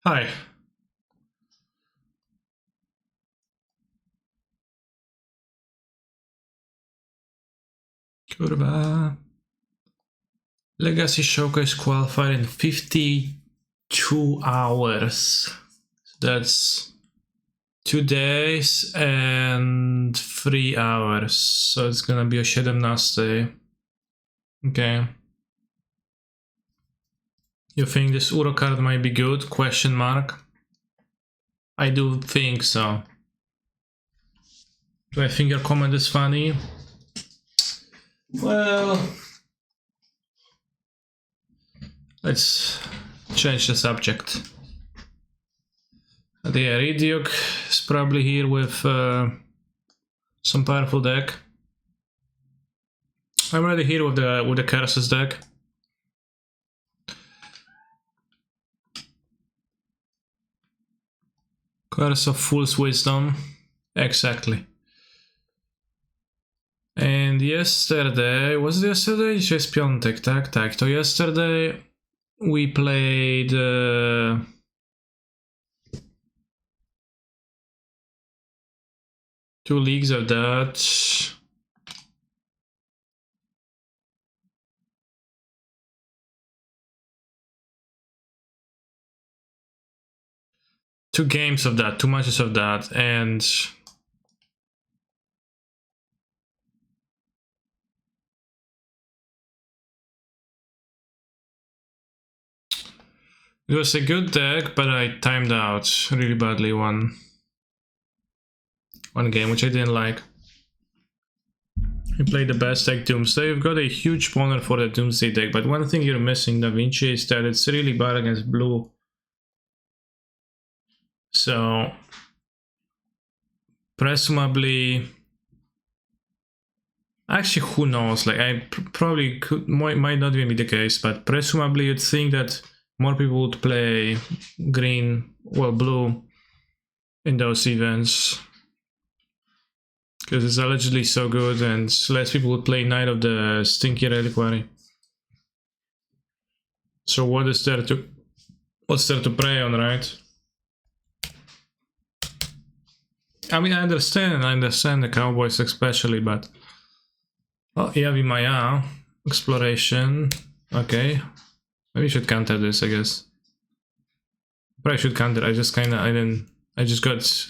Hi. Kurwa. Legacy Showcase qualified in 52 hours. That's 2 days and 3 hours. So it's gonna be a 17. Okay. You think this Uro card might be good? Question mark. I do think so. Do I think your comment is funny? Well, let's change the subject. The Aridiok is probably here with some powerful deck. I'm already here with the Curses deck. Curse of Fool's Wisdom. Exactly. And yesterday, was it yesterday? Dzisiaj jest piątek, tak? Tak, to yesterday we played two leagues of that. Two games of that, two matches of that, and it was a good deck, but I timed out really badly one game, which I didn't like. We played the best deck Doomsday. You've got a huge opponent for the Doomsday deck, but one thing you're missing, Da Vinci, is that it's really bad against blue. So presumably, actually, who knows? Like, I probably might not even be the case, but presumably you'd think that more people would play green, well, blue in those events, because it's allegedly so good, and less people would play Knight of the Stinky Reliquary. So what's there to prey on, right? I mean, I understand the Cowboys especially, but oh, Yavi Maya exploration. Okay, maybe I should counter this, I guess. Probably should counter. I just got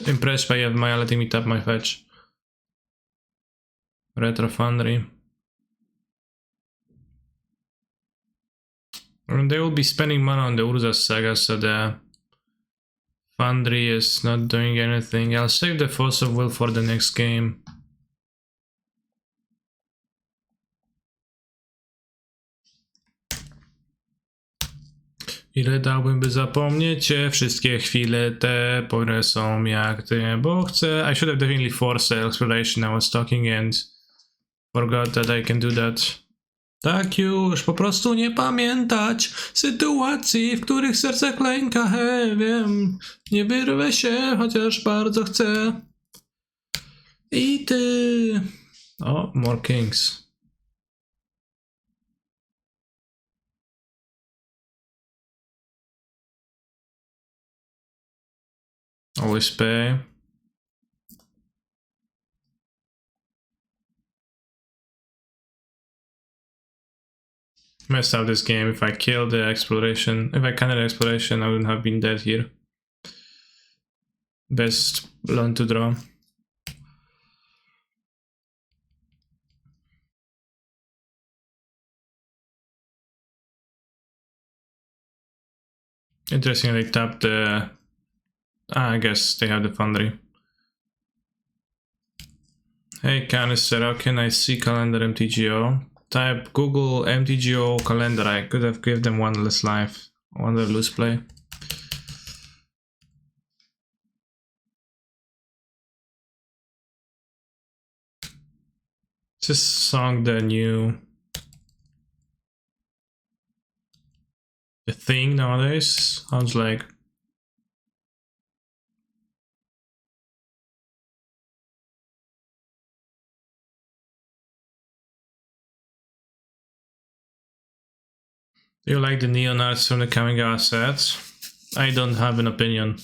impressed by Yavi Maya letting me tap my fetch. Retro Foundry. And they will be spending money on the Urza Saga, so the Foundry is not doing anything. I'll save the Force of Will for the next game. Ile dałbym, by zapomnieć cię? Wszystkie chwile te pore są jak ty, bo chcę. I should have definitely forced the exploration. I was talking and forgot that I can do that. Tak już, po prostu nie pamiętać sytuacji, w których serce klęka, wiem. Nie wyrwę się, chociaż bardzo chcę. I ty. O, more kings. Always pay. Messed up this game. If I kill the exploration, if I counter the exploration, I wouldn't have been dead here. Best learn to draw. Interesting, they tapped the... I guess they have the Foundry. Hey Canister, how can I see calendar MTGO? Type Google MTGO calendar. I could have given them one less life. One lose play. Is this song the new... the thing nowadays? Sounds like... Do you like the neon arts from the coming out sets? I don't have an opinion.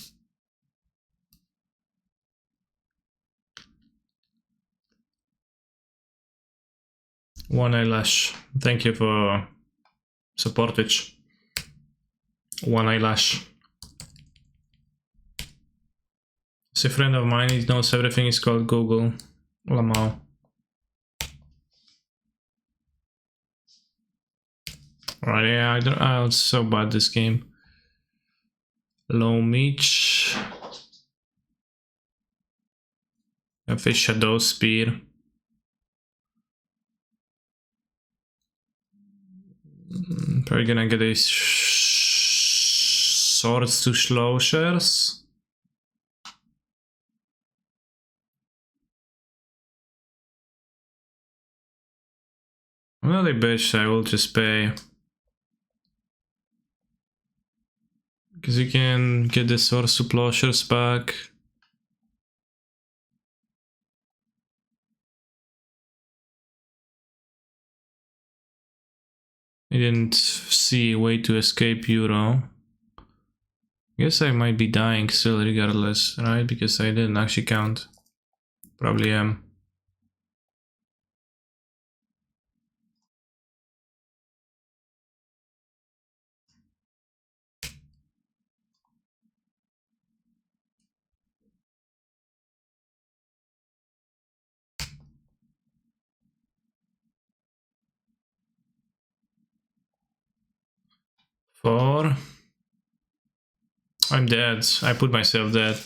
One eyelash. Thank you for supportage. One eyelash. It's a friend of mine, he knows everything is called Google. Lamau. Right, yeah, I'm so bad this game. Low Meech. Have a Shadow Spear. Probably gonna get a Swords to Slowshers. Well, they bitch, I will just pay. Because you can get the Swords to Plowshares back. I didn't see a way to escape Euro. Guess I might be dying still regardless, right? Because I didn't actually count. Probably am. Four. I'm dead. I put myself dead.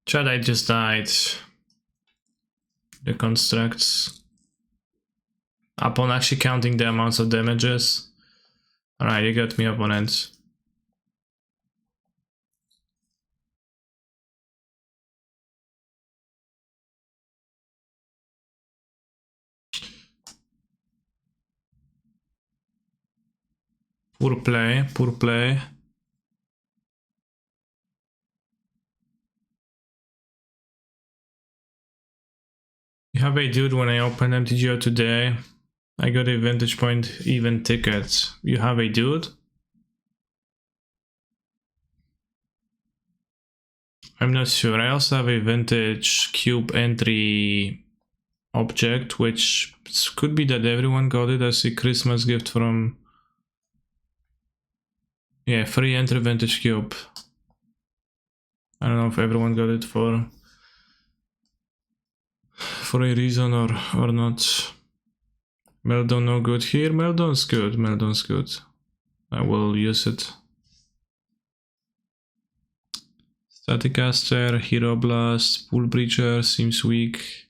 Chad, I just died. The constructs. Upon actually counting the amounts of damages. Alright, you got me, opponent. Poor play, poor play. You have a dude when I opened MTGO today. I got a vantage point even ticket. You have a dude? I'm not sure. I also have a vintage cube entry object, which could be that everyone got it as a Christmas gift from... Yeah, free entry vintage cube. I don't know if everyone got it for a reason or not. Meldon no good here. Meldon's good. Meldon's good. I will use it. Staticaster, Hero Blast, Pool Breacher seems weak.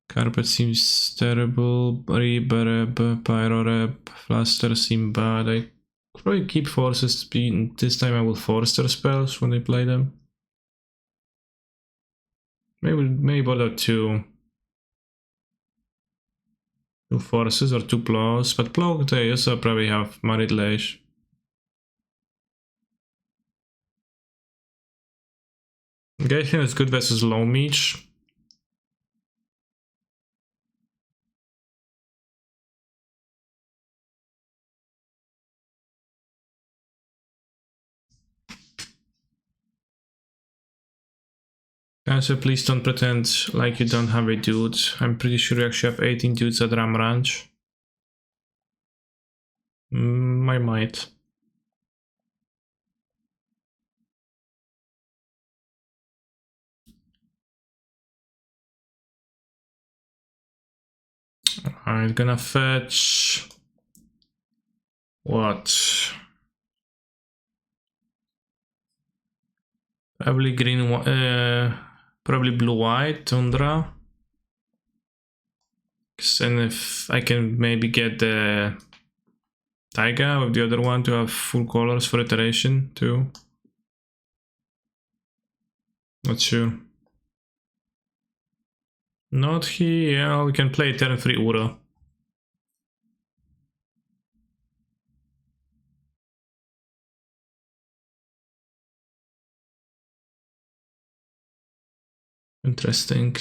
Carpet seems terrible. Rebereb, Pyroreb, Flaster seem bad. I probably keep forces. This time I will force their spells when I play them. Maybe bother two forces or two plows, but plow they also probably have Marit Leish. Gaithin is good versus Low Meech. So please don't pretend like you don't have a dude. I'm pretty sure you actually have 18 dudes at Ram Ranch. I might. Alright, gonna fetch... What? Probably green, probably blue-white, Tundra. And if I can maybe get the Taiga with the other one to have full colors for iteration too. Not sure. Not here. Yeah, we can play turn 3 Uro. Interesting.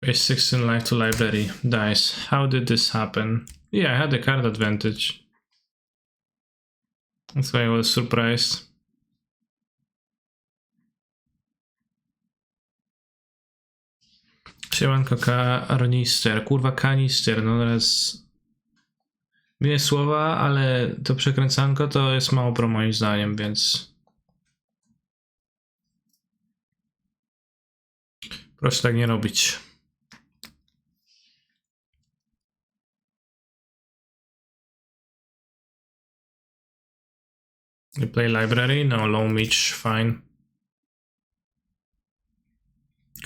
Page 16 life to library. Dice. How did this happen? Yeah, I had the card advantage. That's why I was surprised. Siemanko kanister. Kurwa kanister, no teraz... Miłe słowa, ale to przekręcanko to jest mało pro moim zdaniem, więc... Proszę tak nie robić. You play library? No, low Mitch, fine.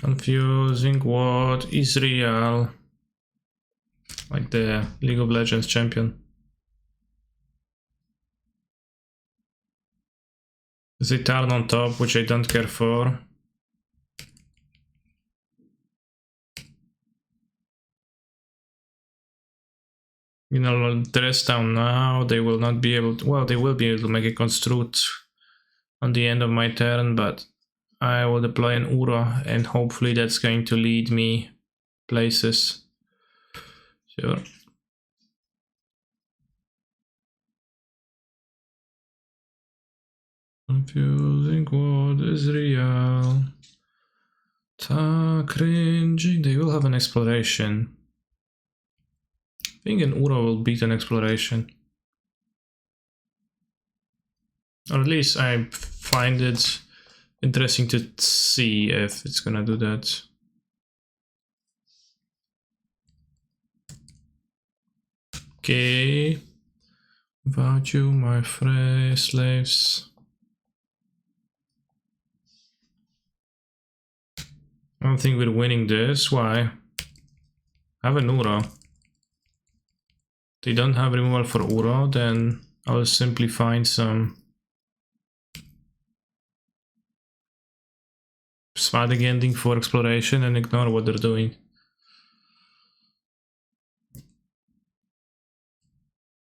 Confusing what is real. Like the League of Legends champion. They turn on top, which I don't care for. You know, dress down now, they will not be able to, well, they will be able to make a construct on the end of my turn, but I will deploy an Uro and hopefully that's going to lead me places. Sure. Confusing what is real. Ta cringing, they will have an exploration. I think an Uro will beat an exploration. Or at least I find it interesting to see if it's gonna do that. Okay. About you, my free slaves. I don't think we're winning this. Why? I have an Uro. They don't have removal for Uro, then I'll simply find some Smadig ending for exploration and ignore what they're doing.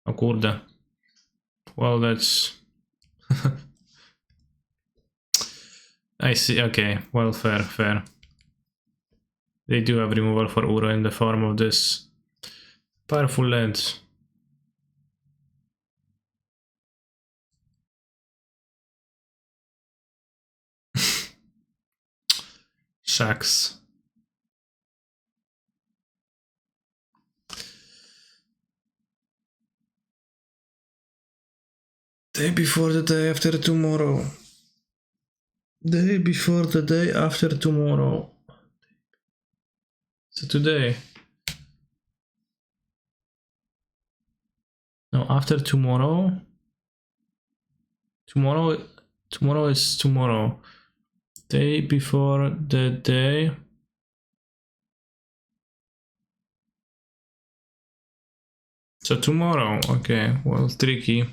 Oh kurde. Well, that's... I see, okay, well, fair. They do have removal for Uro in the form of this powerful land. Shucks. Day before the day after tomorrow. Day before the day after tomorrow. So today. No, after tomorrow. Tomorrow is tomorrow. Day before the day. So tomorrow, okay, well, tricky.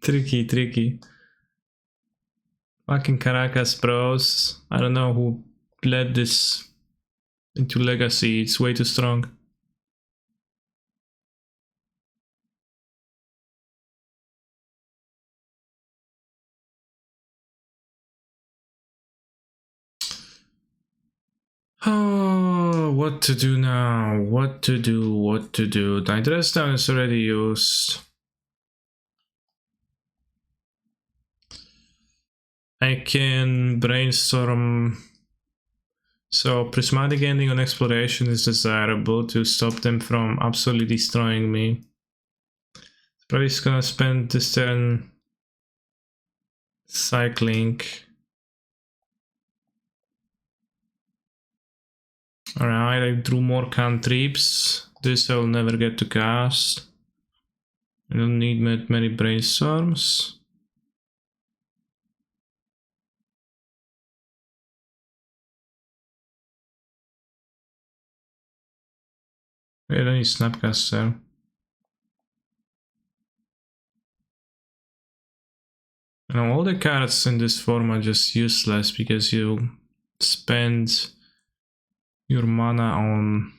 Tricky. Fucking Caracas bros. I don't know who led this into Legacy, it's way too strong. Oh, what to do now? What to do? My dress down is already used. I can brainstorm. So prismatic ending on exploration is desirable to stop them from absolutely destroying me. Probably just gonna spend this turn cycling. Alright, I drew more cantrips. This I will never get to cast. I don't need many brainstorms. I don't need Snapcaster. Now all the cards in this form are just useless because you spend your mana on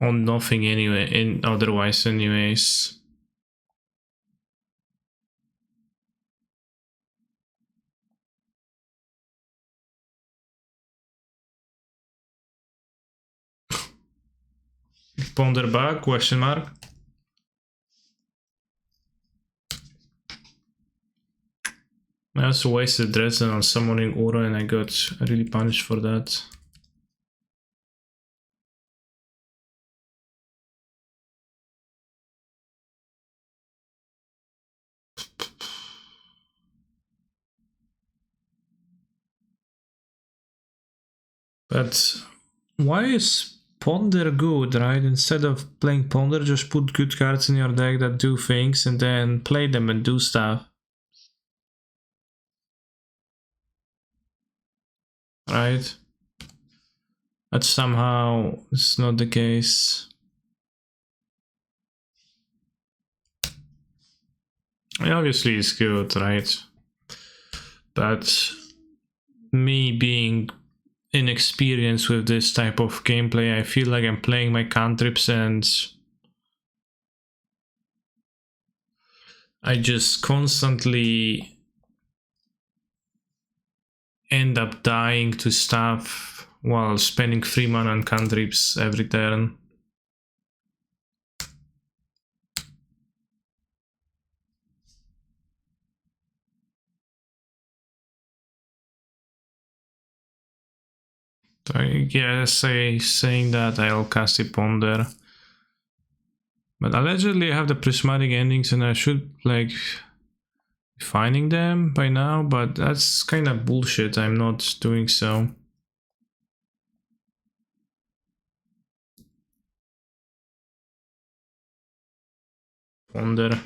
on nothing anyway, otherwise anyways. Ponder bug, question mark. I also wasted Dresden on summoning Aura and I got really punished for that. But why is Ponder good, right? Instead of playing Ponder, just put good cards in your deck that do things and then play them and do stuff. Right? But somehow it's not the case. Obviously it's good, right? But me being inexperienced with this type of gameplay, I feel like I'm playing my cantrips and I just constantly end up dying to stuff while spending 3 mana on cantrips every turn. So I guess saying that I'll cast a Ponder. But allegedly I have the prismatic endings and I should like be finding them by now, but that's kind of bullshit. I'm not doing so. Ponder.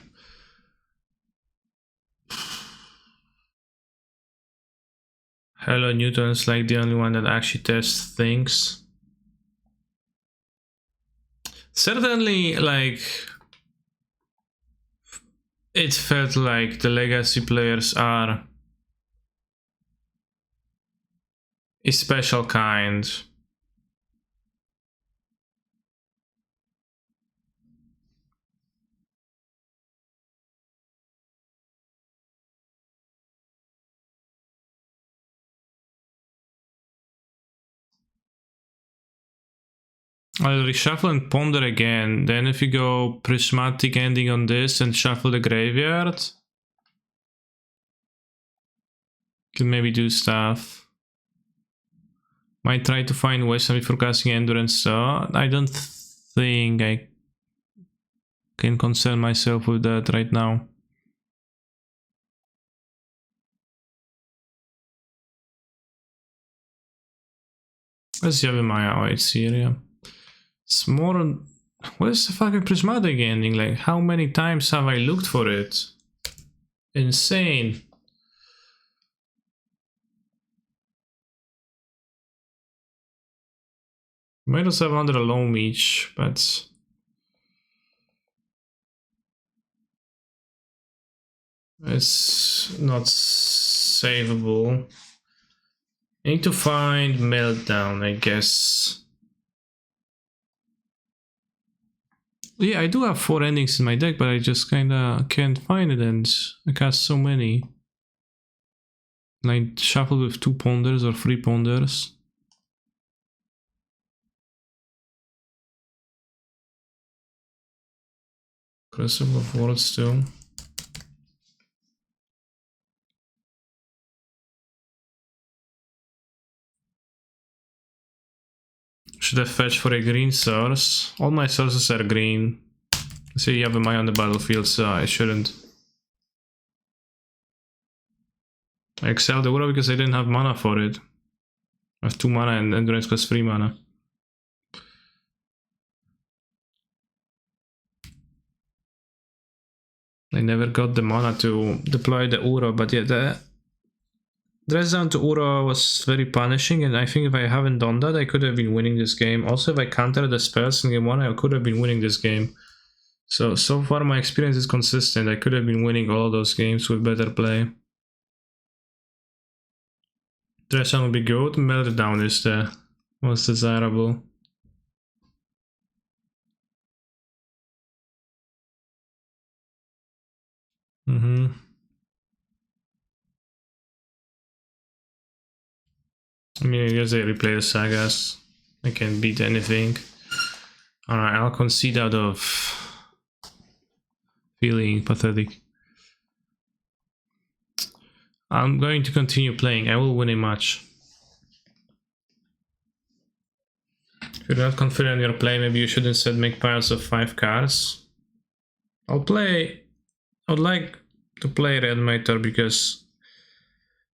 Hello Newton's like the only one that actually tests things. Certainly, like, it felt like the legacy players are a special kind. I'll reshuffle and ponder again. Then if you go prismatic ending on this and shuffle the graveyard, can maybe do stuff. Might try to find wisdom before casting endurance, so I don't think I can concern myself with that right now. Let's have Maya. Oh, it's Syria. It's more. What is the fucking prismatic ending? Like, how many times have I looked for it? Insane. Might also have under a loam each, but it's not savable. I need to find Meltdown, I guess. Yeah, I do have 4 endings in my deck, but I just kinda can't find it and I cast so many. And I shuffle with 2 ponders or 3 ponders. Crucible of Worlds too. Should have fetched for a green source. All my sources are green. So you have a Maya on the battlefield, so I shouldn't. I excelled the Aura because I didn't have mana for it. I have 2 mana and Endurance costs 3 mana. I never got the mana to deploy the Aura, but yeah, the dress down to Aura was very punishing, and I think if I haven't done that, I could have been winning this game. Also, if I countered the spells in game 1, I could have been winning this game. So far my experience is consistent. I could have been winning all those games with better play. Dress down will be good. Meltdown is the most desirable. Mm-hmm. I mean, I guess they replay the sagas. I can't beat anything. Alright, I'll concede out of feeling pathetic. I'm going to continue playing. I will win a match. If you're not confident in your play, maybe you should instead make piles of 5 cards. I would like to play Reanimator because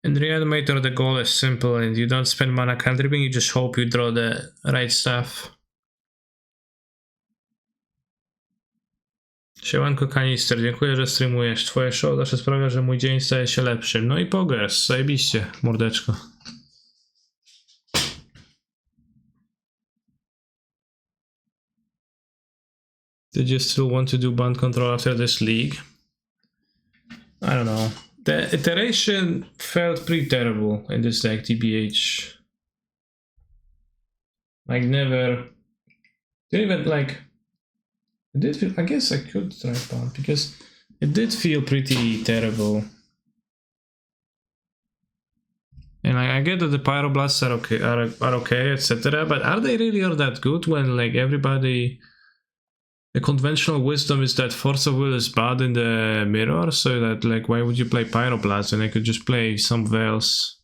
in Reanimator the goal is simple and you don't spend mana cantripping, you just hope you draw the right stuff. Siemanko Kanister, dziękuję, że streamujesz. Twoje show zawsze sprawia, że mój dzień staje się lepszym. No i pogers, zajebiście, mordeczko. Did you still want to do band control after this league? I don't know. The iteration felt pretty terrible in this deck, TBH. Like never... Didn't even like... It did feel... I guess I could try band because it did feel pretty terrible. And I get that the Pyroblasts are okay, etc. But are they really all that good when like everybody... The conventional wisdom is that Force of Will is bad in the mirror, so that like why would you play Pyroblast when I could just play somewhere else?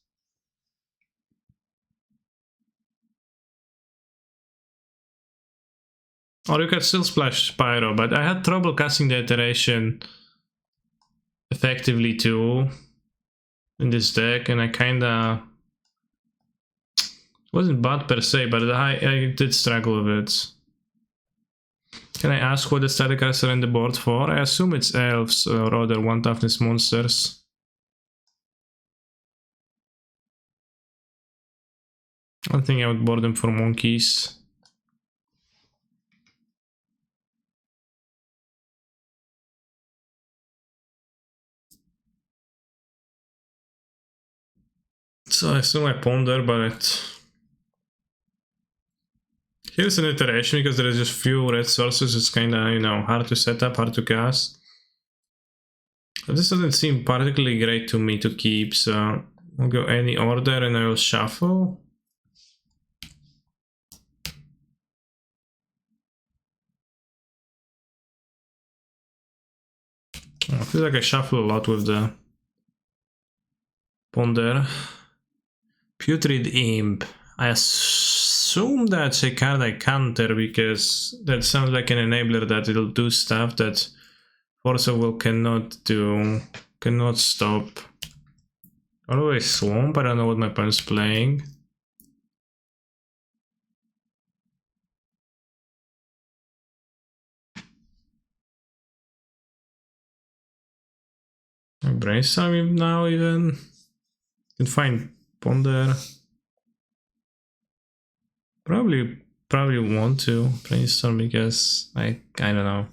Or you could still splash Pyro, but I had trouble casting the iteration effectively too in this deck, and I kinda... It wasn't bad per se, but I did struggle with it. Can I ask what the static cards are in the board for? I assume it's elves or other 1 toughness monsters. I don't think I would board them for monkeys. So I assume I ponder, but here's an iteration because there is just few red sources. It's kinda, you know, hard to set up, hard to cast. But this doesn't seem particularly great to me to keep, so I'll go any order and I will shuffle. I feel like I shuffle a lot with the ponder. Putrid Imp. I assume that's a card I counter because that sounds like an enabler that it'll do stuff that Force of Will cannot do, cannot stop. Always Swamp, I don't know what my opponent's playing. Brainstorm him now even. Can find Ponder. Probably want to brainstorm because I don't know.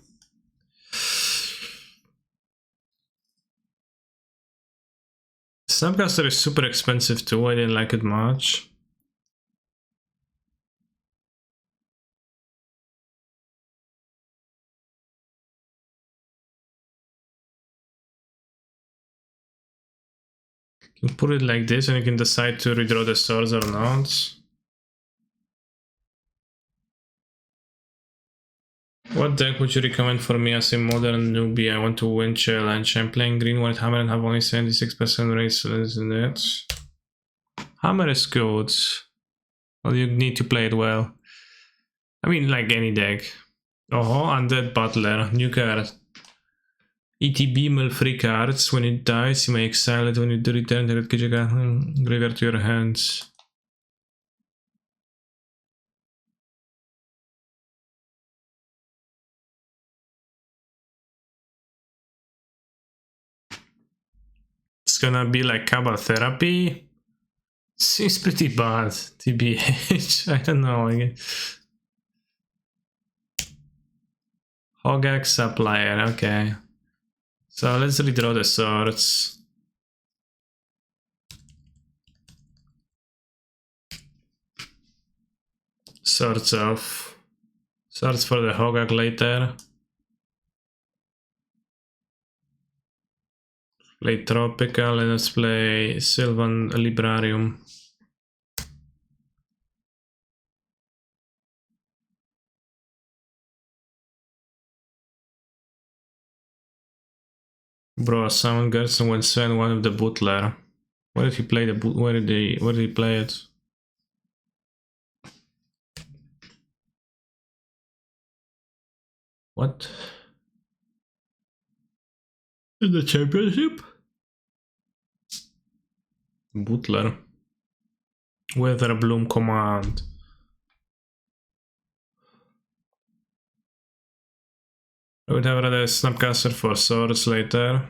Snapcaster is super expensive too, I didn't like it much. You can put it like this and you can decide to redraw the swords or not. What deck would you recommend for me as a modern newbie? I want to win challenge. I'm playing green white hammer and have only 76% race in it. Hammer is good. Well, you need to play it well. I mean, like any deck. Oh, Undead Butler, new card. ETB mill 3 cards. When it dies, you may exile it. When you do return the red graveyard to your hands. It's gonna be like Cabal Therapy. Seems pretty bad, TBH. I don't know. Hogak Supplier, okay. So let's redraw the swords. Swords off. Swords for the Hogak later. Play Tropical and let's play Sylvan Librarium. Bro, Simon Gerson will send one of the Butler. Where did he play the where did he play it? What? In the championship? Butler. Weather Bloom command. I would have rather Snapcaster for swords later.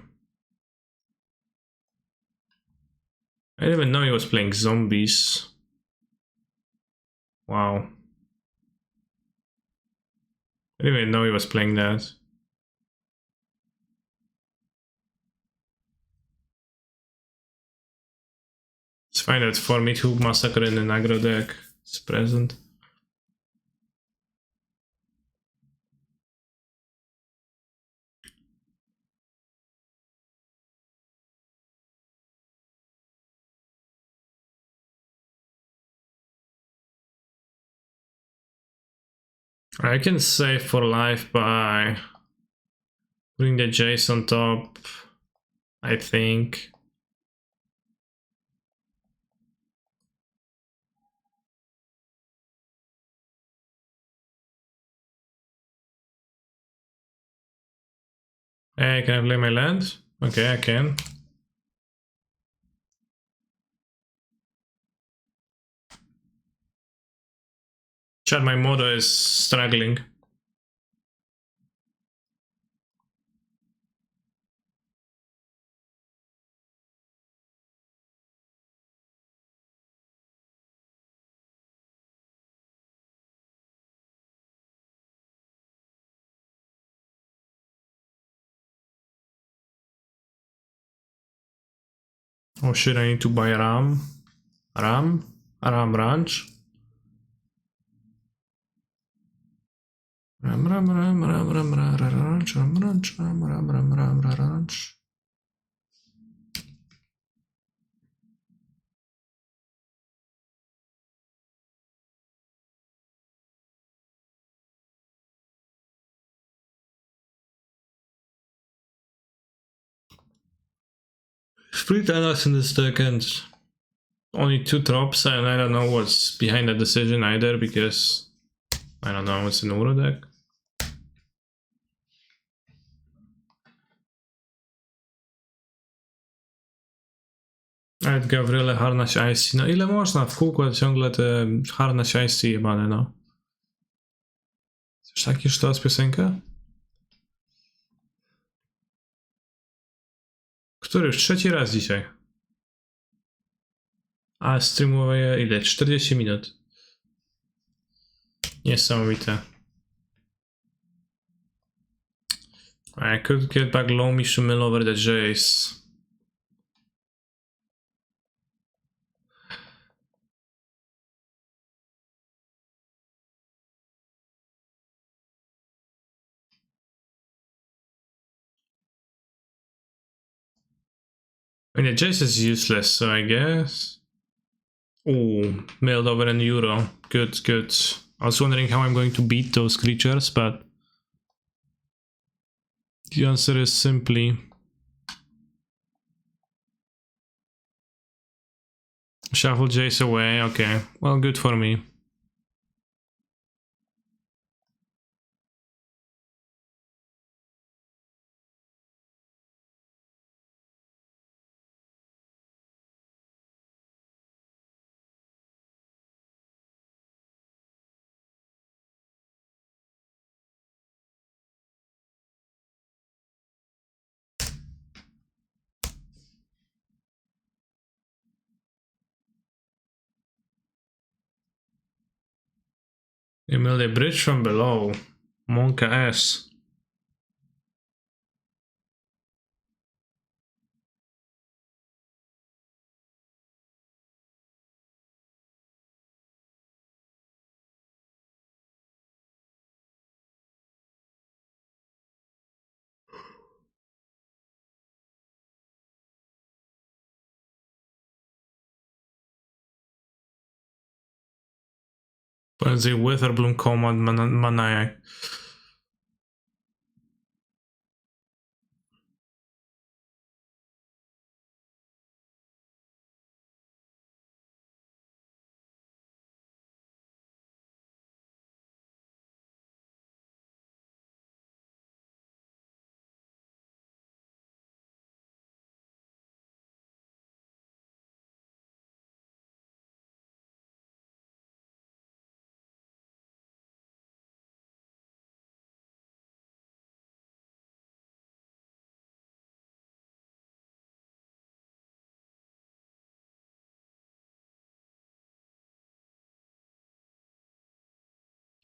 I didn't even know he was playing zombies. Wow. I didn't even know he was playing that. It's fine that for me to massacre in an aggro deck is present. I can save for life by putting the Jace on top, I think. Hey, can I play my land? Okay, I can. Chat, my modo is struggling. Oh shit, I need to buy Ram. Ram Ranch. Ram Ranch. Split Atlas in this deck and only 2 drops, and I don't know what's behind that decision either, because I don't know, it's an Uro deck. Nawet Gabriele, Harnaś Icy. No ile można w kółko ciągle te Harnaś Icy jebane, no. Coś taki sztos piosenka? Który już 3. raz dzisiaj. A streamuję ile? 40 minut. Niesamowite. I could get back low mission mill over the Jace. I mean, the Jace is useless, so I guess. Ooh, milled over an Euro. Good, good. I was wondering how I'm going to beat those creatures, but the answer is simply shuffle Jace away. Okay, well, good for me. You milled a bridge from below. Monka S. Where's the Witherbloom Command Maniac?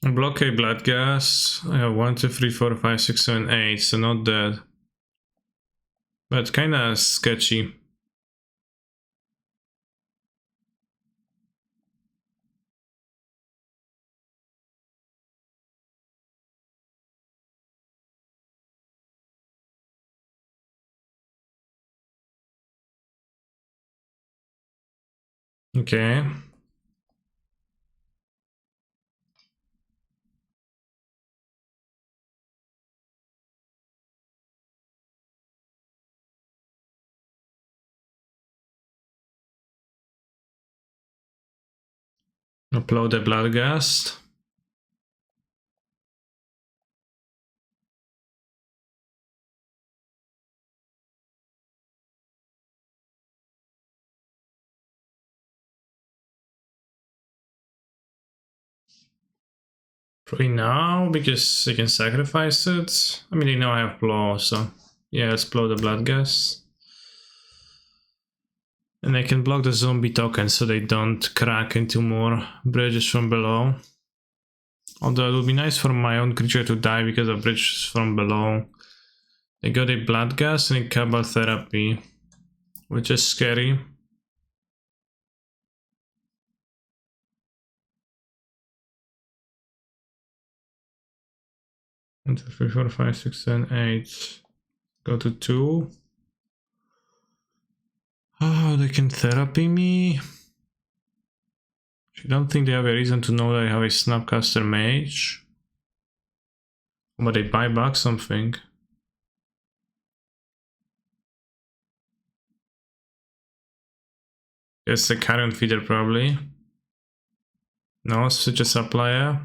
Blockade blood gas. I have 1, 2, 3, 4, 5, 6, 7, 8, so not dead. But kinda sketchy. Okay. Upload the blood gas. Probably now, because they can sacrifice it. I mean, they know I have blow, so yeah, let's blow the blood gas. And I can block the zombie token so they don't crack into more bridges from below. Although it would be nice for my own creature to die because of bridges from below. They got a blood gas and a cabal therapy, which is scary. One, two, three, four, five, six, seven, 8. Go to 2. Oh, they can therapy me. I don't think they have a reason to know that I have a Snapcaster Mage. But they buy back something. It's the current feeder probably. No, switch a supplier.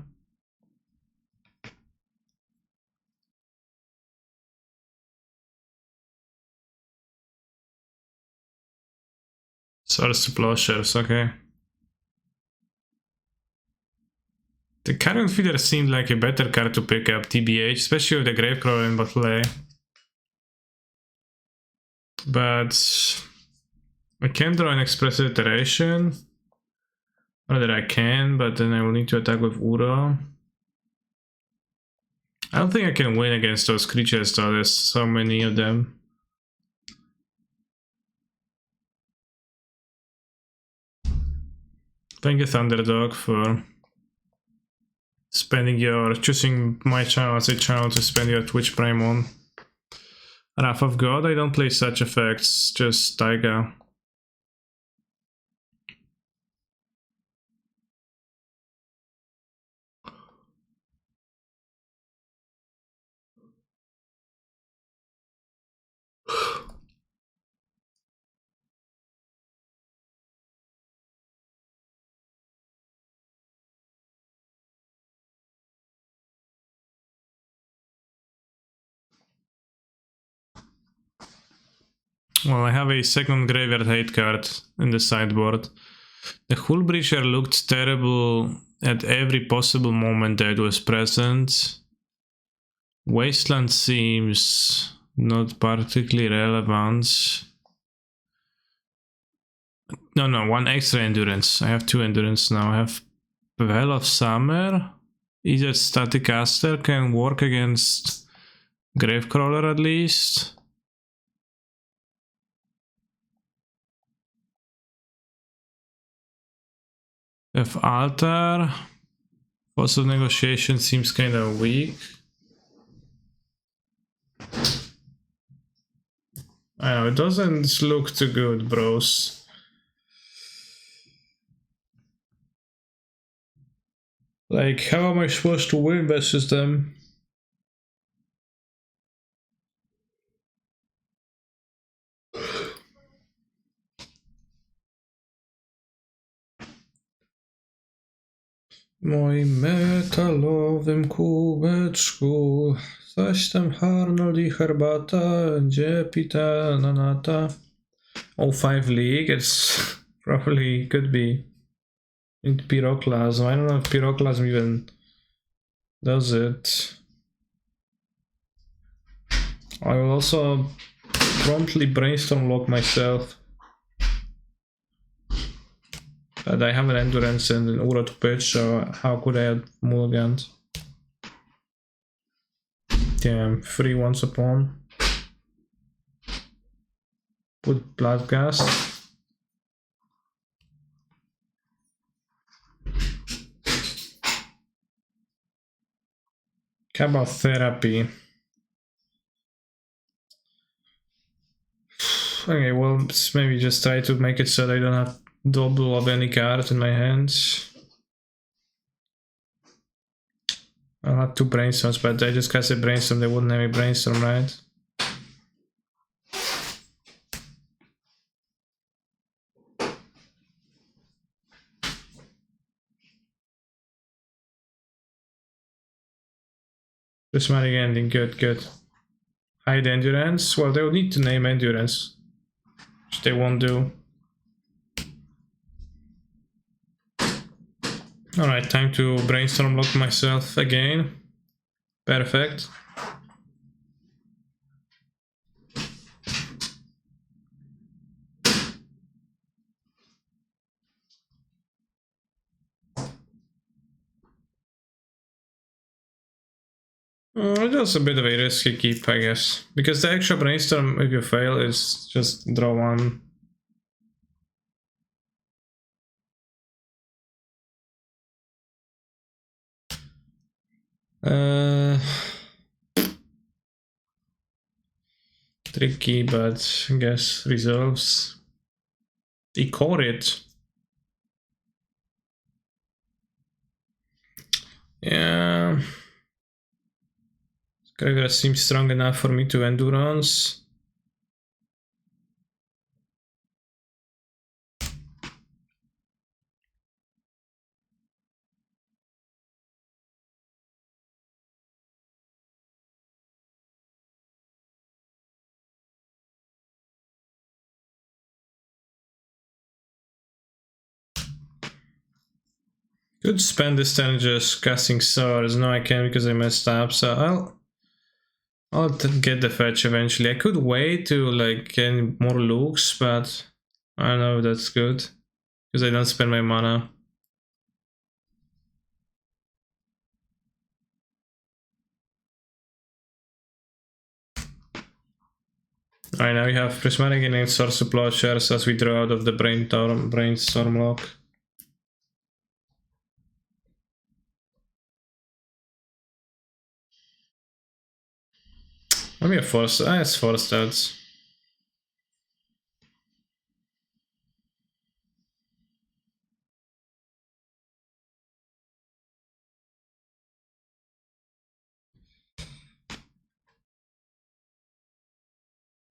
Source to plowshares, okay. The current feeder seemed like a better card to pick up, TBH, especially with the Gravecrawler in play. But I can draw an expressive iteration. Or that I can, but then I will need to attack with Uro. I don't think I can win against those creatures though, there's so many of them. Thank you, Thunderdog, for choosing my channel as a channel to spend your Twitch Prime on. Wrath of God, I don't play such effects, just Taiga. Well, I have a second Graveyard Hate card in the sideboard. The Hull Breacher looked terrible at every possible moment that was present. Wasteland seems not particularly relevant. No, 1 extra endurance. I have 2 endurance now. I have Well of Summer. Either Static Caster can work against Gravecrawler at least. If Altar, Force of Negotiation seems kind of weak. I know, it doesn't look too good, bros. Like, how am I supposed to win versus them? W moim metalowym kółeczku zaś tam Arnold I herbata będzie pita na nata. 05 League, it's probably could be in Pyroclasm. I don't know if Pyroclasm even does it. I will also promptly brainstorm lock myself. But I have an endurance and an aura to pitch, so how could I add mulligans? Damn, 3 once upon. Put blood gas. How about therapy? Okay, well, maybe just try to make it so that I don't have double of any card in my hands. I'll have 2 brainstorms, but I just cast a brainstorm, they wouldn't have a brainstorm, right? Prismatic ending, good, good. Hide endurance, well, they will need to name endurance, which they won't do. Alright, time to brainstorm lock myself again. Perfect. Just a bit of a risky keep, I guess. Because the extra brainstorm, if you fail, is just draw 1. Tricky, but I guess resolves. Decore it. Yeah. Gregor seems strong enough for me to endurance. Could spend this turn just casting swords. No, I can't because I messed up. So I'll get the fetch eventually. I could wait to like get more looks, but I don't know if that's good because I don't spend my mana. Alright, now we have Prismatic and Source of Plowshares as we draw out of the brainstorm lock. Maybe a force. It's force stats.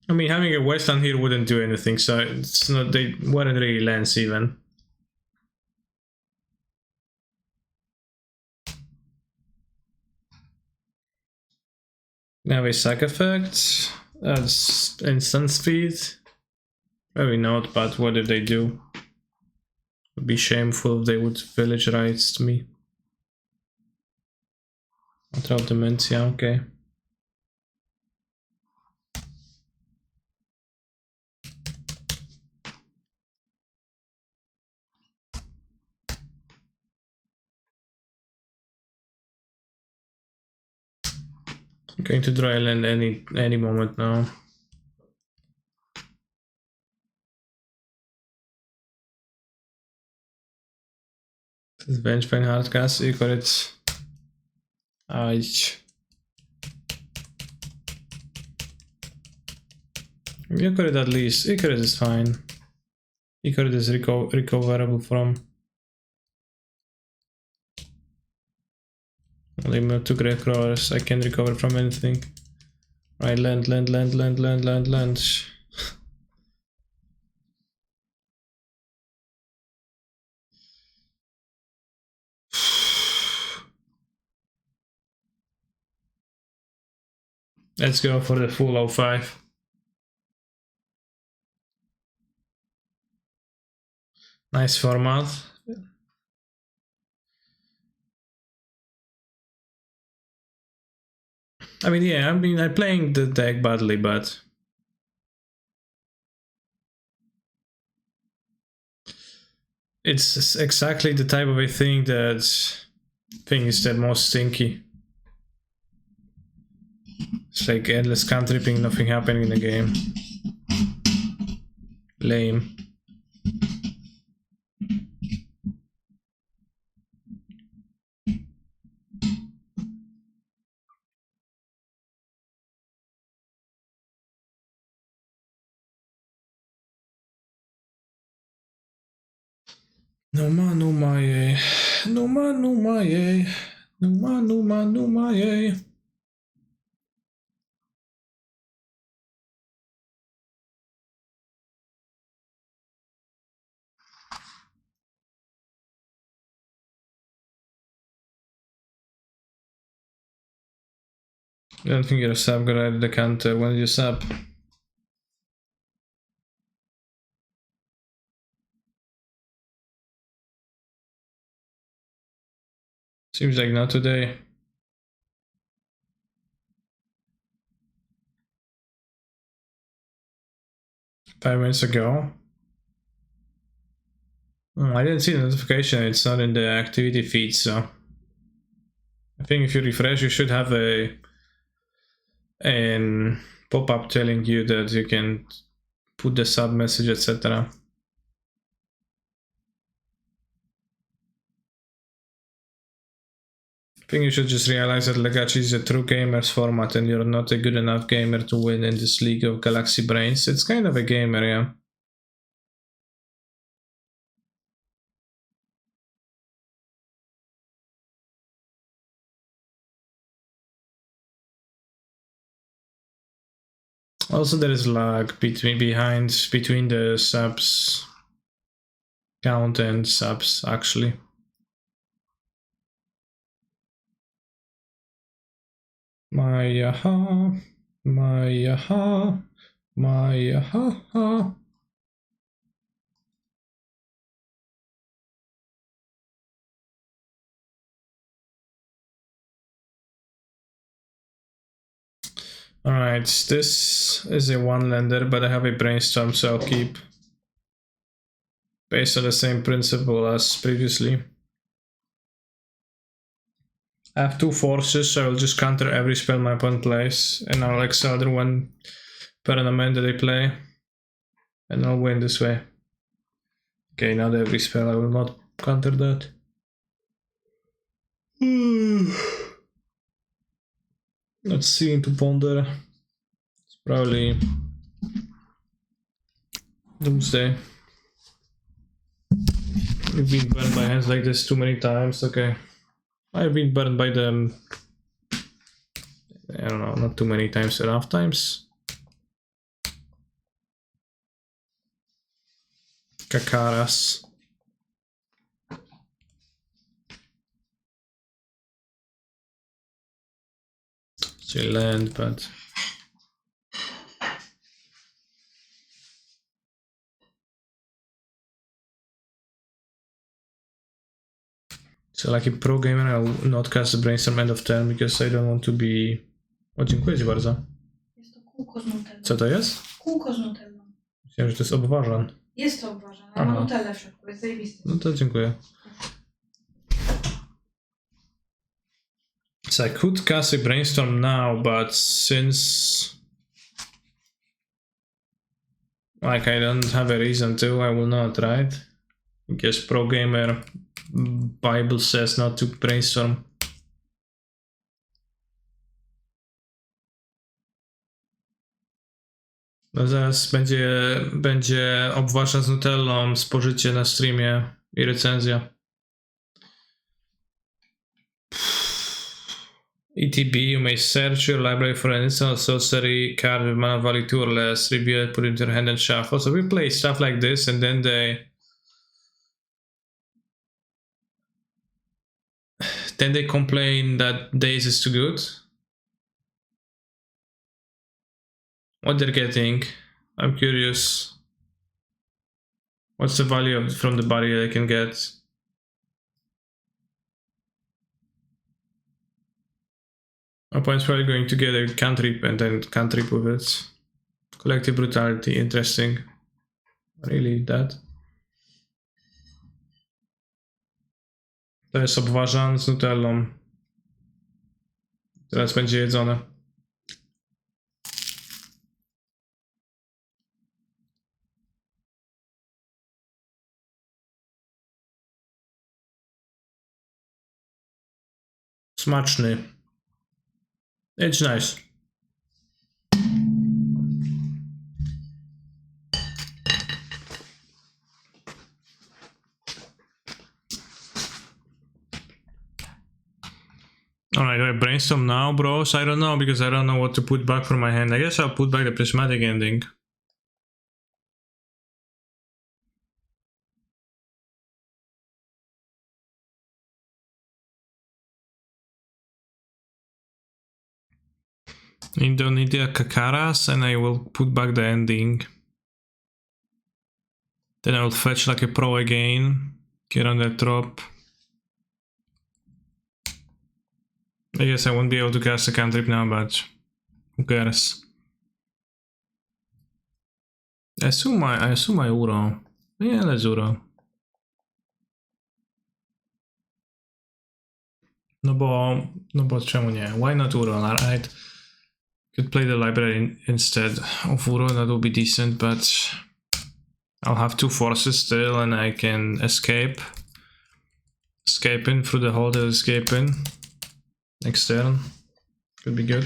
I mean, having a wasteland here wouldn't do anything, so it's not. They weren't really lands even. Now a sack effect. That's instant speed. Maybe not, but what if they do? It would be shameful if they would village rights to me. I'll drop Dementia, okay. I'm going to draw a land any moment now. This is Vengefine Hardcast, you got it. You got it at least. Icarus is fine. Icarus is recoverable from. Only move 2 great crawlers. I can't recover from anything. Right, land. Let's go for the full 05. Nice format. I mean, yeah, I'm playing the deck badly, but it's exactly the type of a thing that is the most stinky. It's like endless cantripping, nothing happening in the game. Lame. No maye. No maye. No maye. I don't think you're a sub guy at the counter. When did you sub? Seems like not today. Five minutes ago. I didn't see the notification. It's not in the activity feed, so I think if you refresh, you should have a pop-up telling you that you can put the sub message, etc. I think you should just realize that Legacy is a true gamer's format and you're not a good enough gamer to win in this league of Galaxy Brains. It's kind of a gamer, yeah. Also, there is lag between the subs count and subs, actually. Maya-ha. Alright, this is a one-lander, but I have a brainstorm, so I'll keep based on the same principle as previously. I have 2 forces, so I'll just counter every spell my opponent plays, and I'll exile the one permanent that they play, and I'll win this way. Okay, not every spell, I will not counter that. Let's see, into ponder. It's probably Doomsday. You've been burned by hands like this too many times, okay. I've been burned by them, I don't know, not too many times, enough times. Kakaras. Still land, but so like a pro gamer, I will not cast the brainstorm end of turn because I don't want to be... O, dziękuję ci bardzo. Jest to kółko z nutellą. Co to jest? Kółko z nutellą. Myślałem, że to jest obwarzan. Jest to obwarzan, ale ma nutellę w środku, jest zajebisty. No to dziękuję. So I could cast a brainstorm now, but since like I don't have a reason to, I will not, right? Because pro gamer Bible says not to brainstorm. No zaraz będzie obwarsza z nutellą, spożycie na streamie i recenzja. ETB, you may search your library for an instant sorcery card with mana value 2 or less, reveal it, put it into your hand and shuffle. So we play stuff like this and then they complain that Daze is too good. What they're getting, I'm curious. What's the value from the body they can get? Opponent's probably going to get a cantrip and then cantrip with it. Collective brutality, interesting. Really, that? To jest obwarzan z nutellą. Teraz będzie jedzone. Smaczny. It's nice. Alright, do I brainstorm now, bros? I don't know, because I don't know what to put back for my hand. I guess I'll put back the prismatic ending. Indonesia Kakaras, and I will put back the ending. Then I will fetch like a pro again. Get on that drop. I guess I won't be able to cast a cantrip now, but who cares? I assume I Uro. Yeah, let's Uro. No bo czemu nie? Why not Uro, alright? Could play the library instead of Uro, that would be decent, but I'll have 2 forces still and I can escape. Escaping through the hole that escaping. Next turn. Could be good.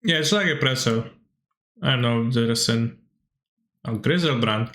Yeah, it's like a pretzel. I don't know, there's an Grizzlebrand.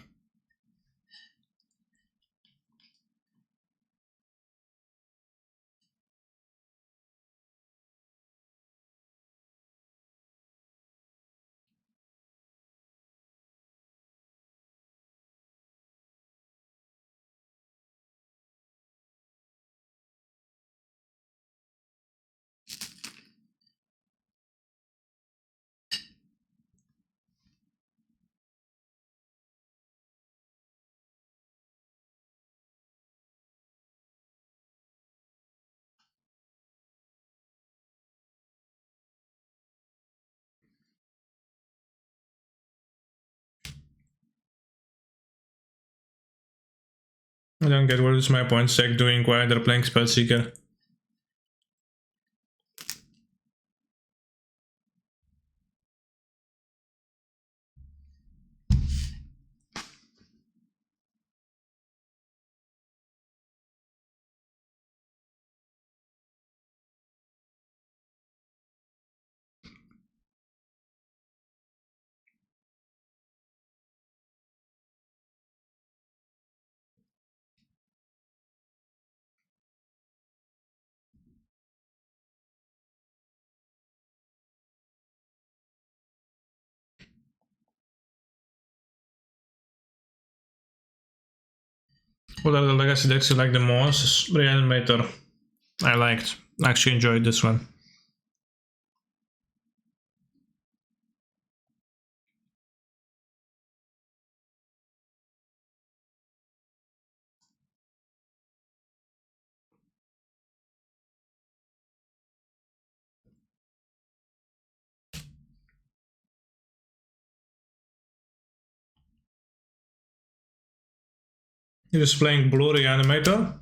I don't get what is my point stack doing while they're playing Spellseeker. What are the legacy decks you like the most? Reanimator. I actually enjoyed this one. You're just playing blue Reanimator?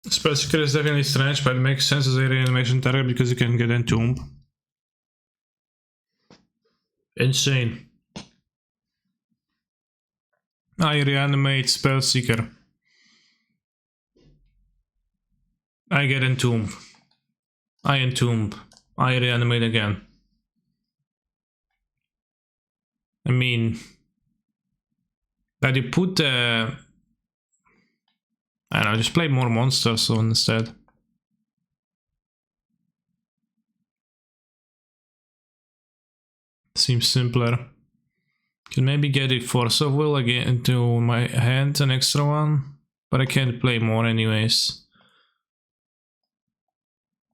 Spell Seeker is definitely strange, but it makes sense as a reanimation target because you can get entombed. Insane. I reanimate Spell Seeker. I get entombed. I entomb. I reanimate again. I mean, that you put the... I don't know, just play more monsters on instead. Seems simpler. Can maybe get a Force of Will again into my hand, an extra one, but I can't play more anyways.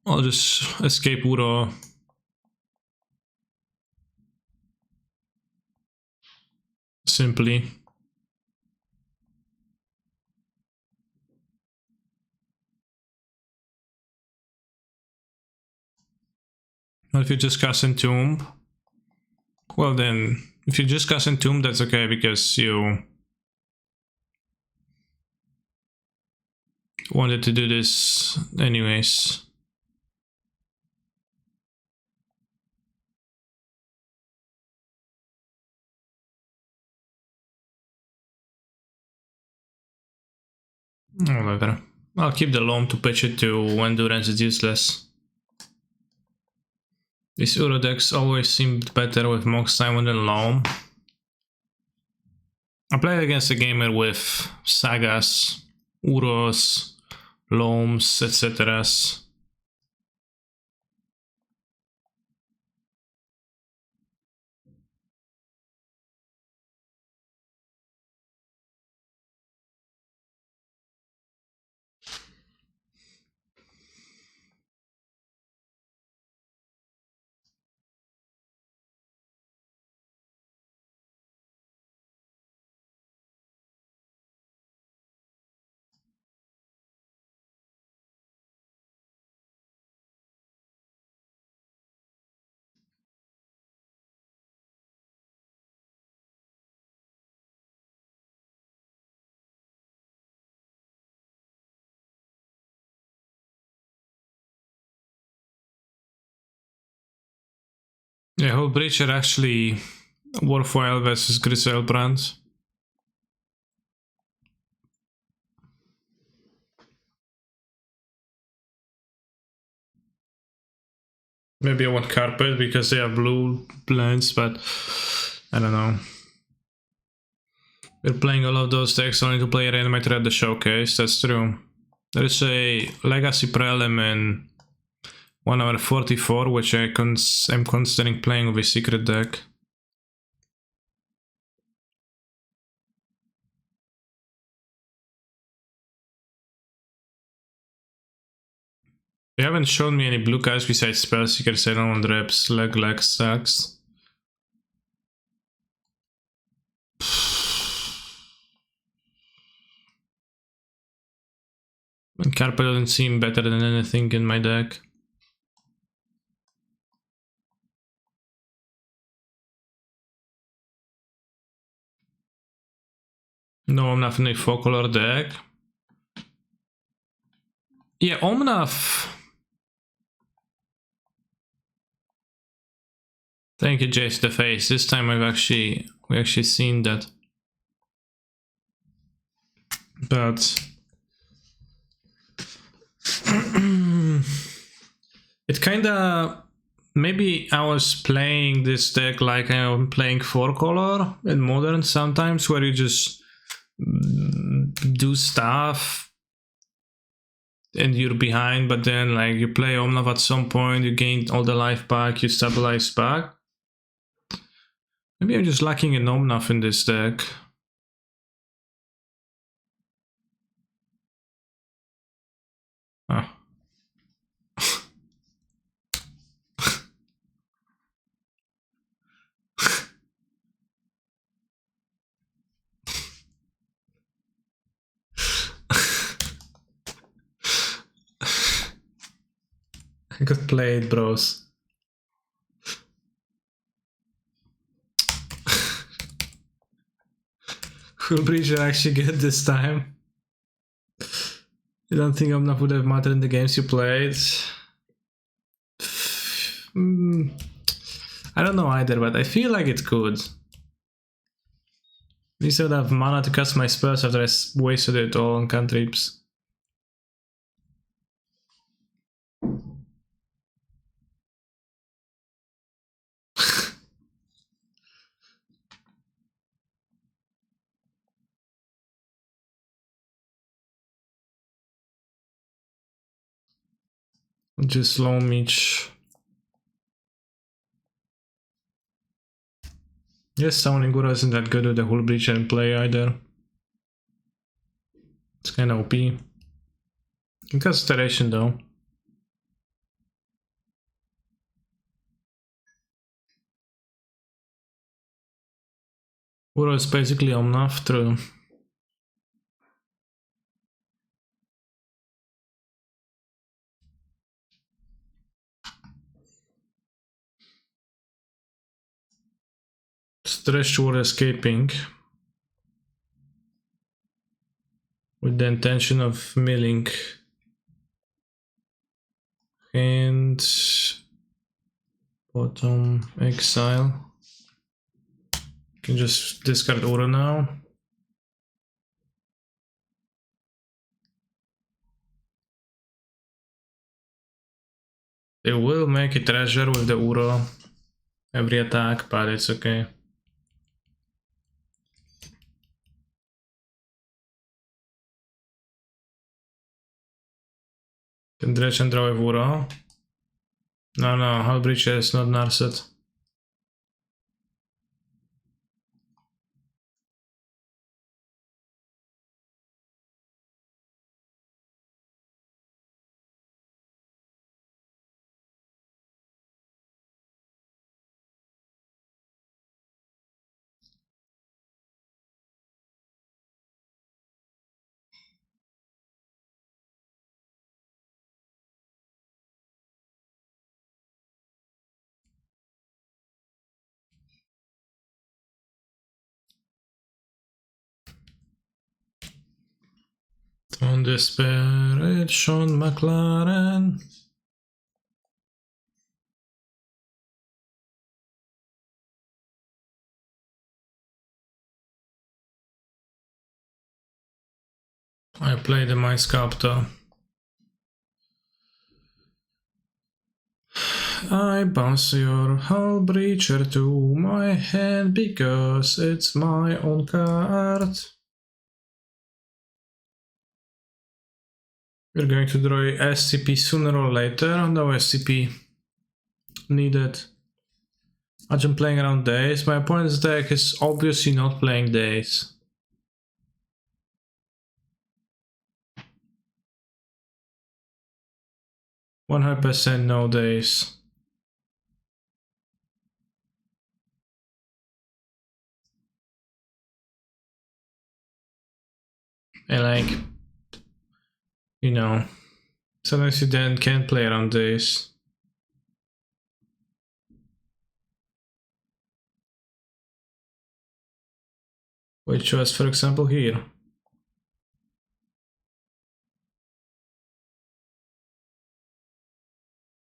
I'll just escape Uro. Simply. If you just cast Entomb, well then, if you just cast Entomb, that's okay because you wanted to do this anyways. Whatever. I'll keep the Loam to pitch it to Endurance, it's useless. These Uro decks always seemed better with Mox Simon than Loam. I played against a gamer with Sagas, Uros, Loams, etc. Yeah, whole Breacher actually worthwhile versus Griselbrand. Maybe I want Carpet because they have blue lands, but I don't know. We're playing all of those decks only to play Reanimator at the showcase, that's true. There is a Legacy Prelim in 1 hour 44, which I'm considering playing with a secret deck. You haven't shown me any blue guys besides Spellseekers. I don't want reps. Leg sucks. And Carpet doesn't seem better than anything in my deck. No, I'm not in a 4-color deck. Yeah, Omnath. Thank you, Jace the Face. This time we actually seen that. But it kinda, maybe I was playing this deck like I'm playing 4-color in Modern sometimes, where you just do stuff and you're behind, but then like you play Omnav at some point, you gain all the life back, you stabilize back. Maybe I'm just lacking an Omnav in this deck. Ah. Good played, bros. Who'll Breacher actually get this time? You don't think Omnav would have mattered in the games you played? I don't know either, but I feel like it could. At least I would have mana to cast my spells after I wasted it all on cantrips. Just slow Meech. Yes, Summoning Guru isn't that good with the Hull Breacher in play either. It's kinda OP. You can cast Iteration though. Guru is basically Omnav, true. Stretch toward escaping. With the intention of milling. And bottom exile. Can just discard Uro now. They will make a treasure with the Uro every attack, but it's okay. Can dredge and draw with Uro. No, Hull Breacher is not Narset. On the spirit, Sean McLaren. I play the My Sculptor. I bounce your Hull Breacher to my hand because it's my own card. We're going to draw a SCP sooner or later. No SCP needed. Imagine playing around days. My opponent's deck is obviously not playing days. %100% no days. And like, you know, sometimes you then can't play around days. Which was, for example, here.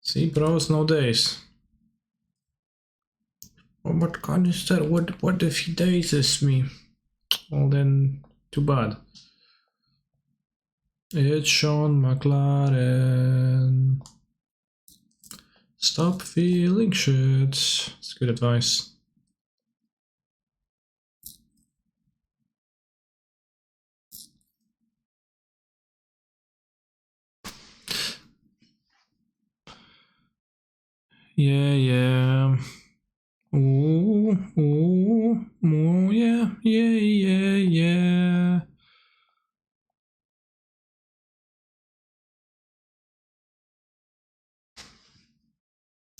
See, bros, no days. Oh, but Canister, what if he dazes me? Well, then, too bad. It's Sean McLaren. Stop feeling shit. It's good advice. Yeah, yeah. Ooh, ooh, ooh, yeah, yeah, yeah, yeah.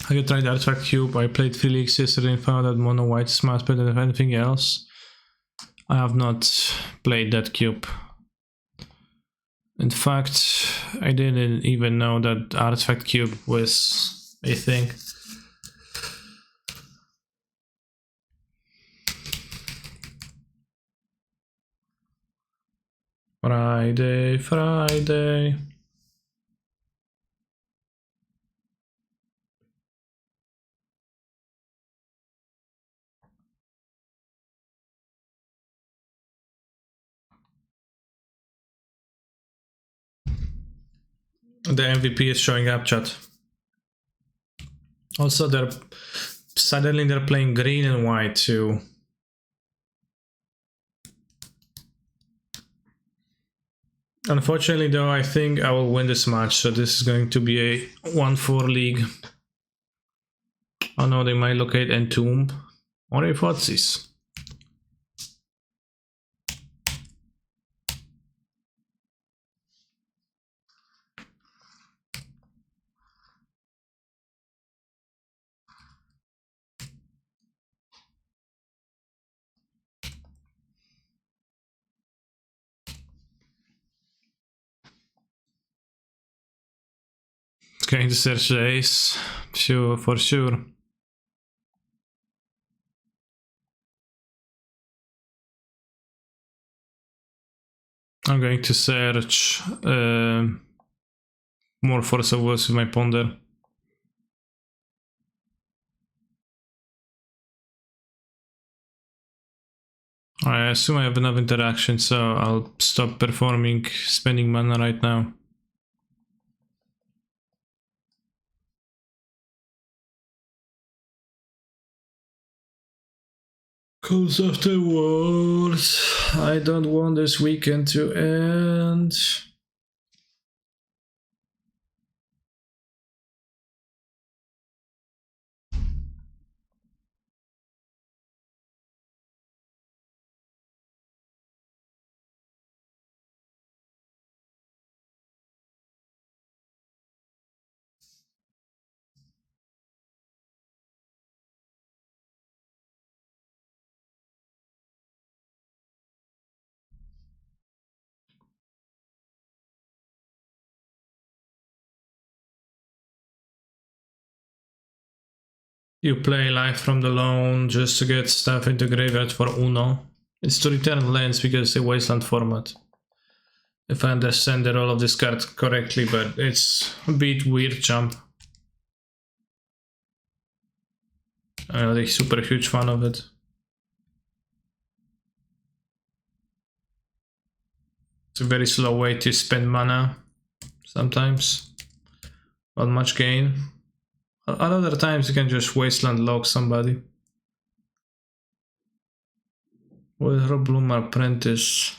Have you tried Artifact Cube? I played 3 leagues yesterday and found that mono white is much better than anything else. I have not played that cube. In fact, I didn't even know that Artifact Cube was a thing. Friday, Friday. The MVP is showing up, chat. Also, suddenly they're playing green and white too. Unfortunately, though, I think I will win this match, so this is going to be a 1-4 league. Oh no, they might locate Entomb or a Fotsis. It's going to search the ace, sure, for sure. I'm going to search more Force of Wills with my Ponder. I assume I have enough interaction, so I'll stop spending mana right now. Cause afterwards, I don't want this weekend to end. You play Life from the Loan just to get stuff into graveyard for Uno. It's to return lands because it's a Wasteland format. If I understand the role of this card correctly, but it's a bit weird jump. I'm not a super huge fan of it. It's a very slow way to spend mana, sometimes. Not much gain. At other times you can just Wasteland lock somebody. With Bloom Apprentice.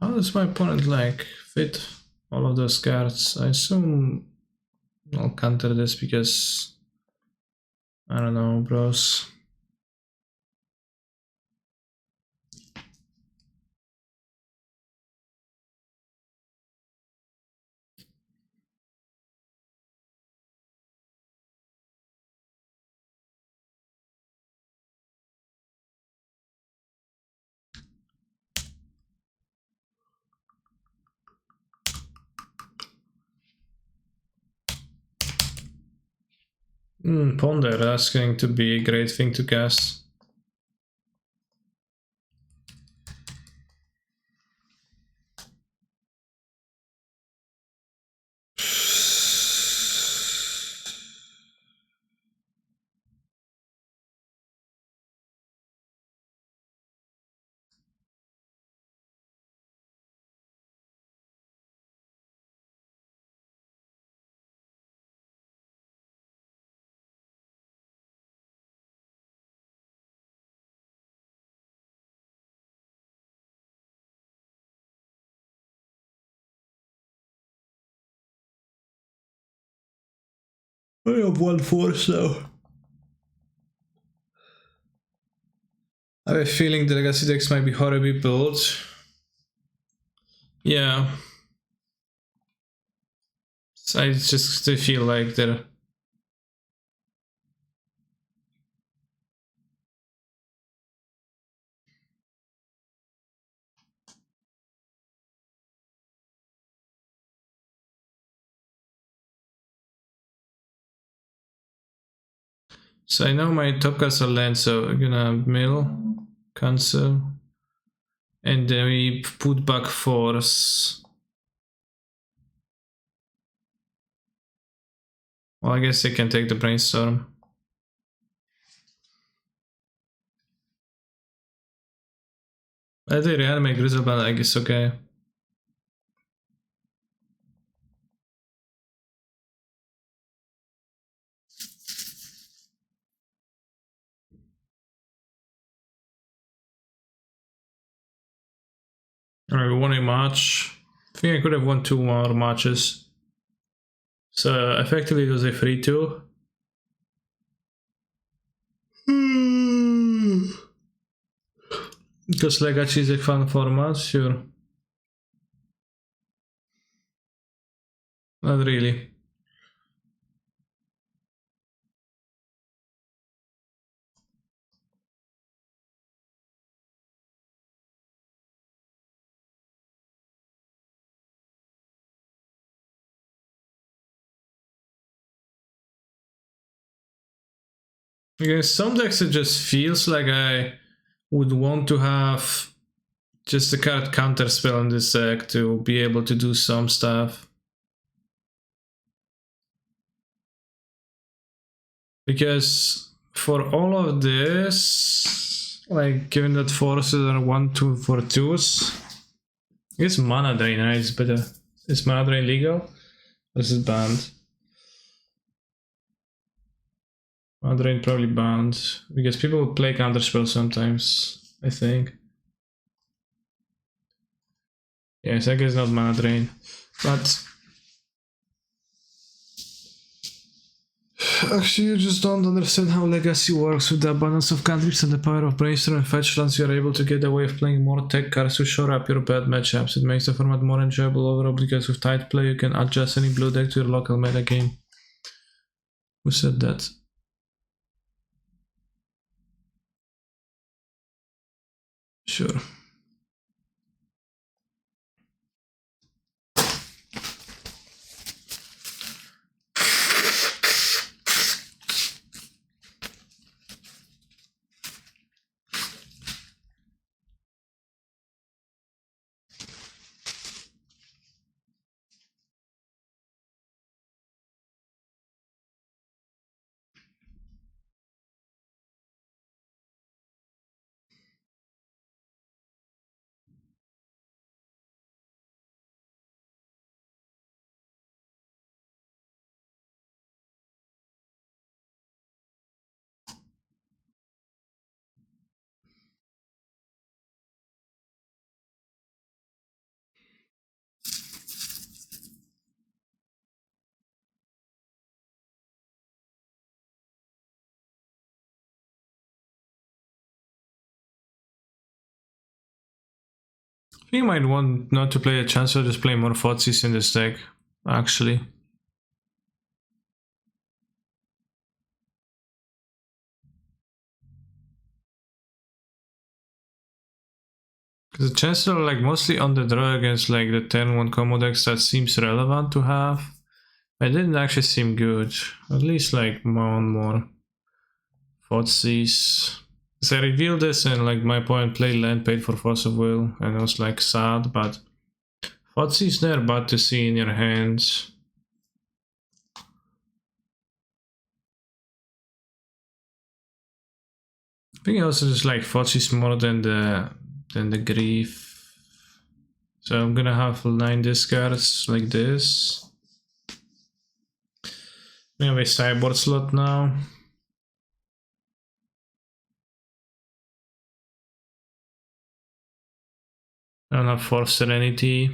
How does my opponent like fit all of those cards? I assume I'll counter this because I don't know, bros. Ponder, that's going to be a great thing to cast. I have one force though. I have a feeling the legacy decks might be horribly built. Yeah. I just feel like they're... So I know my top cards are land, so I'm gonna mill, cancel, and then we put back force. Well, I guess I can take the brainstorm. I did reanimate Grizzleband, I guess, okay. Alright, we won a match. I think I could have won 2 more matches. So effectively it was a 3-2. Because Legacy is a fun format, sure. Not really. Because some decks it just feels like I would want to have just a card counter spell on this deck to be able to do some stuff. Because for all of this, like given that forces are 1-2 for 2s, I guess mana drain, right? It's better. Is mana drain legal? Or is it banned? Mana drain probably banned. Because people play counterspell sometimes, I think. Yes, I guess not mana drain. But actually, you just don't understand how Legacy works with the abundance of cantrips and the power of brainstorm and fetch lands. You are able to get away with playing more tech cards to shore up your bad matchups. It makes the format more enjoyable overall because with tight play you can adjust any blue deck to your local meta game. Who said that? Sure. I think you might want not to play a Chancellor, just play more Fotsis in this deck, actually. Because the Chancellor, like, mostly on the draw against, like, the turn 1 combo decks that seems relevant to have. It didn't actually seem good. At least, like, more Fotsis. So I revealed this and, like, my opponent played land, paid for Force of Will, and I was, like, sad, but Fotsis they're bad to see in your hands. I think I also just like Fotsis more than the Grief. So I'm gonna have 9 discards like this. We have a sideboard slot now. I don't have Force Serenity.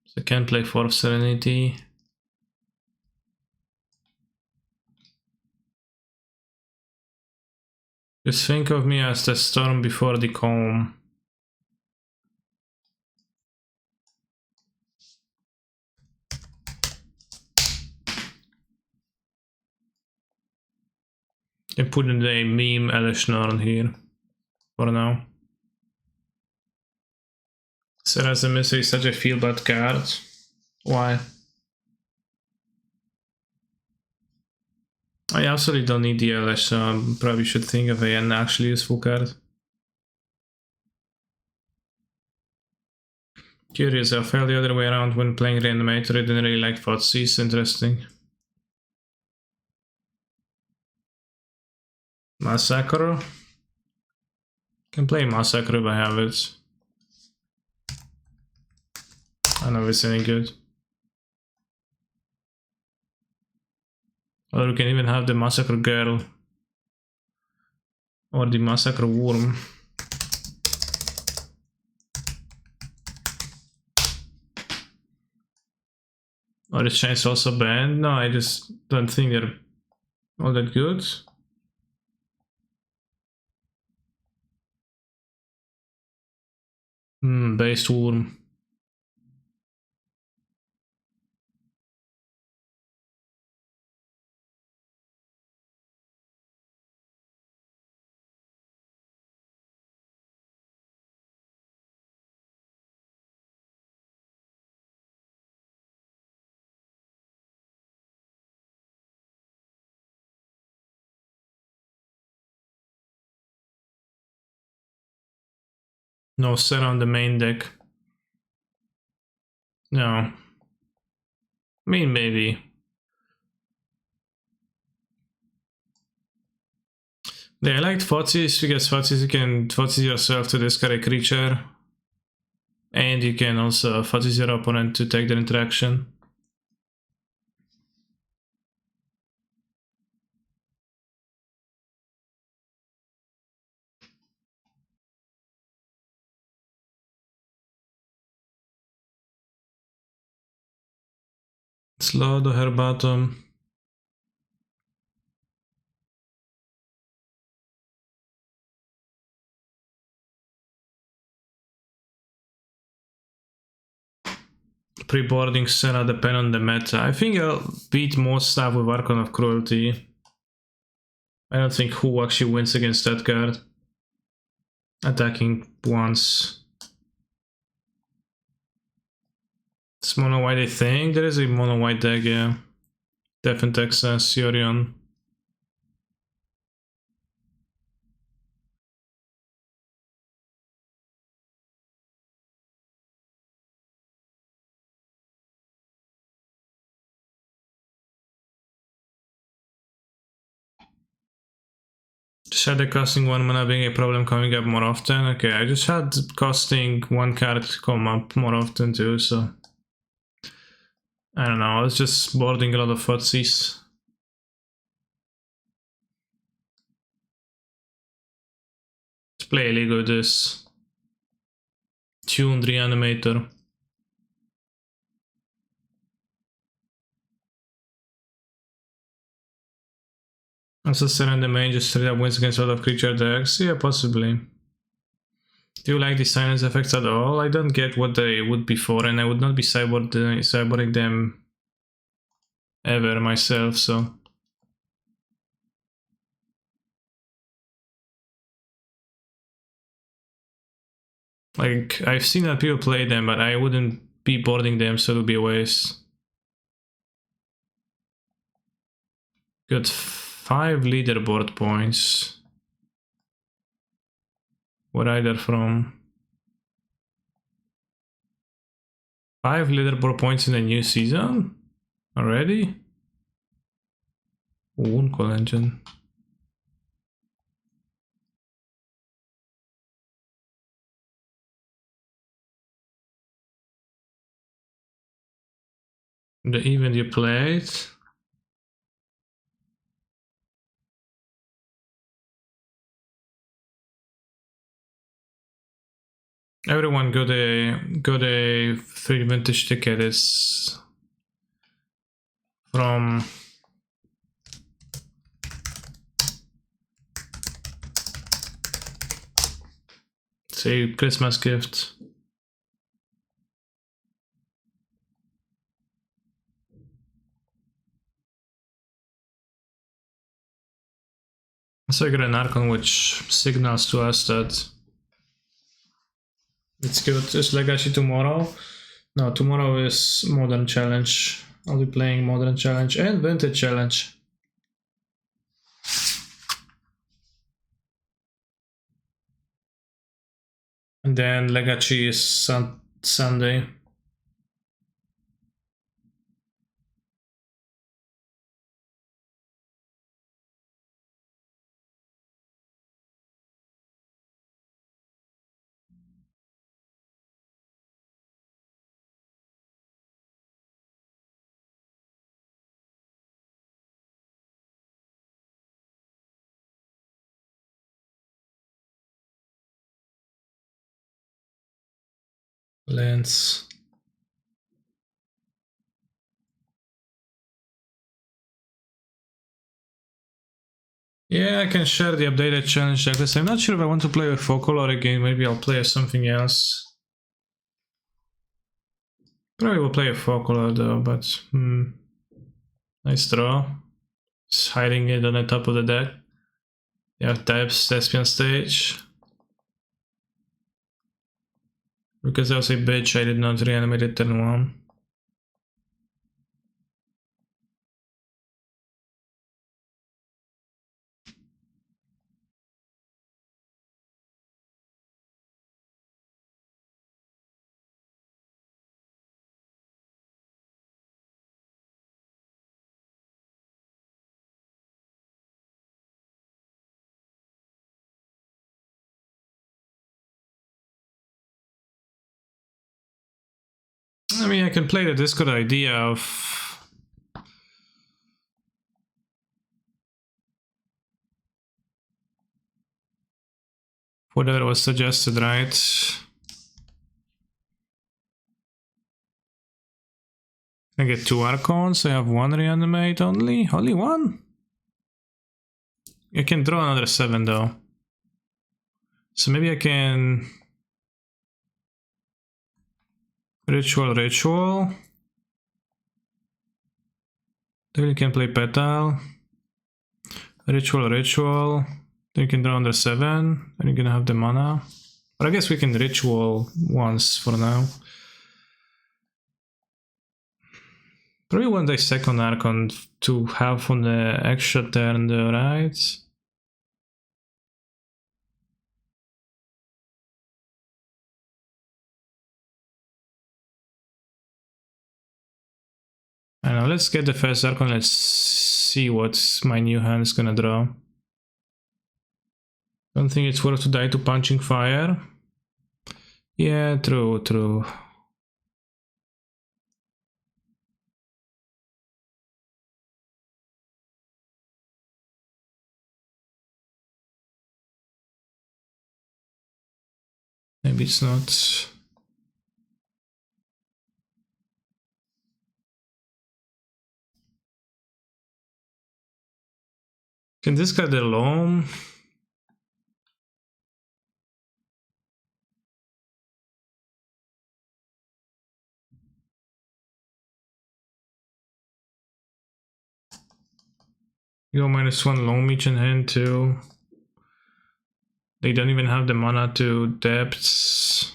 So I can't play Force Serenity. Just think of me as the storm before the calm. And put in a meme Elishnorn here for now. Sarah's Emissary is such a feel bad card. Why? I absolutely don't need the Elish, so I probably should think of an actually useful card. Curious, I felt the other way around when playing Reanimator. I didn't really like Fotsies. Interesting. Massacre? Can play Massacre if I have it. I don't know if it's any good. Or we can even have the Massacre Girl. Or the Massacre Worm. Or is Chains also banned? No, I just don't think they're all that good. Based Worm. No set on the main deck. No. I mean, maybe. Yeah, I liked Fotsies because Fotsies you can Fotsies yourself to discard a creature. And you can also Fotsies your opponent to take their interaction. Slow to her bottom. Pre-boarding Senna depend on the meta. I think I'll beat most stuff with Archon of Cruelty. I don't think who actually wins against that card. Attacking once. It's mono white, I think. There is a mono white deck, yeah. Def in Texas, Yorion. Just had the costing 1 mana being a problem coming up more often. Okay, I just had costing 1 card come up more often too, so I don't know, I was just boarding a lot of Fotsies. Let's play a league with this. Tuned Reanimator. Also surrender main just straight up wins against a lot of creature decks? Yeah, possibly. Do you like the silence effects at all? I don't get what they would be for, and I would not be cyborging them ever myself, so... Like, I've seen that people play them, but I wouldn't be boarding them, so it would be a waste. Got 5 leaderboard points. Where are they from? 5 leaderboard points in the new season? Already? Woundcall engine. The event you played? Everyone got a free vintage ticket. It's from gift, a Christmas gift. So I got an Archon which signals to us that it's good. Is Legacy tomorrow? No, tomorrow is Modern Challenge. I'll be playing Modern Challenge and Vintage Challenge. And then Legacy is Sunday. Lens. Yeah, I can share the updated challenge checklist. I'm not sure if I want to play with Focolor again. Maybe I'll play as something else. Probably will play a Focolor though, but nice draw. Just hiding it on the top of the deck. You have types, Thespian stage. Because I was a bitch, I did not reanimate it turn 1. I mean, I can play the Discord idea of whatever was suggested, right? I get 2 Archons, I have 1 Reanimate only? Only 1? I can draw another 7 though. So maybe I can... Ritual. Then you can play Petal. Ritual. Then you can draw under 7. And you're gonna have the mana. But I guess we can Ritual once for now. Probably want the second Archon to have on the extra turn the right. I don't know, let's get the first Archon, let's see what my new hand is gonna draw. Don't think it's worth to die to Punching Fire. Yeah, true. Maybe it's not. Can discard the Loam? You go -1 Loam each in hand too. They don't even have the mana to depths.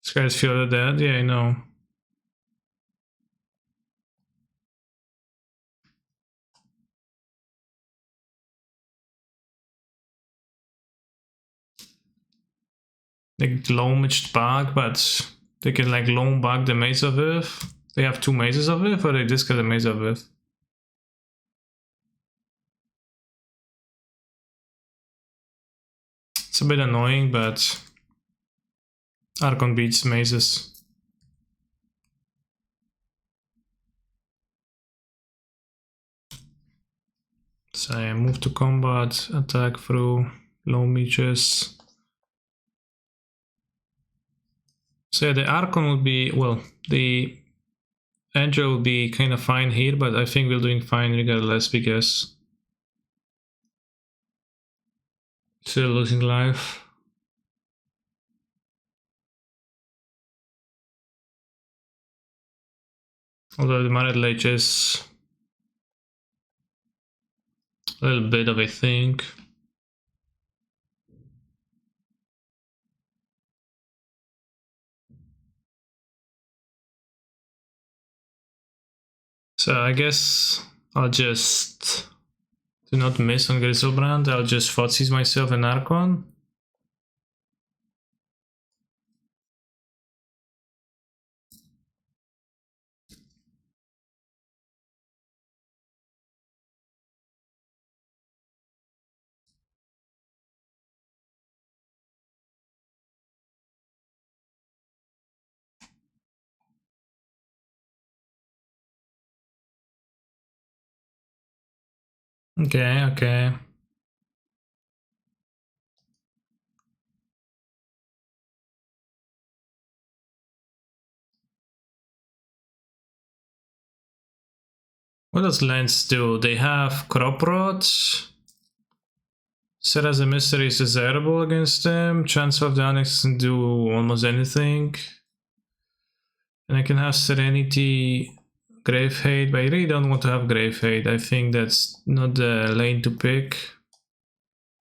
This guy's feel dead? Yeah, I know. They Loamaged back, but they can like Loam back the Maze of Earth. They have 2 Mazes of Earth, or they discard the Maze of Earth? It's a bit annoying, but Archon beats Mazes. So I move to combat, attack through Loam Leeches. So yeah, the Archon will be, well, the Angel will be kind of fine here, but I think we're doing fine regardless because Still losing life. Although the Maret Lake is a little bit of a thing. So I guess I'll just do not miss on Griselbrand. I'll just Fotsies myself in Archon. Okay. What does Lens do? They have Crop Rot. Set as a mystery is desirable against them. Chance of the Onyx doesn't do almost anything. And I can have Serenity, Grave Hate, but I really don't want to have Grave Hate. I think that's not the lane to pick.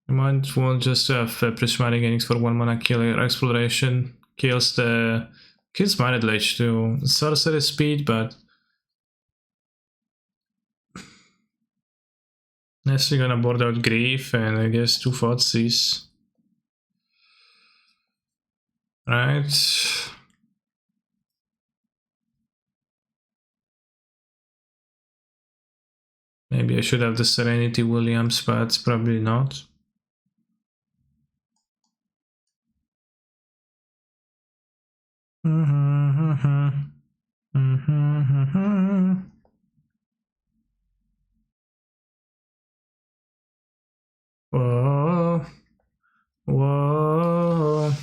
I might want just to have Prismatic Enix for 1 mana killer. Exploration kills Maret Lich too. Sorcerer speed, but Nestle gonna board out Grief and I guess 2 Fotsies. Right. Maybe I should have the Serenity Williams, but probably not. Whoa. Whoa.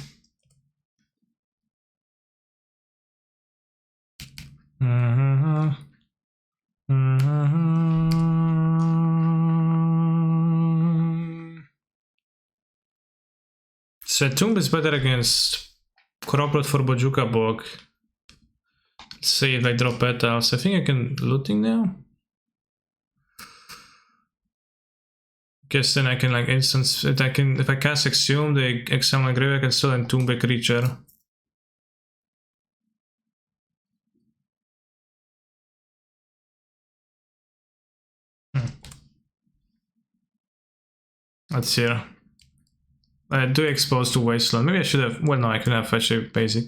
Tomb is better against Corrupted for Bojuka Bog. Let's see if I drop petals. I think I can looting now. Guess then I can like instance if I cast Exhume, they exile my grave, I can still entomb a creature. Let's see. I do expose to Wasteland. Maybe I should have. Well, no, I can have fetch a basic.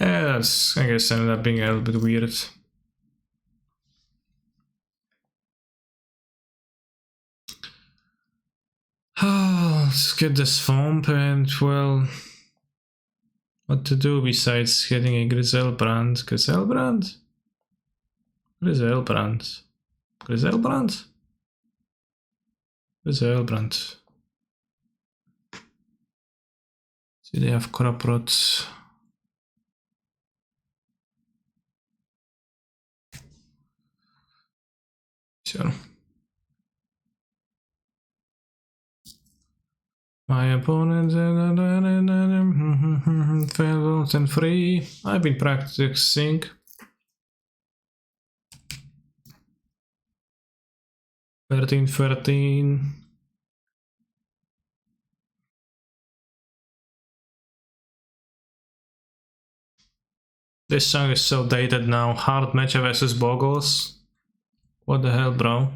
Yeah, that's, I guess, ended up being a little bit weird. Let's get this Thump and, well, what to do besides getting a Griselbrand? Griselbrand? Griselbrand. Griselbrand? Griselbrand. See, they have Corruptrot. Sure. My opponent failed and free. I've been practicing. $13. This song is so dated now. Hard matchup versus Boggles. What the hell, bro?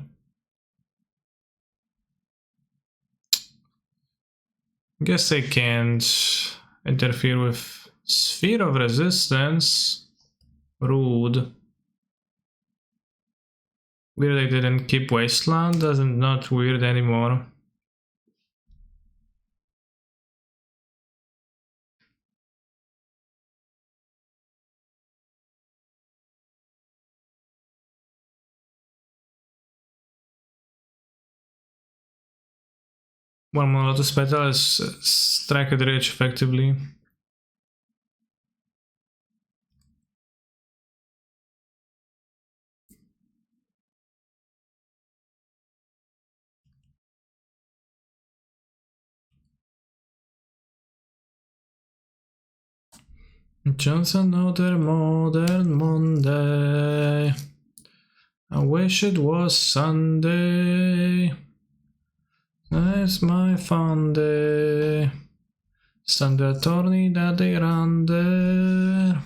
Guess I can't interfere with Sphere of Resistance. Rude. Weird I didn't keep Wasteland. Doesn't not weird anymore. One more Lotus Petal, let's strike at Rage effectively. Just another modern Monday. I wish it was Sunday. It's my fun day. Stand the attorney that they run there.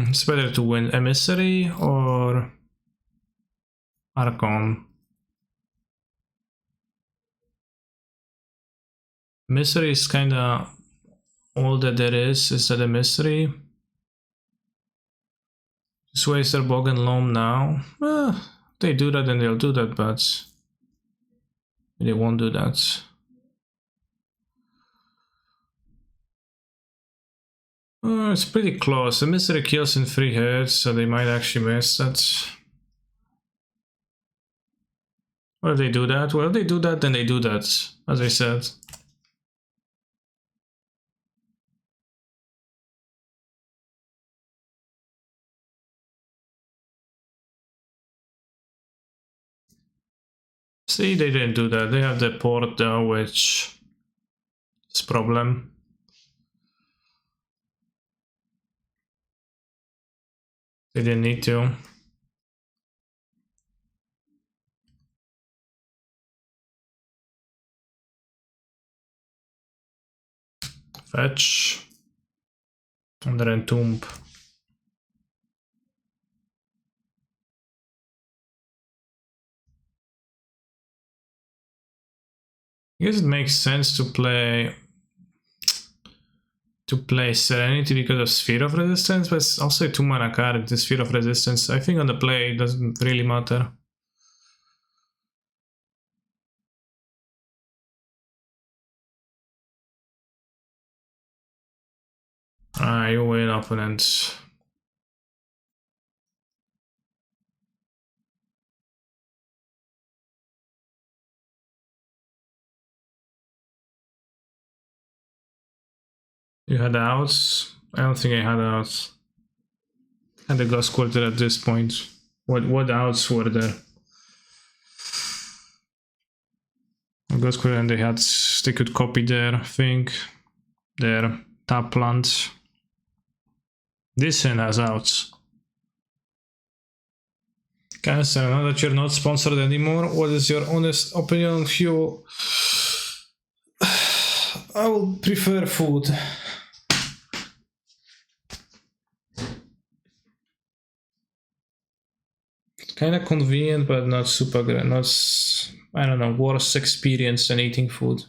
It's better to win Emissary or Archon. Emissary is kinda all that there is that Emissary. Just waste their Bog and Loam now. Well, if they do that, then they'll do that, but they won't do that. It's pretty close. The Mystery kills in 3 hits, so they might actually miss that. What if they do that? Well, if they do that, then they do that, as I said. See, they didn't do that. They have the port though, which is a problem. They didn't need to. Fetch. And then Entomb. I guess it makes sense to play Serenity because of Sphere of Resistance, but it's also a 2-mana card, the Sphere of Resistance. I think on the play it doesn't really matter. You win, opponent. You had outs? I don't think I had outs. I had the Ghost Quarter at this point. What outs were there? Ghost Quarter, and they could copy their thing, their tap land. This hand has outs. Cancer, now that you're not sponsored anymore, what is your honest opinion on fuel? I would prefer food. Kind of convenient, but not super great. Not, I don't know, worse experience than eating food.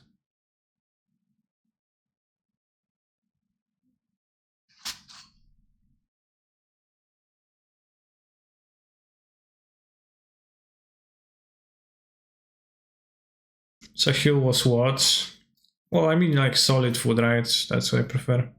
So fuel was what? Well, I mean like solid food, right? That's what I prefer.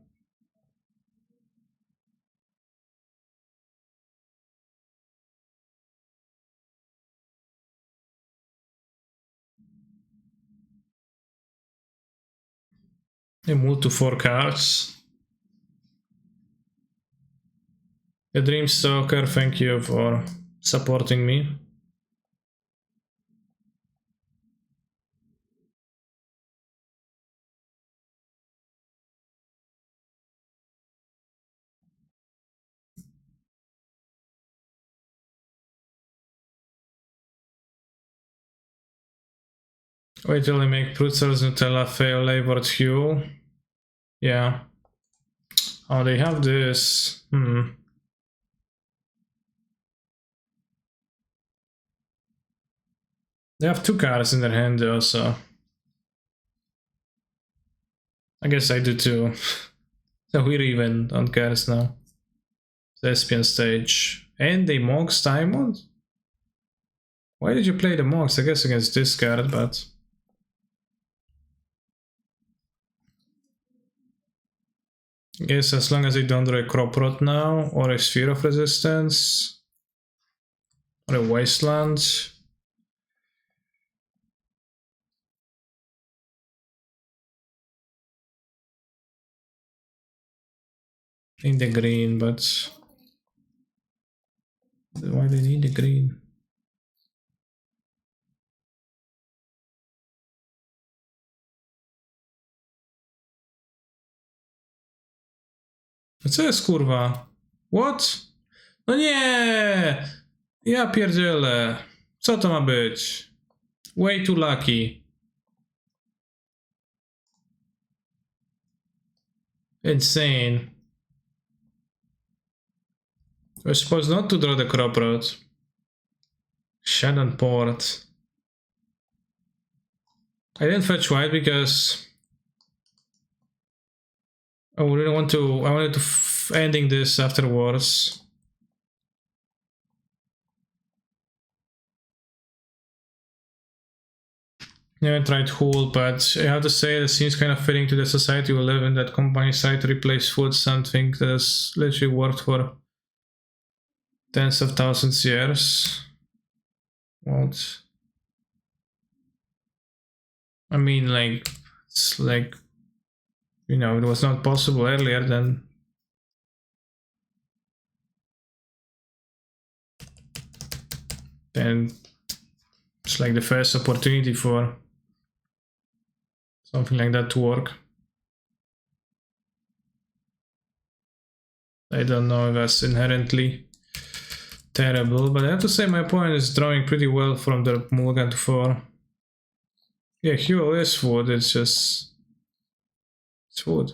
They move to 4 cards. The Dreamstalker, thank you for supporting me. Wait till they make Prutzers, Nutella, fail, Labor, Hue. Yeah. Oh, they have this. They have 2 cards in their hand though, so I guess I do too. So we're even on cards now. Thespian stage. And they Mox Diamond? Why did you play the Mox? I guess against this card, but I guess as long as they don't draw a Crop Rot now, or a Sphere of Resistance, or a Wasteland. in the green, but why do they need the green? Co jest kurwa? What? No nie! Ja pierdzielę. Co to ma być? Way too lucky. Insane. We're supposed not to draw the crop road. Shannon port. I didn't fetch white because I really want to. I wanted to ending this afterwards. Yeah, I tried Hull, but I have to say it seems kind of fitting to the society we live in, that company side to replace food, something that has literally worked for tens of thousands of years. What? I mean, like, it's like, you know, it was not possible earlier, then it's like the first opportunity for something like that to work. I don't know if that's inherently terrible, but I have to say my opponent is drawing pretty well from the mulligan to 4. Yeah, Hero is food, it's just... it's food.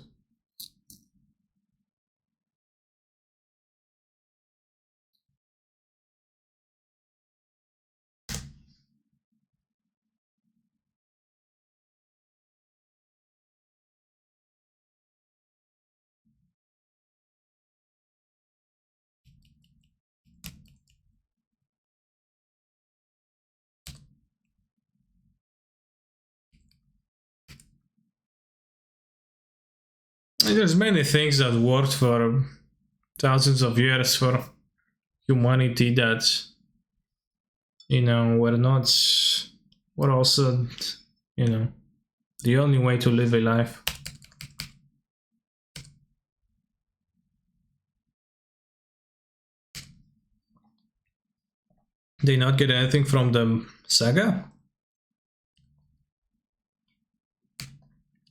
And there's many things that worked for thousands of years for humanity that, you know, were also, you know, the only way to live a life. They not get anything from the saga?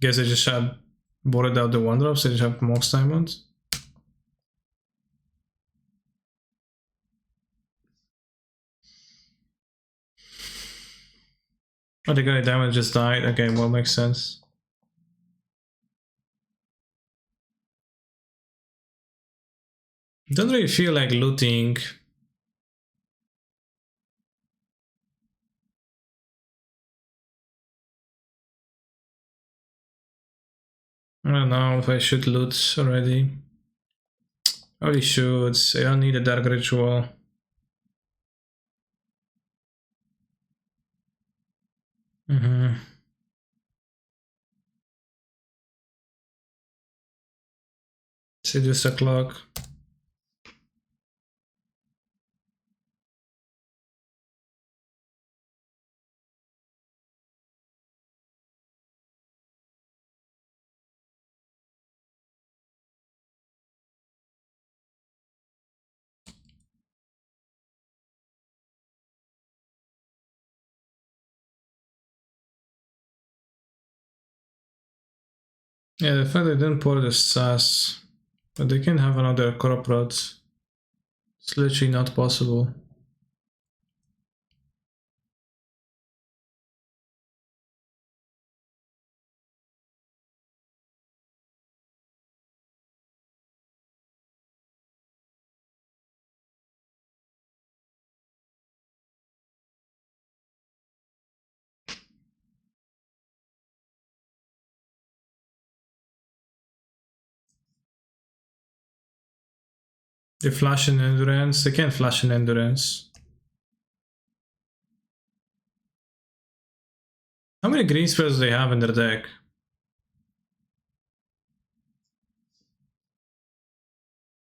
Guess they just had boarded out the one drops, they just have Mox Diamonds. Oh, the guy diamond just died. Okay, well, makes sense. Don't really feel like looting. I don't know if I should loot already. Probably should. I don't need a dark ritual. Seduce o'clock. Yeah, the fact they didn't pour the sass, but they can have another crop rod. It's literally not possible. They flash in endurance. They can't flash in endurance. How many green spells do they have in their deck?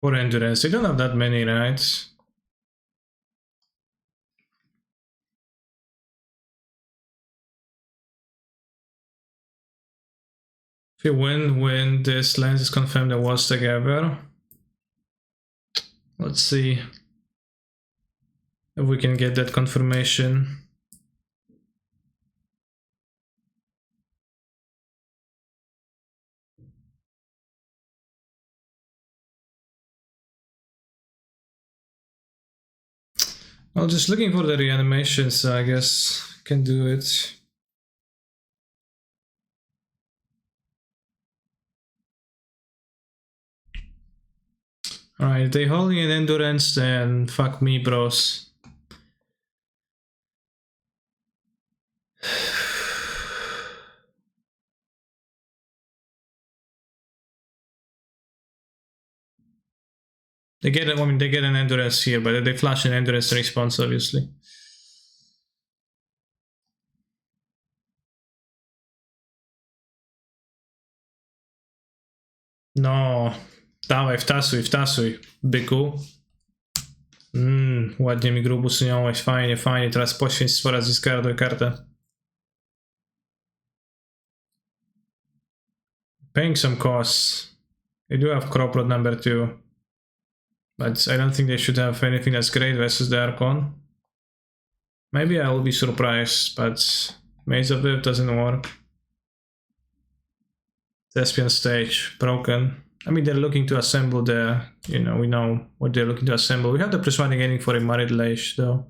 For endurance, they don't have that many, right? If you win, this lens is confirmed the worst deck ever. Let's see if we can get that confirmation. Well, just looking for the reanimation, so I guess can do it. Alright, they holding an endurance, then fuck me, bros. They get it. I mean, they get an endurance here, but they flash an endurance response, obviously. No, dawaj, wtasuj, byku. Ładnie mi grubu sunąłeś, fajnie, fajnie. Teraz poświęć spora z discarduj kartę. Paying some costs. They do have crop rod number 2. But I don't think they should have anything that's great versus the Archon. Maybe I will be surprised, but Maze of Whip doesn't work. Thespian stage, broken. I mean, they're looking to assemble the, you know, we know what they're looking to assemble. We have the +1 gaining for a Marid Leish, though.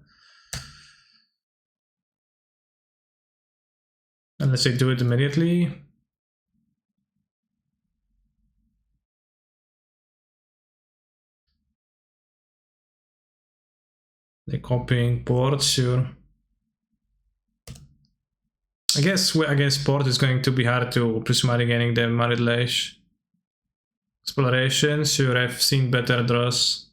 Unless they do it immediately. They're copying port, sure. I guess against port is going to be hard to prismatic gaining the Marid Leish. Exploration, sure, I've seen better draws.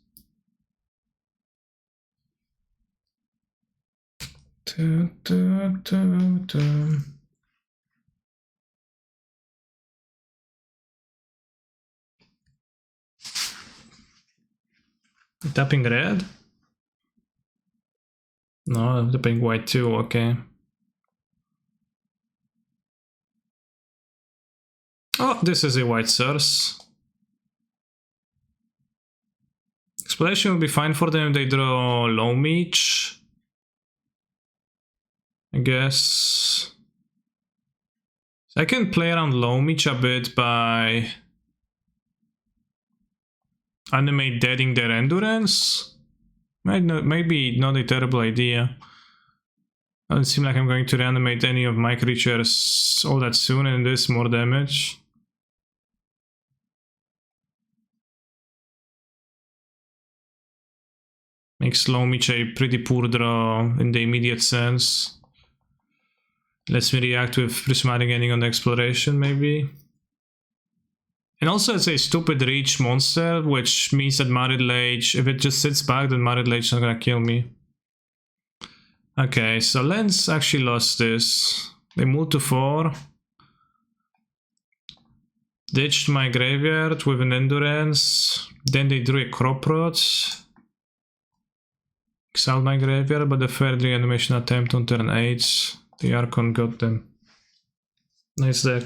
Tapping red? No, tapping white too, okay. Oh, this is a white source. Exploration will be fine for them if they draw low meech, I guess. I can play around low meech a bit by animate deading their endurance. Maybe not a terrible idea. Doesn't seem like I'm going to reanimate any of my creatures all that soon and this more damage. Makes low meech a pretty poor draw in the immediate sense. Lets me react with prismatic ending on the exploration, maybe. And also it's a stupid reach monster, which means that Marid Leish, if it just sits back, then Marid Leish is not gonna kill me. Okay, so Lens actually lost this. They moved to 4. Ditched my graveyard with an endurance. Then they drew a crop rod. Exiled my graveyard, but the third reanimation attempt on turn 8. The Archon got them. Nice deck.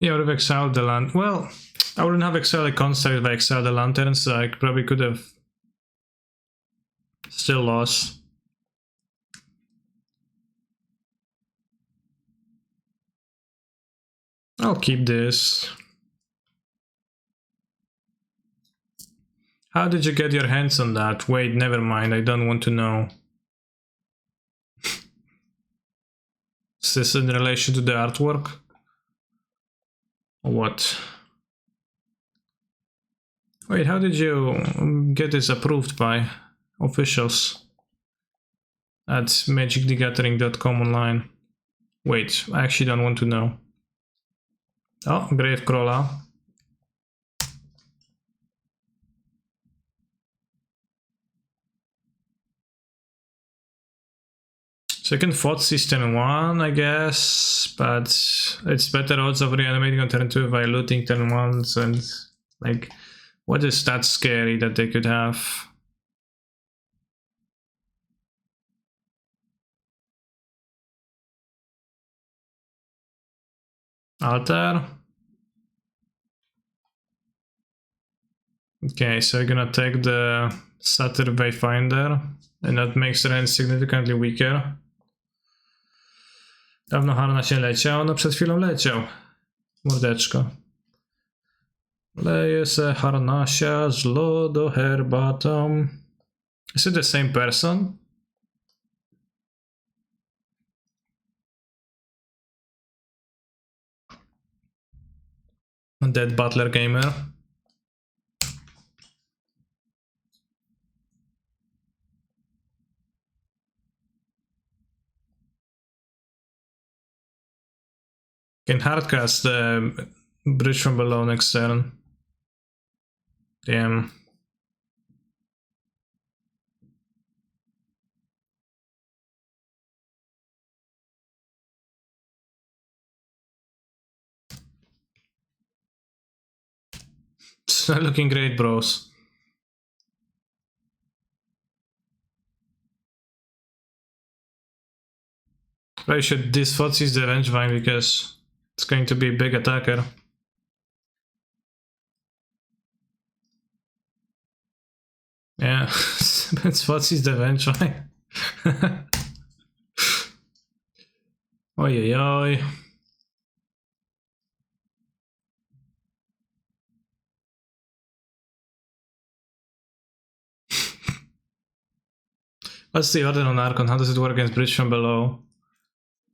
Yeah, I would have exiled the land. Well, I wouldn't have exiled a construct if I exiled the lantern, so I probably could have still lost. I'll keep this. How did you get your hands on that? Wait, never mind, I don't want to know. Is this in relation to the artwork? Or what? Wait, how did you get this approved by officials at magicthegathering.com online? Wait, I actually don't want to know. Oh, Gravecrawler. Second thought system 1, I guess, but it's better odds of reanimating on turn 2 by looting turn 1s, and like, what is that scary that they could have? Altar? Okay, so we're gonna take the Satyr Wayfinder, and that makes the range significantly weaker. Dawno harnaś nie leciał? No przed chwilą leciał. Mordeczko. Leje se harnasia z lodoherbatą. Is it the same person? Dead Butler Gamer. Can hardcast the bridge from below next turn. Damn. It's not looking great, bros. I should disfocus the Vengevine because it's going to be a big attacker. Yeah, disfocus the Vengevine. Oi oi oi. What's the order on Archon? How does it work against Bridge from below?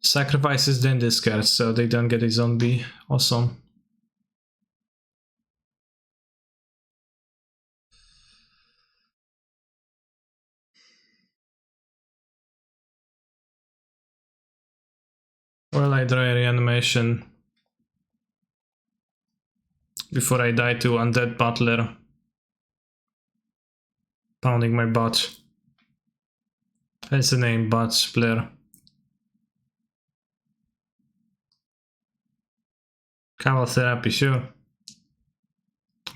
Sacrifices, then discards, so they don't get a zombie. Awesome. Well, I draw a reanimation before I die to Undead Butler. Pounding my butt. That's the name, butt splitter. Caval therapy, sure.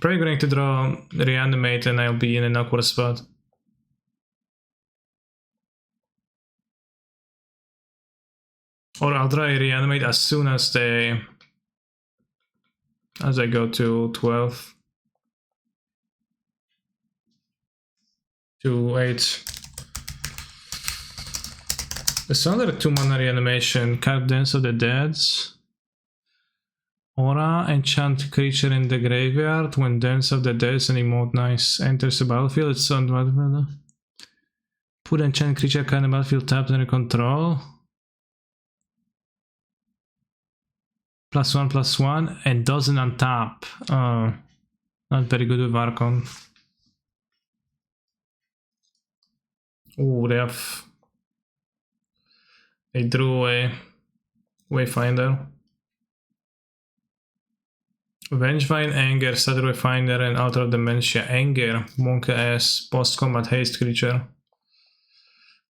Probably going to draw Reanimate and I'll be in an awkward spot. Or I'll draw a Reanimate as soon as I go to 12. To 8. There's another 2-mana reanimation. Card Dance of the Dead. Aura, enchant creature in the graveyard. When Dance of the Dead is an emote nice enters the battlefield, it's on the battlefield. Put enchant creature card in the battlefield tapped under control. +1/+1 and doesn't untap. Not very good with Archon. Oh, they drew a Wayfinder. Vengevine, Anger, Satyr Wayfinder, and Altar of Dementia. Anger, Monk ass, post-combat haste creature.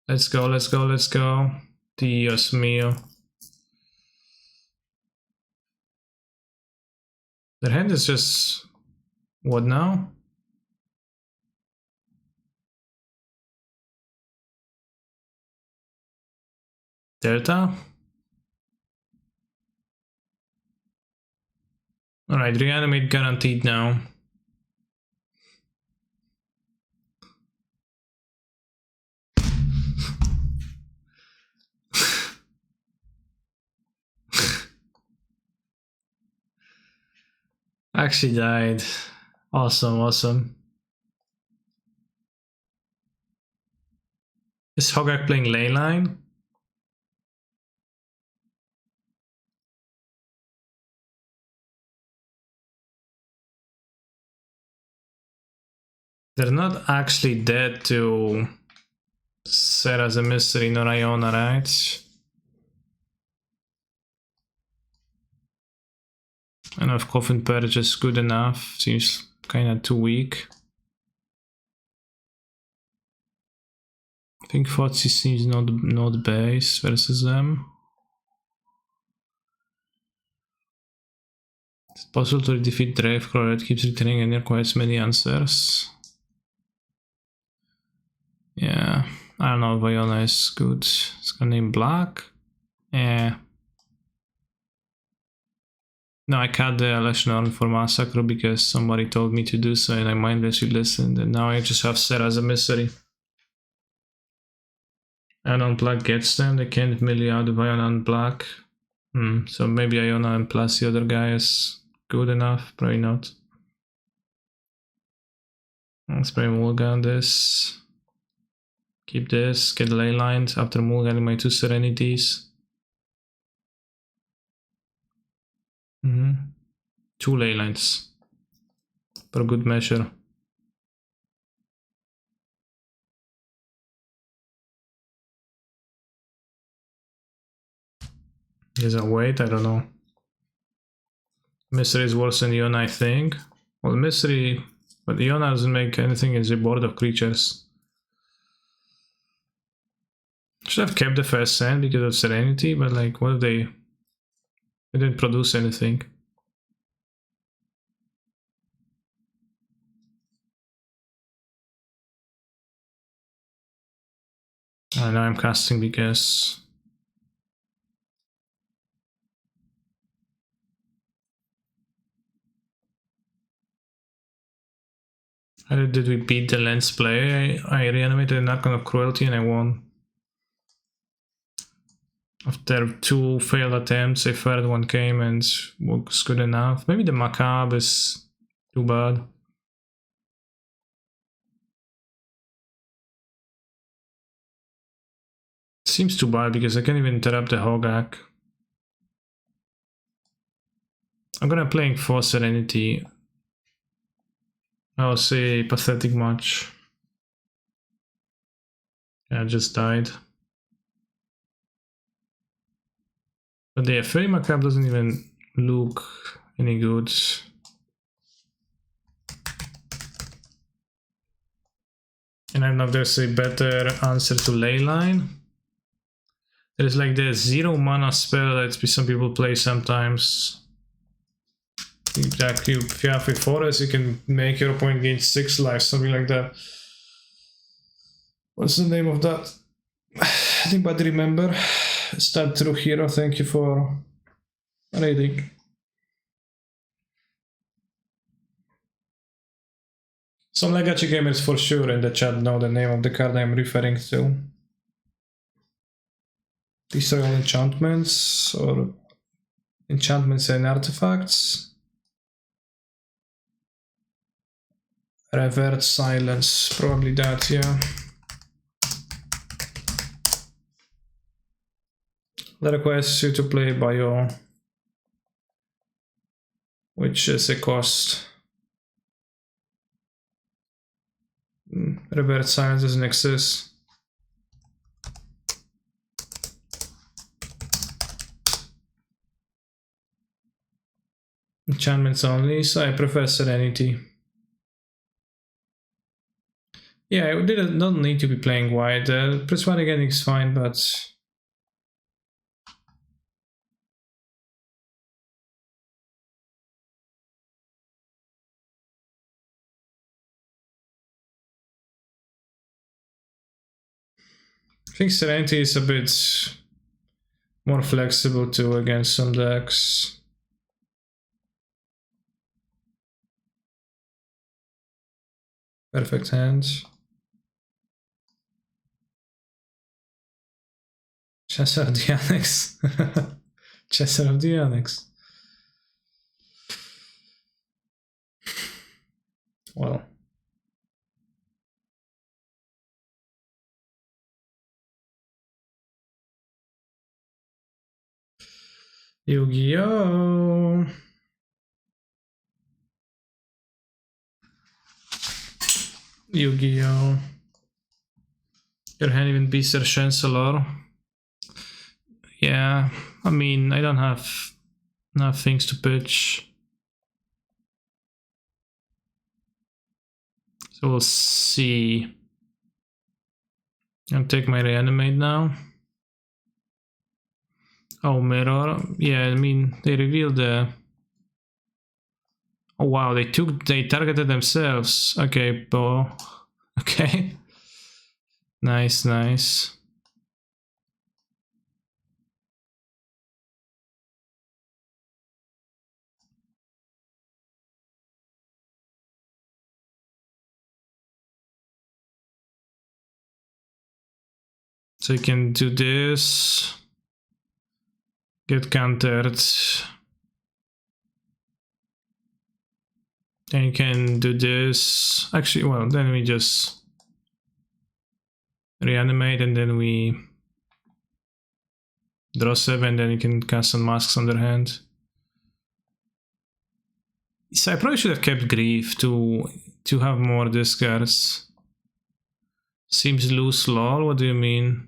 Let's go, let's go, let's go. Dios mío. Their hand is just... what now? Delta? Alright, reanimate guaranteed now. actually died. Awesome, awesome. Is Hogak playing ley line? They're not actually dead to Sarah's a mystery, nor Iona, right? I don't know if Coffin Purge is good enough. Seems kinda too weak. I think Fozzy seems not base versus them. It's possible to defeat Dravecrawler. It keeps returning and requires many answers. Yeah, I don't know if Iona is good. It's gonna name Black. Yeah. No, I cut the Leshnorn for Massacre because somebody told me to do so and I mindlessly listened, and now I just have Sarah as a mystery. And on Black gets them, they can't melee out of Iona and Black. So maybe Iona and plus the other guy is good enough, probably not. Let's play Mulligan this. Keep this, get ley lines after Mulliganing my 2 Serenities. 2 ley lines. For good measure. Is a wait, I don't know. Mystery is worse than Iona, I think. Well, Mystery, but Iona doesn't make anything in the board of creatures. Should have kept the first sand because of Serenity, but like, what if they didn't produce anything? I know I'm casting because how did we beat the lens play? I reanimated an Archon of Cruelty and I won. After 2 failed attempts, a third one came and was good enough. Maybe the Macabre is too bad. Seems too bad because I can't even interrupt the Hogak. I'm gonna play for Serenity. I'll say pathetic match. Yeah, I just died. But the Fairy Macabre doesn't even look any good. And I don't know if there's a better answer to Leyline. There's like the 0 mana spell that some people play sometimes. Exactly, if you have a forest, you can make your opponent gain 6 lives, something like that. What's the name of that? Anybody remember? Start through hero, thank you for raiding. Some legacy gamers for sure in the chat know the name of the card I'm referring to. These are all enchantments or enchantments and artifacts. Revert silence, probably that, yeah. That requires you to play bio, which is a cost. Revert silence doesn't exist. Enchantments only, so I prefer Serenity. Yeah, I don't need to be playing white. Plus 1 again is fine, but I think Serenity is a bit more flexible too against some decks. Perfect hand. Chaser of the Annex. Chaser of the Annex. Well. Yu-Gi-Oh! Yu-Gi-Oh! Your hand even beats their Chancellor. Yeah, I mean, I don't have enough things to pitch. So we'll see. I'll take my Reanimate now. Oh, Mirror. Yeah, I mean, they revealed the... Oh wow, they targeted themselves. Okay, Bo. Okay. Nice, nice. So you can do this. Get countered. Then you can do this. Actually, well, then we just reanimate and then we draw 7, then you can cast some masks on their hand. So I probably should have kept Grief to have more discards. Seems loose, lol. What do you mean?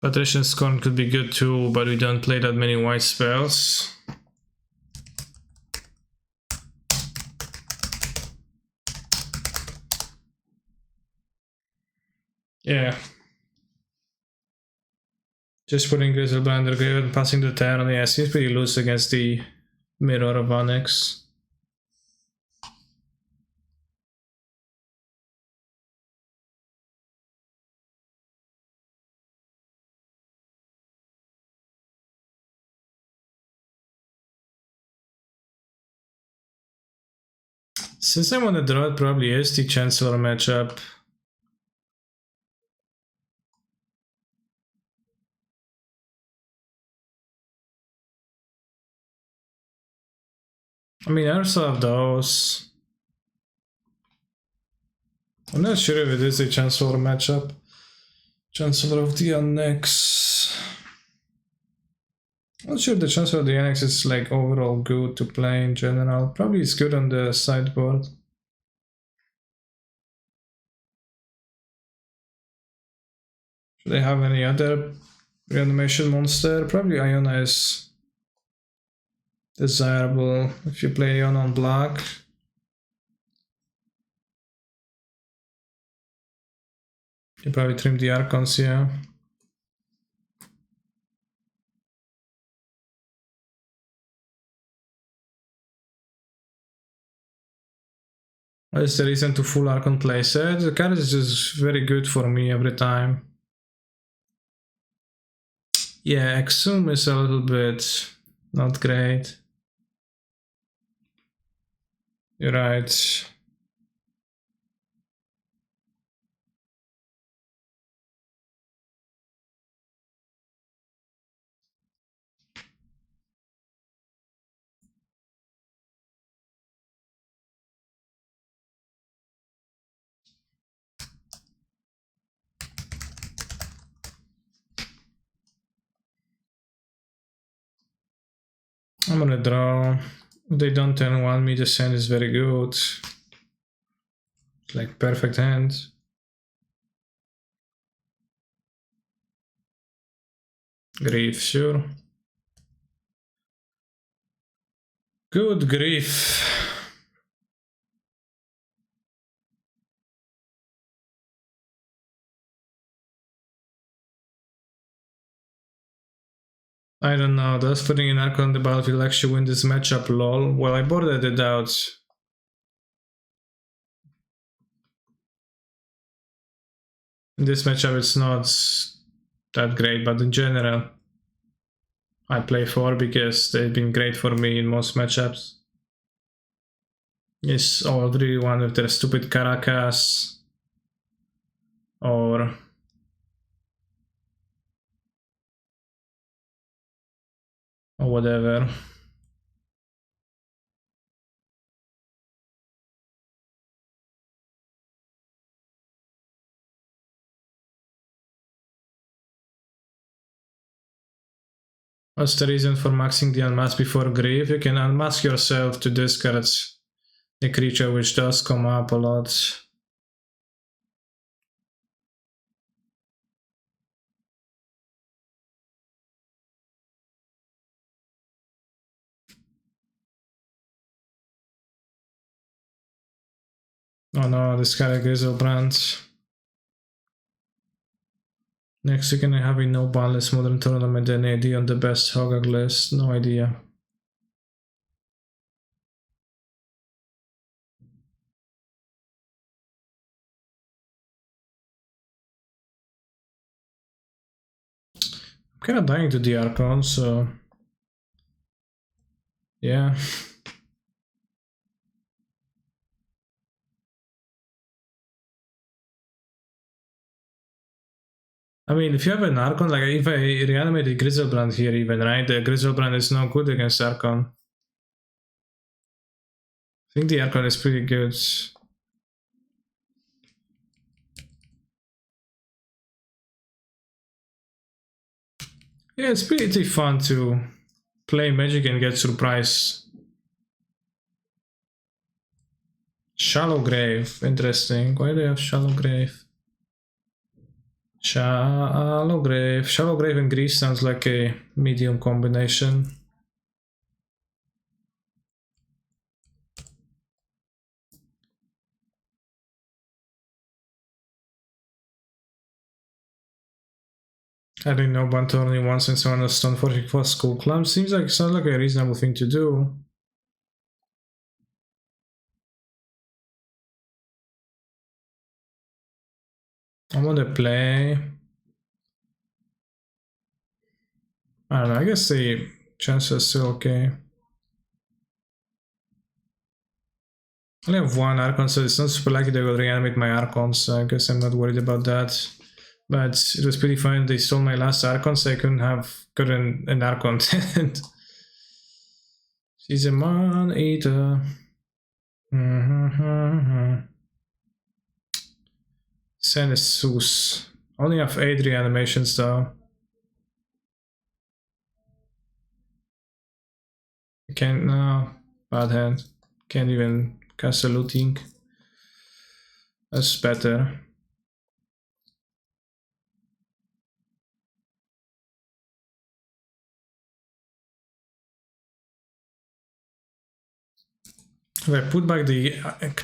Patrician Scorn could be good too, but we don't play that many white spells. Yeah. Just putting Grizzle Blinder Grave and passing the turn. Yeah, seems pretty loose against the Mirror of Onyx. Since I'm on the draw, it probably is the Chancellor matchup. I mean, I also have those. I'm not sure if it is a Chancellor matchup. Chancellor of the Onyx. I'm not sure if the Chancellor of the Onyx is like overall good to play in general. Probably it's good on the sideboard. Should I have any other reanimation monster? Probably Iona is desirable if you play Iona on black. You probably trim the Archons, yeah. What is the reason to full Archon playset? The card is just very good for me every time. Yeah, Exhum is a little bit not great. You're right. I'm gonna draw. If they don't turn 1, me, this hand is very good. It's like perfect hand. Grief, sure. Good grief. I don't know, does putting an Archon on the battlefield actually win this matchup, lol? Well, I bordered it out. In this matchup it's not that great, but in general I play 4 because they've been great for me in most matchups. Yes, everyone with their stupid Caracas. or whatever. What's the reason for maxing the unmask before grief? You can unmask yourself to discard the creature, which does come up a lot. Oh no, discard a Grizzlebrand. Next, you can have a no banless modern tournament NAD on the best Hogak list. No idea. I'm kind of dying to the Archon, so yeah. I mean, if you have an Archon, like if I reanimate a Grizzlebrand here even, right? The Grizzlebrand is no good against Archon. I think the Archon is pretty good. Yeah, it's pretty fun to play Magic and get surprised. Shallow Grave, interesting. Why do you have Shallow Grave? Shallow Grave and Grease sounds like a medium combination. I didn't know Banto only once and someone was stunned for School Climb. Sounds like a reasonable thing to do. I'm on the play. I don't know, I guess the chances are still okay. I only have one Archon, so it's not super likely they will reanimate my Archon, so I guess I'm not worried about that. But it was pretty fun. They stole my last Archon, so I couldn't have gotten an Archon. She's a man-eater. Senesus. Only have 8 reanimations though. I can't, no, bad hand. Can't even cast a looting. That's better. If I put back the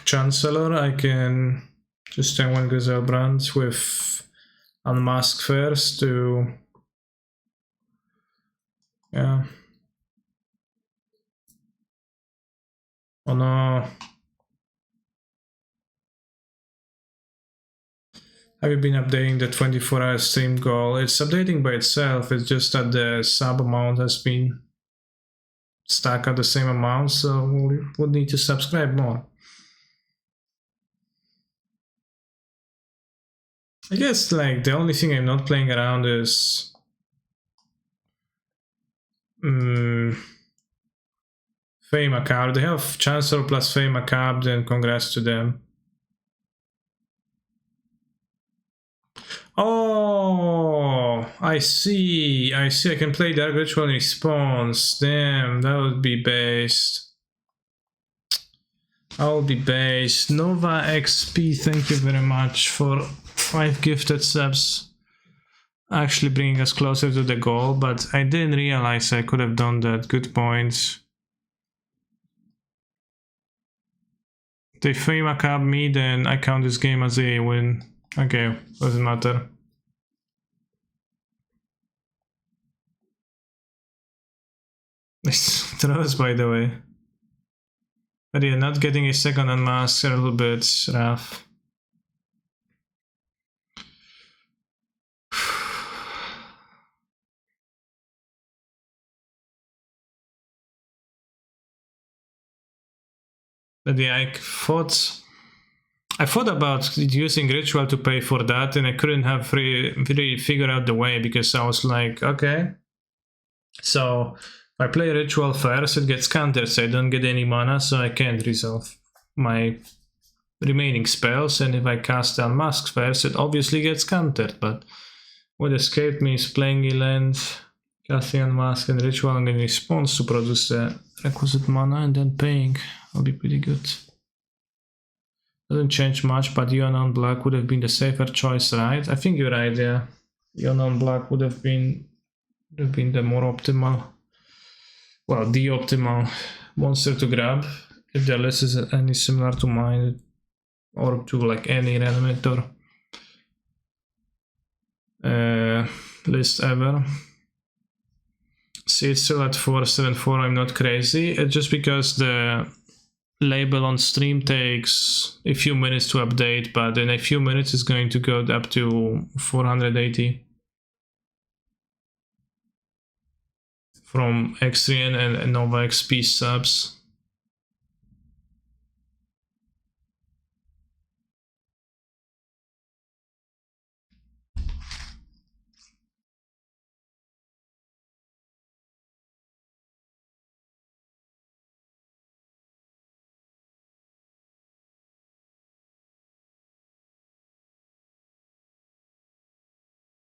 Chancellor, I can just turn one Griselbrand with Unmask first to... yeah. Oh no. Have you been updating the 24-hour stream goal? It's updating by itself, it's just that the sub amount has been stuck at the same amount, so we would need to subscribe more. I guess like the only thing I'm not playing around is Fey Macabre. They have Chancellor plus Fey Macabre, then congrats to them. Oh, I see. I can play Dark Ritual in response. Damn, that would be based. I will be based. Nova XP, thank you very much for 5 gifted subs. Actually bringing us closer to the goal, but I didn't realize I could have done that. Good point. They Fey Macabre me, then I count this game as a win. Okay, doesn't matter. Nice throws, by the way. But yeah, not getting a second unmask a little bit rough. But yeah, I thought I thought about using ritual to pay for that, and I couldn't have really figured out the way, because I was like, okay, so if I play ritual first, it gets countered, so I don't get any mana, so I can't resolve my remaining spells, and if I cast Unmask first, it obviously gets countered, but what escaped me is playing a land, casting Unmask and ritual, and then response to produce the requisite mana, and then paying. That'll be pretty good. Doesn't change much, but Yon on black would have been the safer choice, right? I think you're right, yeah. Yon on black would have been the more optimal, well, the optimal monster to grab, if the list is any similar to mine, or to like any Reanimator list ever. See, it's still at 474, I'm not crazy. It's just because the label on stream takes a few minutes to update, but in a few minutes it's going to go up to 480 from Xrian and Nova XP subs.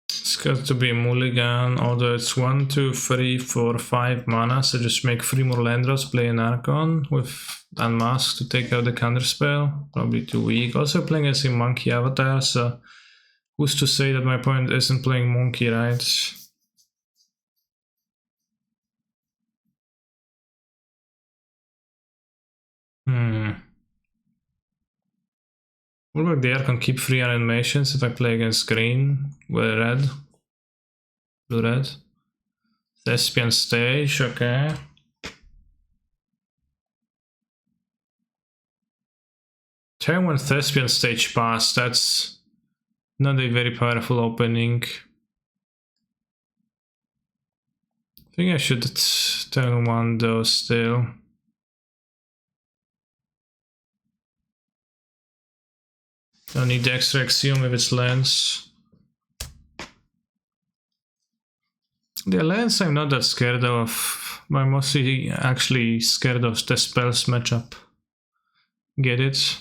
It's got to be a mulligan, although it's 1, 2, 3, 4, 5 mana, so just make 3 more land drops, play an Archon with Unmask to take out the counterspell. Probably too weak. Also playing as a monkey avatar, so who's to say that my opponent isn't playing monkey, right? What about the Archon keep 3 animations if I play against green with red? Blue-red. Thespian stage, okay. Turn 1 Thespian stage pass, that's not a very powerful opening. I think I should turn 1 though still. Don't need the extra Axiom if it's lands. The lands I'm not that scared of. I'm mostly actually scared of the spells matchup. Get it?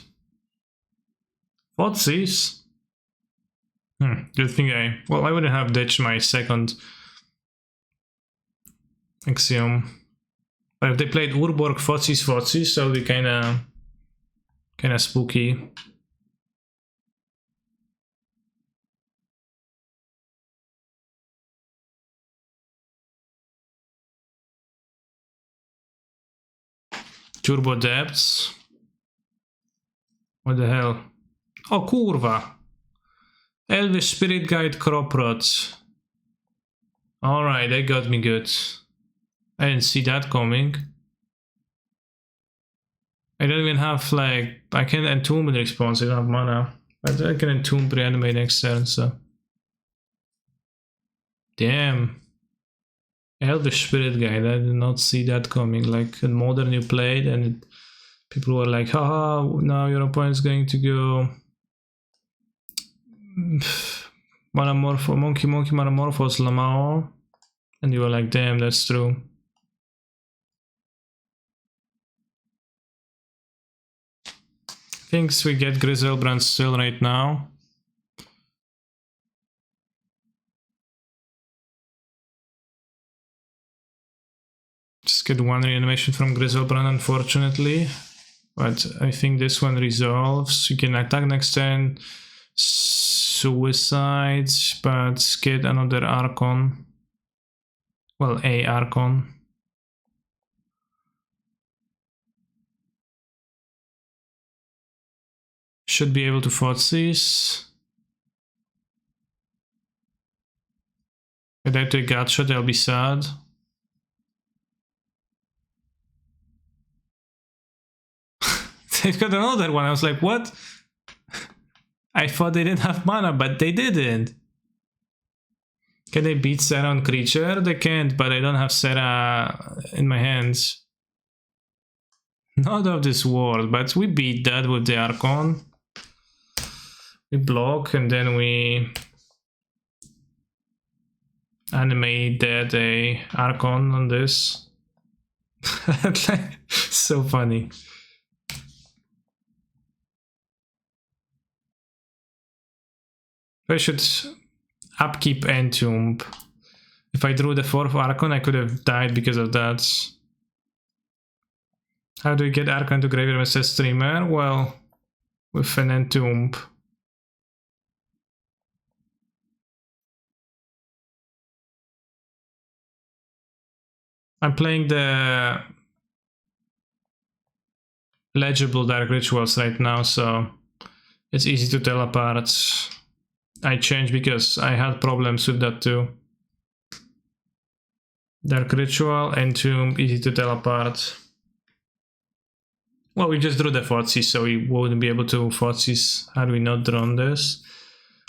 What's Good thing I wouldn't have ditched my second Axiom. But if they played Urborg Fotsis, that would be kinda spooky. Turbo Depths. What the hell? Oh, kurwa! Elvish Spirit Guide Crop Rot. Alright, they got me good. I didn't see that coming. I don't even have, like, I can entomb in response, I don't have mana. But I can entomb Reanimate next turn, so. Damn. Elvish Spirit Guide, I did not see that coming. Like, in Modern you played and people were like, haha, now your opponent's going to go Monkey Manamorphos Lamao. And you were like, damn, that's true. Thinks we get Griselbrand still right now. Just get 1 reanimation from Griselbrand, unfortunately. But I think this one resolves. You can attack next turn. Suicide, but get another Archon. Well, a Archon. Should be able to Fotsis. If I take gut shot, I'll be sad. They've got another one. I was like, what? I thought they didn't have mana, but they didn't. Can they beat Serra on creature? They can't, but I don't have Serra in my hands. Not of this world, but we beat that with the Archon. We block and then we animate that a Archon on this. So funny. I should upkeep Entomb. If I drew the 4th Archon, I could have died because of that. How do you get Archon to graveyard as a streamer? Well, with an Entomb. I'm playing the legible Dark Rituals right now, so it's easy to tell apart. I changed because I had problems with that too. Dark Ritual, Entomb, easy to tell apart. Well, we just drew the Thoughtseize, so we wouldn't be able to Thoughtseize had we not drawn this.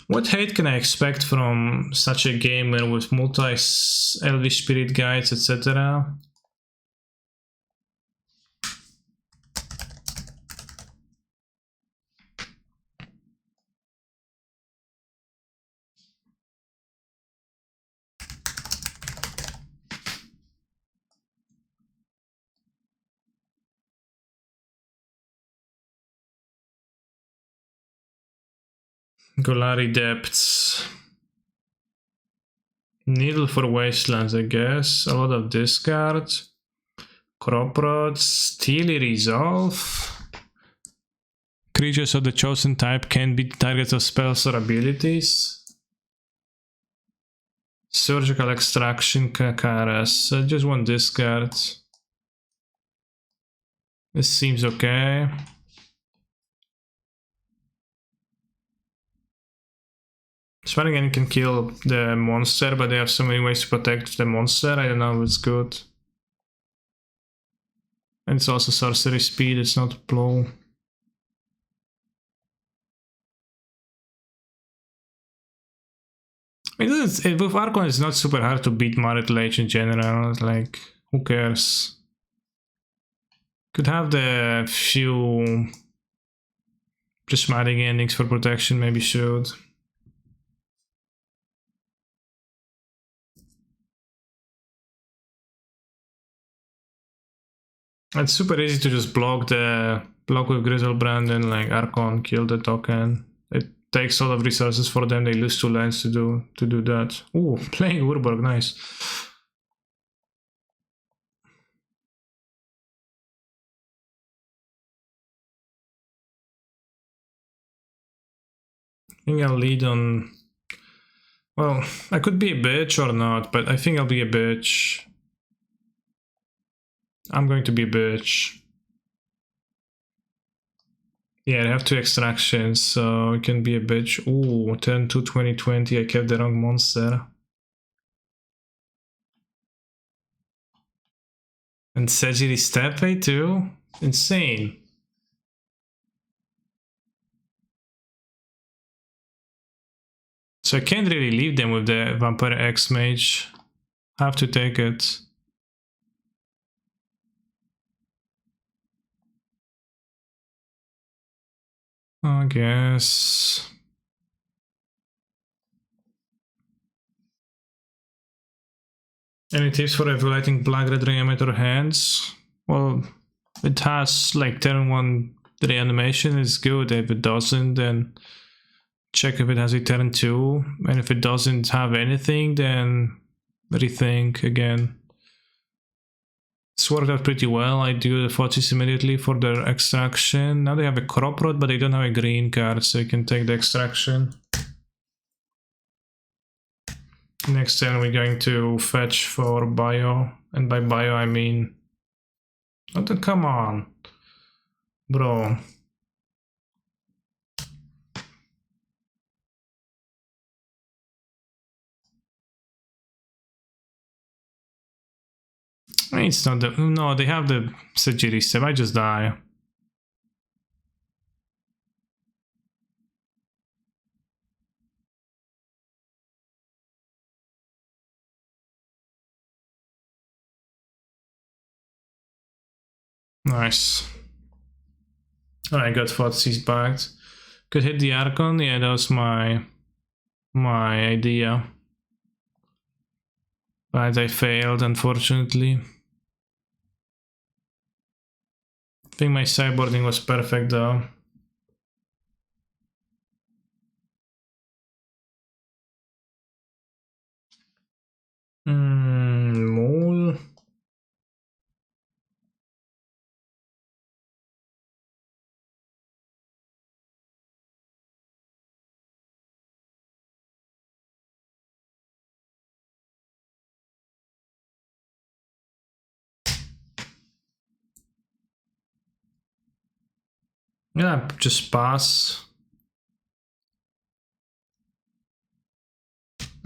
What hate can I expect from such a gamer with multi-Elvish Spirit Guides, etc.? Golari Depths. Needle for Wastelands, I guess. A lot of discard. Crop Rod. Steely Resolve. Creatures of the chosen type can be targets of spells or abilities. Surgical Extraction, Kakaras. Just one discard. This seems okay. Swearingen can kill the monster, but they have so many ways to protect the monster. I don't know if it's good. And it's also sorcery speed, it's not blow. With Archon it's not super hard to beat Marit Lage in general, like, who cares? Could have the few prismatic endings for protection, maybe should. It's super easy to just block with Grizzlebrand and like Archon, kill the token. It takes a lot of resources for them, they lose 2 lands to do that. Ooh, playing Urborg, nice. I think I'll lead on... Well, I could be a bitch or not, but I think I'll be a bitch. I'm going to be a bitch. Yeah, I have 2 extractions, so it can be a bitch. Ooh, turn 2 2020, I kept the wrong monster. And Sejiri Steppe too? Insane. So I can't really leave them with the Vampire X-Mage. Have to take it. I guess. Any tips for evaluating black-red Reanimator hands? Well, it has like turn 1 reanimation is good. If it doesn't, then check if it has a turn 2. And if it doesn't have anything, then rethink again. It's worked out pretty well. I do the Thoughtseize immediately for their extraction. Now they have a Crop Rod, but they don't have a green card, so you can take the extraction. Next turn we're going to fetch for bio, and by bio I mean... Oh, come on, bro. It's not the... No, they have the Sejiri step, I just die. Nice. I got Thoughtseize backed. Could hit the Archon. Yeah, that was my idea. But I failed, unfortunately. I think my sideboarding was perfect though. Mole. Yeah, just pass.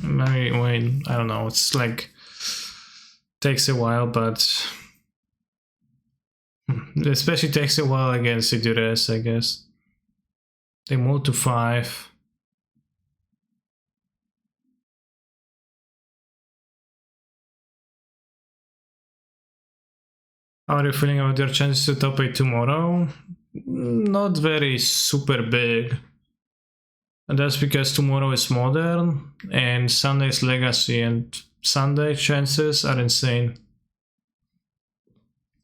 Maybe wait, I don't know. It's like takes a while, but especially takes a while against Idures, I guess. They move to 5. How are you feeling about your chances to top 8 tomorrow? Not very super big. And that's because tomorrow is Modern and Sunday is Legacy, and Sunday chances are insane.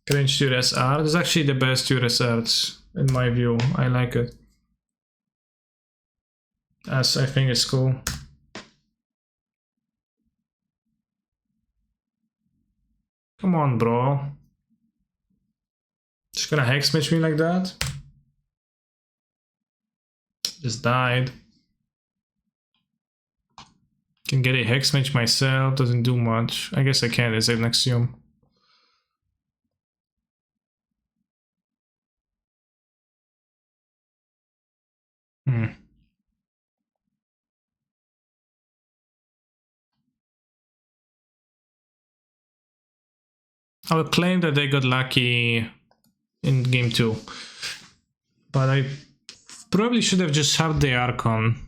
Cringe Dures art is actually the best Dures art in my view. I like it. As I think it's cool. Come on, bro. Just gonna hex match me like that? Just died. Can get a hex match myself, doesn't do much. I guess I can, it's an axiom. I will claim that they got lucky in game 2. But I probably should have just had the Archon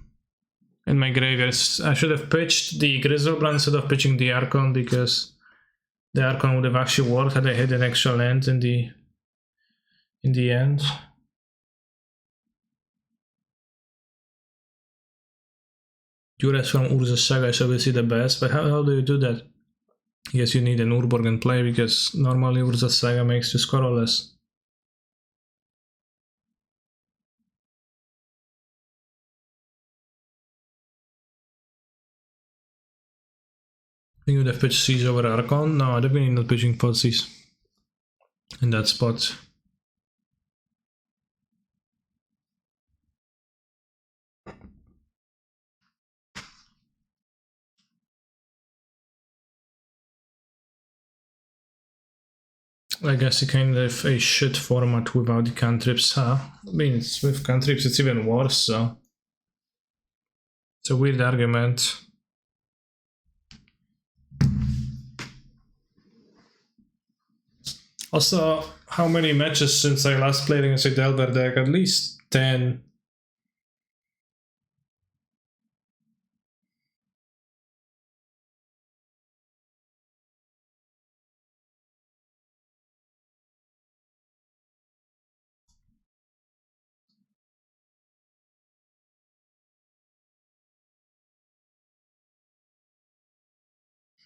in my graveyard. I should have pitched the Grizzlebrand instead of pitching the Archon, because the Archon would have actually worked had I hit an extra land in the end. Dures from Urza's Saga is obviously the best, but how do you do that? I guess you need an Urborg in play, because normally Urza's Saga makes you scoreless. I think you would have pitched Siege over Archon? No, definitely not pitching Podsies in that spot. I guess it's kind of a shit format without the cantrips, huh? I mean, with cantrips it's even worse, so... It's a weird argument. Also, how many matches since I last played against a Delver deck? At least 10.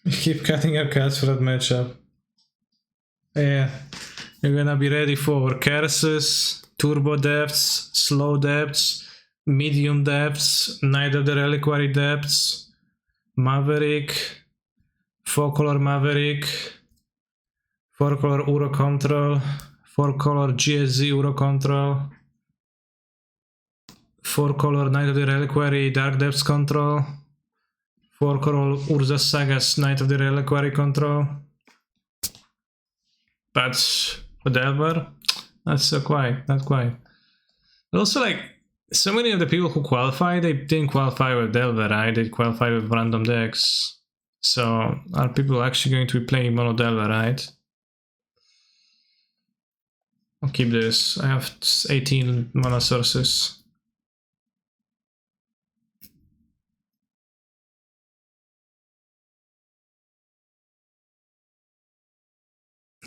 Keep cutting your cards for that matchup. Yeah, you're gonna be ready for curses, turbo depths, slow depths, medium depths, Knight of the Reliquary depths, Maverick, 4-color Maverick, 4-color Uro Control, 4-color GSZ Uro Control, 4-color Knight of the Reliquary Dark Depths Control, 4-color Urza Sagas Knight of the Reliquary Control. But for Delver, that's not quite. But also, like, so many of the people who qualify, they didn't qualify with Delver, right? They qualified with random decks. So are people actually going to be playing mono Delver, right? I'll keep this. I have 18 mana sources.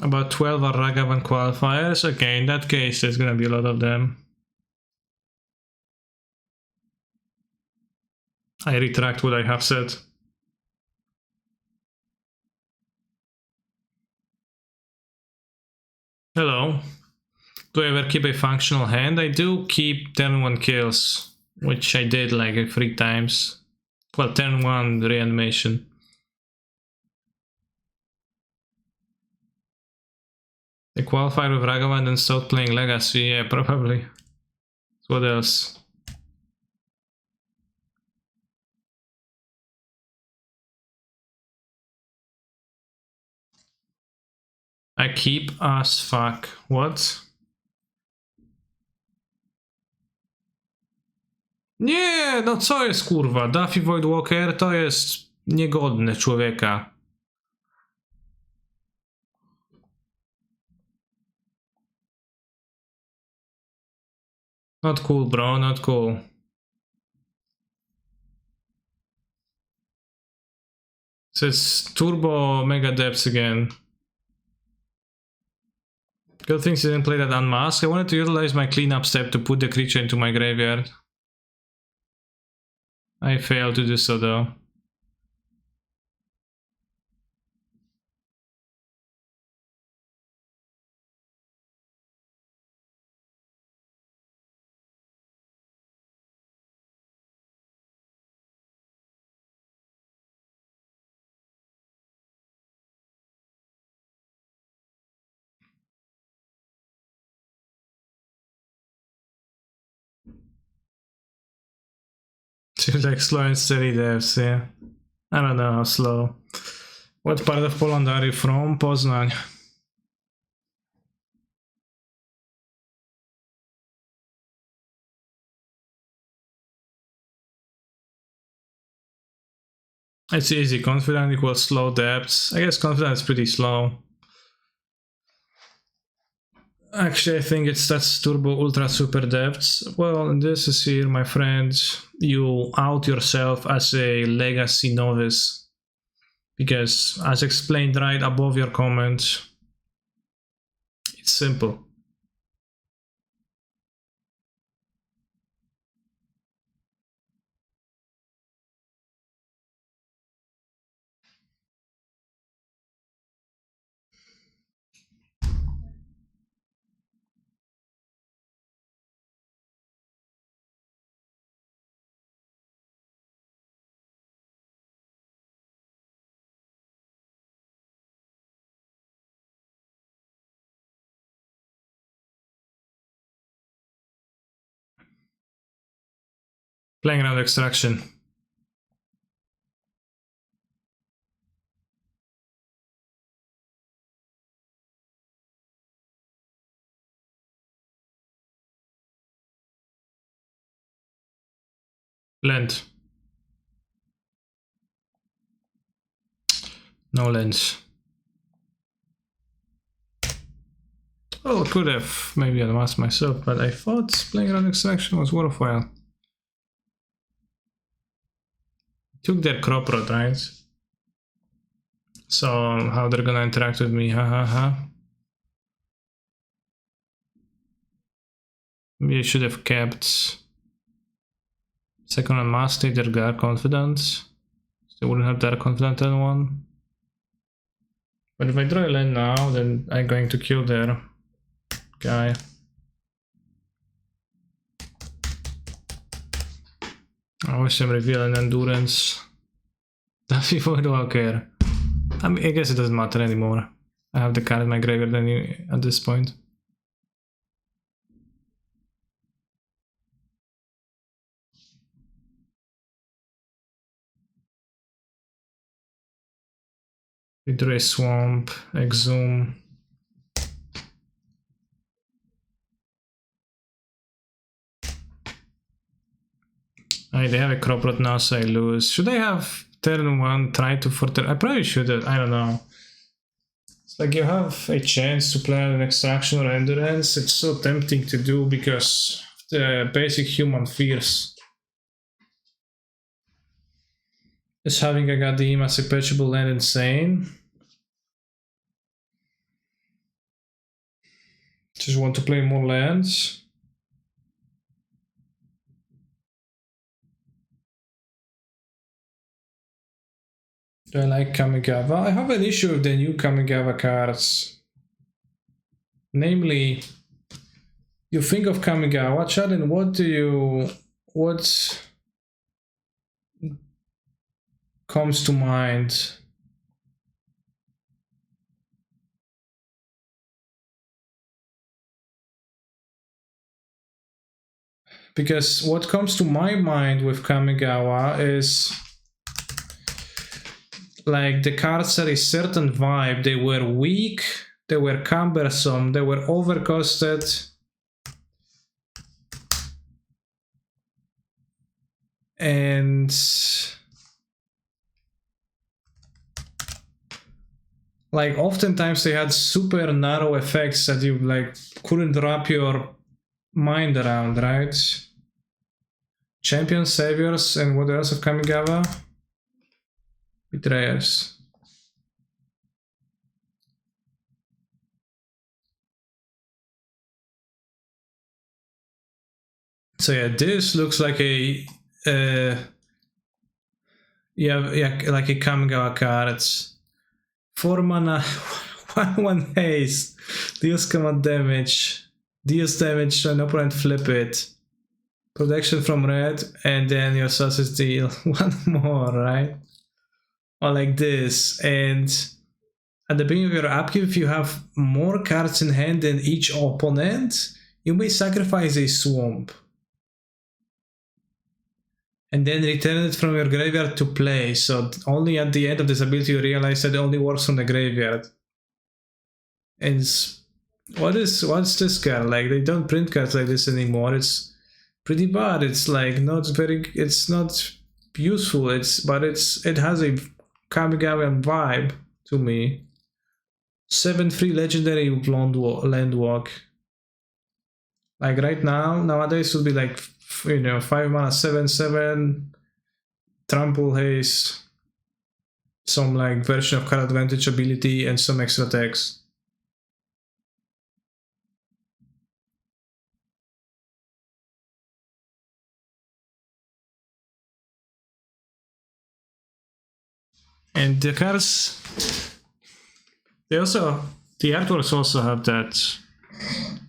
About 12 are Ragavan qualifiers. Okay, in that case, there's gonna be a lot of them. I retract what I have said. Hello. Do I ever keep a functional hand? I do keep turn 1 kills, which I did like 3 times. Well, turn 1 reanimation. They qualified with Ragavan and stopped playing Legacy. Yeah, probably. What else? I keep as fuck. What? Nie, no co jest kurwa? Duffy Voidwalker to jest niegodne człowieka. Not cool, bro, not cool. So it's Turbo Mega Depths again. Good things you didn't play that unmasked. I wanted to utilize my cleanup step to put the creature into my graveyard. I failed to do so though. Seems like slow and steady devs, yeah. I don't know how slow. What part of Poland are you from? Poznań. It's easy. Confident equals slow depths. I guess confident is pretty slow. Actually, I think that's turbo ultra super depths. Well, this is here, my friends. You out yourself as a legacy novice. Because, as explained right above your comment, it's simple. Playing around extraction. Land. No lens. Well, could have maybe advanced myself, but I thought playing around extraction was worthwhile. Took their crop rod, right? So how they're gonna interact with me, ha. Maybe I should have kept second on master, their Dark Confidence. They wouldn't have Dark Confident on one. But if I draw a land now, then I'm going to kill their guy. I wish I'm revealing endurance. Duffy Voidwalker. I mean, I guess it doesn't matter anymore. I have the card in my graveyard at this point. We drew a swamp, exhume. They have a crop rot now, so I lose. Should I have turn 1 try to for turn? I probably should have, I don't know. It's like you have a chance to play an extraction or endurance. It's so tempting to do because of the basic human fears. Is having a goddamn as a patchable land insane? Just want to play more lands. Do I like Kamigawa? I have an issue with the new Kamigawa cards. Namely, you think of Kamigawa, Chad, and what comes to mind? Because what comes to my mind with Kamigawa is like the cards had a certain vibe. They were weak, they were cumbersome, they were overcosted, and like oftentimes they had super narrow effects that you like couldn't wrap your mind around, right? Champion, Saviors, and what else of Kamigawa? Betrayers. So yeah, this looks like a yeah, like a Kamigawa card. It's 4 mana, 1 haste, deals command damage, deals damage to an opponent, flip it. Protection from red, and then your sources deal 1 more, right? Or like this, and at the beginning of your upkeep, if you have more cards in hand than each opponent, you may sacrifice a swamp. And then return it from your graveyard to play, so only at the end of this ability you realize that it only works from the graveyard. And what's this card? Like, they don't print cards like this anymore. It's pretty bad. It's like not very, it's not useful. It has a Kamigawa vibe to me. 7/3 legendary Landwalk. Like right now, nowadays would be like, 5 mana 7/7, trample haste, some like version of card advantage ability, and some extra text. And the cards, the artworks also have that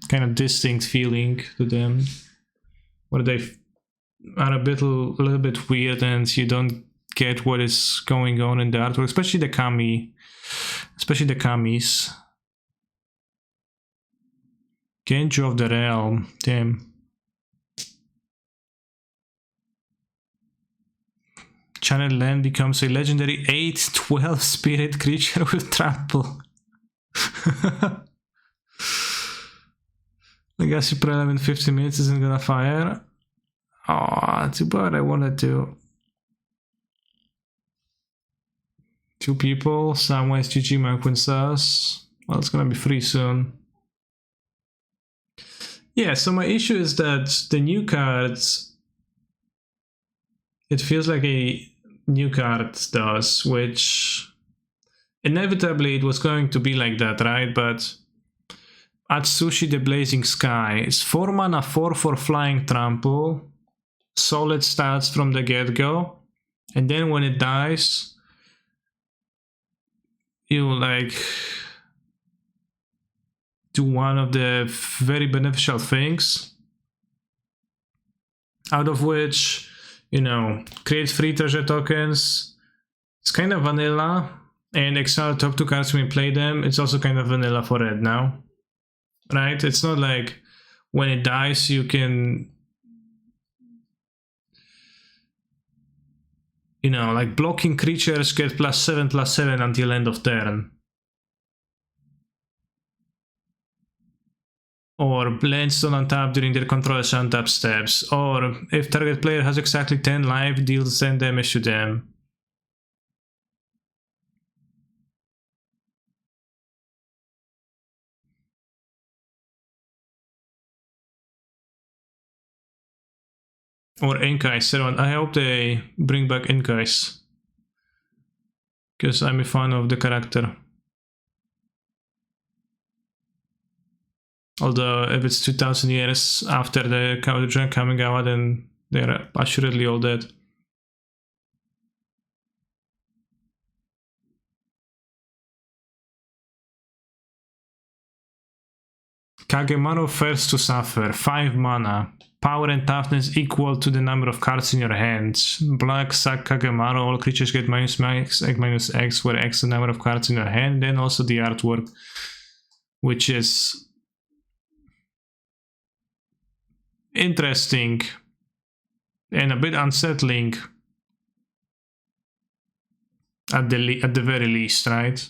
kind of distinct feeling to them, where they are a little bit weird and you don't get what is going on in the artwork, especially the kamis. Genjo of the Realm, damn. Channel Land becomes a legendary 8/12 spirit creature with trample. Legacy Prelim in 15 minutes isn't gonna fire. Aw, too bad. I wanted to. 2 people, Samwise GG, Marquinsas. Well, it's gonna be free soon. Yeah, so my issue is that the new cards, it feels like a new card does, which inevitably it was going to be like that, right? But Atsushi the Blazing Sky is 4 mana 4 for flying trample, solid stats from the get-go, and then when it dies, you like do one of the very beneficial things, out of which, create free treasure tokens. It's kind of vanilla, and exile top 2 cards when you play them. It's also kind of vanilla for red now, right? It's not like when it dies you can, like blocking creatures get +7/+7 until end of turn. Or lands on untap during their controller's untap steps. Or if target player has exactly 10 life, deals 10 damage to them. Or Inkais. I hope they bring back Inkais, because I'm a fan of the character. Although if it's 2000 years after the Giant Kamigawa, then they're assuredly all dead. Kagemaru. Kagemaru first to suffer, 5 mana. Power and toughness equal to the number of cards in your hands. Black sack Kagemaru, all creatures get minus X, where X is the number of cards in your hand. Then also the artwork, which is interesting and a bit unsettling at the very least, right?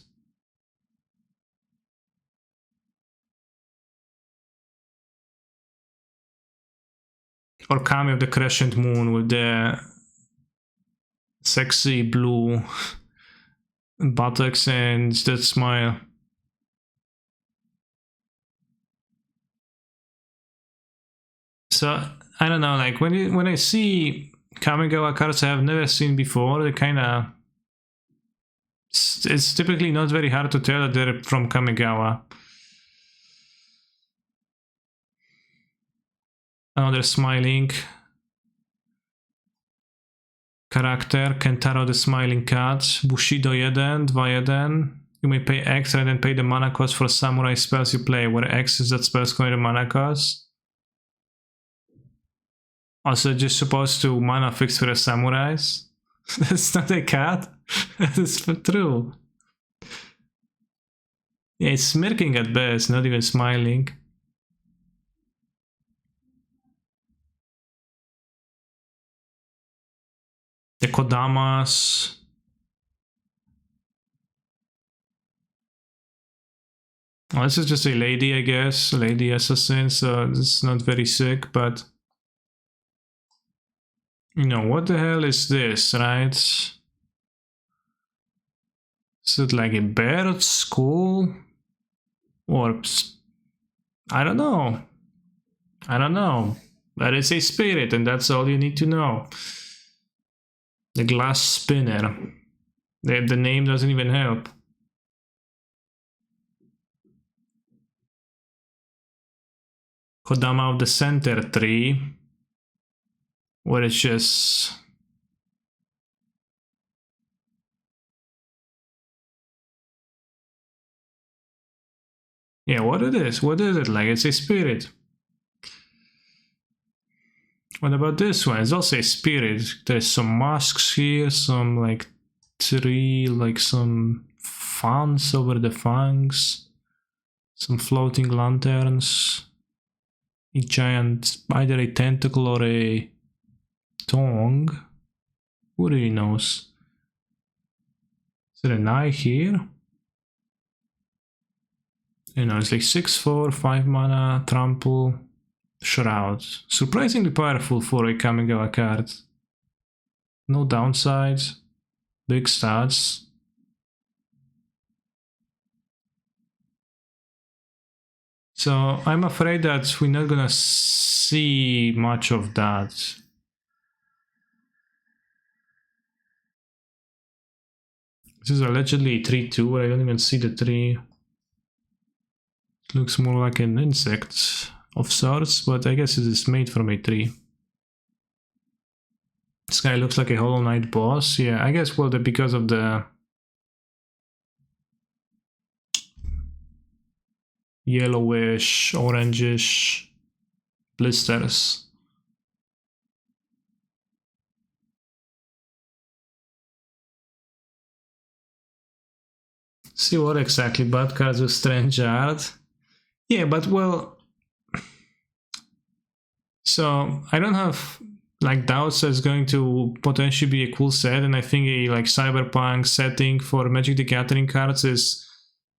Or Kami of the Crescent Moon with the sexy blue buttocks and that smile. So I don't know, like when I see Kamigawa cards I have never seen before, they kinda, it's typically not very hard to tell that they're from Kamigawa. Another smiling character, Kentaro the Smiling Cat, Bushido 1, 2-1. You may pay X and then pay the mana cost for samurai spells you play, where X is that spell's going to mana cost. Also just supposed to mana fix for the samurais. That's not a cat. That's true. Yeah, it's smirking at best, not even smiling. The Kodamas. Well, this is just a lady, I guess. A lady assassin, so it's not very sick, but... You know, what the hell is this, right? Is it like a bird skull? Or... I don't know. I don't know. But it's a spirit, and that's all you need to know. The glass spinner. The name doesn't even help. Kodama of the Center Tree. Where it's just... Yeah, what it is? What is it like? It's a spirit. What about this one? It's also a spirit. There's some masks here, some like tree, like some fans over the fangs, some floating lanterns, a giant, either a tentacle or a tongue. Who really knows? Is there an eye here? You know, it's like 6/4, 5 mana, trample. Shroud. Surprisingly powerful for a Kamigawa card. No downsides. Big stats. So I'm afraid that we're not gonna see much of that. This is allegedly 3/2, I don't even see the 3. It looks more like an insect of sorts, but I guess it is made from a tree. This guy looks like a Hollow Knight boss. Yeah, I guess, well, because of the yellowish, orangish blisters. See what exactly? Bad cards with strange art. Yeah, but well... So, I don't have like doubts that it's going to potentially be a cool set, and I think a like cyberpunk setting for Magic the Gathering cards is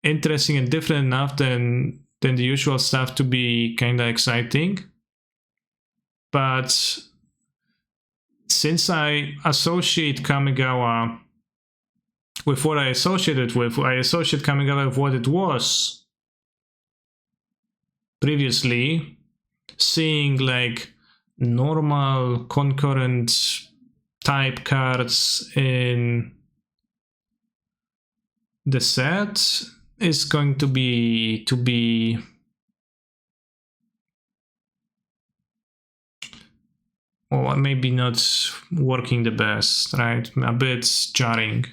interesting and different enough than the usual stuff to be kinda exciting. But since I associate Kamigawa with what I associate it with, I associate Kamigawa with what it was previously, seeing like normal concurrent type cards in the set is going to be well, maybe not working the best, right? A bit jarring.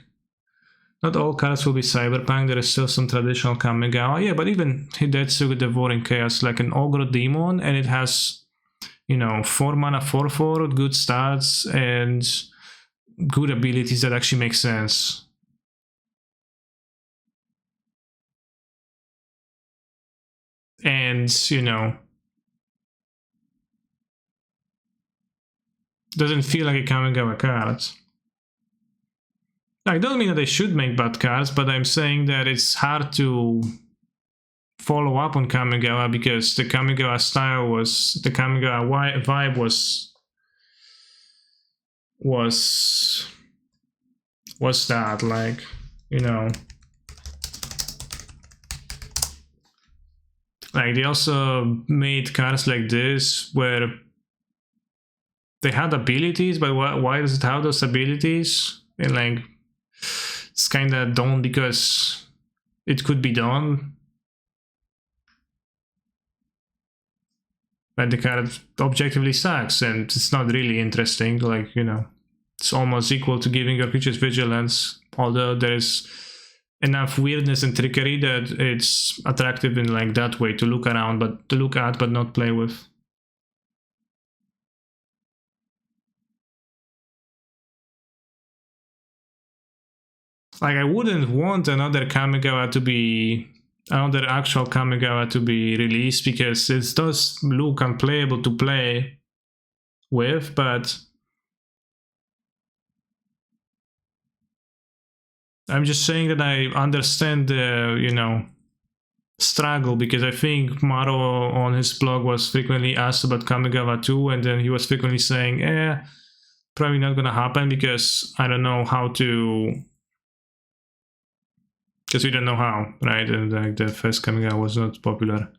Not all cards will be cyberpunk, there is still some traditional Kamigawa. Yeah, but even Hidetsu with Devouring Chaos, like an Ogre Demon, and it has, you know, 4 mana 4/4 with good stats and good abilities that actually make sense. And, you know, doesn't feel like a Kamigawa card. I don't mean that they should make bad cards, but I'm saying that it's hard to follow up on Kamigawa because the Kamigawa style was, the Kamigawa vibe was that, like, you know, like they also made cards like this where they had abilities, but why does it have those abilities? And like, it's kind of done because it could be done. But the card objectively sucks and it's not really interesting. Like, you know, it's almost equal to giving your creatures vigilance, although there is enough weirdness and trickery that it's attractive in like that way to look around, but to look at, but not play with. Like, I wouldn't want another actual Kamigawa to be released because it does look unplayable to play with, but I'm just saying that I understand the, you know, struggle, because I think Maro on his blog was frequently asked about Kamigawa 2, and then he was frequently saying, probably not gonna happen because I don't know how to, because we don't know how, right? And like the first Kamigawa was not popular.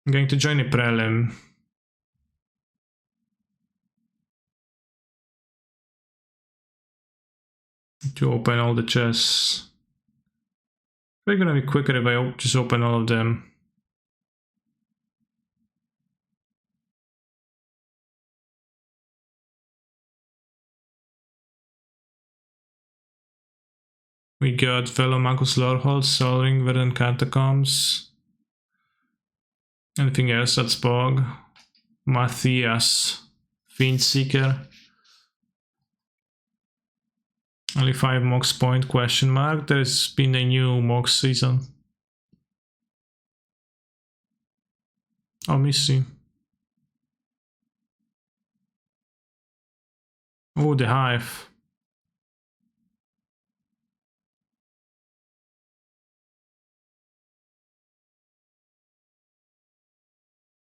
I'm going to join a Prelim. To open all the chests. Probably gonna be quicker if I just open all of them. We got Velomachus Lorehold, Sol Ring, Verdant Catacombs. Anything else? That's Bog. Matthias, Fiend Seeker. Only 5 Mox point, question mark. There's been a new Mox season. Oh, Missy. Oh, the Hive.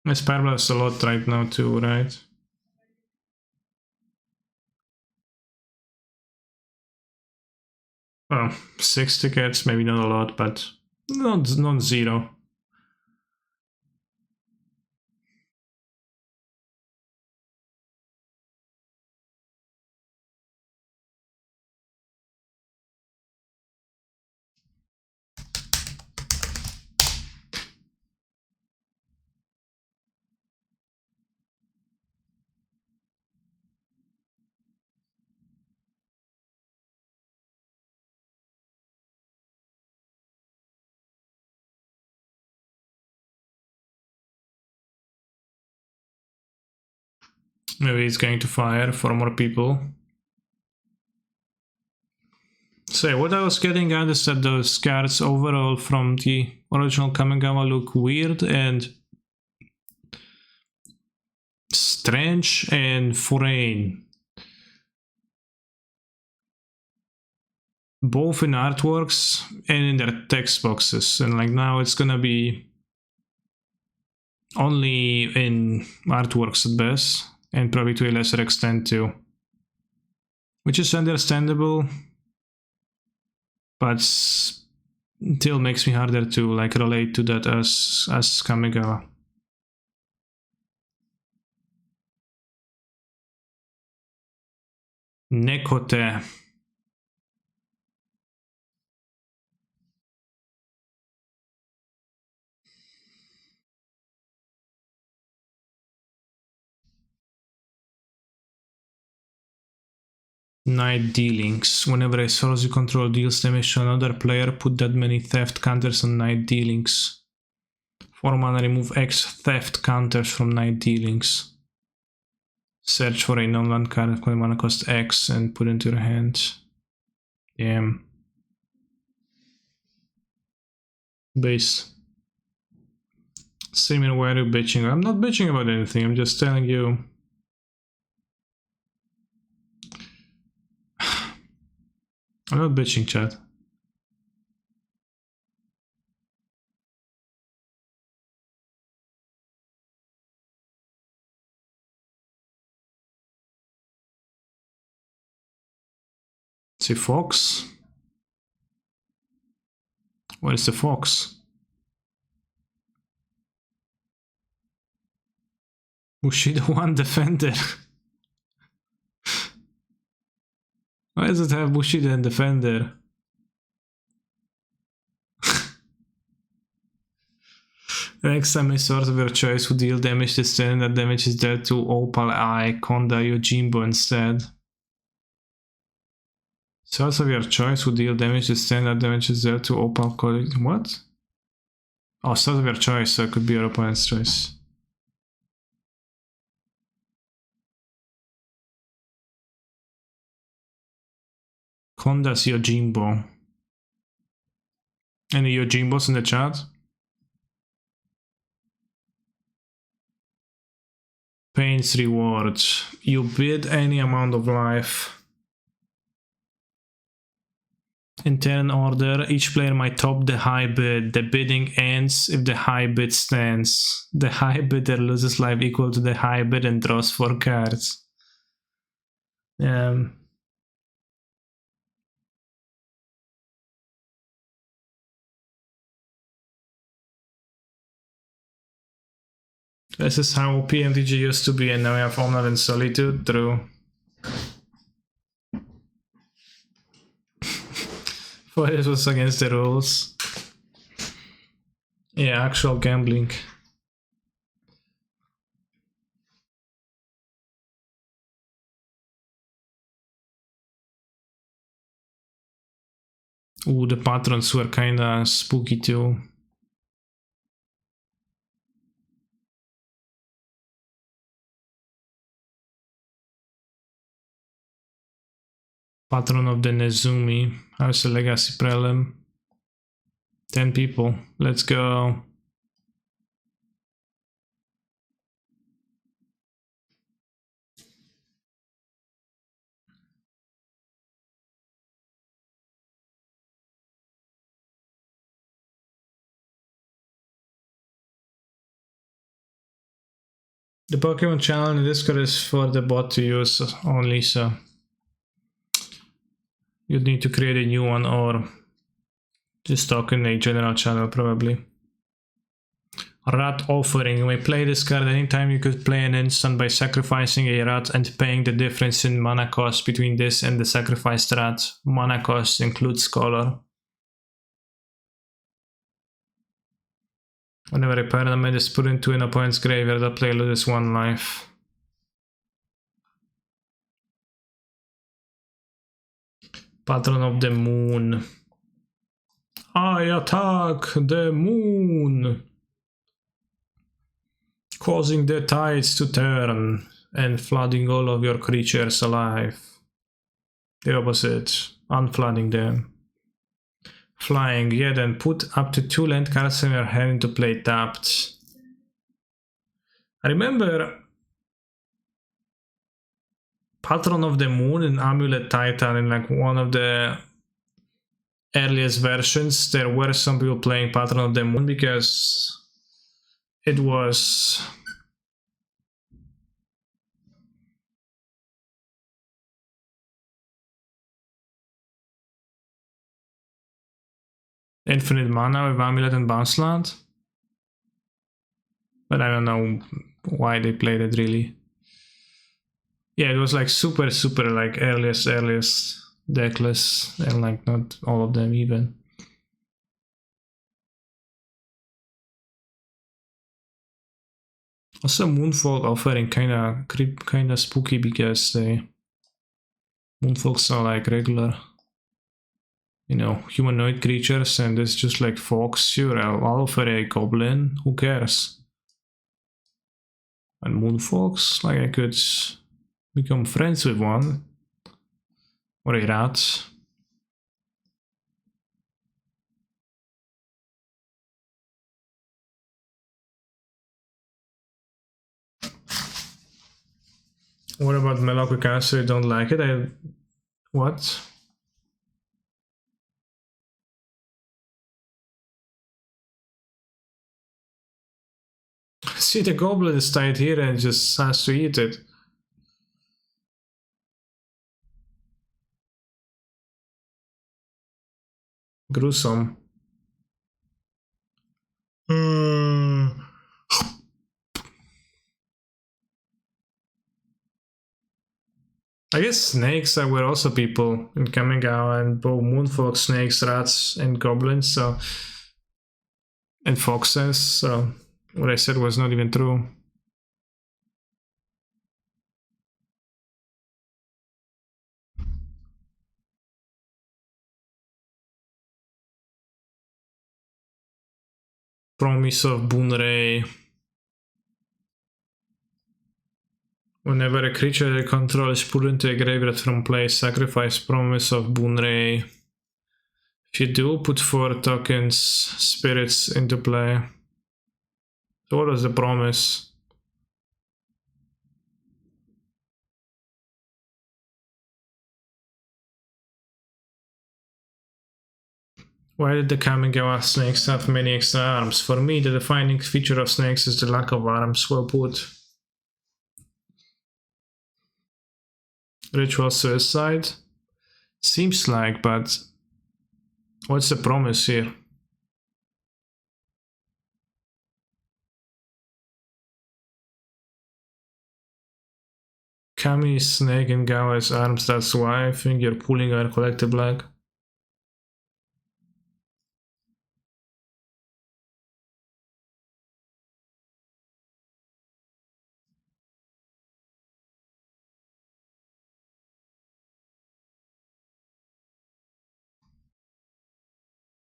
It's Parablast a lot right now too, right? Oh, 6 tickets, maybe not a lot, but not zero. Maybe it's going to fire for more people. So what I was getting at is that those cards overall from the original Kamigawa look weird and strange and foreign. Both in artworks and in their text boxes. And like now it's gonna be only in artworks at best, and probably to a lesser extent too. Which is understandable, but still makes me harder to like relate to that as Kamigawa. Nekote. Night dealings. Whenever a source you control deals damage to another player, put that many theft counters on night dealings. 4 mana, remove X theft counters from night dealings. Search for a non-land card with mana cost X and put it into your hand. Damn. Base. Simon, why are you bitching? I'm not bitching about anything, I'm just telling you. I'm not bitching, chat. See fox? Where's the fox? Bushido 1 defender. Why does it have Bushido and defender? Next time a sword of your choice would deal damage to stand, that damage is dealt to Opal Eye, Konda, Yojimbo instead. Swords of your choice would deal damage to stand, that damage is dealt to Opal College. What? Oh, sword of your choice, so it could be your opponent's choice. Konda's Yojimbo. Any Yojimbos in the chat? Pain's rewards. You bid any amount of life. In turn order, each player might top the high bid. The bidding ends if the high bid stands. The high bidder loses life equal to the high bid and draws 4 cards. This is how PMTG used to be, and now we have Honor and Solitude. True. But it was against the rules. Yeah, actual gambling. Ooh, the patrons were kinda spooky too. Patron of the Nezumi. How's the Legacy Prelim? 10 people. Let's go. The Pokemon channel in Discord is for the bot to use only, so you'd need to create a new one or just talk in a general channel probably. Rat offering. You may play this card anytime. You could play an instant by sacrificing a rat and paying the difference in mana cost between this and the sacrificed rat. Mana cost includes color. Whenever a permanent is put into an opponent's graveyard, the player loses 1 life. Patron of the Moon. I attack the moon, causing the tides to turn and flooding all of your creatures alive. The opposite, unflooding them. Flying, yeah, then put up to 2 land cards in your hand into play tapped. I remember Patron of the Moon and Amulet Titan in like one of the earliest versions. There were some people playing Patron of the Moon because it was infinite mana with Amulet and Bounce Land. But I don't know why they played it really. Yeah, it was like super like earliest decklist, and like not all of them even. Also Moonfall offering kinda spooky because they Moonfolks are like regular, you know, humanoid creatures, and it's just like fox. You're alpha a goblin. Who cares? And moonfolks, like I could become friends with one or a rat. What about Meloquic Answer? You don't like it? What? See, the goblin is tied here and just has to eat it. Gruesome. I guess snakes were also people in Kamigawa, and both moonfolk, snakes, rats, and goblins, so. And foxes, so what I said was not even true. Promise of Bunrei. Whenever a creature you control is put into a graveyard from play, sacrifice Promise of Bunrei. If you do, put 4 tokens, spirits into play. So what was the promise? Why did the Kamigawa snakes have many extra arms? For me, the defining feature of snakes is the lack of arms. Well put. Ritual suicide? Seems like, but what's the promise here? Kami, snake, and Gawa's arms, that's why I think you're pulling our collective leg.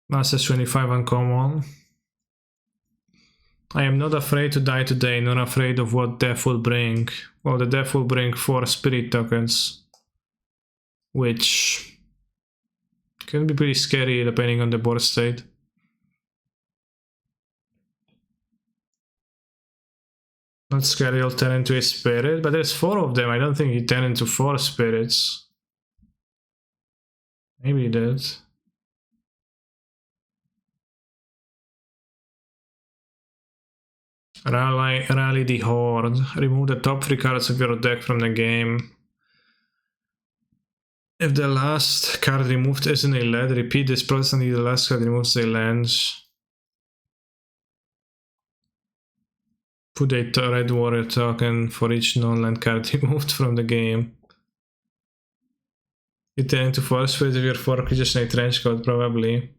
Masters 25 uncommon. I am not afraid to die today, not afraid of what death will bring. Well, the death will bring 4 spirit tokens, which can be pretty scary depending on the board state. Not scary, I'll turn into a spirit, but there's 4 of them. I don't think he turned into 4 spirits. Maybe he did. Rally the Horde. Remove the top 3 cards of your deck from the game. If the last card removed isn't a land, repeat this process until the last card removes a land. Put a red warrior token for each non-land card removed from the game. You turn into 4 spirits if you're 4 creatures in a trench coat, probably.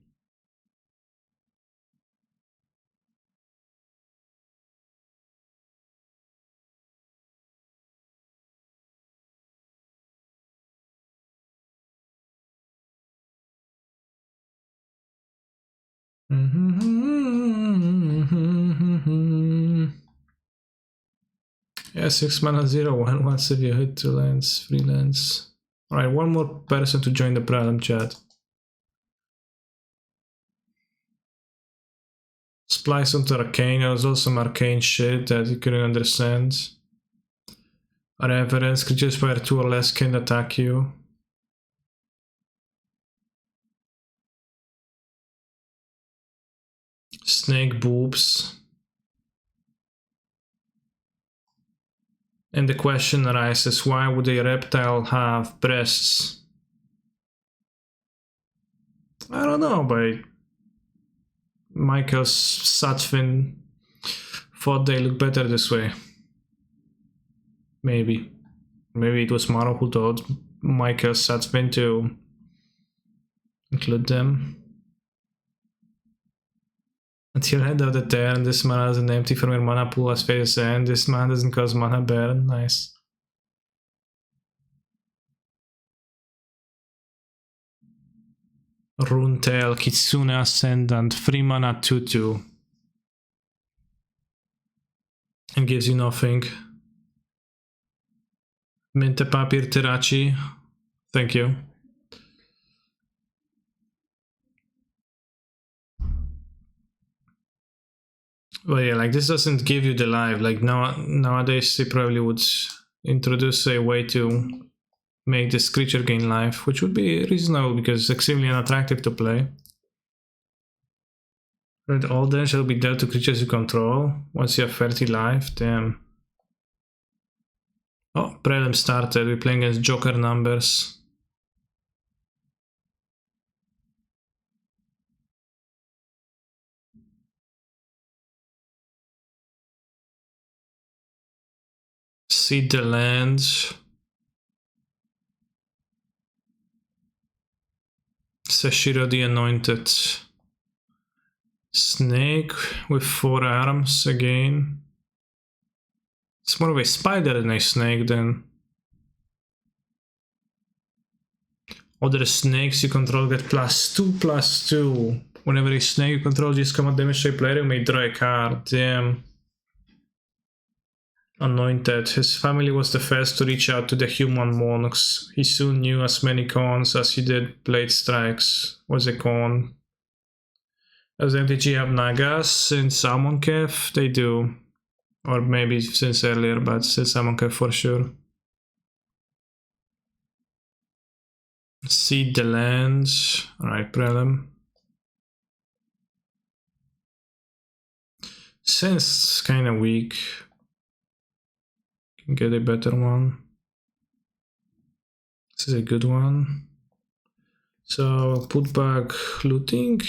Yeah, 6 mana 0/1 once if you hit 2 lands, 3 lands. Alright, one more person to join the Prelim chat. Splice onto Arcane, there was also some arcane shit that you couldn't understand. Reverence, creatures fire 2 or less can attack you. Snake boobs. And the question arises, why would a reptile have breasts? I don't know, but Michael Satvin thought they look better this way. Maybe. Maybe it was Maro who told Michael Satvin to include them. At your end of the turn, this mana is an empty from your mana pool as face end. This mana doesn't cause mana burn. Nice. Runetail, Kitsune Ascendant, 3 mana 2/2. And gives you nothing. Mente Papir Terachi. Thank you. Well, yeah, like this doesn't give you the life. Like nowadays they probably would introduce a way to make this creature gain life, which would be reasonable because it's extremely unattractive to play. But all damage shall be dealt to creatures you control once you have 30 life. Damn. Oh, Prelim started. We're playing against Joker numbers. Seed the lands. Seshiro the Anointed. Snake with 4 arms again. It's more of a spider than a snake then. Other snakes you control get +2/+2. Whenever a snake you control deals combat damage to a player, you may draw a card. Damn. Anointed. His family was the first to reach out to the human monks. He soon knew as many cons as he did blade strikes. Was a con. Does MTG have Nagas since Amonkhet? They do. Or maybe since earlier, but since Amonkhet for sure. Seed the lands. Alright, Prelim. Sense kinda weak. Can get a better one. This is a good one. So put back looting.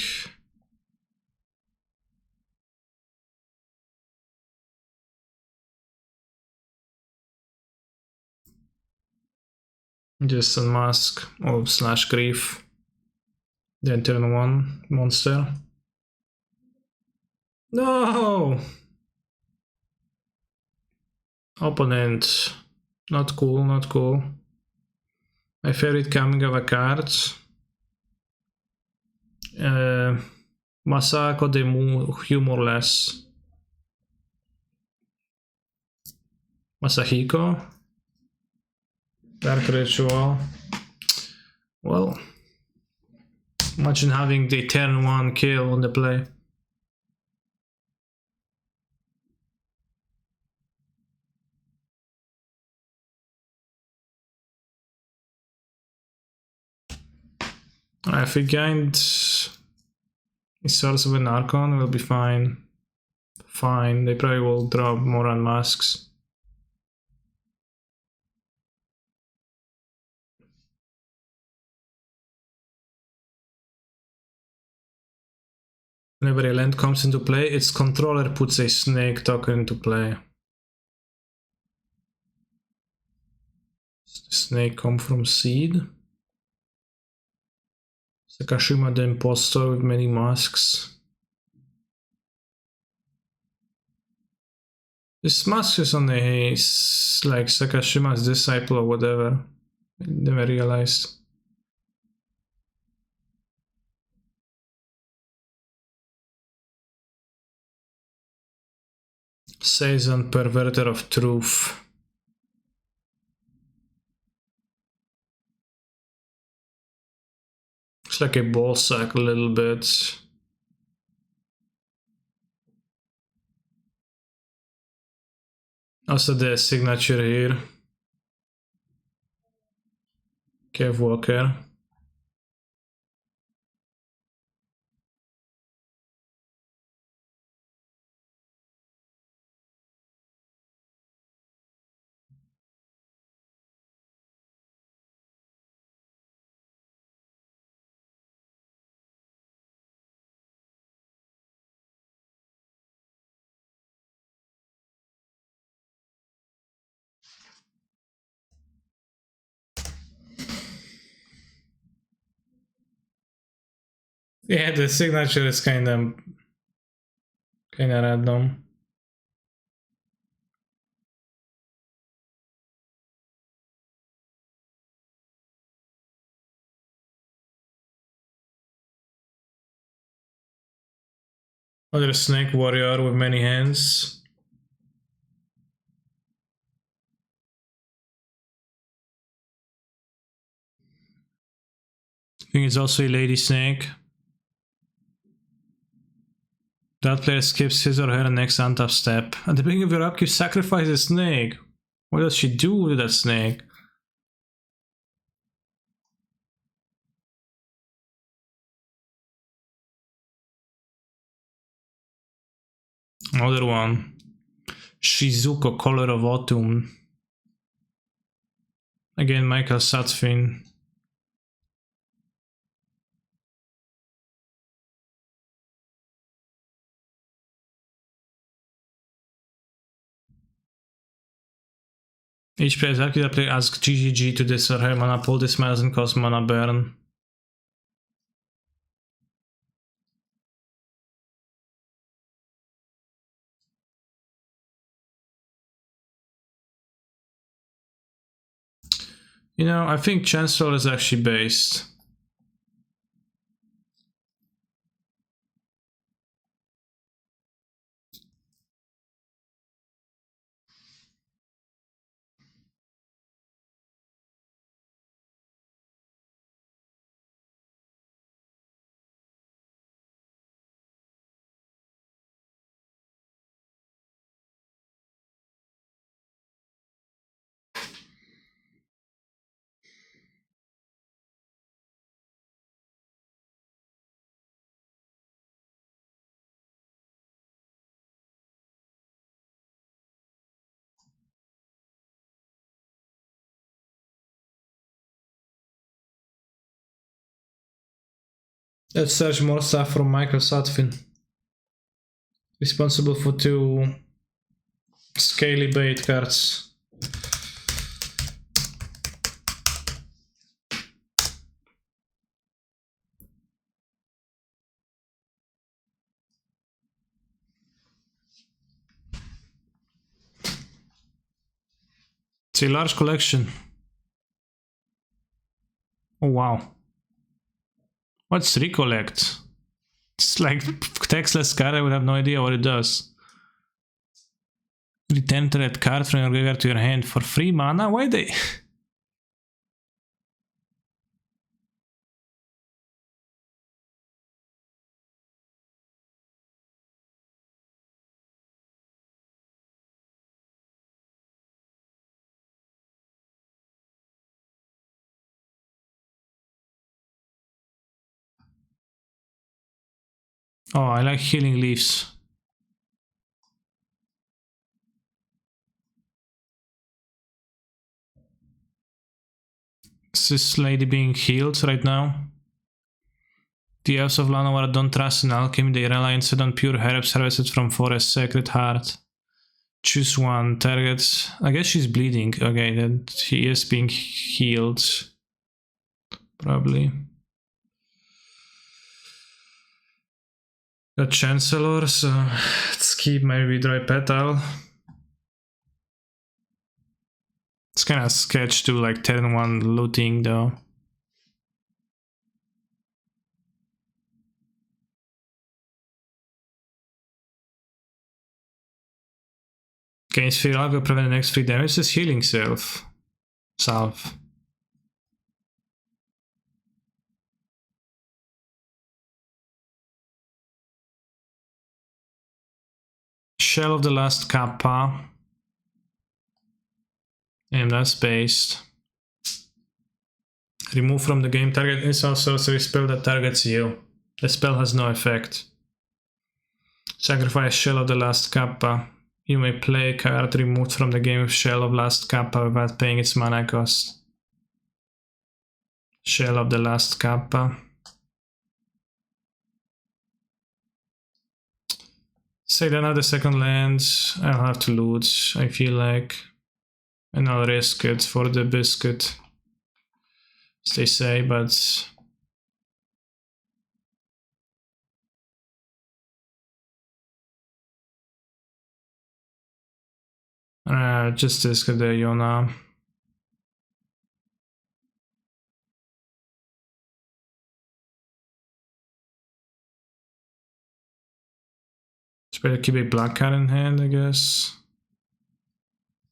Just unmask or slash grief. Then turn 1 monster. No! Opponent. Not cool, not cool. My favorite coming of a card. Masako de Humorless. Masahiko. Dark Ritual. Well, imagine having the turn 1 kill on the play. If we gained a source of an Archon, we'll be fine. Fine, they probably will drop more unmasks. Whenever a land comes into play, its controller puts a snake token into play. Snake come from Seed. Sakashima the Impostor with many masks. This mask is on a like Sakashima's disciple or whatever. I never realized. Season Perverter of Truth. Looks like a ball sack a little bit. Also the signature here. Kev Walker. Yeah, the signature is kinda random. Other snake warrior with many hands. I think it's also a lady snake. That player skips his or her next untap step. At the beginning of your upkeep, sacrifice a snake. What does she do with that snake? Another one. Shizuko, Color of Autumn. Again, Michael Satfin. Each player's active player asks GGG to this or her mana pool. This mana doesn't cost mana burn. You know, I think Chancellor is actually based. Let's search more stuff from Michael Satfin. Responsible for 2 scaly bait cards. It's a large collection. Oh wow. What's recollect? It's like textless card, I would have no idea what it does. Return to that card from your graveyard to your hand for 3 mana? Why they... Oh, I like Healing Leaves. Is this lady being healed right now? The Elves of Llanowar don't trust in alchemy, they rely instead on pure herbs harvested from Forest Sacred Heart. Choose one, target... I guess she's bleeding. Okay, then she is being healed. Probably. Got Chancellor, so let's keep maybe Dry Petal. It's kinda sketch to like turn 1 looting though. Gains free life will prevent the next 3 damage. This is healing self. Salve. Shell of the Last Kappa. And that's based. Remove from the game target instant sorcery spell that targets you. The spell has no effect. Sacrifice Shell of the Last Kappa. You may play a card removed from the game with Shell of Last Kappa without paying its mana cost. Shell of the Last Kappa. Say then the second land. I'll have to loot, I feel like. And I'll risk it for the biscuit. As they say, but... just risk it there, Yona. better keep a black card in hand, I guess.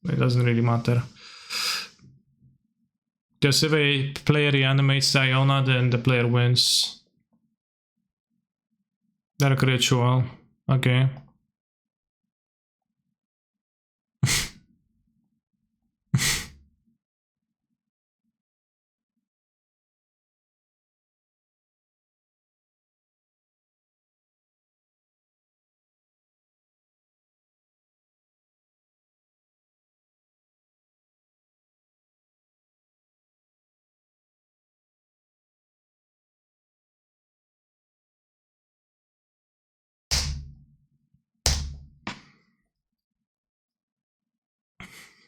It doesn't really matter. Because if a player reanimates Iona, then the player wins. Dark Ritual. Okay.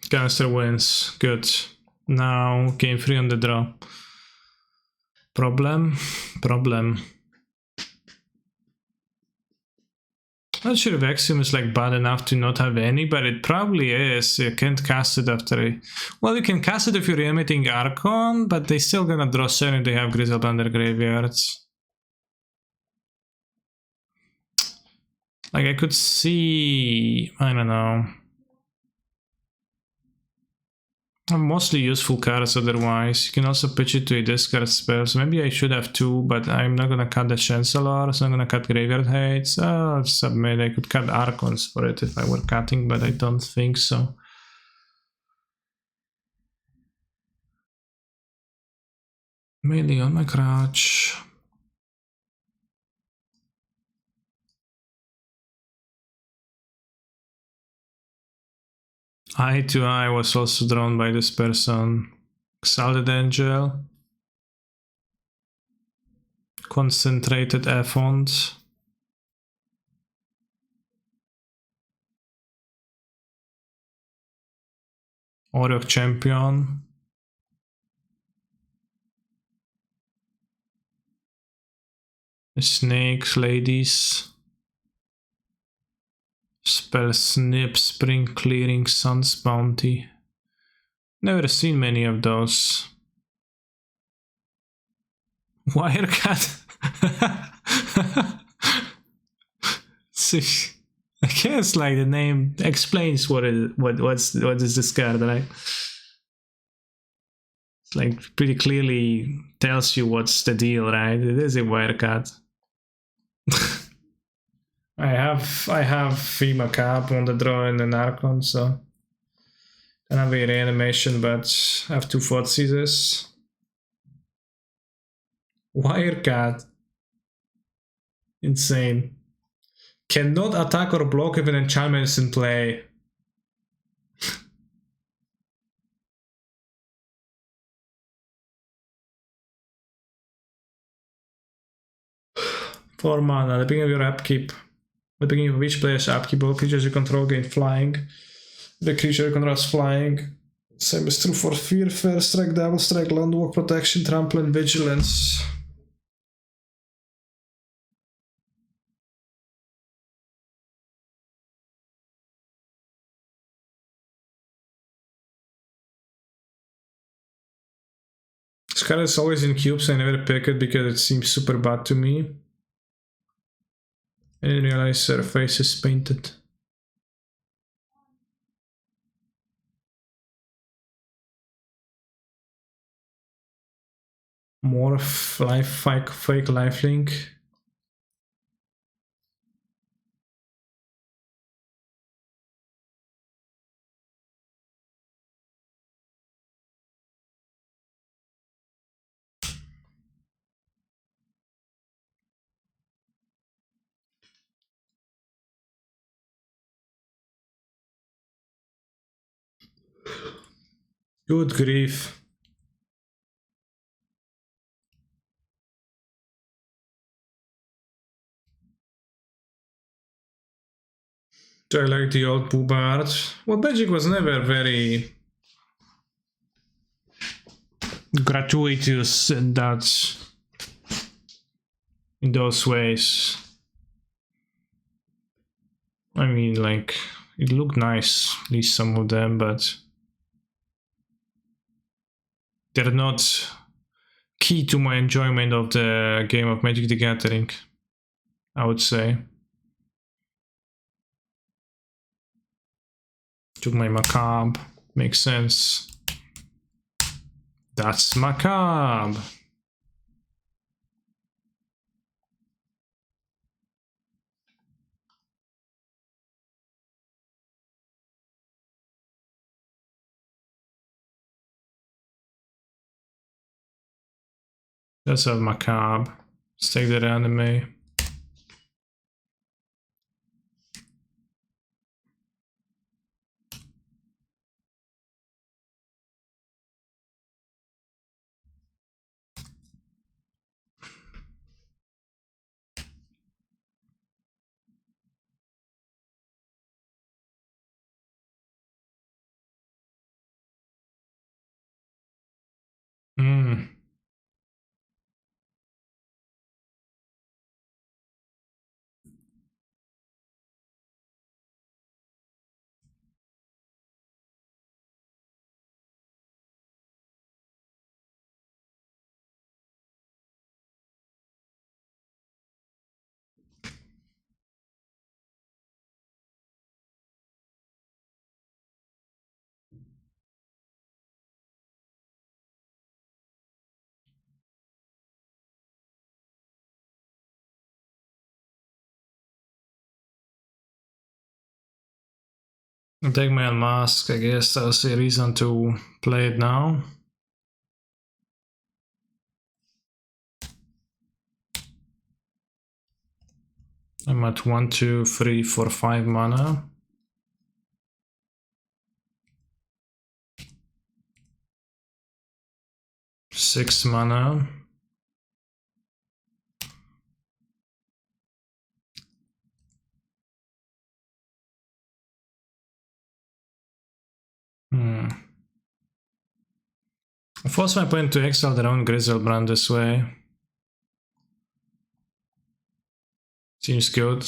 Canister wins. Good. Now game 3 on the draw. Problem? Problem. Not sure if Axiom is like bad enough to not have any, but it probably is. You can't cast it after a... Well, you can cast it if you're reanimating Archon, but they still gonna draw 7 if they have Grizzled under graveyards. Like I could see... I don't know. Mostly useful cards otherwise. You can also pitch it to a discard spell, so maybe I should have 2, but I'm not gonna cut the Chancellor, so I'm gonna cut Graveyard Hates. Oh, submit. I could cut Archons for it if I were cutting, but I don't think so. Melee on my crotch. Eye to Eye was also drawn by this person. Exalted Angel. Concentrated Effond. Orok Champion. Snakes, Ladies. Spell Snip, Spring Clearing, Sun's Bounty. Never seen many of those. Wirecut. See, I guess like the name explains what is this card, right? It's like pretty clearly tells you what's the deal, right? It is a Wirecut. I have FEMA Cap on the draw and an Archon, so I have a reanimation, but I have 2 Thoughtseize. Wirecut. Insane. Cannot attack or block if an enchantment is in play. Four mana, at the beginning of your upkeep. At the beginning of each player's upkeep, all creatures you control gain flying. The creature you control is flying. Same is true for Fear, Fair Strike, Double Strike, Landwalk, Protection, Trample, and Vigilance. This card is always in cubes, I never pick it because it seems super bad to me. I didn't realize her face is painted. More fake lifelink. Good grief. I like the old Boobard. Well, Magic was never very gratuitous in that, in those ways. I mean, like, it looked nice, at least some of them, but they're not key to my enjoyment of the game of Magic the Gathering, I would say. Took my macabre. Makes sense. That's macabre. That's a macabre. Let's take that anime. Hmm. I'll take my unmask, I guess. I'll see a reason to play it now. I'm at 1, 2, 3, 4, 5 mana. Six mana. I force my opponent to exile their own Grizzlebrand this way. Seems good.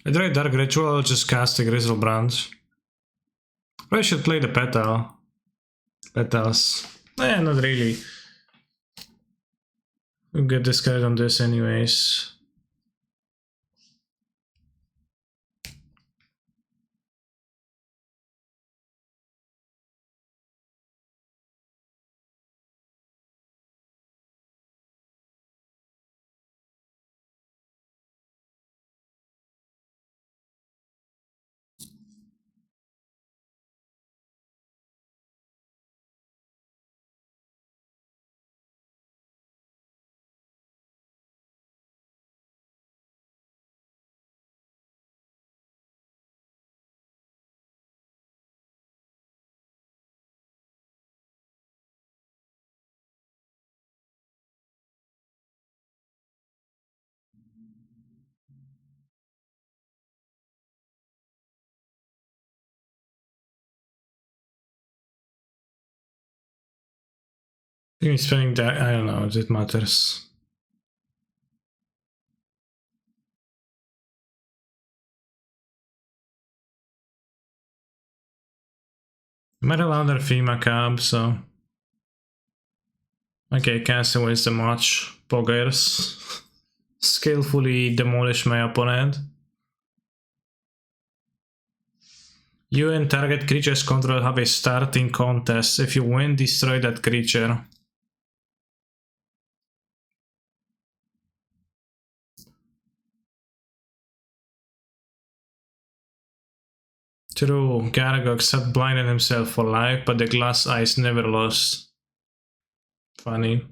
I tried Dark Ritual, I'll just cast a Grizzlebrand. I should play the Petal. Petals. Not really. We'll get discarded on this anyways. I think spending that, I don't know if it matters. I might allow their fee macabre, so. Okay, casting waste the much. Poggers. Skillfully demolish my opponent. You and target creatures control have a starting contest. If you win, destroy that creature. True, Gargox had blinded himself for life, but the glass eyes never lost. Funny.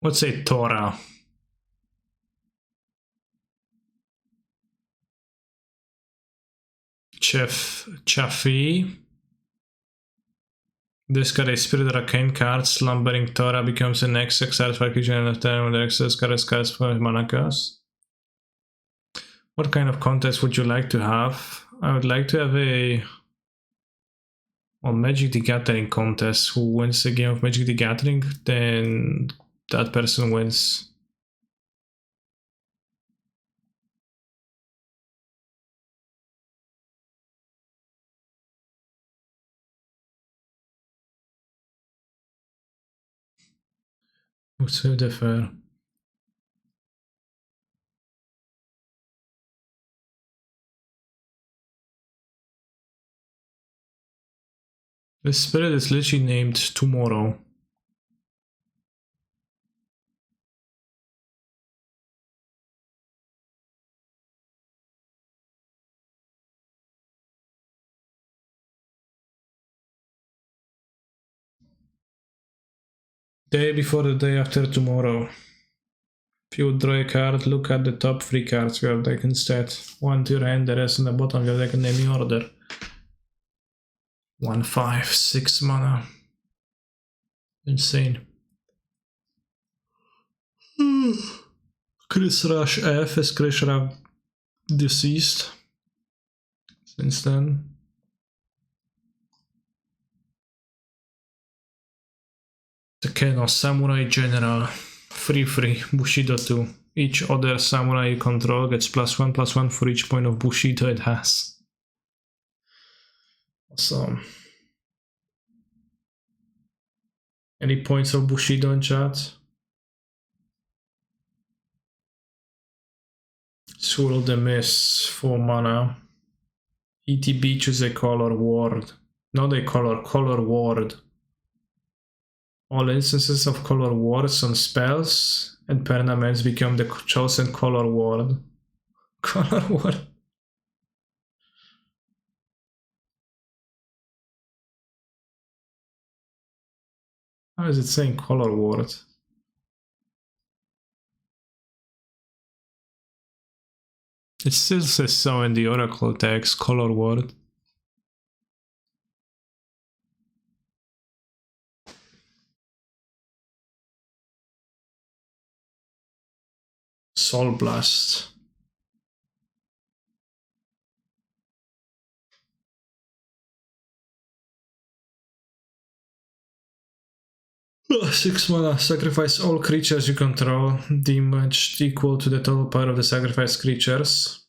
What's a Torah? Chaffee. Discard a Spirit Arcane card. Slumbering Tora becomes the next exiled creature in the turn when the excess card is cast for mana cost. What kind of contest would you like to have? I would like to have a Magic the Gathering contest. Who wins the game of Magic the Gathering, then that person wins. What's the fair? The spirit is literally named Tomorrow. Day before the day after tomorrow. If you would draw a card, look at the top 3 cards you have deck instead. 1 to your hand, the rest in the bottom of your deck in any order. 1, 5, 6 mana. Insane. Chris Rush F is Chris Rush deceased since then. The Keno Samurai General. Free Bushido 2. Each other samurai you control gets +1/+1 for each point of Bushido it has. Awesome. Any points of Bushido in chat? Swirl the Mist, 4 mana. ETB, choose a color ward. Not a color ward. All instances of color wards on spells and permanents become the chosen color ward. Color ward. How is it saying color ward? It still says so in the Oracle text, color ward. Soul Blast. Oh, 6 mana. Sacrifice all creatures you control. Damage equal to the total power of the sacrificed creatures.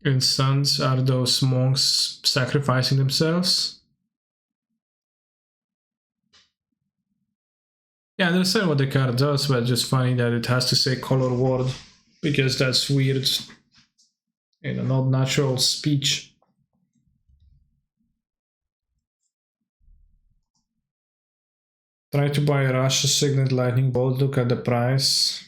Instants are those monks sacrificing themselves. Yeah, I understand what the card does, but just funny that it has to say color ward, because that's weird. Not natural speech. Try to buy a Rush Signet Lightning Bolt, look at the price.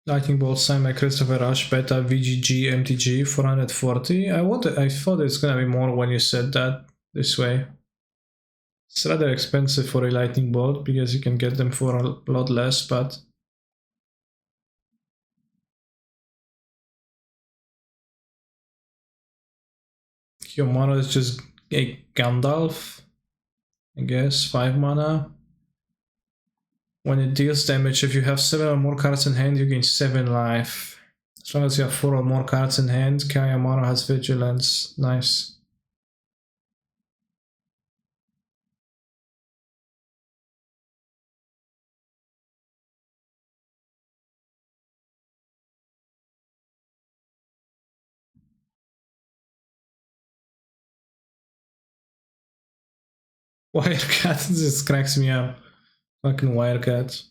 Lightning Bolt signed by Christopher Rush, Beta VGG MTG 440. I thought it's gonna be more when you said that this way. It's rather expensive for a Lightning Bolt because you can get them for a lot less, but your mana is just a Gandalf, I guess, 5 mana. When it deals damage, if you have 7 or more cards in hand, you gain 7 life. As long as you have 4 or more cards in hand, Kayamaro has Vigilance. Nice. Wirecat, this cracks me up. Fucking Wirecat.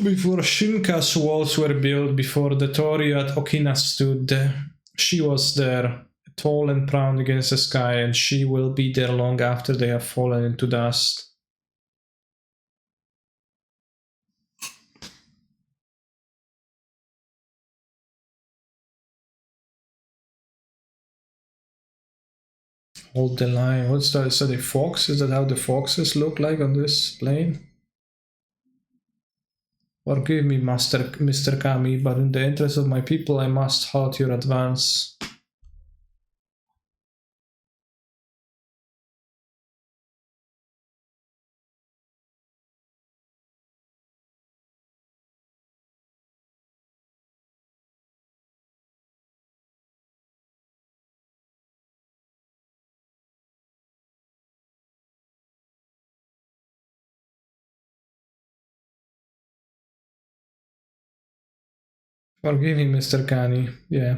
Before Shinka's walls were built, before the Torii at Okina stood, she was there, tall and proud against the sky, and she will be there long after they have fallen into dust. Hold the line. What's that? Is that a fox? Is that how the foxes look like on this plane? Forgive me, Mr. Kami, but in the interest of my people, I must halt your advance. Forgive me, Mr. Kani. Yeah.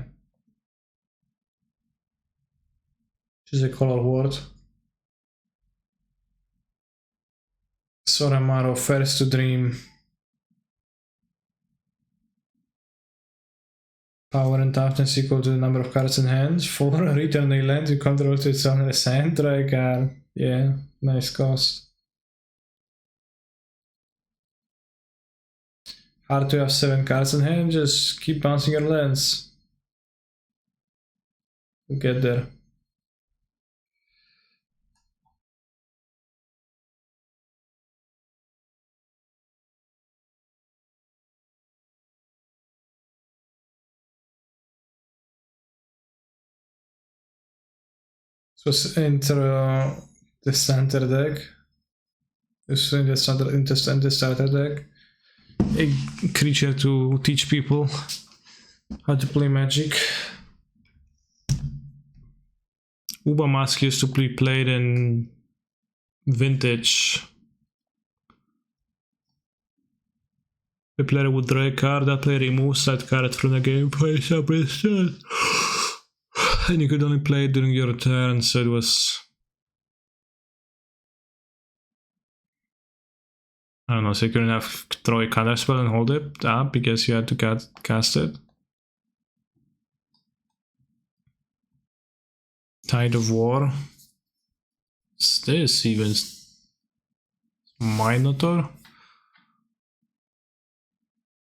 She's a color word. Soramaro first to dream. Power and toughness equal to the number of cards in hand. 4. Return a land you control to its owner's hand. Try a card. Yeah, nice cost. Hard to have 7 cards in hand, just keep bouncing your lands. We'll get there. So enter the center deck. This in the starter deck. A creature to teach people how to play Magic. Uba Mask used to be played in Vintage. The player would draw a card, that player removes that card from the game, plays up instead. And you could only play it during your turn, so it was... I don't know, so you couldn't have throw a counter spell and hold it up because you had to cast it. Tide of War. What's this even? Minotaur?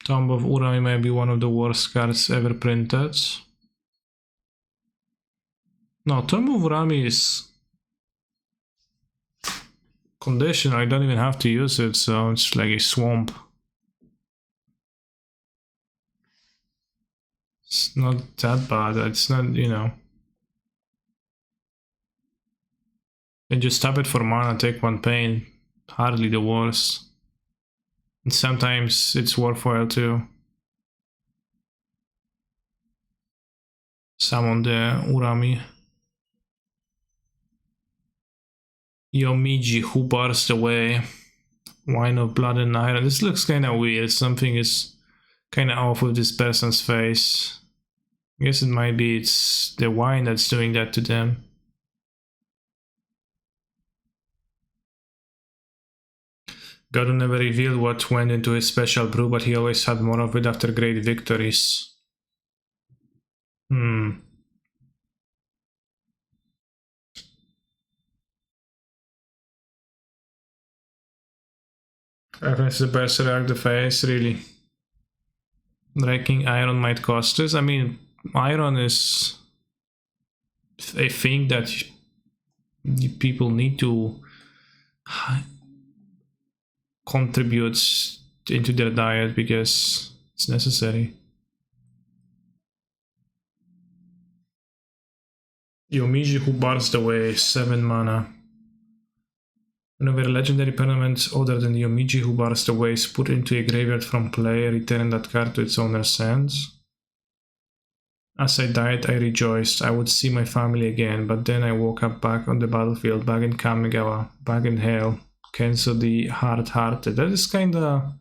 Tomb of Urami may be one of the worst cards ever printed. No, Tomb of Urami is condition. I don't even have to use it, so it's like a swamp. It's not that bad. It's not, you know. And just tap it for mana, take 1 pain. Hardly the worst. And sometimes it's worthwhile to summon the Urami. Yomiji, who bars the way. Wine of Blood and Iron. This looks kinda weird. Something is kinda off with this person's face. I guess it might be it's the wine that's doing that to them. God never revealed what went into his special brew, but he always had more of it after great victories. Reference the Berserk the face, really. Breaking Iron might cost us. I mean, Iron is a thing that people need to contribute into their diet because it's necessary. Yomiji, who bars the way, 7 mana. Whenever a legendary permanent other than Yomiji, who bars the way, is put into a graveyard from play, return that card to its owner's hands. As I died, I rejoiced. I would see my family again, but then I woke up back on the battlefield, back in Kamigawa, back in hell. Kenzo the hard-hearted. That is kinda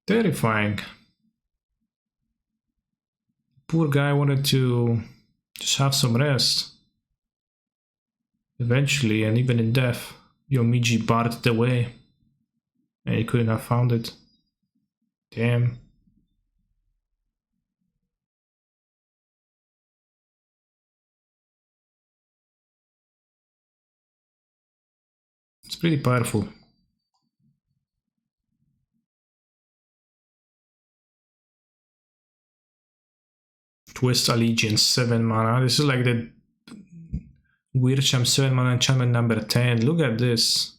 terrifying. Poor guy wanted to just have some rest. Eventually, and even in death, Yomiji barred the way, and he couldn't have found it. Damn. It's pretty powerful. Twist Allegiance, 7 mana. This is like the Weird Champ 7 mana enchantment number 10. Look at this.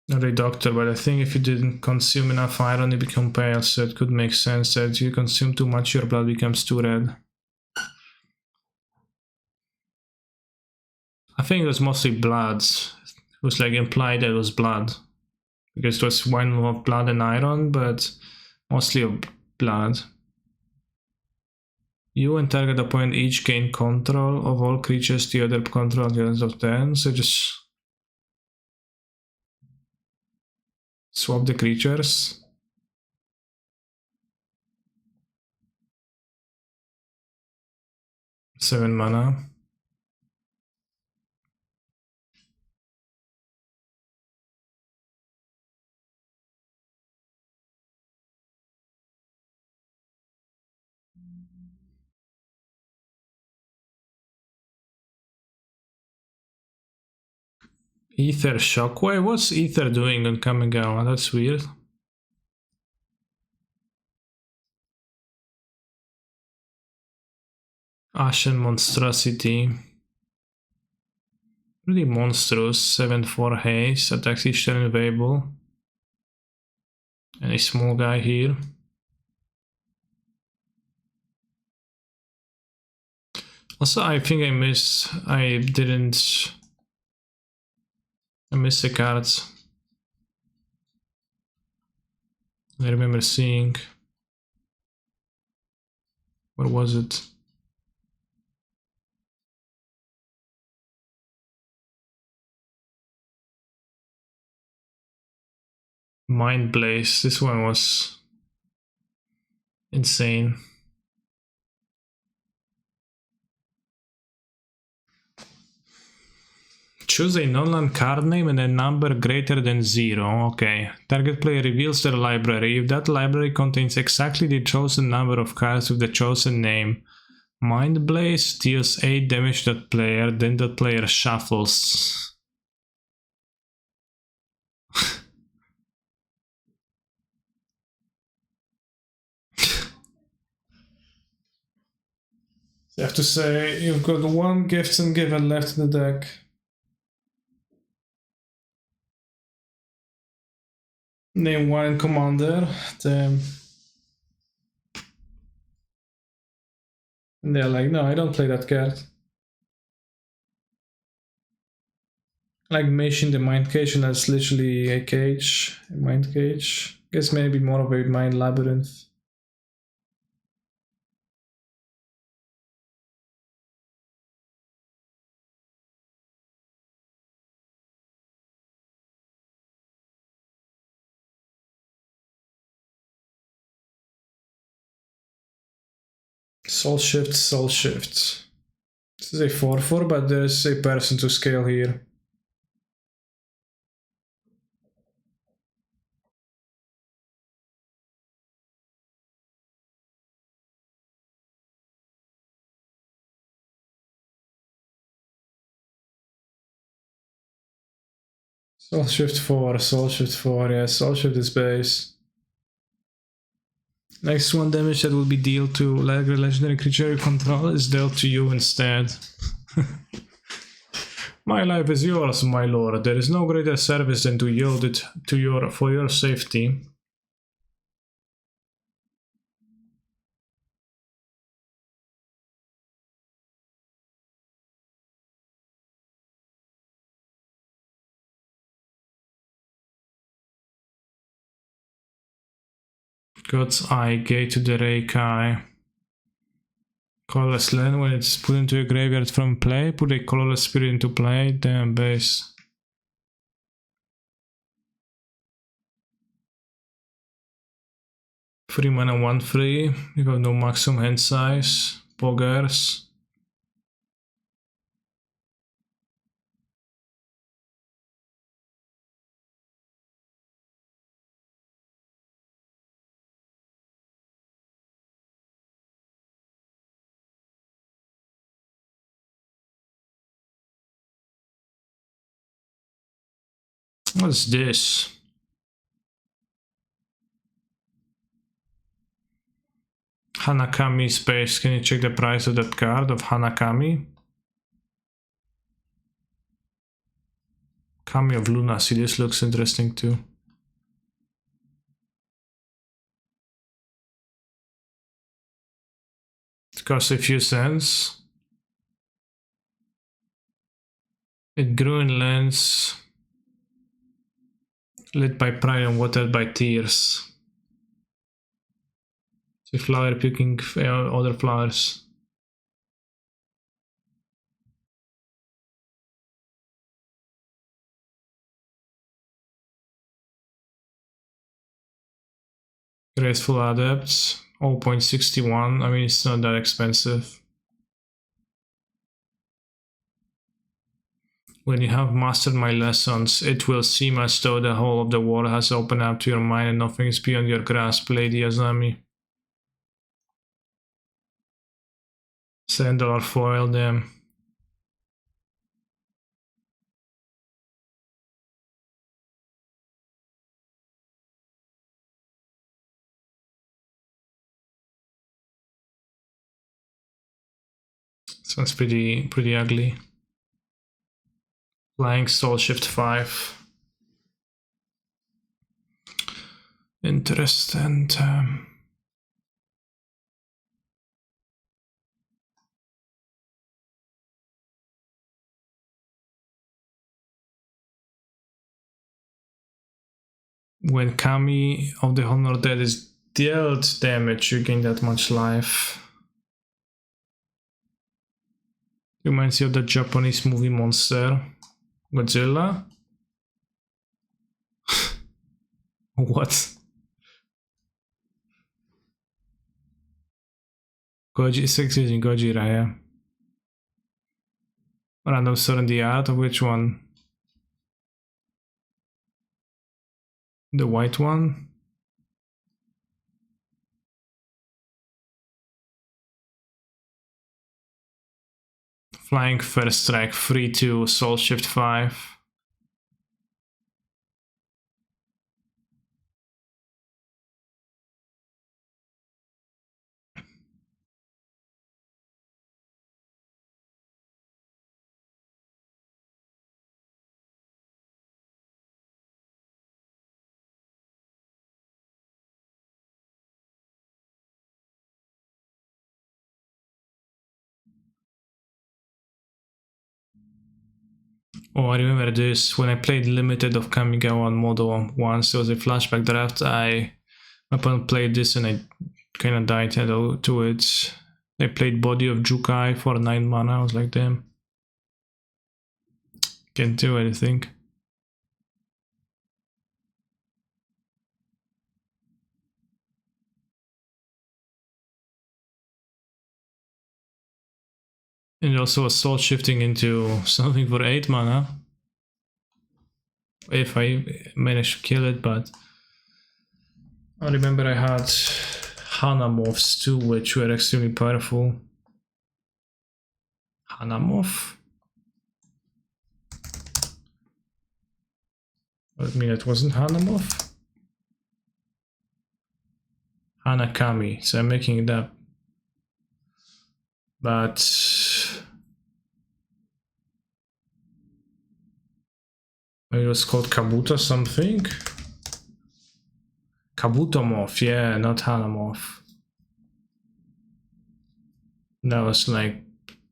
Not a doctor, but I think if you didn't consume enough iron, you become pale, so it could make sense that if you consume too much, your blood becomes too red. I think it was mostly blood. It was like implied that it was blood. Because it was one of blood and iron, but mostly of blood. You and target opponent each gain control of all creatures the other control the others of 10, so just swap the creatures. Seven mana. Ether Shockwave? What's Ether doing on Kamigawa? That's weird. Ashen Monstrosity. Really monstrous. 7/4 haste. Attacks each turn available. And a small guy here. Also, I think I missed the cards. I remember seeing. Where was it? Mind Blaze. This one was insane. Choose a non-land card name and a number greater than 0. Okay. Target player reveals their library. If that library contains exactly the chosen number of cards with the chosen name, Mind Blaze deals 8 damage to that player, then that player shuffles. I have to say, you've got one Gifts and Given left in the deck. Name one commander. Damn. And they're like, no, I don't play that card. Like Machine the Mind Cage, and that's literally a cage. A mind cage. Guess maybe more of a mind labyrinth. Soul Shift, Soul Shift. This is a 4/4, but there's a person to scale here. Soul Shift 4, Soul Shift 4, yeah, Soul Shift is base. Next one damage that will be dealt to legendary creature you control is dealt to you instead. My life is yours, my lord. There is no greater service than to yield it to for your safety. God's Eye, Gate to the Reikai. Colorless land, when it's put into a graveyard from play, put a colorless spirit into play, damn base. Free mana 1/3, you got no maximum hand size, poggers. What's this? Hanakami space. Can you check the price of that card of Hanakami? Kami of Lunacy. This looks interesting too. It costs a few cents. It grew in lens. Lit by pride and watered by tears. It's a flower picking other flowers. Graceful Adepts, 0.61. I mean, it's not that expensive. When you have mastered my lessons, it will seem as though the whole of the world has opened up to your mind and nothing is beyond your grasp, Lady Azami. $7 foil, damn. Sounds pretty ugly. Flying Soul Shift 5. Interesting. When Kami of the Honor Dead is dealt damage, you gain that much life. Reminds you of the Japanese movie monster. Godzilla? What? Goji 6 using Gojira, yeah. Random store in the art of which one? The white one? Flying First Strike, 3-2, Soul Shift 5. Oh, I remember this. When I played Limited of Kamigawa on Modo once, there was a flashback draft. My opponent played this and I kinda died to it. They played Body of Jukai for 9 mana. I was like, damn. Can't do anything. And also a soul shifting into something for 8 mana. If I manage to kill it, but I remember I had Hanamorphs too, which were extremely powerful. Hanamorph? I mean, it wasn't Hanamorph? Hanakami, so I'm making it up. But it was called Kabuto something? Kabutomorph, yeah, not Hanamorph. That was like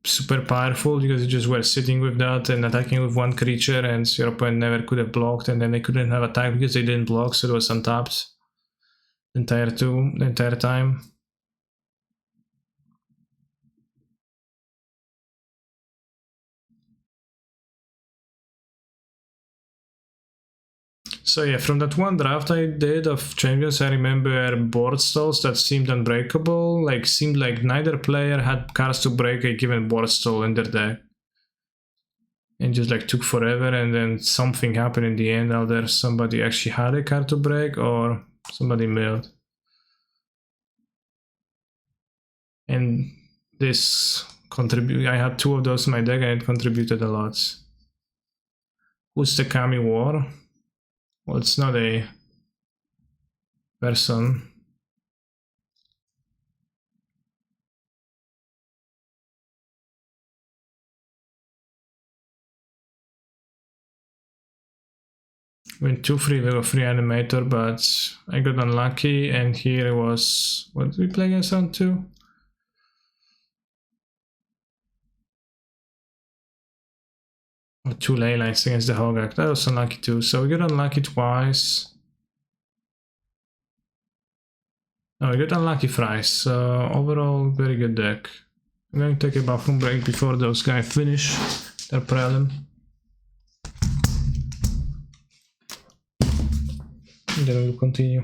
super powerful because you just were sitting with that and attacking with one creature and your opponent never could have blocked, and then they couldn't have attack because they didn't block, so it was untapped the entire time. So yeah, from that one draft I did of champions, I remember board stalls that seemed unbreakable. Like, seemed like neither player had cards to break a given board stall in their deck. And just like took forever, and then something happened in the end. Either somebody actually had a card to break or somebody milled. And this I had 2 of those in my deck and it contributed a lot. Who's the Kami War? Well, it's not a person. Win 2-3 with a Reanimator, but I got unlucky, and here it was... What did we play against round 2? Oh, 2 ley lines against the Hogak. That was unlucky too, so we got unlucky twice. No, we got unlucky thrice, so overall very good deck. I'm going to take a bathroom break before those guys finish their prelim. And then we'll continue.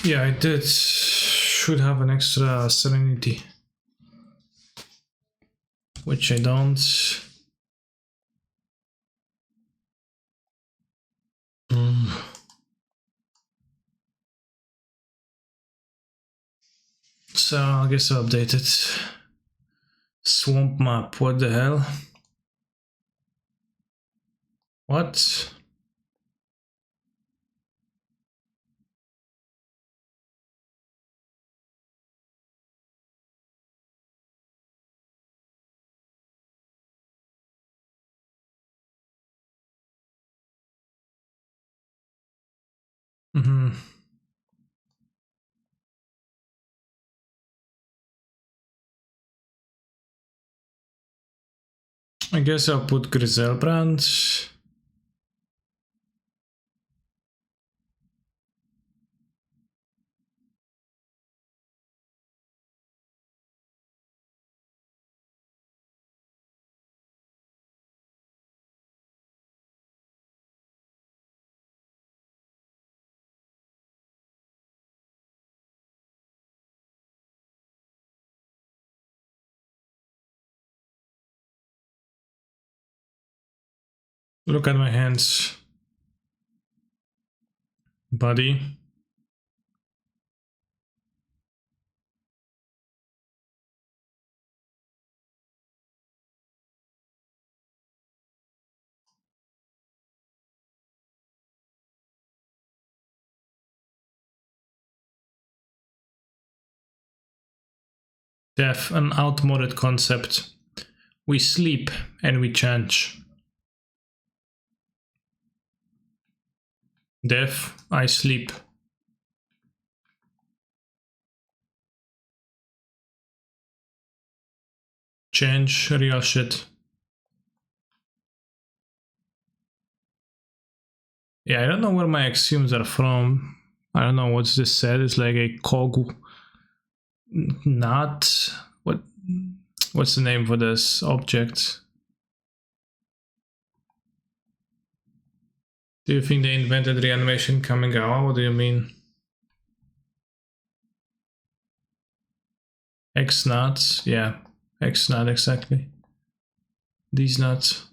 Yeah, I did. Should have an extra serenity, which I don't. So I guess I'll update it. Swamp map, what the hell? What? I guess I'll put Griselbrand. Look at my hands, buddy. Death, an outmoded concept. We sleep and we change. Death, I sleep. Change, real shit. Yeah, I don't know where my axioms are from. I don't know what's this said. It's like a cog. Not what's the name for this object? Do you think they invented reanimation Kamigawa? What do you mean? X nuts, yeah, X nut exactly. These nuts.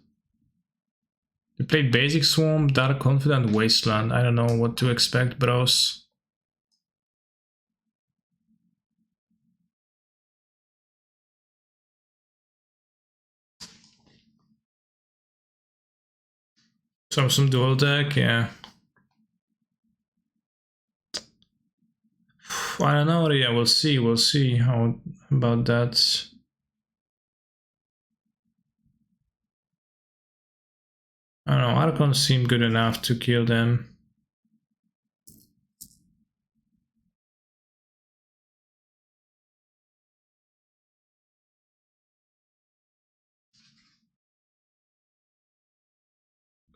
They played Basic Swarm, Dark Confidant, Wasteland. I don't know what to expect, bros. Some dual deck, yeah. I don't know, yeah, we'll see how about that. I don't know, Archons seem good enough to kill them.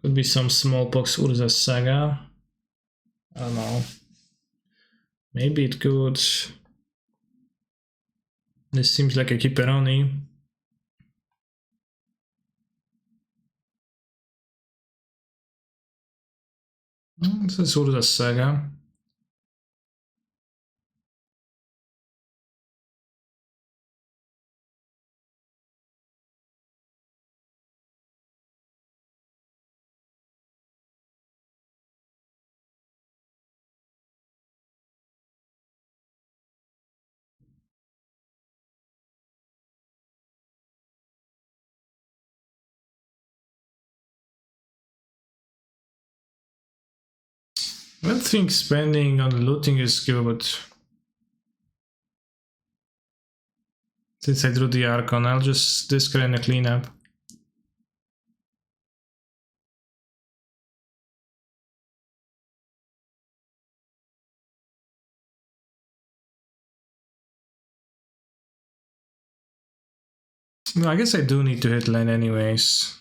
Could be some Smallpox Urza Saga. I don't know. Maybe it could. This seems like a Kipperoni. This is Urza Saga. I don't think spending on looting is good. Since I drew the Archon, I'll just discard and a cleanup. No, I guess I do need to hit land anyways.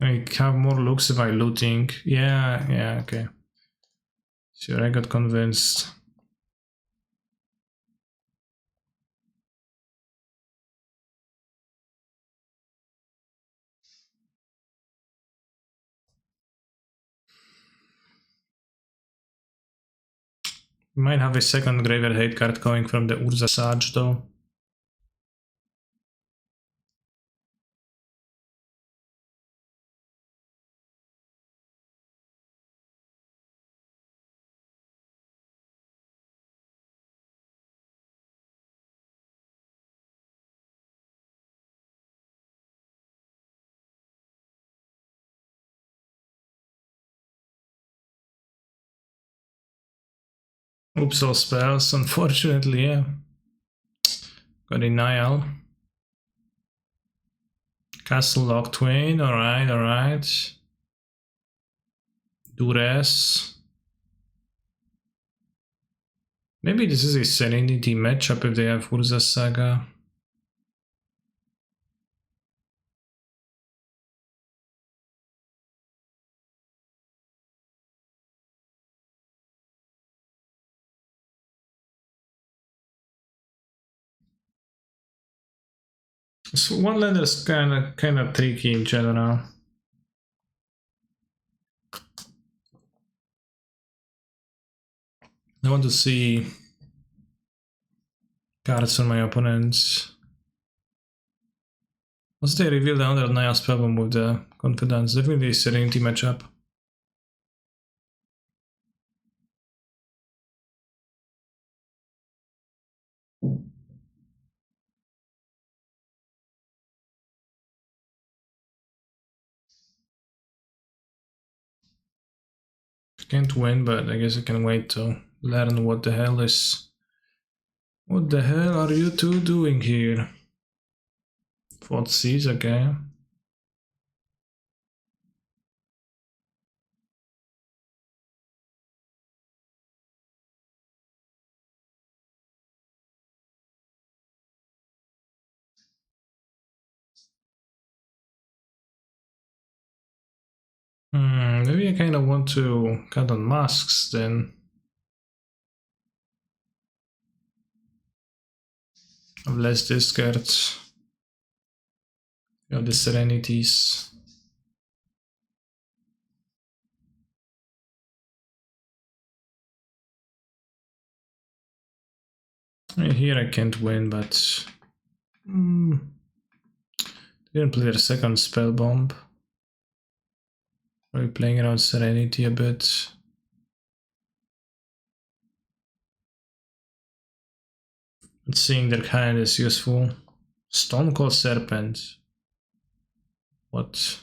I have more looks if I looting. Yeah, okay. Sure, I got convinced. We might have a second Graveyard Hate card coming from the Urza Sage though. Oops, all spells, unfortunately, yeah. Got Denial. Castle Lock Twain, alright. Duress. Maybe this is a Serenity matchup if they have Urza Saga. So one lander is kind of tricky in general. I want to see cards on my opponents. Once they reveal the other Naya spellbomb with the confidence, definitely a Serenity matchup. Can't win, but I guess I can wait to learn what the hell is. What the hell are you two doing here? Fought Seas, okay. Maybe I kind of want to cut on masks then. Have less discards. Of the Serenities. I mean, here I can't win, but didn't play their second spell bomb. Probably playing around Serenity a bit. But seeing their hand is useful. Stone Cold Serpent. What?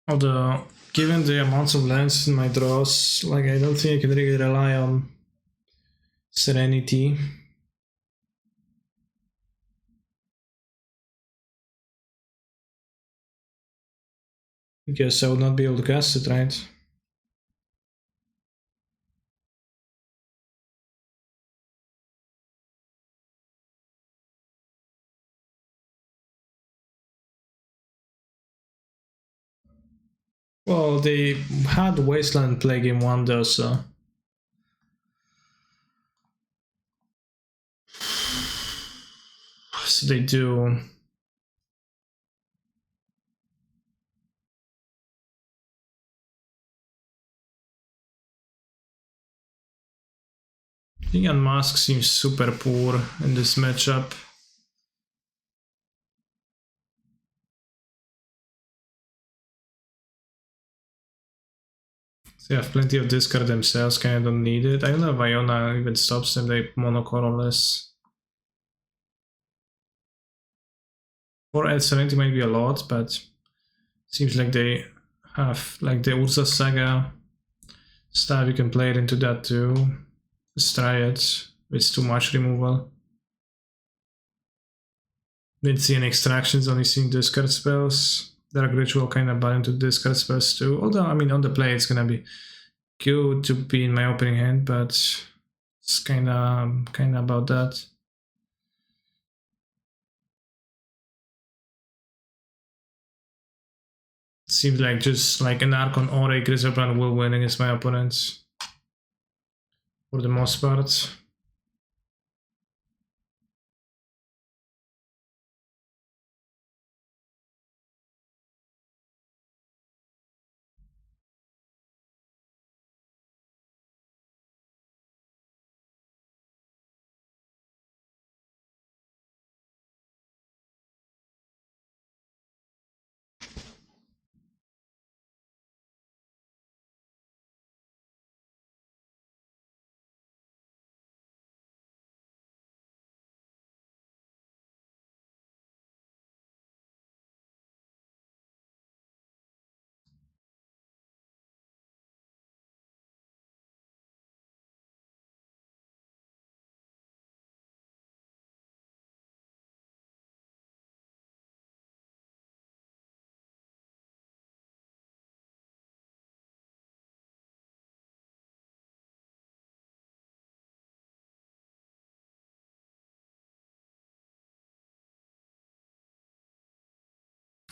Although, given the amounts of lands in my draws, like I don't think I can really rely on Serenity. Because I would not be able to cast it, right? Well, they had Wasteland play game 1 though, so... So they do... I think Unmask seems super poor in this matchup. They have plenty of discard themselves, kinda don't need it. I don't know if Iona even stops them, they monocolorless. 4 add Serenity might be a lot, but seems like they have like the Urza Saga stuff, you can play it into that too. Let's try it. It's too much removal. Didn't see any extractions, only seeing discard spells. Dark Ritual kind of bad into discard spells too. Although, I mean, on the play it's gonna be good to be in my opening hand, but It's kinda about that. Seems like just like an Archon or a Griselbrand will win against my opponents. For the most part.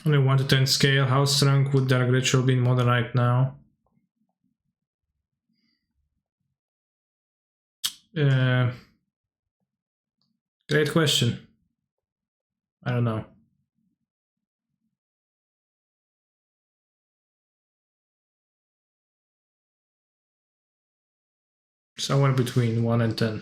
Only 1 to 10 scale. How strong would Dark Ritual be in modern right now? Great question. I don't know. Somewhere between 1 and 10.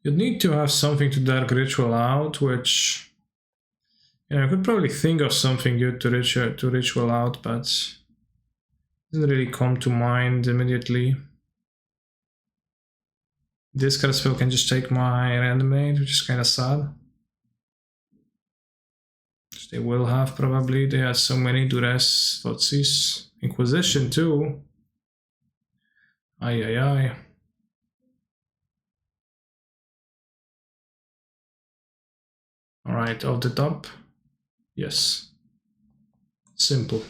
You'd need to have something to Dark Ritual out, which... Yeah, I could probably think of something good to ritual out, but it doesn't really come to mind immediately. This card spell can just take my Reanimate, which is kind of sad. Which they will have probably. They have so many Duress, Thoughtseize, Inquisition too. Aye aye aye. Alright, off the top. Yes. Simple.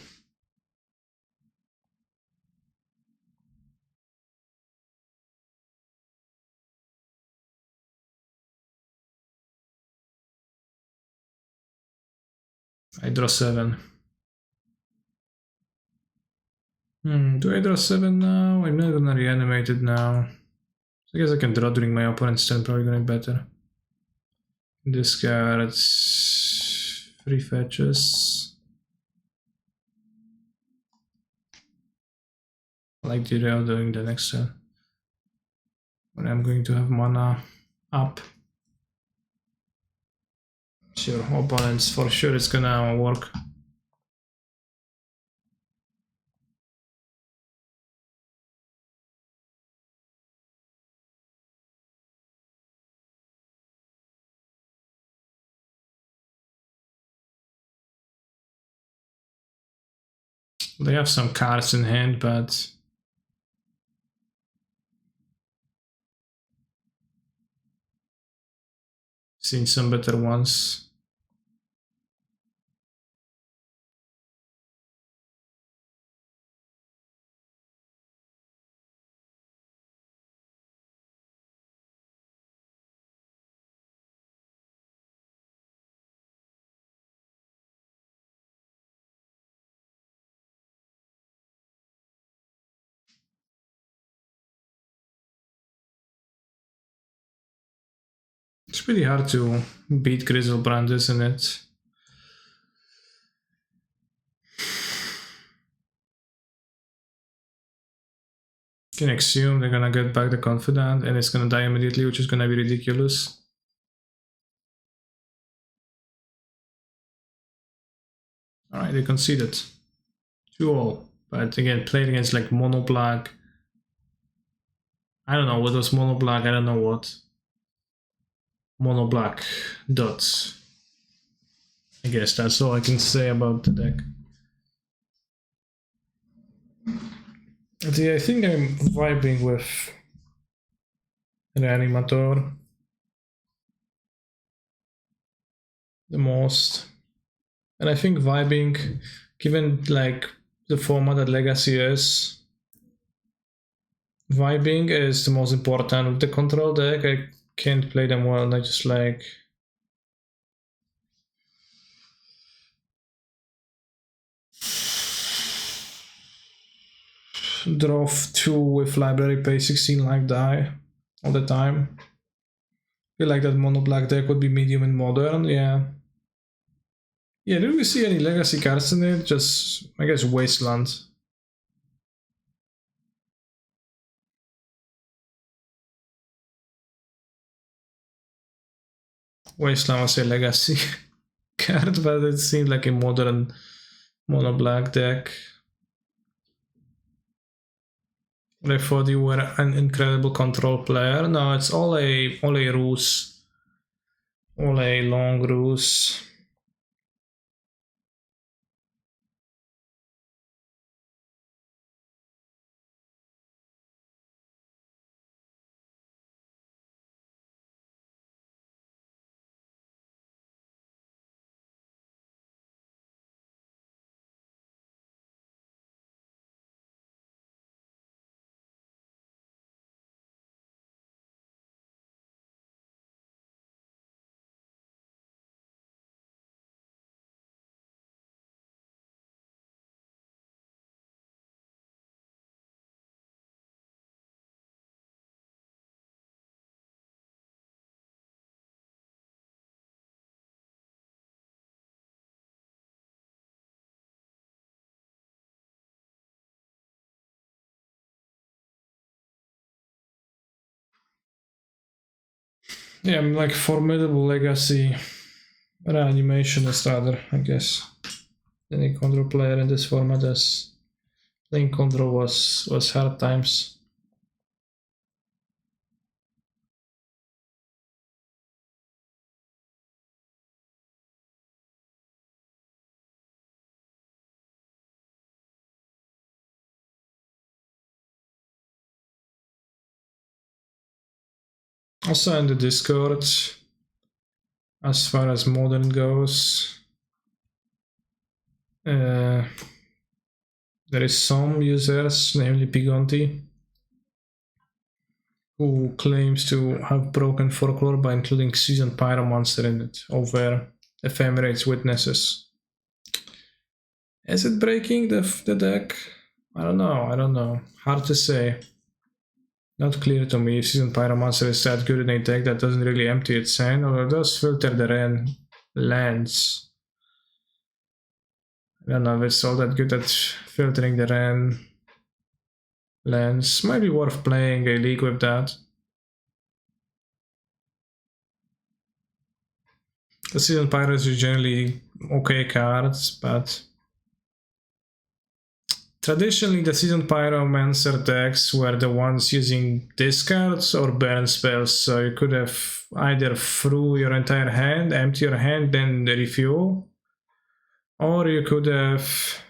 I draw 7. Do I draw 7 now? I'm not gonna reanimate it now. I guess I can draw during my opponent's turn, probably gonna be better. Discard 3 fetches. I like the idea of doing the next turn. When I'm going to have mana up. Sure, opponents, for sure it's gonna work. They have some cards in hand, but seen some better ones. It's pretty hard to beat Griselbrand, isn't it? Can assume they're gonna get back the Confidant and it's gonna die immediately, which is gonna be ridiculous. Alright, they conceded. 2-all. But again, played against like mono black. I don't know what was mono black, I don't know what. Mono black dots. I guess that's all I can say about the deck. I think I'm vibing with Reanimator the most. And I think vibing, given like the format that Legacy is, vibing is the most important. With the control deck, I can't play them well, and I just like draw 2 with library, pay 16 life die all the time. I feel like that mono black deck would be medium and modern, yeah. Yeah, didn't we see any legacy cards in it? Just, I guess, Wasteland. Wasteland was a legacy card, but it seemed like a modern mono black deck. I thought you were an incredible control player. No, it's all a ruse. All a long ruse. Yeah, I'm like formidable legacy reanimationist rather, I guess. Any control player in this format as playing control was hard times. Also in the Discord, as far as modern goes, there is some users, namely Pigonti, who claims to have broken folklore by including seasoned pyromancer in it over Ephemerate witnesses. Is it breaking the deck? I don't know. Hard to say. Not clear to me if seasoned pyromancer is that good in a deck that doesn't really empty its hand, or it does filter the lands. I don't know if it's all that good at filtering the lands. Might be worth playing a league with that. The seasoned pyros are generally okay cards, but traditionally the seasoned pyromancer decks were the ones using discards or burn spells, so you could have either threw your entire hand, empty your hand, then refuel, or you could have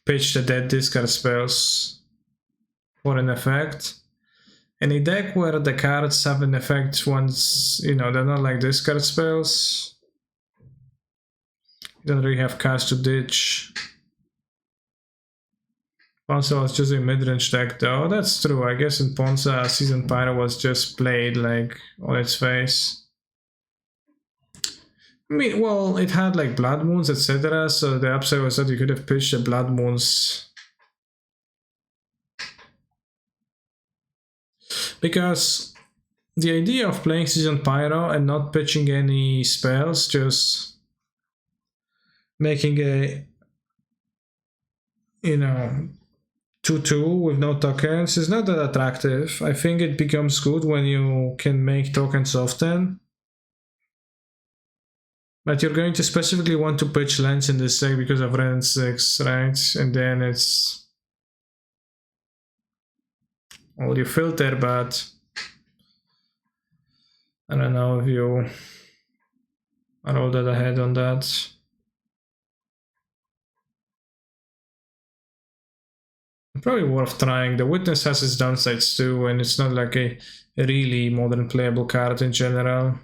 pitched the dead discard spells for an effect. In a deck where the cards have an effect once, they're not like discard spells, you don't really have cards to ditch. Ponza was just a mid-range deck though. That's true. I guess in Ponza, Seasoned Pyro was just played like on its face. I mean, well, it had like Blood Moons, etc. So the upside was that you could have pitched the Blood Moons. Because the idea of playing Seasoned Pyro and not pitching any spells, just making a 2/2 with no tokens is not that attractive. I think it becomes good when you can make tokens often. But you're going to specifically want to pitch lands in this deck because of Ren 6, right? And then it's... well, you filter, but... I don't know if you are all that ahead on that. Probably worth trying. The Witness has its downsides too, and it's not like a really modern playable card in general.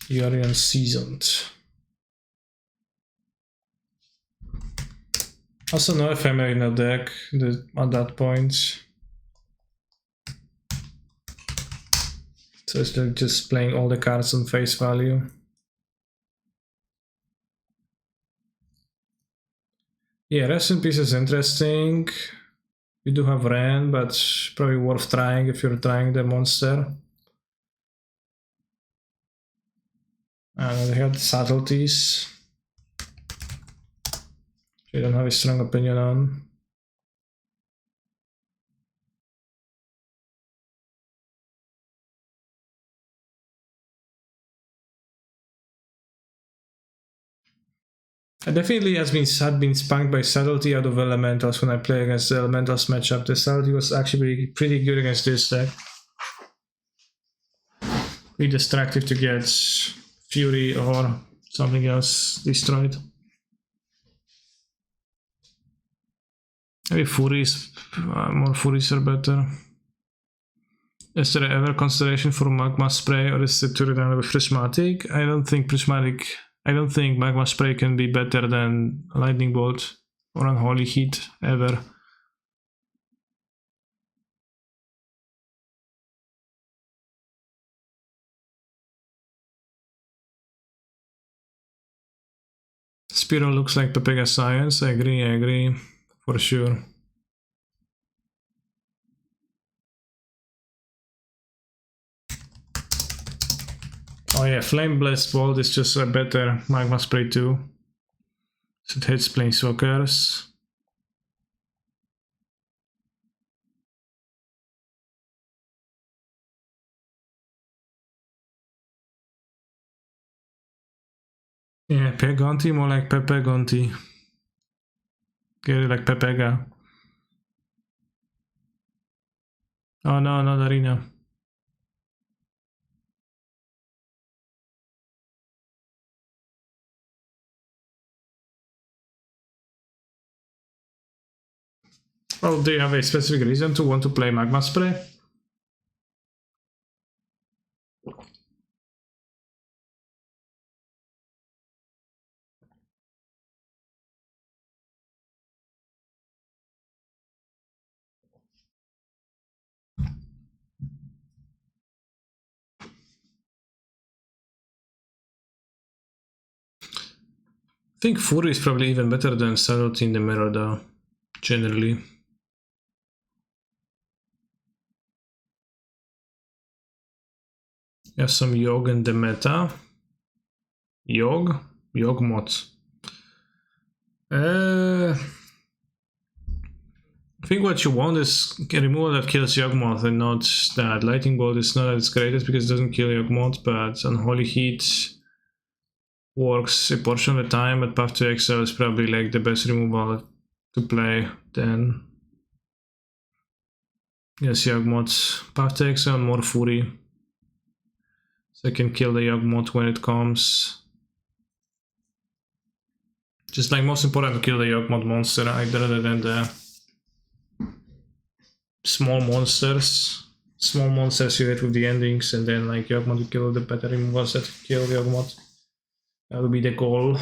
You are unseasoned. Also no ephemera in a deck at that point. So it's like just playing all the cards on face value. Yeah, Rest in Peace is interesting. We do have Ren, but probably worth trying if you're trying the monster. And we had Subtleties. I don't have a strong opinion on. I definitely had been spanked by Subtlety out of Elementals when I play against the Elementals matchup. The Subtlety was actually pretty good against this deck. Pretty destructive to get Fury or something else destroyed. Maybe Furies, more Furies are better. Is there ever consideration for Magma Spray, or is it too redundant with Prismatic? I don't think Magma Spray can be better than Lightning Bolt or Unholy Heat ever. Spiro looks like Pepega Science. I agree, for sure. Oh yeah, Flame Blast Bolt is just a better Magma Spray too. So it hits Planeswalkers. Yeah, Pegonti, more like Pepegonti. Get it like Pepega. Oh no, not Arena. Oh, do you have a specific reason to want to play Magma Spray? I think Fury is probably even better than Subtlety in the mirror though, generally. You have some Yogg in the meta. Yogg? Yawgmoth. I think what you want is a removal that kills Yawgmoth and not that. Lightning Bolt is not its greatest because it doesn't kill Yawgmoth, but Unholy Heat works a portion of the time, but Path to Exile is probably like the best removal to play then. Yes, Yawgmoth. Path to Exile, more Fury. So I can kill the Yawgmoth when it comes. Just like most important to kill the Yawgmoth monster rather than the small monsters. Small monsters you hit with the endings, and then like Yawgmoth to kill the better removals that kill Yawgmoth. That would be the goal.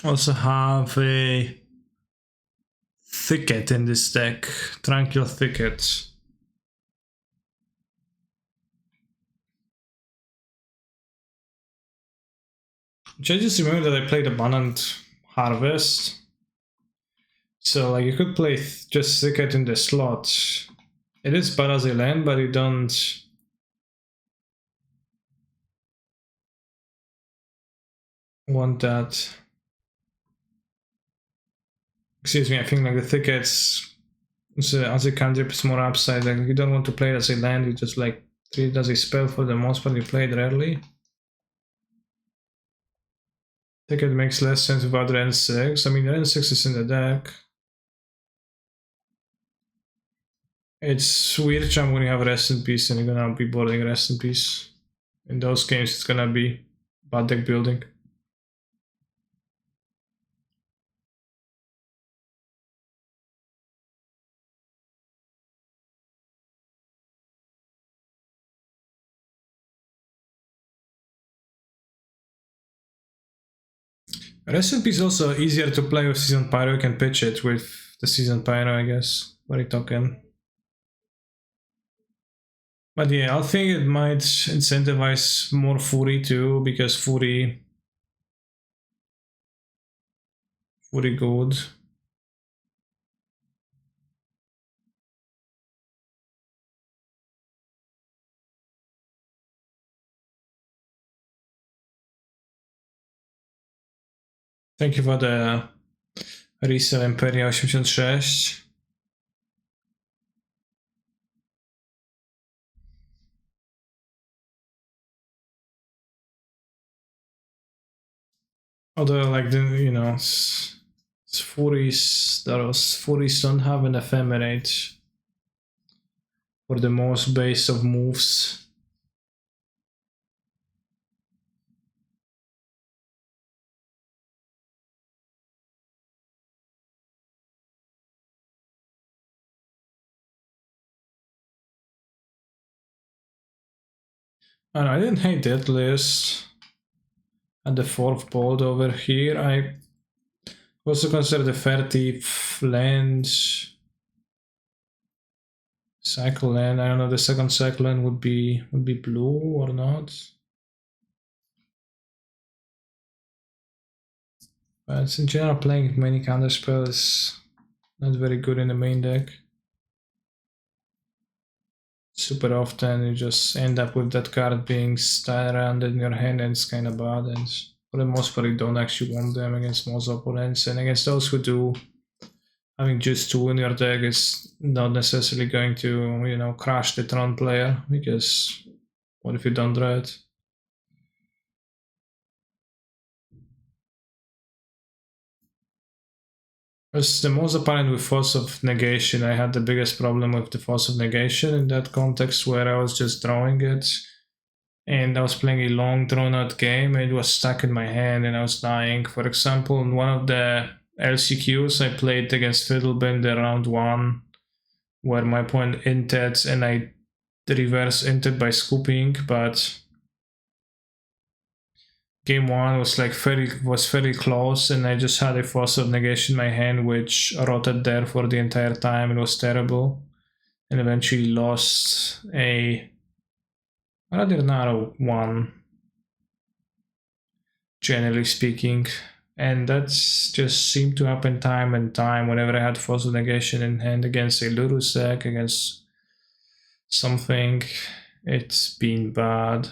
Also have a Thicket in this deck. Tranquil Thicket. Which I just remember that I played Abundant Harvest. So like you could play just Thicket in the slot. It is bad as a land, but you don't want that. excuse me, I think like the thickets as a cantrip is more upside. Like you don't want to play it as a land, you just like treat it as a spell for the most part. You play it rarely. Thicket makes less sense without Ren 6. I mean, Ren 6 is in the deck. It's weird jump when you have Rest in Peace and you're gonna be boarding Rest in Peace. In those games, it's gonna be bad deck building. Rest in Peace is also easier to play with Seasoned Pyro. You can pitch it with the Seasoned Pyro, I guess. Very token. But yeah, I think it might incentivize more Fury too, because Fury good. Thank you for the resale Imperia 86. Although, like, you know, Furies don't have an ephemerate for the most base of moves. And I didn't hate that list. At the 4th board over here, I also consider the 30th land. Cycle land. I don't know. The second cycle land would be blue or not. But in general, playing many counterspell is not very good in the main deck. Super often you just end up with that card being stuck around in your hand, and it's kind of bad. And for the most part, you don't actually want them against most opponents, and against those who do, having just 2 in your deck is not necessarily going to, you know, crush the Tron player, because what if you don't draw it? As the most opponent with Force of Negation, I had the biggest problem with the Force of Negation in that context, where I was just drawing it and I was playing a long drawn out game and it was stuck in my hand and I was dying. For example, in one of the LCQs I played against Fiddlebender round 1, where my opponent inted and I reverse inted by scooping, but game 1 was like very close, and I just had a Force of Negation in my hand which rotted there for the entire time. It was terrible, and eventually lost a rather narrow one, generally speaking. And that's just seemed to happen time and time whenever I had Force of Negation in hand against a Lurus deck, against something. It's been bad.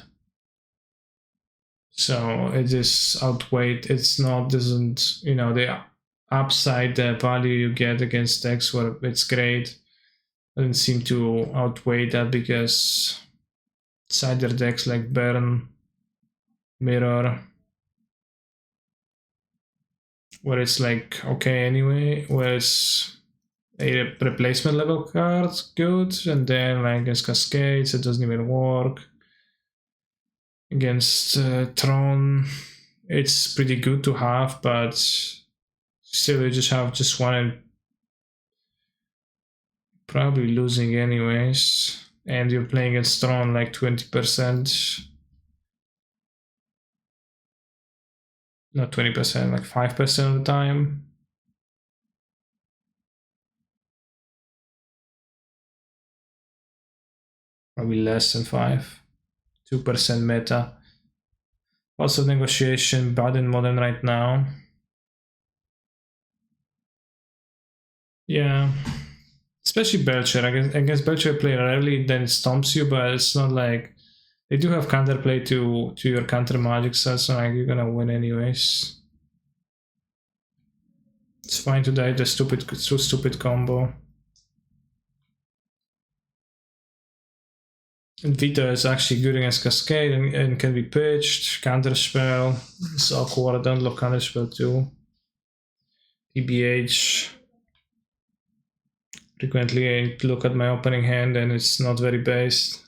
So it is outweighed. It's not, doesn't, you know, the upside, the value you get against decks where it's great doesn't seem to outweigh that, because cider decks like Burn, Mirror, where it's like okay anyway, where it's a replacement level card good, and then like against Cascades it doesn't even work. Against Tron, it's pretty good to have, but still you just have just one and probably losing anyways, and you're playing against Tron like 20%, not 20%, like 5% of the time. Probably less than 5. 2% meta. Lots of negotiation, bad in modern right now. Yeah. Especially Belcher. I guess Belcher play rarely, then it stomps you, but it's not like they do have counterplay to your counter magic, so it's not like you're gonna win anyways. It's fine to die the stupid combo. And Vita is actually good against Cascade and can be pitched. Counterspell. It's awkward. I don't love Counterspell too. TBH. Frequently I look at my opening hand and it's not very based.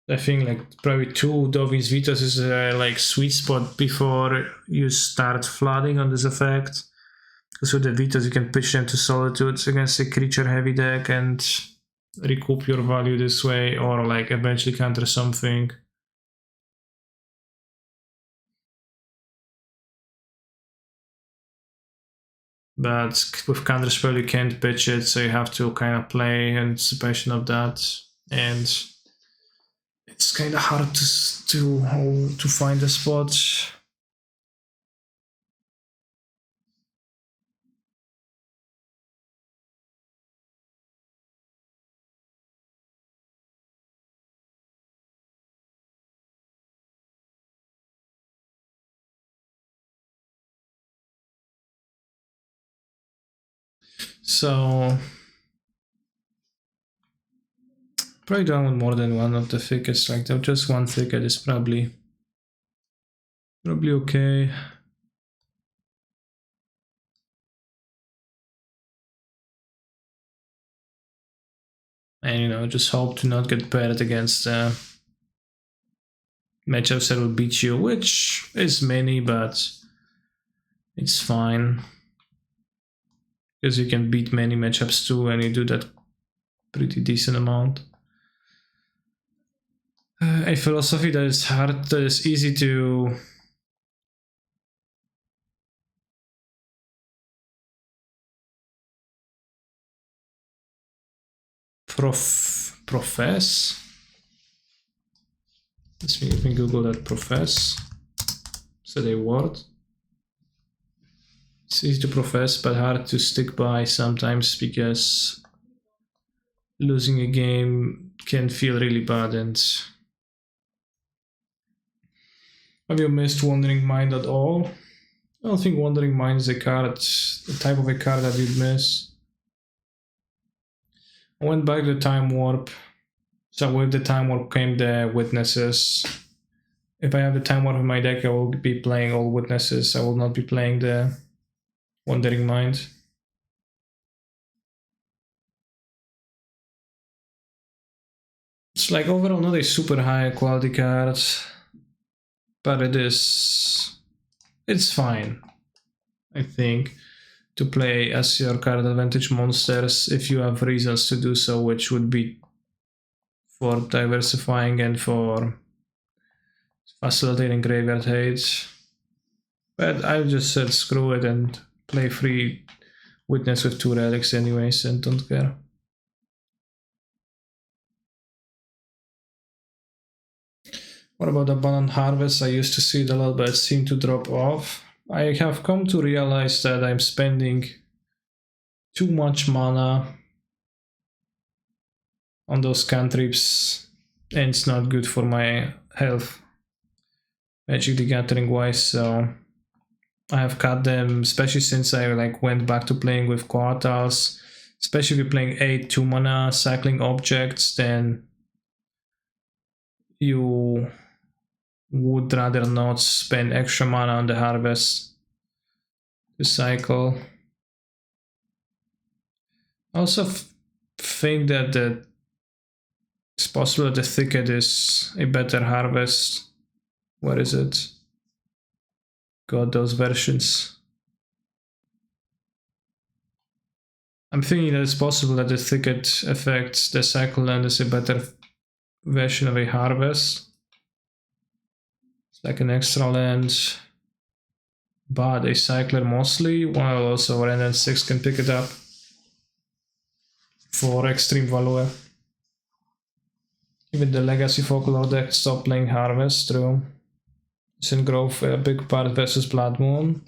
I think like probably 2 Dovin's Vitas is a like sweet spot before you start flooding on this effect. Because with the Vitas you can pitch them to Solitudes against a creature heavy deck and recoup your value this way, or like eventually counter something. But with Counterspell you can't pitch it, so you have to kind of play anticipation of that, and it's kind of hard to find a spot. So probably don't want more than one of the thickets, like that. Just one thicket is probably okay. And you know, just hope to not get paired against matchups that will beat you, which is many, but it's fine. Because you can beat many matchups too, and you do that pretty decent amount. A philosophy that is hard, that is easy to profess. Let me Google that. Profess. Is that a word? It's easy to profess, but hard to stick by sometimes, because losing a game can feel really bad. And have you missed Wandering Mind at all? I don't think Wandering Mind is a card, the type of a card that you'd miss. I went back to Time Warp. So with the Time Warp came the Witnesses. If I have the Time Warp in my deck, I will be playing all Witnesses. I will not be playing the Wandering Mind. It's like overall not a super high quality card, but it's fine, I think, to play as your card advantage monsters if you have reasons to do so, which would be for diversifying and for facilitating graveyard hate. But I just said screw it and play free Witness with 2 relics anyways, and don't care. What about Abundant Harvest? I used to see it a lot, but it seemed to drop off. I have come to realize that I'm spending too much mana on those cantrips, and it's not good for my health, Magic the Gathering wise, so I have cut them, especially since I went back to playing with Quartals. Especially if you're playing 8 2 mana cycling objects, then you would rather not spend extra mana on the harvest to cycle. I also think that it's possible that the Thicket is a better harvest. Where is it? Got those versions. I'm thinking that it's possible that the Thicket affects the cycle land is a better version of a harvest. It's like an extra land, but a cycler mostly, while also Rand and 6 can pick it up for extreme value. Even the Legacy Folklore deck stopped playing harvest through Sin Growth, a big part versus Blood Moon.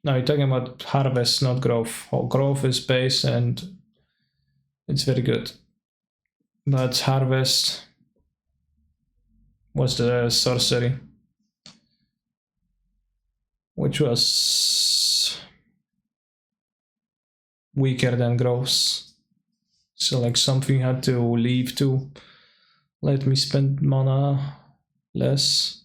No, you're talking about harvest, not growth. Growth is base and it's very good. But harvest was the sorcery. which was weaker than gross. So like something had to leave to let me spend mana less.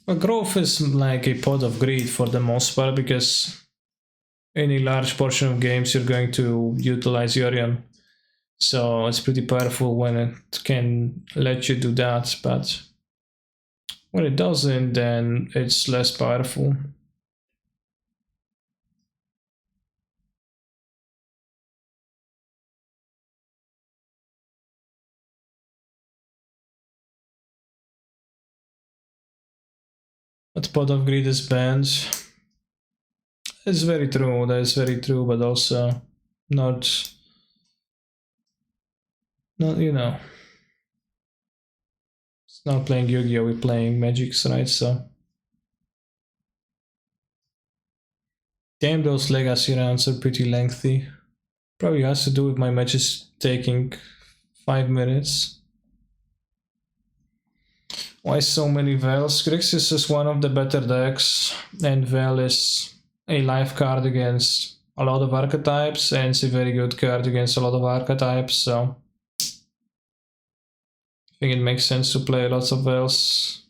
But growth is like a pot of greed for the most part, because in a large portion of games you're going to utilize Yorion. So it's pretty powerful when it can let you do that, but when it doesn't, then it's less powerful. But pot of greed is banned. It's very true, that is very true, but also not you know, it's not playing Yu-Gi-Oh, we're playing Magics, right? So damn, those legacy rounds are pretty lengthy. Probably has to do with my matches taking 5 minutes. Why so many Vels? Grixis is one of the better decks, and Vel is a life card against a lot of archetypes, and it's a very good card against a lot of archetypes, so I think it makes sense to play lots of Vels.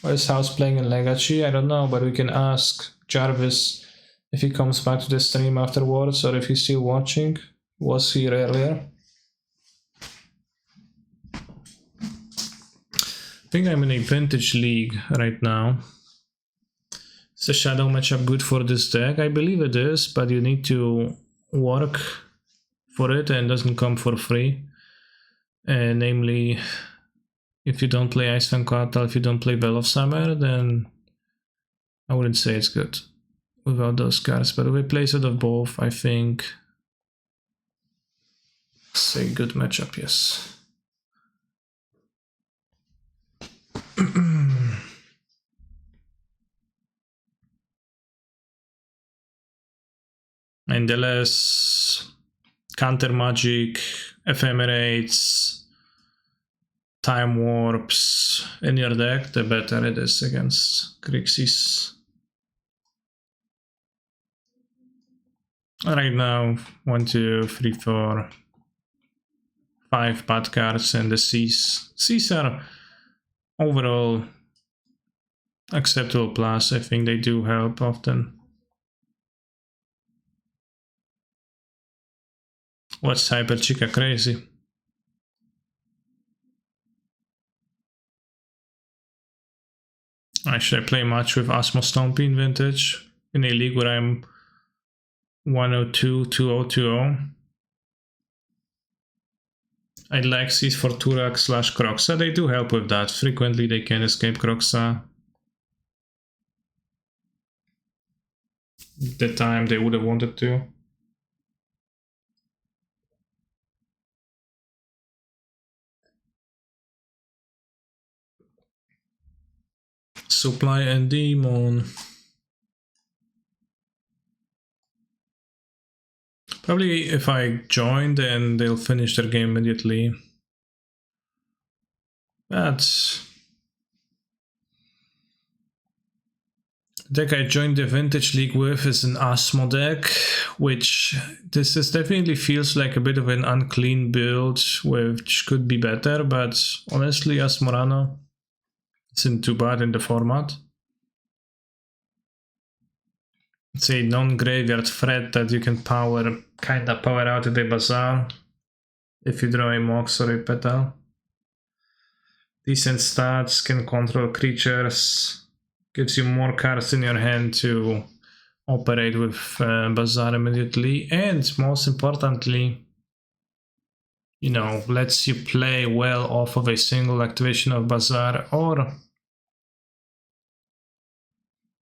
What is House playing in Legacy? I don't know, but we can ask Jarvis if he comes back to the stream afterwards, or if he's still watching. Was here earlier. I think I'm in a vintage league right now. Is the shadow matchup good for this deck? I believe it is, but you need to work for it and it doesn't come for free. Namely, if you don't play Iceland Quartal, if you don't play Bell of Summer, then I wouldn't say it's good without those cards. But if we play set of both, I think it's a good matchup, yes. And the less counter magic, ephemerates, time warps in your deck, the better it is against Grixis. Right now, 1, 2, 3, 4, 5 bad cards, and the Cs. Cs are overall acceptable plus. I think they do help often. What's Hyper Chica crazy? Should I play much with Asmo Stompy in Vintage? In a league where I'm 102, 2020. I'd like Cs for Turak / Croxa. They do help with that. Frequently they can escape Croxa. The time they would have wanted to. Supply and Demon. Probably if I join, then they'll finish their game immediately. But the deck I joined the Vintage League with is an Asmo deck, which this is definitely feels like a bit of an unclean build, which could be better, but honestly, Asmorano isn't too bad in the format. It's a non-graveyard threat that you can kinda power out of the Bazaar if you draw a Mox or a Petal. Decent stats, can control creatures, gives you more cards in your hand to operate with Bazaar immediately, and most importantly, you know, lets you play well off of a single activation of Bazaar or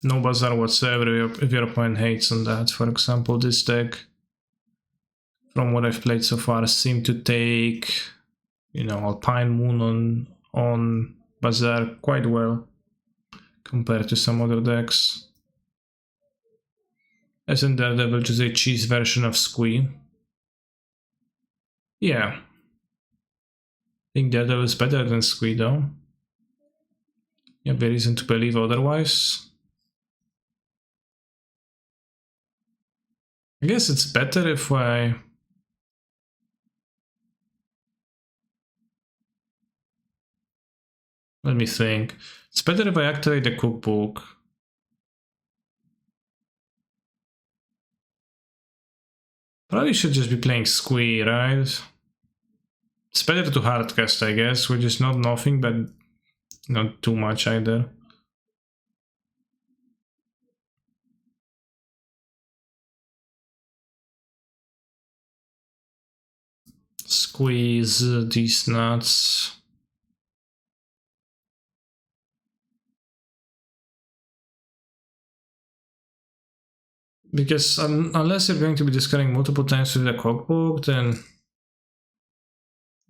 no Bazaar whatsoever if your opponent hates on that. For example, this deck, from what I've played so far, seemed to take, you know, Alpine Moon on Bazaar quite well compared to some other decks. Isn't Daredevil just a cheese version of Squee? Yeah. I think Daredevil is better than Squee though. You have a reason to believe otherwise. I guess it's better if I... Let me think. It's better if I activate the cookbook. Probably should just be playing Squee, right? It's better to hardcast, I guess, which is not nothing, but not too much either. Squeeze these nuts. Because unless you're going to be discarding multiple times with the cookbook, then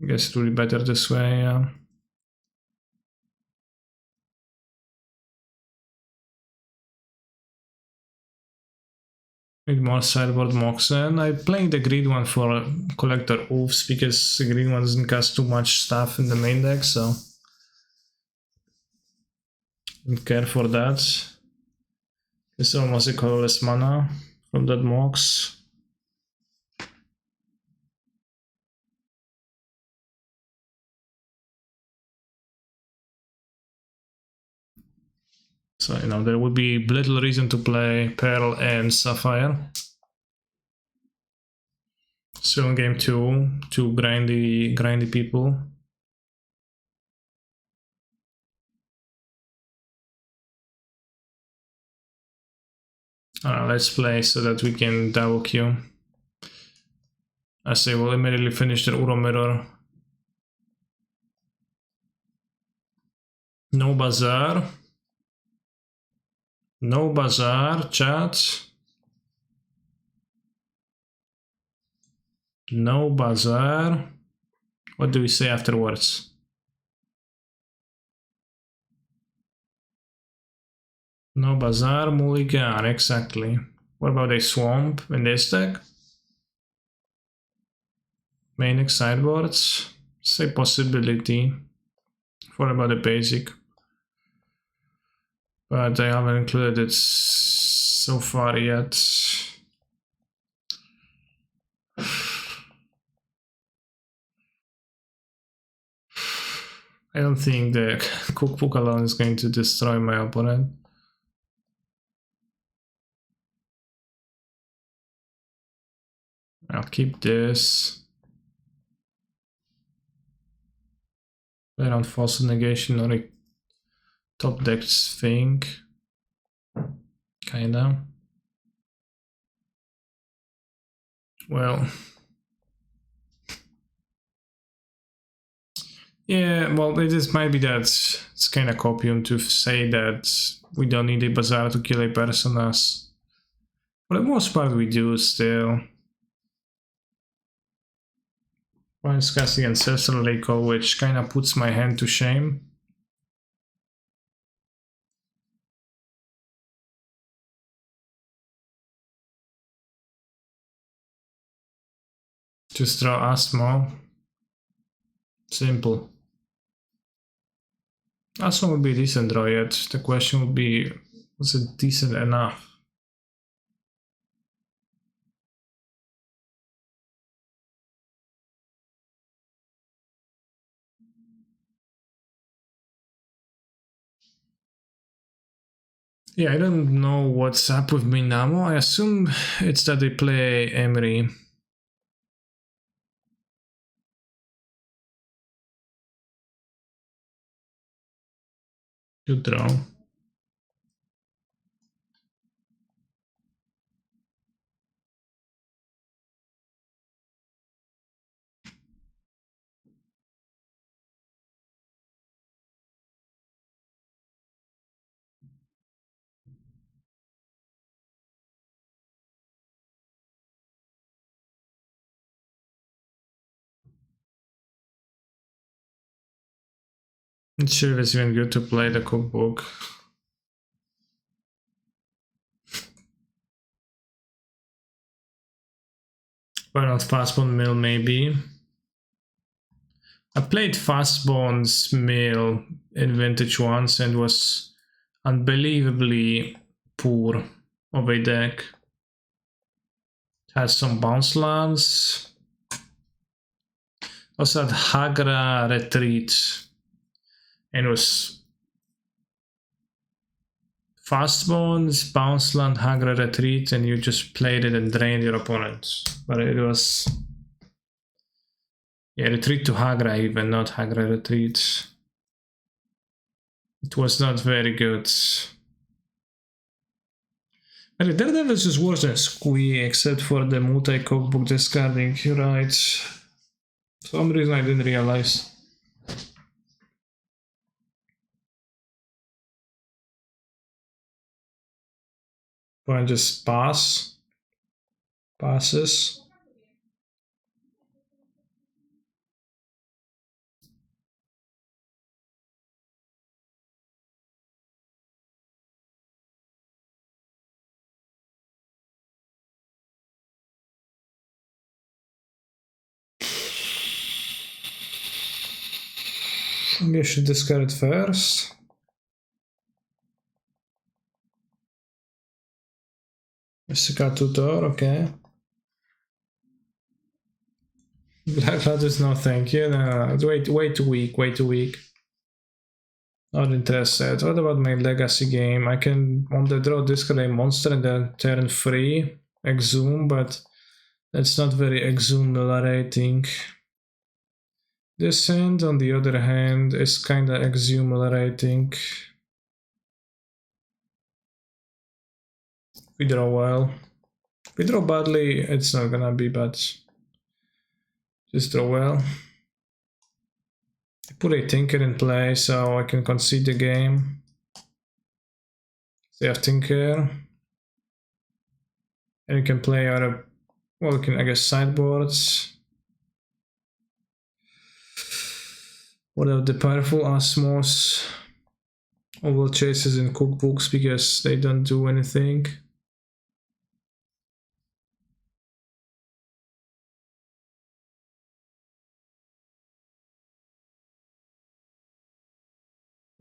I guess it will be better this way, yeah. Need more sideboard Moxen. I'm playing the green one for collector oofs because the green one doesn't cast too much stuff in the main deck, so don't care for that. It's almost a colorless mana from that Mox. So, you know, there would be little reason to play Pearl and Sapphire. Still in game 2, two grindy people. Let's play so that we can double queue. As they will immediately finish their Uro Mirror. No Bazaar. No Bazaar, chat. No Bazaar. What do we say afterwards? No Bazaar, Mulligan, exactly. What about a Swamp in this deck? Main deck sideboards? It's a possibility. What about the basic? But I haven't included it so far yet. I don't think the cookbook alone is going to destroy my opponent. I'll keep this. Around false negation or a top deck thing. Kinda. Well. Yeah, well, it just might be that it's kind of copium to say that we don't need a bazaar to kill a personas. For the most part, we do still. While casting Ancestral Recall, which kind of puts my hand to shame. Just draw Asthma. Simple. Asthma would be a decent draw yet. The question would be, was it decent enough? Yeah, I don't know what's up with Minamo. I assume it's that they play Emery. To draw. It sure was even good to play the cookbook. Why not Fastbone Mill, maybe? I played Fastbone's Mill in Vintage once and was unbelievably poor of a deck. Had some bounce lands. Also had Hagra Retreat. And it was Fastbones, bounce land, Hagra Retreat, and you just played it and drained your opponent. But it was... yeah, Retreat to Hagra even, not Hagra Retreat. It was not very good. Okay, Daredevil is just worse than Squee, except for the multi-cookbook discarding, you're right. For some reason I didn't realize. Why just pass? Passes. Maybe I should discard it first. Jessica Tutor, okay. Black Lotus, no thank you. No, way too weak, way too weak. Not interested. What about my legacy game? I can on the draw discard a monster and then turn 3, exhume, but that's not very exhumerating. Descent, on the other hand, is kinda exhumerating. We draw well. If we draw badly, it's not gonna be bad. Just draw well. I put a Tinker in play so I can concede the game. They have Tinker. And you can play other, well, you can, I guess, sideboards. What are the powerful Osmos? Oval chases in cookbooks because they don't do anything.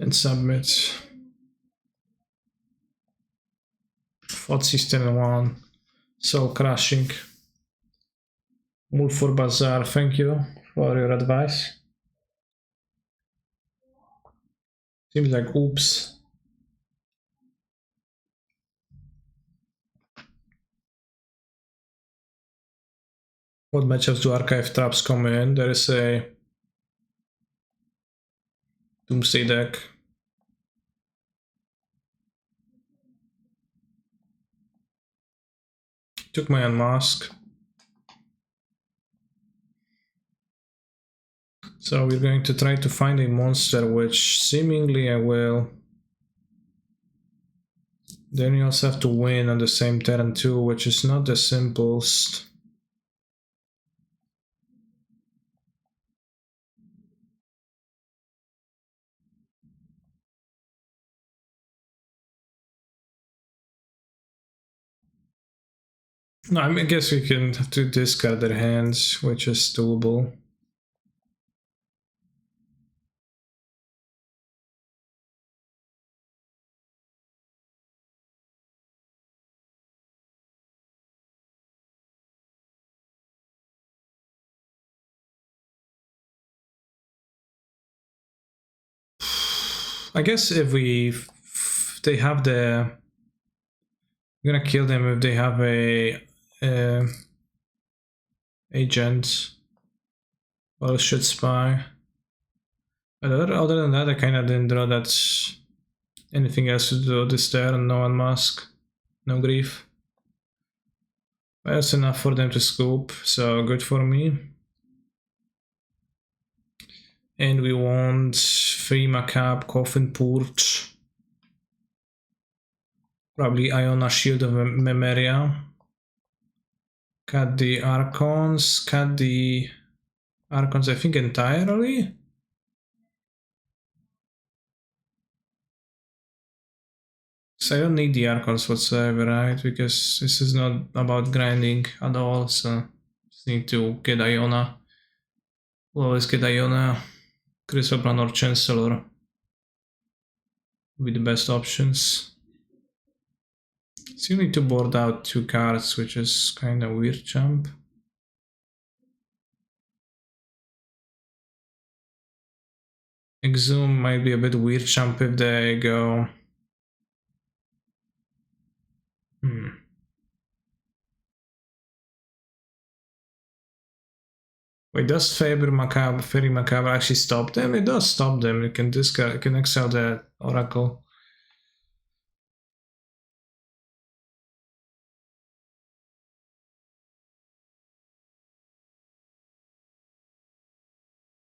And submit. Fought System 1. Soul Crushing. Move for Bazaar, thank you for your advice. Seems like oops. What matchups do archive traps come in? There is a Doomsday deck. Took my unmask. So we're going to try to find a monster, which seemingly I will. Then you also have to win on the same turn too, which is not the simplest. No, I guess we can have to discard their hands, which is doable. I guess if they have the, I'm gonna kill them if they have a agent or a shit spy. But other than that, I kind of didn't draw that anything else to do this turn. No unmask, no grief. That's enough for them to scoop, so good for me. And we want 3 Macabre, Coffin Purge. Probably Iona Shield of Memoria. Cut the Archons, I think entirely? So I don't need the archons whatsoever, right? Because this is not about grinding at all, so just need to get Iona. We'll always get Iona, Chrysoplan or Chancellor with the best options. So you need to board out 2 cards, which is kind of weird jump. Exhume might be a bit weird jump if they go... Wait, does Fairy Macabre actually stop them? It does stop them. It can discard, it can exile the Oracle.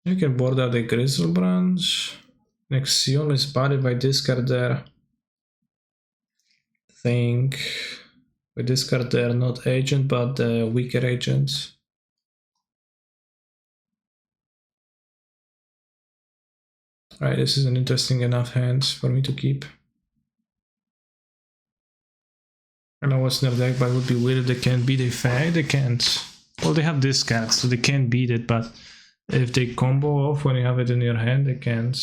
You can board out the Grizzlebrand. Nexium is bodied by discard their thing. We discard their not agent, but the weaker agent. Alright, this is an interesting enough hand for me to keep. I know what's in their deck, but it would be weird if they can't beat a Fae. They can't. Well, they have discard, so they can't beat it, but if they combo off when you have it in your hand, they can't.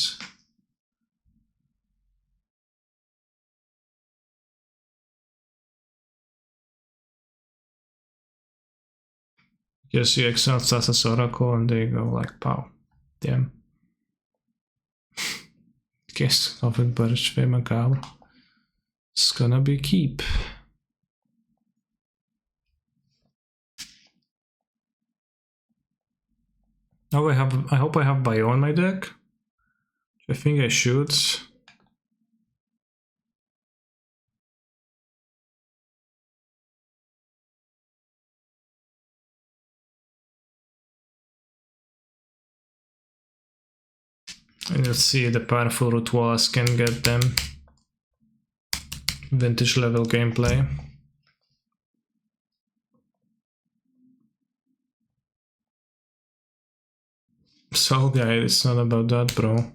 Yes, you exile Sasa's Oracle and they go like, pow. Damn. Guess Coffin Birch, Fey Macabre. It's gonna be keep. Oh, I hope I have Bio in my deck. I think I should. And let's see if the powerful Root Wallace can get them. Vintage level gameplay. Soul Guide, it's not about that, bro.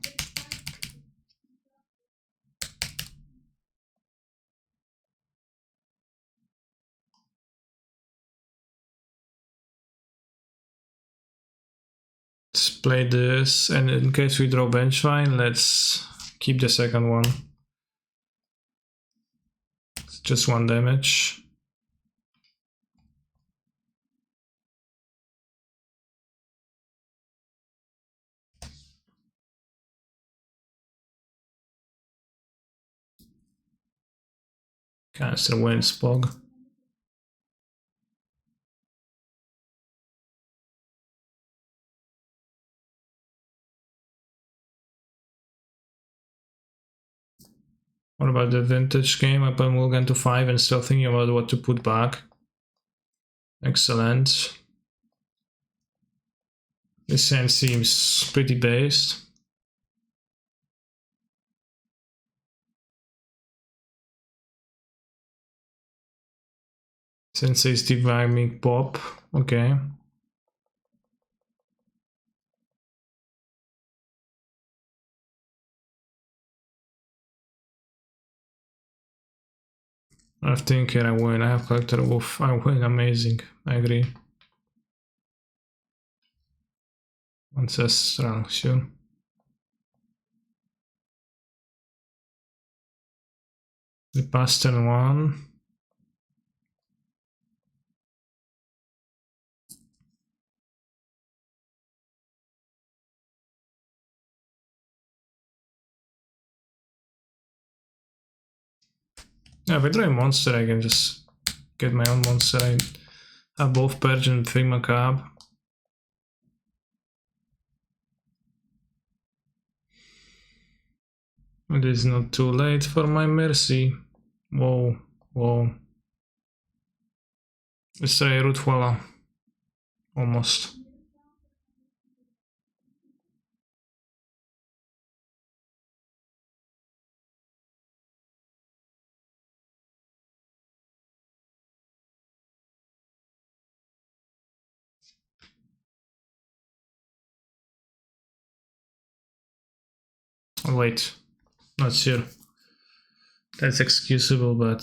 Let's play this, and in case we draw Benchvine, let's keep the second one. It's just 1 damage. Caster Windspog. What about the vintage game? I put Mulligan to 5 and still thinking about what to put back. Excellent. This hand seems pretty based. Sensei's Divine Pop, okay. I have Tinker, I win. I have Collector Wolf, I win. Amazing, I agree. Ancestral, sure. The past turn 1. Yeah, if I draw a monster, I can just get my own monster. I have both Purge and 3 Macabre. It is not too late for my mercy. Whoa, whoa. Let's try Root Walla. Almost. Oh, wait, not sure. That's excusable, but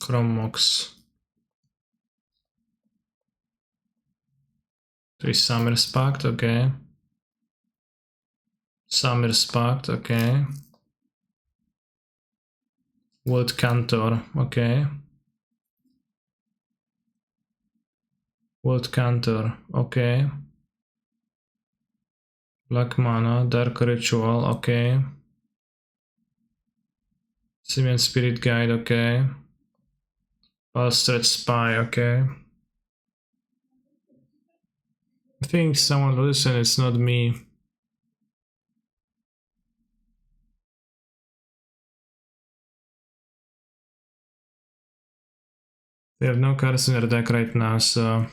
Chromox. 3 Summer's Pact, okay. Summer's Pact, okay. World Cantor, okay. World Cantor, okay. Black Mana, Dark Ritual, okay. Simian Spirit Guide, okay. Pulse Spy, okay. I think someone listen, it's not me. They have no cards in their deck right now, so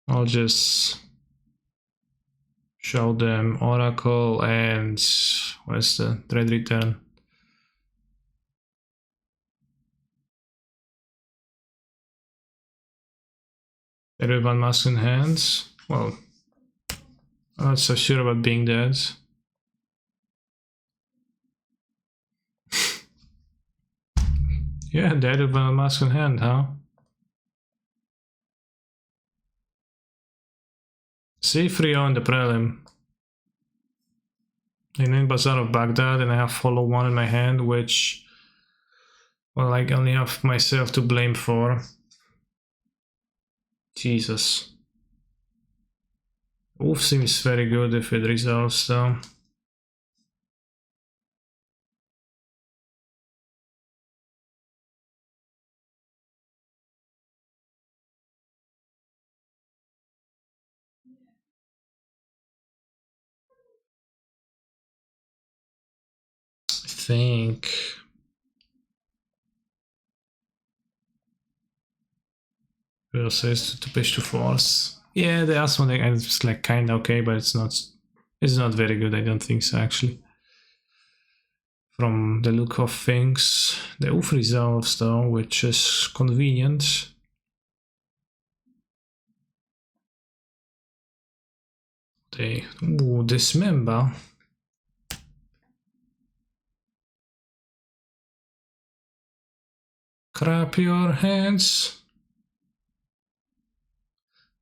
I'll just show them Oracle and where's the Dread Return? Everyone mask in hands. Well, I'm not so sure about being dead. Yeah, dead with a mask in hand, huh? See 3-0 in the prelim. I named Bazaar of Baghdad and I have follow 1 in my hand, which, well, I only have myself to blame for. Jesus. Wolf seems very good if it resolves though. I think Will says to push to force. Yeah, the last one is like kinda okay, but it's not very good, I don't think so actually. From the look of things. The Wolf resolves though, which is convenient. They dismember. Crap your hands.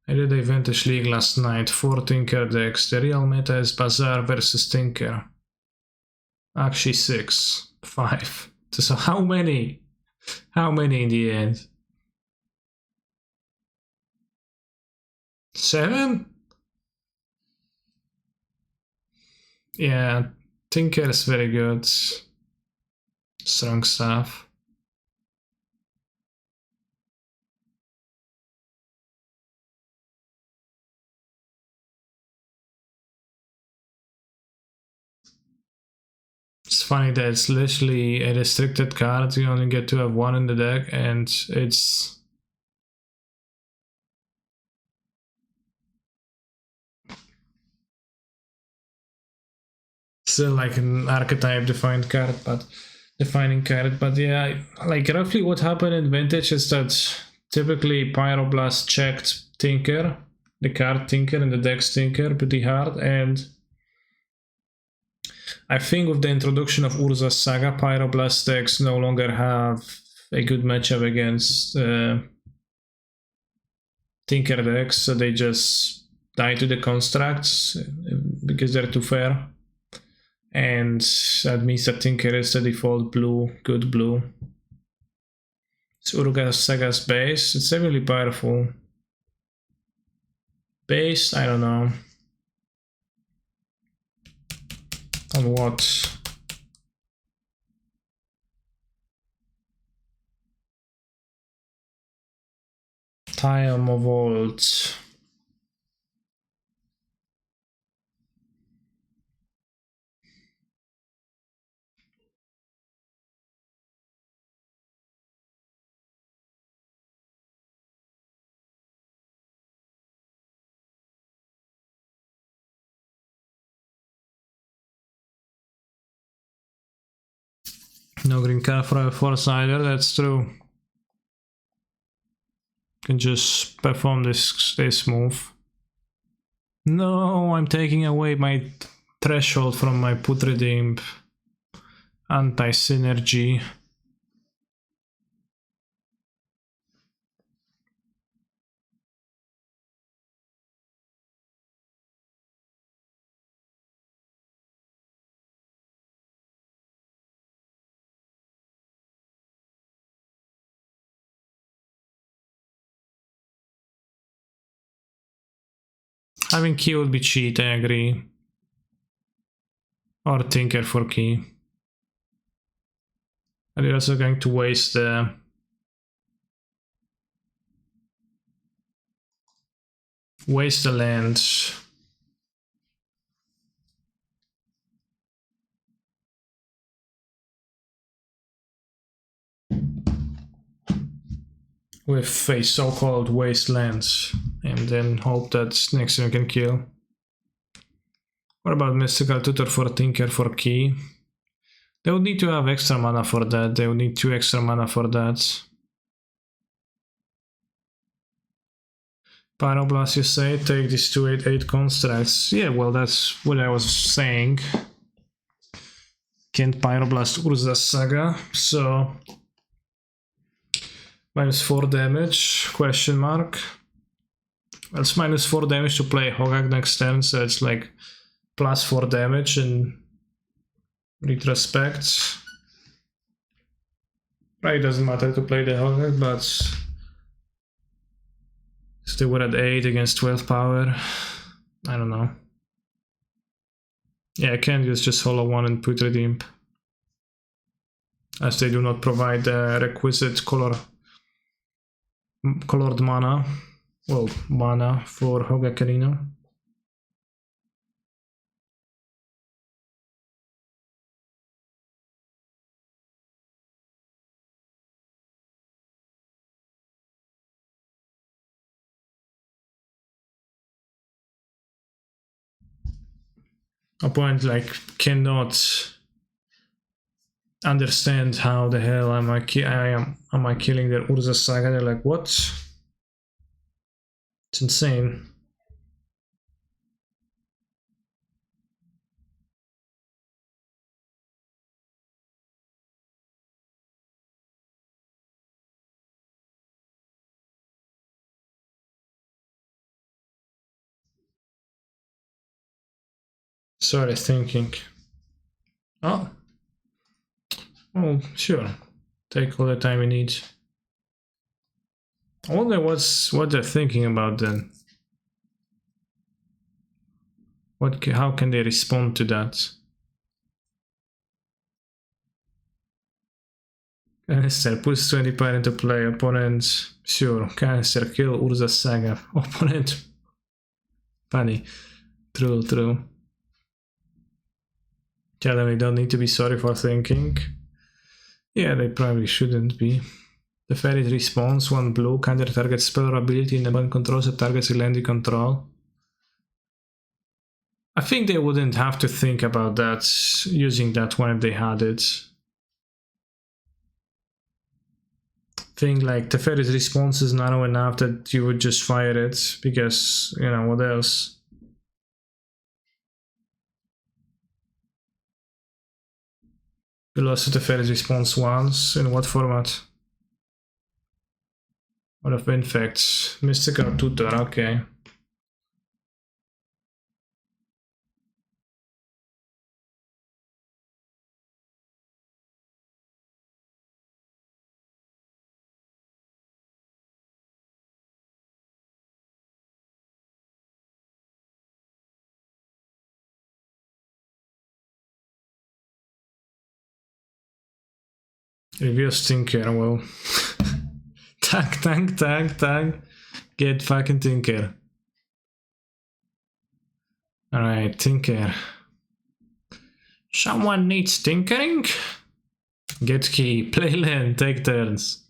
I did a Vintage League last night, 4 Tinker decks. The real meta is Bazaar versus Tinker. Actually 6. 5. So how many? How many in the end? 7? Yeah, Tinker is very good. Strong stuff. It's funny that it's literally a restricted card. You only get to have 1 in the deck, and it's still like an archetype defining card, but yeah, like roughly what happened in Vintage is that typically Pyroblast checked Tinker, the card Tinker and the deck's Tinker pretty hard, and I think with the introduction of Urza's Saga, Pyroblast decks no longer have a good matchup against Tinker decks, so they just die to the constructs because they're too fair. And that means that Tinker is the default blue, good blue. It's Urza's Saga's base. It's really powerful. Base, I don't know. On what? Time of Vault. No green card for a force either, that's true. Can just perform this move. No, I'm taking away my threshold from my Putrid Imp. Anti-synergy. Having key would be cheat, I agree. Or Tinker for key. And you're also going to waste the land. With a so-called wasteland, and then hope that next turn can kill. What about Mystical Tutor for Tinker for key? They would need to have extra mana for that. They would need 2 extra mana for that. Pyroblast, you say? Take these 2/8/8 constructs. Yeah, well, that's what I was saying. Can't Pyroblast Urza's Saga, so... -4 damage, question mark. Well, it's -4 damage to play Hogak next turn, so it's like +4 damage in retrospect. Right, doesn't matter to play the Hogak, but still we're at 8 against 12 power. I don't know. Yeah, I can't use just Hollow 1 and Putrid Imp, as they do not provide the requisite colored mana. Well, mana for Hogak Arena. Opponent like cannot understand how the hell am I killing their Urza Saga. They're like, what? It's insane. Sorry, thinking. Oh. Oh, sure. Take all the time you need. I wonder what they're thinking about then. How can they respond to that? Canister puts 20 power into play. Opponent, sure. Canister kill Urza Saga. Opponent. Funny. True. Tell them they don't need to be sorry for thinking. Yeah, they probably shouldn't be. The fairy response 1 blue, counter target spell or ability in the opponent controls that targets a land you control. I think they wouldn't have to think about that, using that one if they had it. Thing like Teferi's response is narrow enough that you would just fire it, because, you know, what else? You lost Teferi's response once, in what format? Out of Infects, Mystical Tutor, okay. Reverse Tinker, well. Tank. Get fucking Tinker. Alright, Tinker. Someone needs tinkering? Get key, play land, take turns.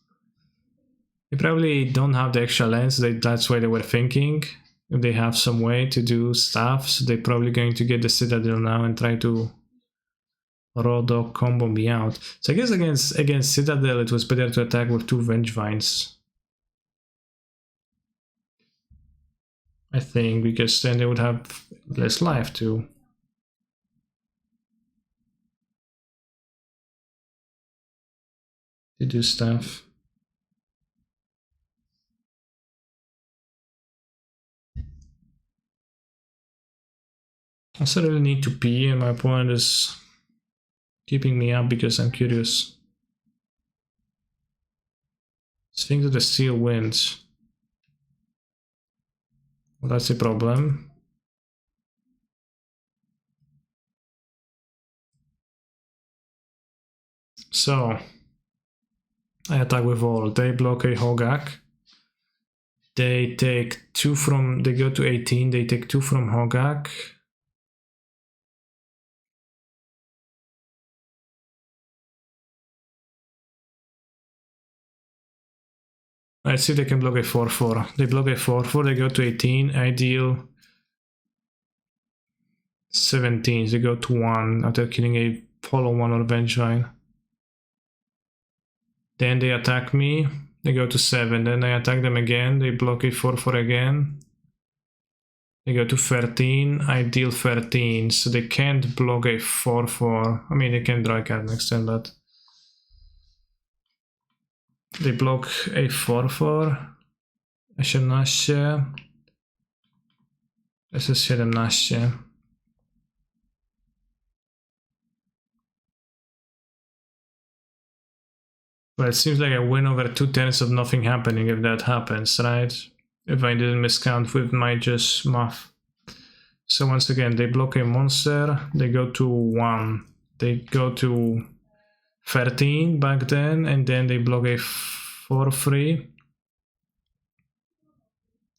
They probably don't have the extra lands, that's why they were thinking. If they have some way to do stuff, so they're probably going to get the Citadel now and try to raw dog combo me out. So I guess against Citadel it was better to attack with 2 Vengevines. I think, because then they would have less life to do stuff. I also really need to pee, and my opponent is keeping me up because I'm curious. Sphinx of the Steel wins. Well, that's a problem. So I attack with all. They block a Hogak. They take 2 from. They go to 18. They take 2 from Hogak. Let's see if they can block a 4/4. They block a 4/4. They go to 18. I deal 17. They go to 1 after killing a follow 1 or Vengevine. Then they attack me. They go to 7. Then I attack them again. They block a 4/4 again. They go to 13. I deal 13. So they can't block a 4/4. I mean, they can draw a card next turn, but they block a 4/4. 18. To jest 17. Well, it seems like I win over 2 turns of nothing happening if that happens, right? If I didn't miscount with my just muff. So once again, they block a monster, they go to 1. They go to 13 back then, and then they block a 4/3.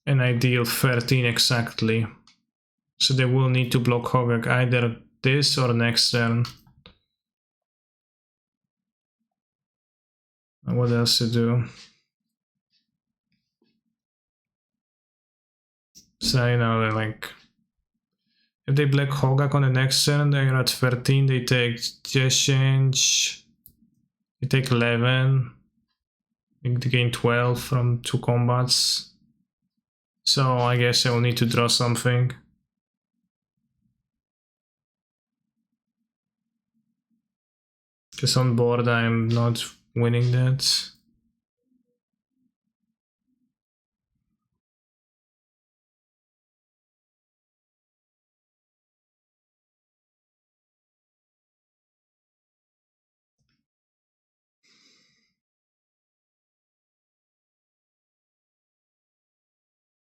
And I deal 13 exactly. So they will need to block Hogak either this or next turn. What else to do? So, you know, like, if they block Hogak on the next turn, they're at 13, they take 10, they take 11, they gain 12 from 2 combats. So I guess I will need to draw something. Because on board I'm not winning that.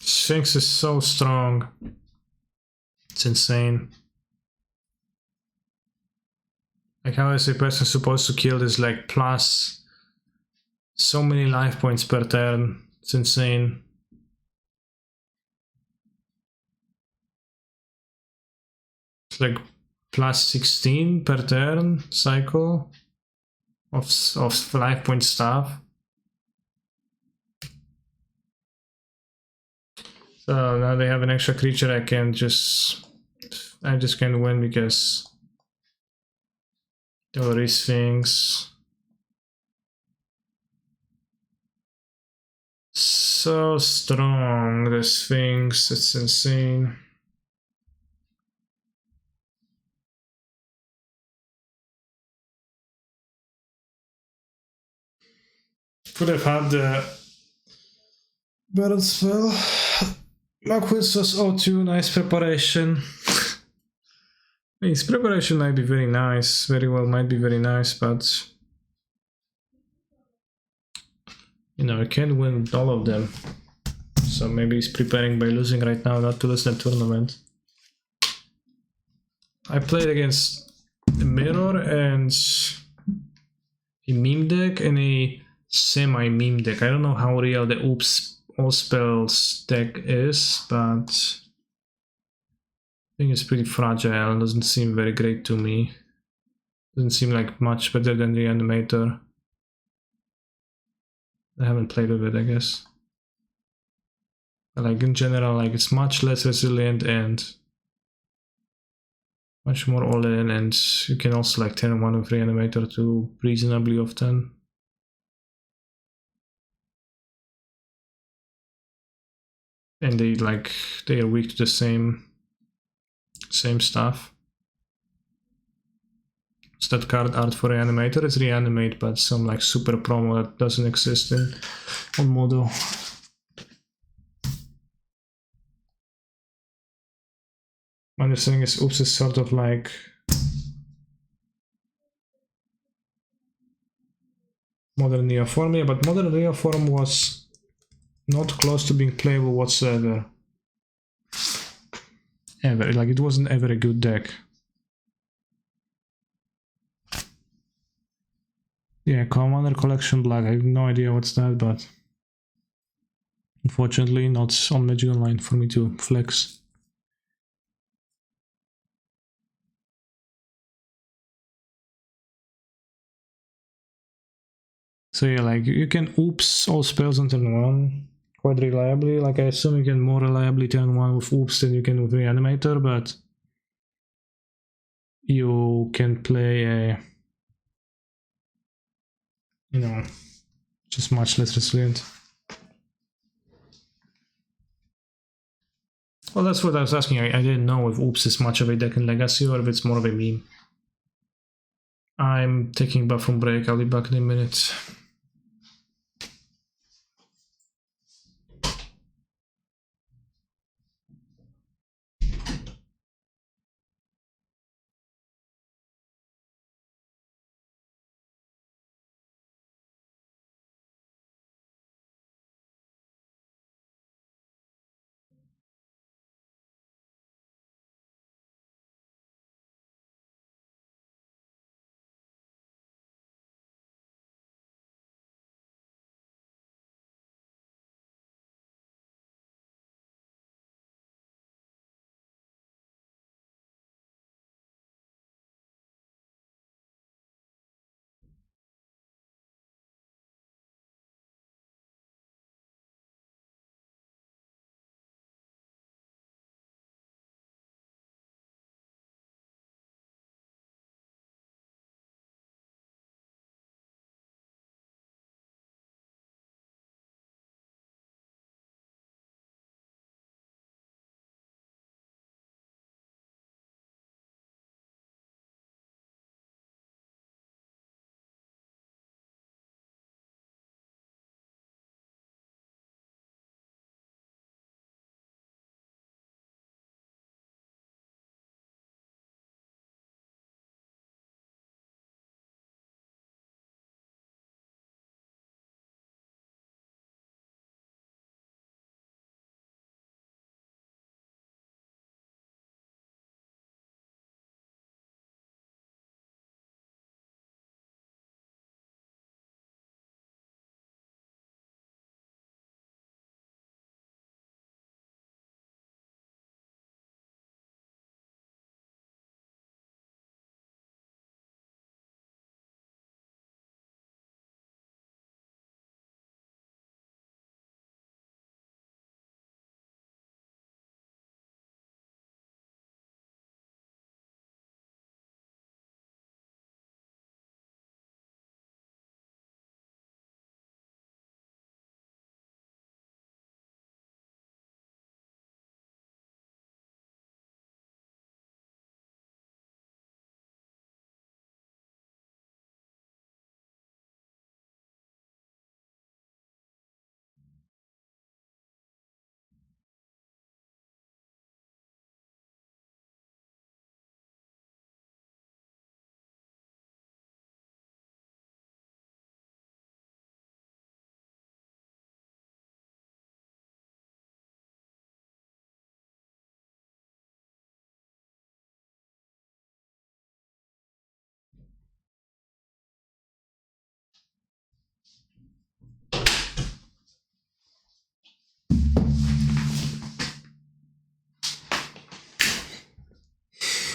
Sphinx is so strong. It's insane. Like, how is a person supposed to kill this, like, plus so many life points per turn? It's insane. It's like plus 16 per turn cycle of life point stuff. So now they have an extra creature. I just can't win because there are things. So strong, the Sphinx, it's insane. Could have had the battle spell. Marquis was 0-2, nice preparation. His preparation might be very nice, very well might be very nice, but you know, I can't win all of them. So maybe he's preparing by losing right now not to lose the tournament. I played against a Mirror and a meme deck and a semi-meme deck. I don't know how real the Oops All Spells deck is, but I think it's pretty fragile and doesn't seem very great to me. Doesn't seem like much better than the Reanimator. I haven't played with it, I guess. But like in general, like it's much less resilient and much more all-in, and you can also like turn one with Reanimator too reasonably often. and they are weak to the same stuff. Is that card art for Reanimator? It's Reanimate, but some like super promo that doesn't exist on Modo. My understanding is Oops is sort of like Modern Neoform, yeah, but Modern Neoform was not close to being playable whatsoever. Ever, like it wasn't ever a good deck. Yeah, Commander Collection Black, I have no idea what's that, but unfortunately not on Magic Online for me to flex. So yeah, like you can Oops all spells on turn 1 quite reliably. Like I assume you can more reliably turn 1 with Oops than you can with Reanimator, but you can play a, you know, just much less resilient. Well, that's what I was asking. I didn't know if Oops is much of a deck in Legacy or if it's more of a meme. I'm taking a bathroom break. I'll be back in a minute.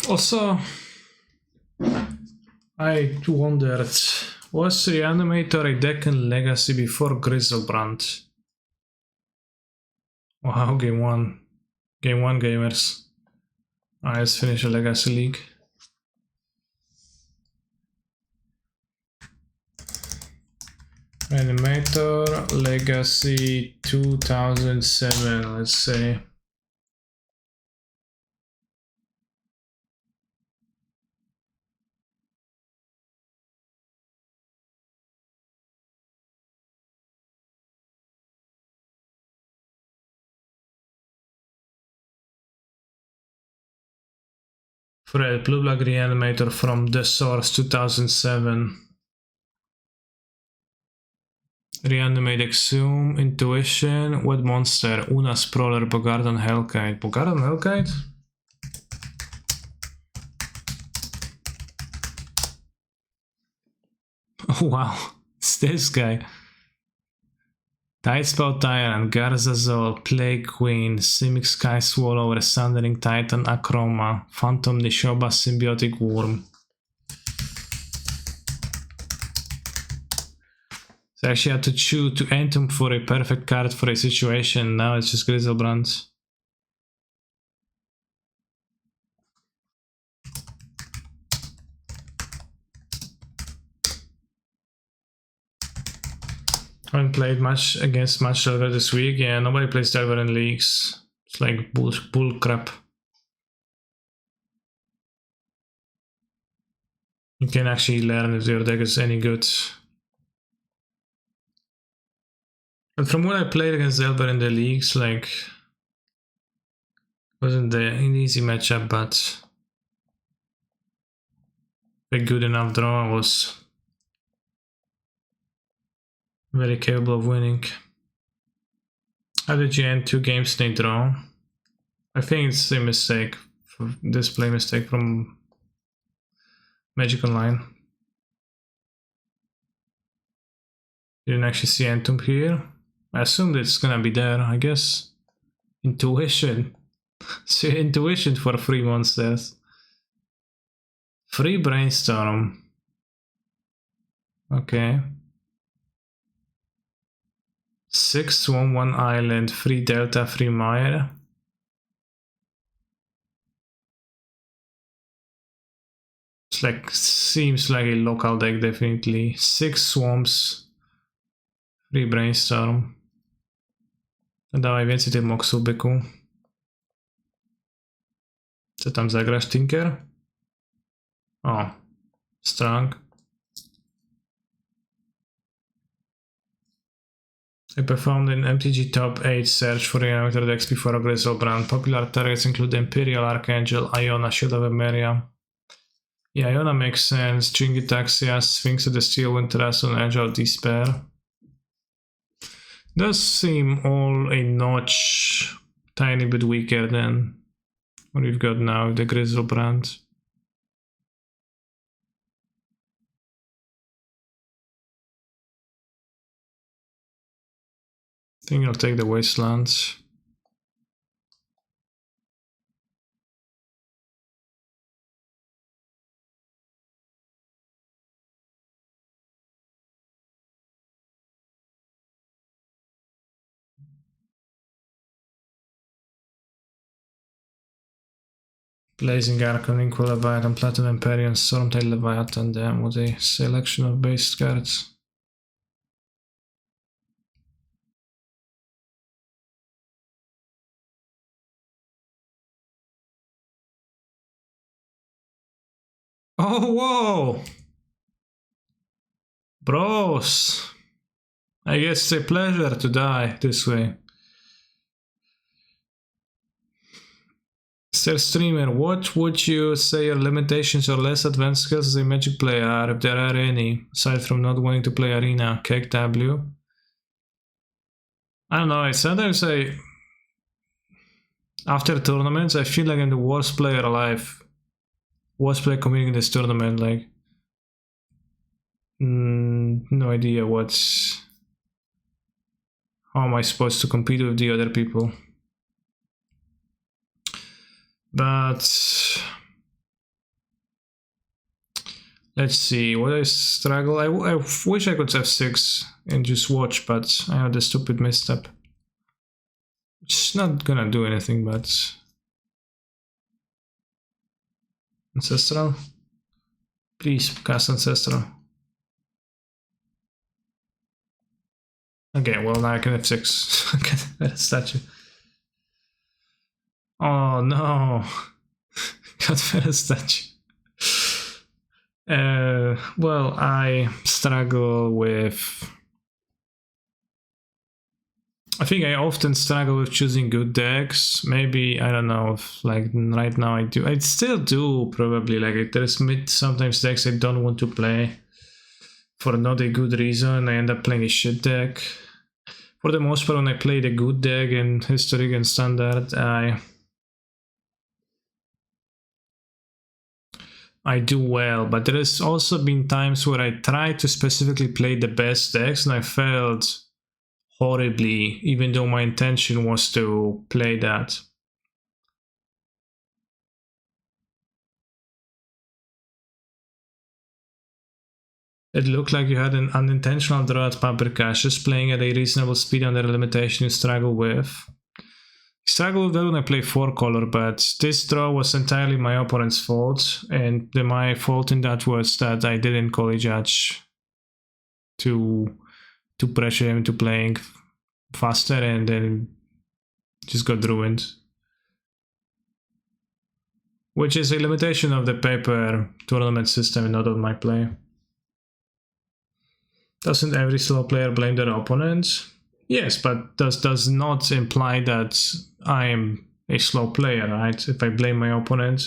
Also, I wondered, was Reanimator a deck in Legacy before Grizzlebrand? Wow, game 1. Game 1, gamers. Alright, let's finish the Legacy League. Reanimator, Legacy 2007, let's say. Fred, Blue Black Reanimator from The Source 2007. Reanimate Exhume, Intuition, What Monster, Una Sprawler, Bogardan Hellkite. Bogardan Hellkite? Oh wow, it's this guy. Tidespell Tyrant, Garzazol, Plague Queen, Simic Sky Swallower, Sundering Titan, Akroma, Phantom Nishoba, Symbiotic Worm. So I actually had to choose to Entomb for a perfect card for a situation, now it's just Griselbrand. I haven't played much against much Delver this week, yeah, nobody plays Delver in leagues. It's like bull crap. You can actually learn if your deck is any good. But from what I played against Delver in the leagues, like, wasn't an easy matchup, but a good enough draw. Was very capable of winning. How did you end 2 games in a draw? I think it's a mistake, for display mistake from Magic Online. Didn't actually see Entomb here. I assumed it's gonna be there, I guess. Intuition. So Intuition for 3 monsters. Free Brainstorm. Okay. 6 Swarm, 1 Island, 3 Delta, 3 Mire. It's like, seems like a local deck definitely. 6 Swarms, 3 Brainstorm. Dawaj więcej tych moksów, byku. Co tam zagrasz, Tinker? O, Strong. I performed an MTG top 8 search for Reanimator decks before Griselbrand. Popular targets include Imperial Archangel, Iona, Shield of Emeria. Yeah, Iona makes sense. Chingitaxia, Sphinx of the Steel, Winterresto, and Angel of Despair. Does seem all a notch tiny bit weaker than what we've got now, the Griselbrand. I think I'll take the Wastelands. Blazing Archon, Inquil Leviathan, Platinum Empyrean, Stormtail Leviathan, damn, what a selection of base cards. Oh, whoa! Bros! I guess it's a pleasure to die this way. Sir Streamer, what would you say your limitations or less advanced skills as a Magic player are, if there are any, aside from not wanting to play Arena, Cake W? I don't know, sometimes after tournaments, I feel like I'm the worst player alive. Worst player competing in this tournament, like... no idea how am I supposed to compete with the other people? But let's see, what I struggle. I wish I could have 6 and just watch, but I had a stupid misstep. It's not gonna do anything, but Ancestral? Please cast Ancestral. Okay, well now I can f6. Okay, that statue. Oh no! Got better statue. Well, I struggle with. I think I often struggle with choosing good decks. Maybe, I don't know, if like right now I do. I still do, probably. Like, there's sometimes decks I don't want to play for not a good reason. I end up playing a shit deck. For the most part, when I play the good deck in Historic and Standard, I do well, but there has also been times where I tried to specifically play the best decks and I failed horribly, even though my intention was to play that. It looked like you had an unintentional draw at Paper Ashes, playing at a reasonable speed under a limitation you struggle with. I struggle with that when I play 4-color, but this draw was entirely my opponent's fault, and my fault in that was that I didn't call a judge to pressure him into playing faster, and then just got ruined. Which is a limitation of the paper tournament system and not of my play. Doesn't every slow player blame their opponent? Yes, but does not imply that I am a slow player, right? If I blame my opponent,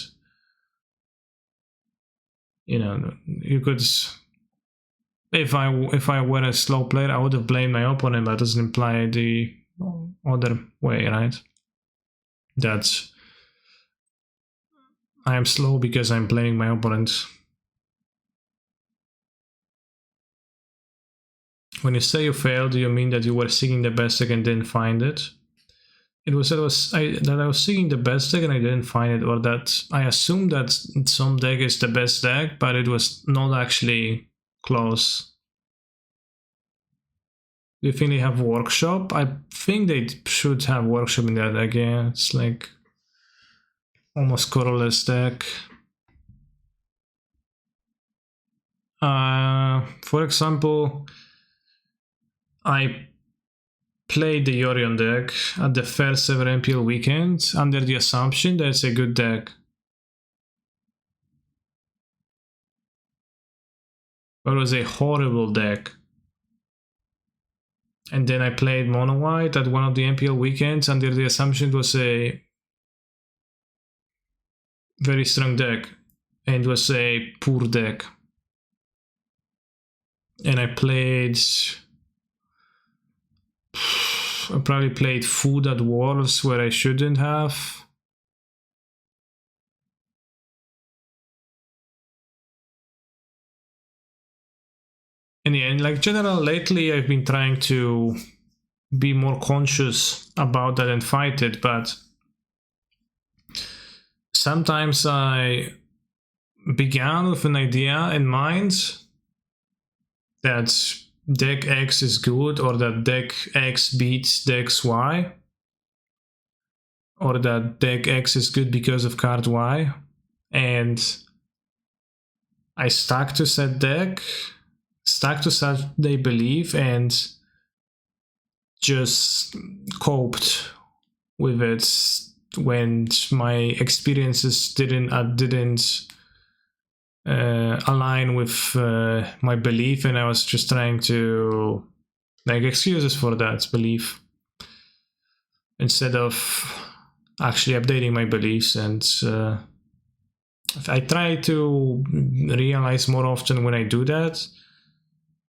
you know, you could. If I were a slow player, I would have blamed my opponent, but it doesn't imply the other way, right? That I am slow because I'm blaming my opponent. When you say you failed, do you mean that you were seeking the best deck and didn't find it? It was that I was seeking the best deck and I didn't find it, or that I assumed that some deck is the best deck, but it was not actually close. Do you think they have Workshop? I think they should have Workshop in that deck, yeah. It's like almost colorless deck. For example, I played the Yorion deck at the first ever MPL weekend under the assumption that it's a good deck. But it was a horrible deck. And then I played Mono White at one of the MPL weekends under the assumption it was a very strong deck. And it was a poor deck. And I probably played Food at Wolves where I shouldn't have. In the end, like general, lately I've been trying to be more conscious about that and fight it, but sometimes I began with an idea in mind that deck X is good, or that deck X beats deck Y, or that deck X is good because of card Y, and I stuck to said deck, stuck to such they believe, and just coped with it when my experiences didn't align with my belief, and I was just trying to make excuses for that belief instead of actually updating my beliefs. And I try to realize more often when I do that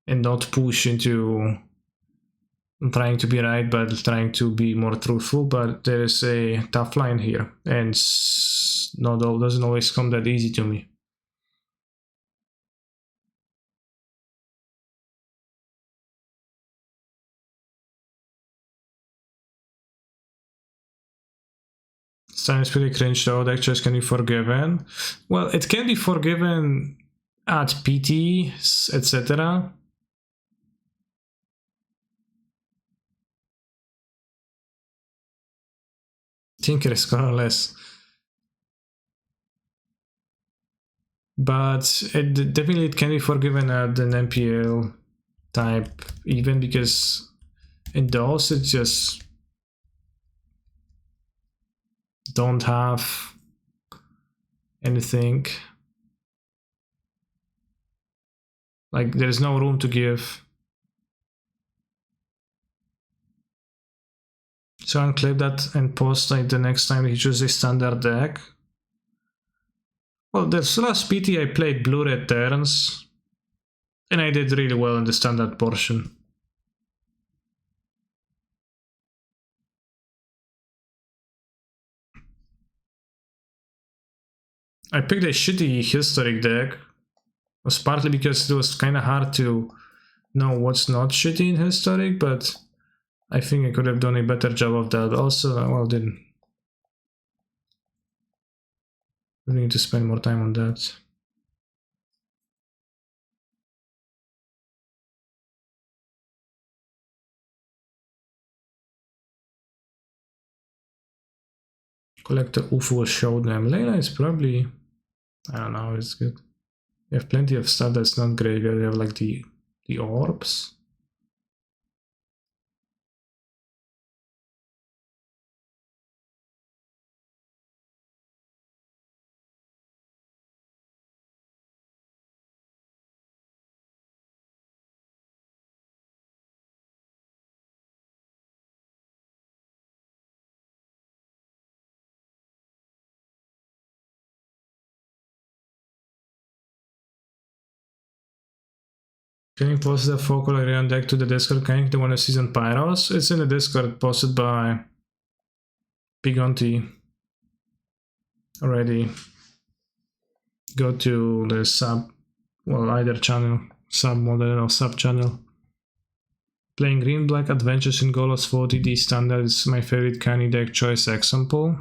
and not push into trying to be right, but trying to be more truthful. But there is a tough line here, and doesn't always come that easy to me. Sometimes pretty cringe though, deck choice can be forgiven. Well, it can be forgiven at PT, etc. Tinker is colorless. But definitely it can be forgiven at an MPL type, even because In those, it just don't have anything. Like, there's no room to give. So unclip that and post like the next time he chooses a standard deck. Well, the last PT I played blue-red turns, and I did really well in the standard portion. I picked a shitty historic deck. It was partly because it was kind of hard to know what's not shitty in historic, but I think I could have done a better job of that. Also, well, didn't really need to spend more time on that. Collector UFO will show them. Layla is probably, I don't know, it's good. You have plenty of stuff that's not graveyard. You have like the orbs. Can you post the focal area deck to the Discord? Can you the one that season Pyros? It's in the Discord posted by Pigonti already. Go to the sub, well, either channel, sub model or sub channel. Playing green black adventures in Golos 40D standard is my favorite canny deck choice example.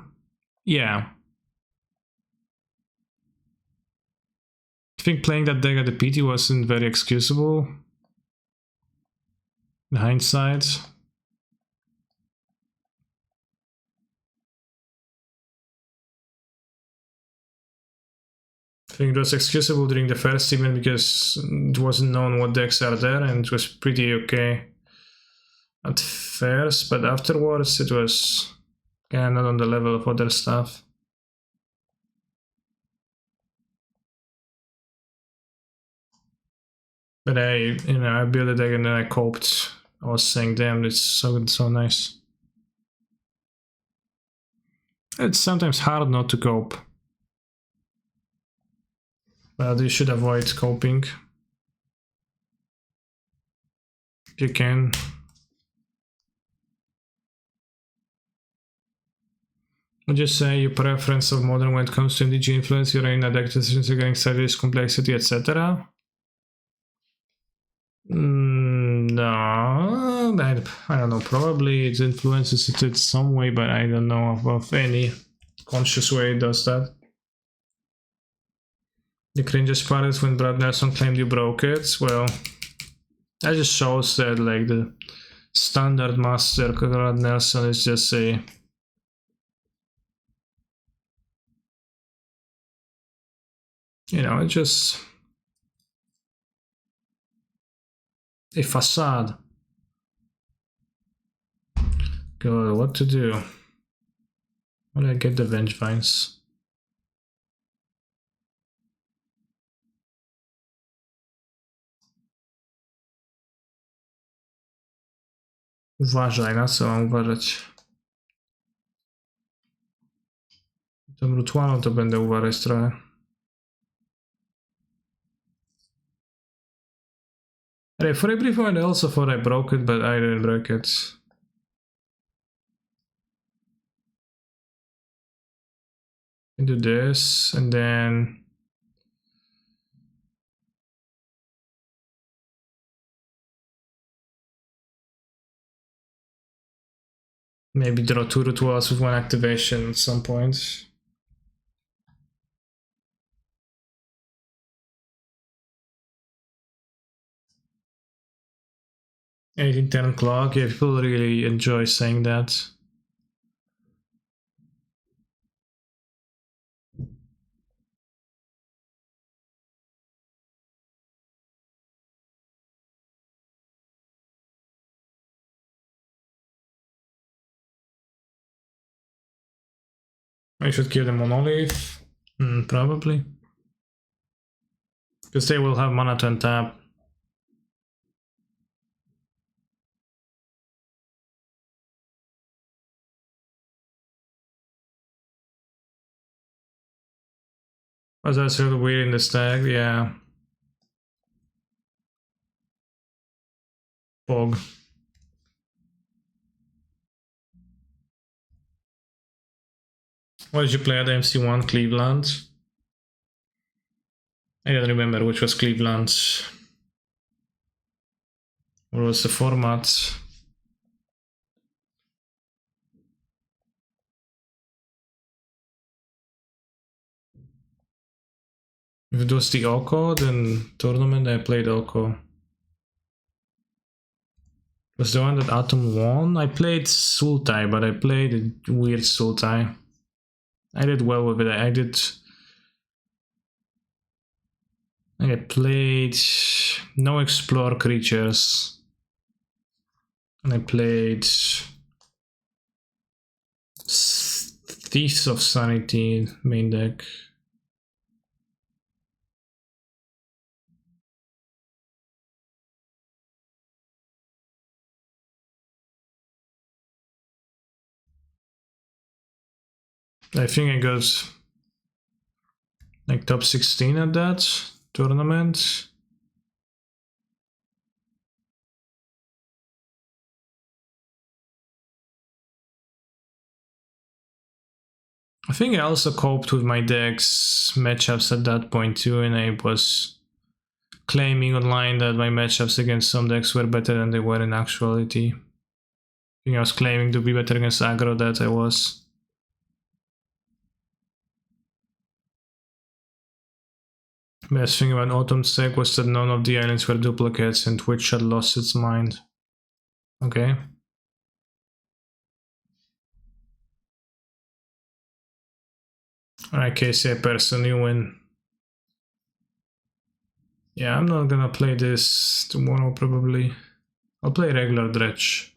Yeah. I think playing that deck at the PT wasn't very excusable. In hindsight. I think it was excusable during the first event because it wasn't known what decks are there and it was pretty okay at first, but afterwards it was kind of not on the level of other stuff. But I built a deck and then I coped. I was saying, damn, it's so good, so nice. It's sometimes hard not to cope. But you should avoid coping. If you can. Would you say your preference of modern when it comes to MDG influence your in deck decisions regarding size, complexity, etc.? No, I don't know. Probably it influences it in some way, but I don't know of any conscious way it does that. The cringiest part is when Brad Nelson claimed you broke it. Well, that just shows that like the standard master Brad Nelson is just a it's just a facade. God, what to do? How do I get the Vengevines? Uważaj, na co mam uważać? Tą rytualną to będę uważać trochę. For a brief moment I also thought I broke it, but I didn't break it. I do this, and then maybe draw 2 rituals with 1 activation at some point. Eighteen turn clock, yeah, people really enjoy saying that. I should kill the Monolith. Probably. Because they will have mana to untap. Oh, that's really weird in the stack, yeah. Fog. What did you play at MC1 Cleveland? I don't remember which was Cleveland. What was the format? If it was the Oko, then tournament I played Oko. Was the one that Atom won? I played Sultai, but I played a weird Sultai. I did well with it. I played no explore creatures. And I played Thieves of Sanity main deck. I think I got like top 16 at that tournament. I think I also coped with my deck's matchups at that point too, and I was claiming online that my matchups against some decks were better than they were in actuality. I think I was claiming to be better against aggro that I was. Best thing about Autumn's deck was that none of the islands were duplicates and Twitch had lost its mind. Okay. Alright, Casey, I personally win. Yeah, I'm not gonna play this tomorrow probably. I'll play regular Dredge.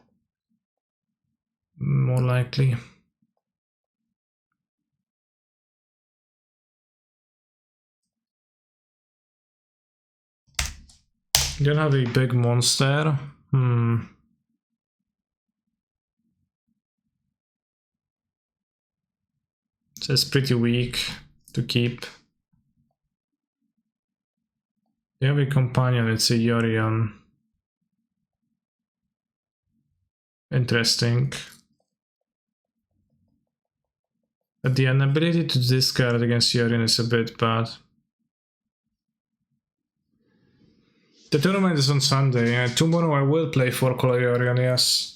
More likely. You don't have a big monster. So it's pretty weak to keep. You have a companion, it's a Yorion. Interesting. But the inability to discard against Yorion is a bit bad. The tournament is on Sunday. Tomorrow I will play 4-color Yorion, yes.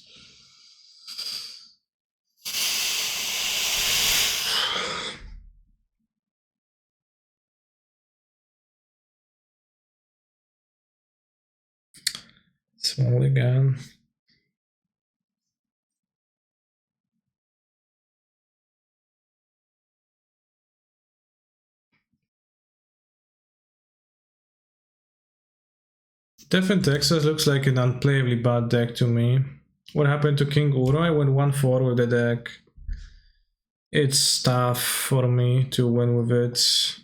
Small again. Different Texas looks like an unplayably bad deck to me. What happened to King Uro? I went 1-4 with the deck. It's tough for me to win with it.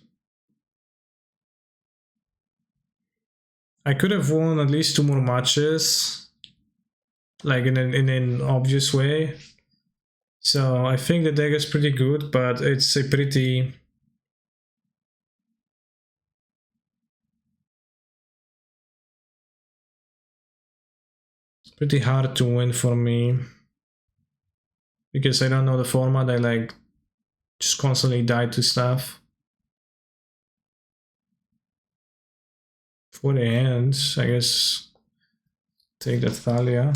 I could have won at least 2 more matches, like in an obvious way. So I think the deck is pretty good, but it's a pretty hard to win for me. Because I don't know the format, I like just constantly die to stuff. For the end, I guess take that Thalia.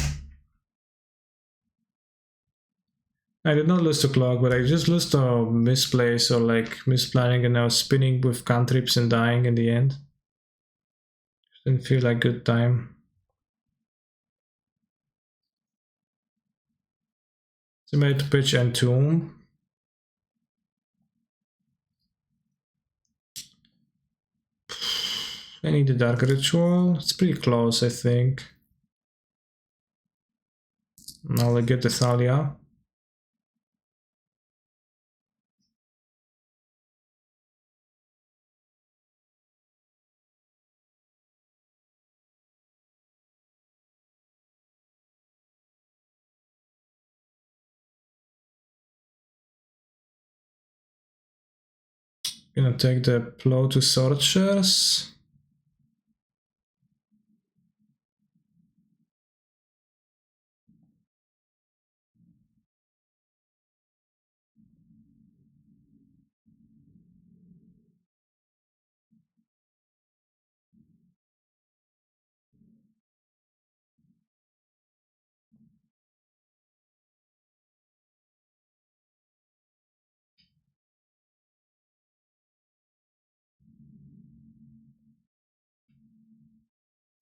I did not lose to clock, but I just lost to misplace or like misplanning and now spinning with cantrips and dying in the end. Didn't feel like good time. So I made to pitch Entomb. I need the Dark Ritual. It's pretty close, I think. Now I get the Thalia. Gonna take the plow to Sorcerers.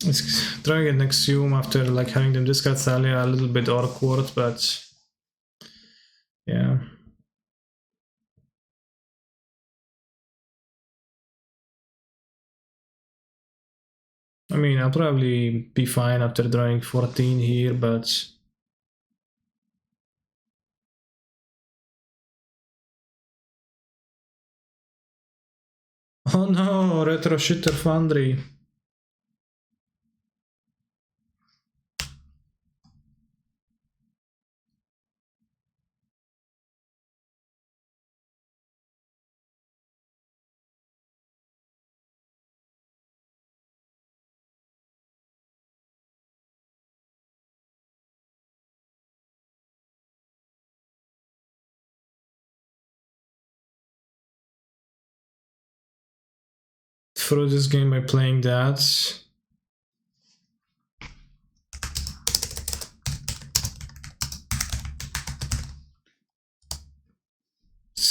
It's trying an Axiom after like having them discard Thalia a little bit awkward, but yeah. I mean, I'll probably be fine after drawing 14 here, but oh no, Retro Shitter Foundry. Through this game by playing that.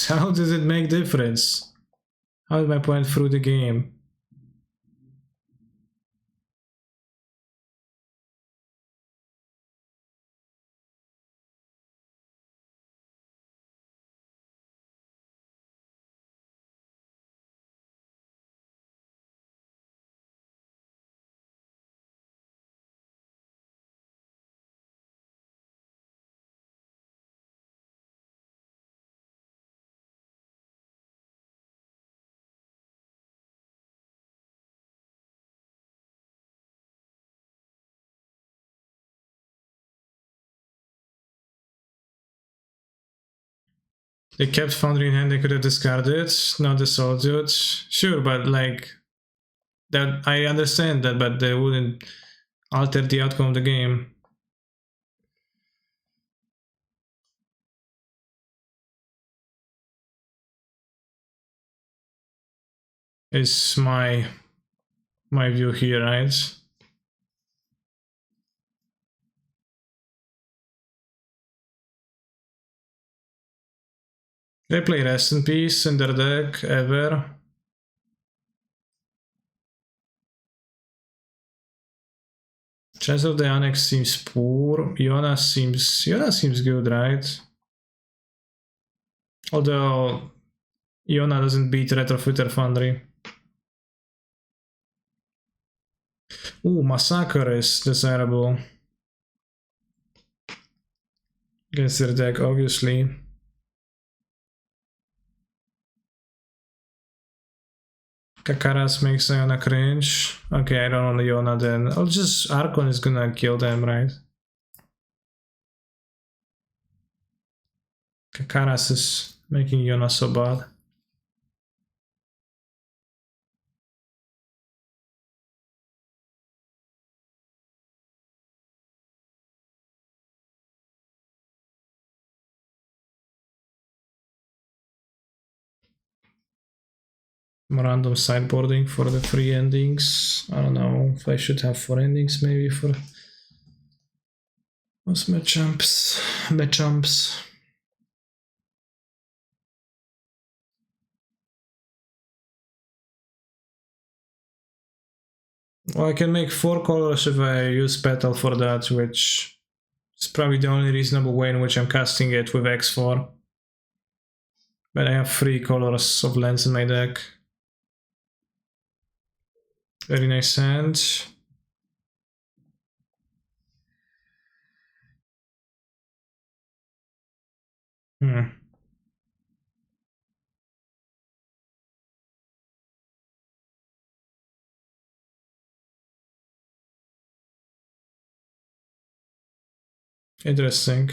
How does it make difference? How is my point through the game? They kept Foundry in hand, they could have discarded, not the Soul Dude. Sure, but like, that I understand that, but they wouldn't alter the outcome of the game. Is my view here, right? They play Rest in Peace in their deck ever. Chance of the Annex seems poor. Iona seems good, right? Although Iona doesn't beat Retrofitter Foundry. Ooh, Massacre is desirable against their deck, obviously. Kakaras makes Iona cringe. Okay, I don't want Iona then. I'll just... Archon is gonna kill them, right? Kakaras is making Iona so bad. Random sideboarding for the 3 endings. I don't know if I should have 4 endings maybe for those matchups. Well, I can make 4 colors if I use Petal for that, which is probably the only reasonable way in which I'm casting it with X4. But I have 3 colors of lands in my deck. Very nice hand. Interesting.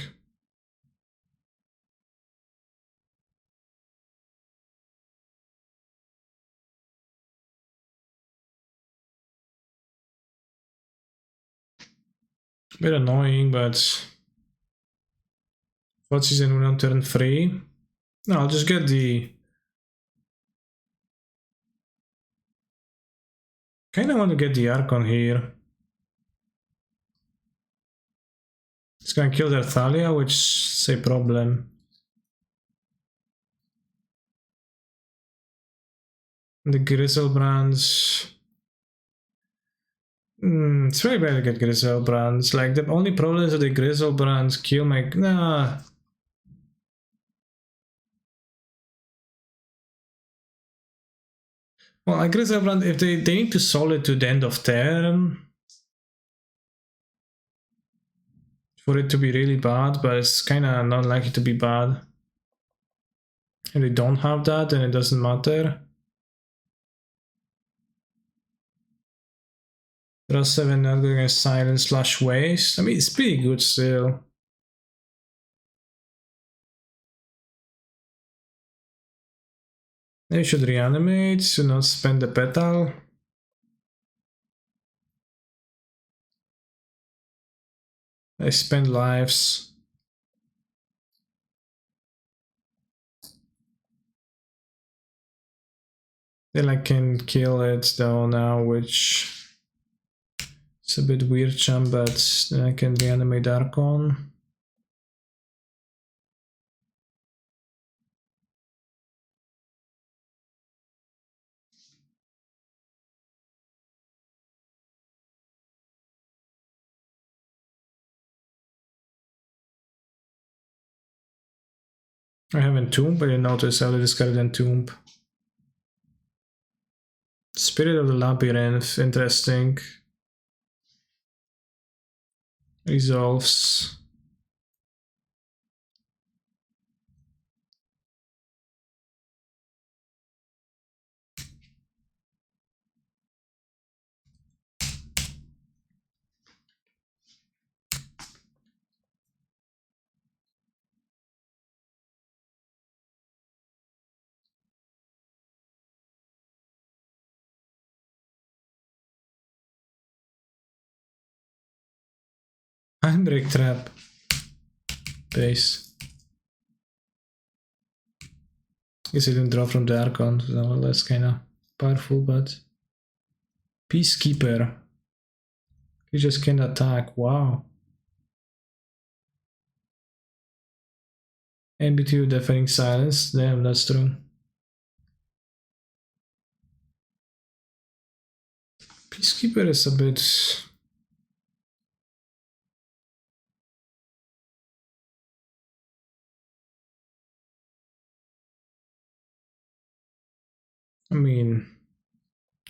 A bit annoying, but what season will on turn 3? No, I'll just get the... Kinda want to get the Archon here. It's gonna kill their Thalia, which is a problem. The Griselbrands... it's very bad to get Griselbrands. Like, the only problem is that the Griselbrands kill my... Nah. Well, I Griselbrand, if they need to solid to the end of turn for it to be really bad, but it's kinda not likely to be bad. If they don't have that, then it doesn't matter. Draw 7 not going against silence / waste. I mean, it's pretty good still. They should reanimate to not spend the petal. They spend lives. They like can kill it though now, which is a bit weird jump, but then I can reanimate Archon. I have Entomb, but I noticed how they discarded Entomb. Spirit of the Labyrinth, interesting. Resolves. Handbrake trap. Base. Guess I didn't draw from the Archon, so that's kinda powerful, but... Peacekeeper. You just can't attack, wow. NBT deafening silence, damn, that's true. Peacekeeper is a bit... I mean...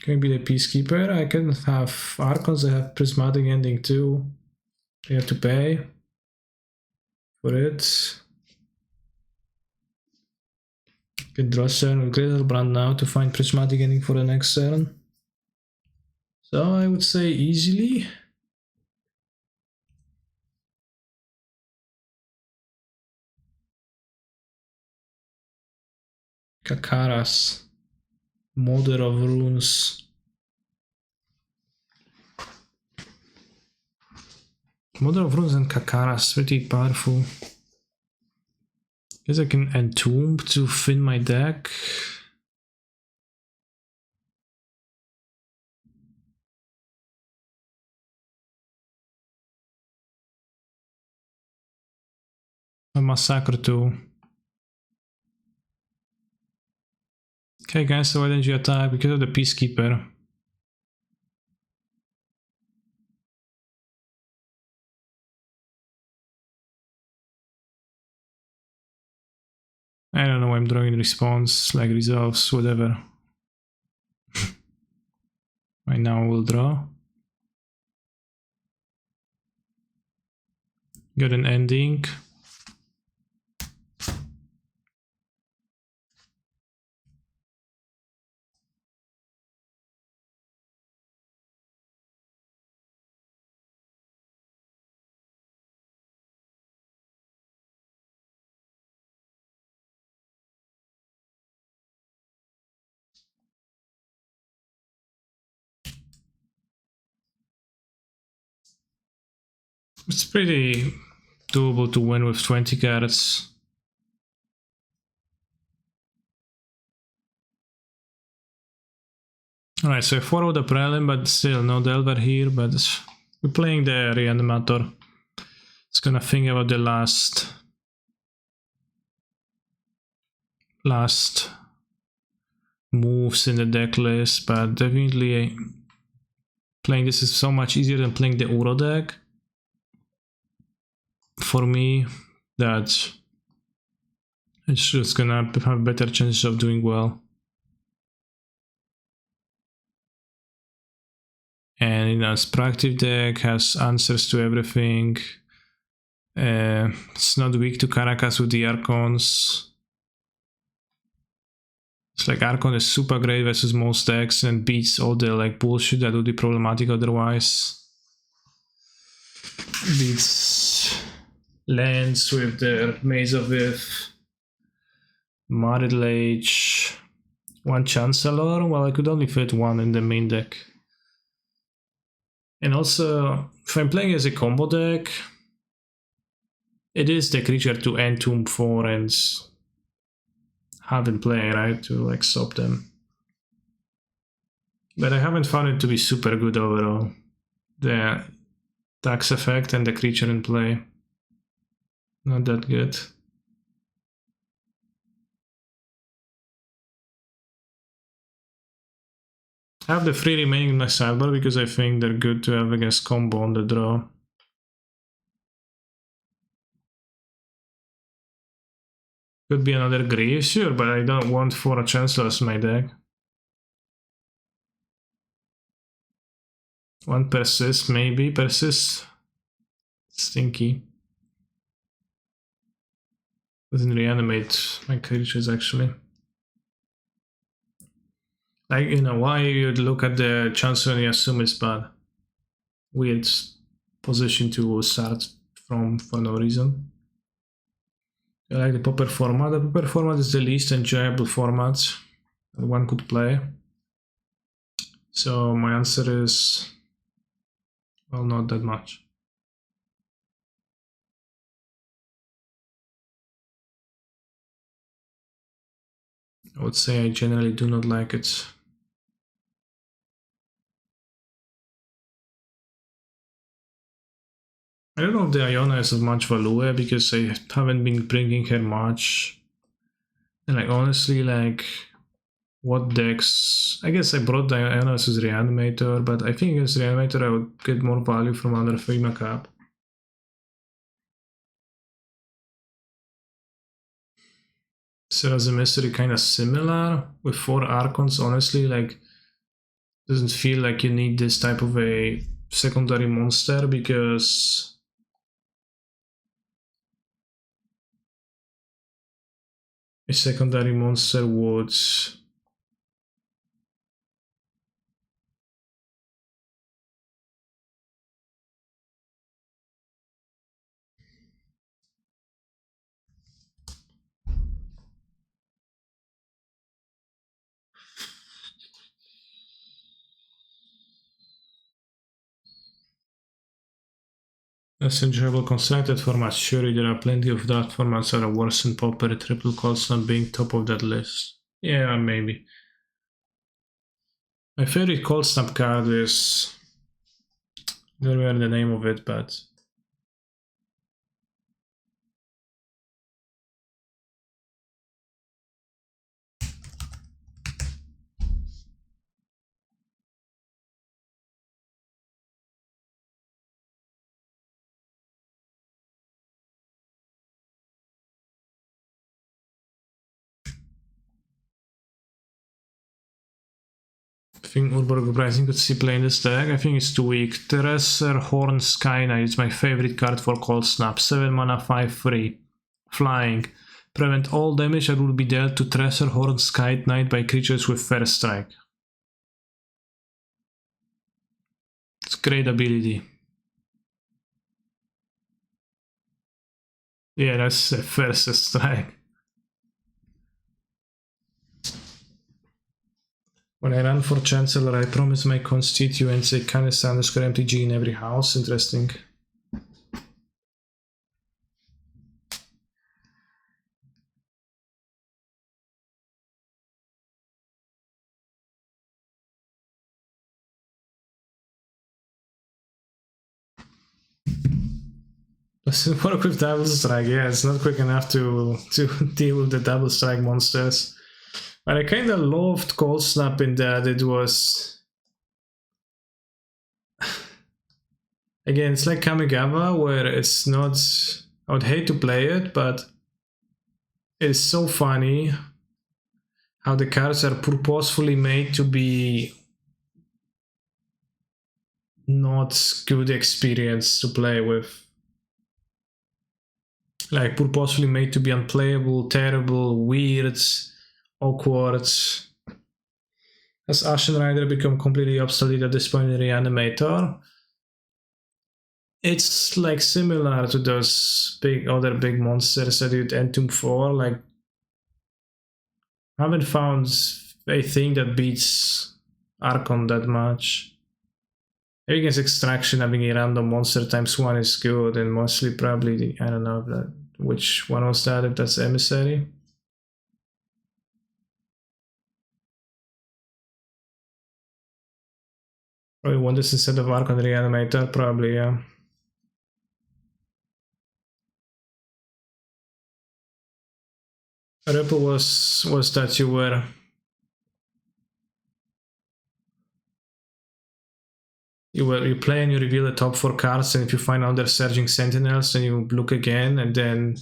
Can be the Peacekeeper. I can have Archons that have Prismatic Ending too. They have to pay for it. Can draw turn with Griselbrand now to find Prismatic Ending for the next turn. So I would say easily. Kakaras. Mother of Runes. Mother of Runes and Kakaras, pretty powerful. Guess I can Entomb to thin my deck. A Massacre too. Okay guys, so why didn't you attack? Because of the Peacekeeper. I don't know, I'm drawing response, like resolves, whatever. Right now we'll draw. Got an ending. It's pretty doable to win with 20 cards. Alright, so I followed the Prelim, but still no Delver here, but we're playing the Reanimator. It's gonna think about the last moves in the deck list, but definitely playing this is so much easier than playing the Uro deck. For me, that it's just gonna have better chances of doing well. And you know, its proactive deck has answers to everything. It's not weak to Caracas with the Archons. It's like Archon is super great versus most decks and beats all the like bullshit that would be problematic otherwise. Beats lands with their Maze of Ith, Maridle Age, one Chancellor. Well, I could only fit one in the main deck. And also, if I'm playing as a combo deck, it is the creature to Entomb 4 and have in play, right, to like stop them. But I haven't found it to be super good overall. The tax effect and the creature in play, not that good. I have the 3 remaining in my sideboard because I think they're good to have against combo on the draw. Could be another Grieve, sure, but I don't want 4 Chancellors in my deck. One Persist, maybe. Persist. Stinky. Doesn't reanimate my creatures, actually. Like, you know, why you'd look at the Chancellor and you assume it's bad. Weird position to start from for no reason. I like the Pauper format. The Pauper format is the least enjoyable format that one could play. So my answer is, well, not that much. I would say I generally do not like it. I don't know if the Iona is of much value because I haven't been bringing her much. And like honestly, like what decks? I guess I brought the Iona as Reanimator, but I think as Reanimator I would get more value from under 3 Macab. Serra's Mystery kind of similar with 4 Archons. Honestly, like doesn't feel like you need this type of a secondary monster because a secondary monster would enjoyable constructed formats. Surely there are plenty of that formats that are worse than Pauper, Triple Colts not being top of that list. Yeah, maybe. My favorite Cold Snap card is, I don't remember the name of it, but I think Urborg Uprising could see play in this deck. I think it's too weak. Terresser Horn Sky Knight is my favorite card for Cold Snap. 7 mana, 5/3. Flying. Prevent all damage that will be dealt to Terresser Horn Sky Knight by creatures with First Strike. It's great ability. Yeah, that's a First Strike. When I run for Chancellor, I promise my constituents a Canis _MTG in every house. Interesting. Doesn't work with double strike. Yeah, it's not quick enough to deal with the double strike monsters. But I kind of loved Cold Snap in that it was... Again, it's like Kamigawa, where it's not... I would hate to play it, but it's so funny how the cards are purposefully made to be not good experience to play with. Like, purposefully made to be unplayable, terrible, weird, awkward. Has Ashen Rider become completely obsolete at this point in Reanimator? It's like similar to those other big monsters that you did Entomb 4. Like, I haven't found a thing that beats Archon that much. Maybe against Extraction, having a random monster ×1 is good, and mostly probably, I don't know which one was that, if that's Emissary. Probably want this instead of Archon Reanimator, probably, yeah. Ripple was that you play and you reveal the top 4 cards, and if you find other Surging Sentinels, then you look again and then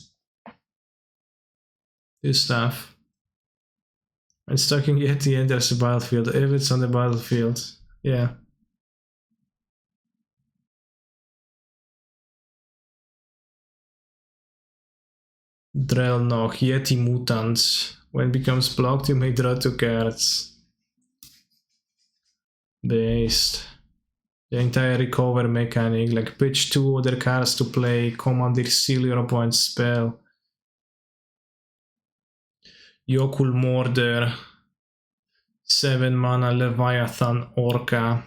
do stuff. And Stalking Yeti enters the battlefield if it's on the battlefield. Yeah. Drellnock, Yeti Mutants. When it becomes blocked, you may draw 2 cards. Based. The entire recover mechanic, like pitch 2 other cards to play, commander, seal your opponent's spell. Yokul Morder, 7 mana Leviathan Orca.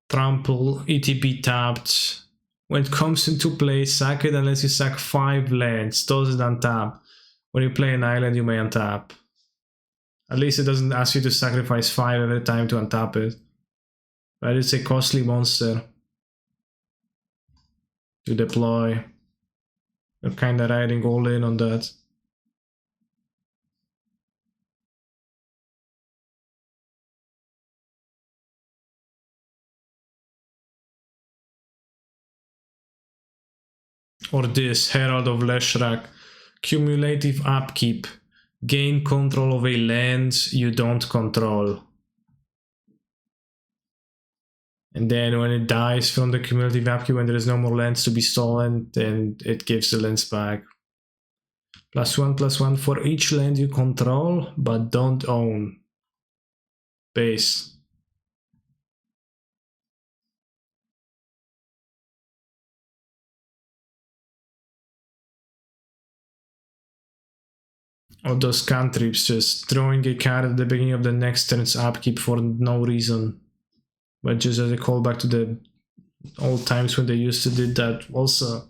Trample, ETB tapped. When it comes into play, sack it unless you sack 5 lands, toss it untap. When you play an island, you may untap. At least it doesn't ask you to sacrifice 5 every time to untap it. But it's a costly monster to deploy. You're kinda riding all in on that. Or this, Herald of Leshrac. Cumulative upkeep. Gain control of a land you don't control. And then when it dies from the cumulative upkeep, when there is no more lands to be stolen, then it gives the lands back. +1/+1 for each land you control, but don't own. Base. Or those cantrips, just throwing a card at the beginning of the next turn's upkeep for no reason. But just as a callback to the old times when they used to do that also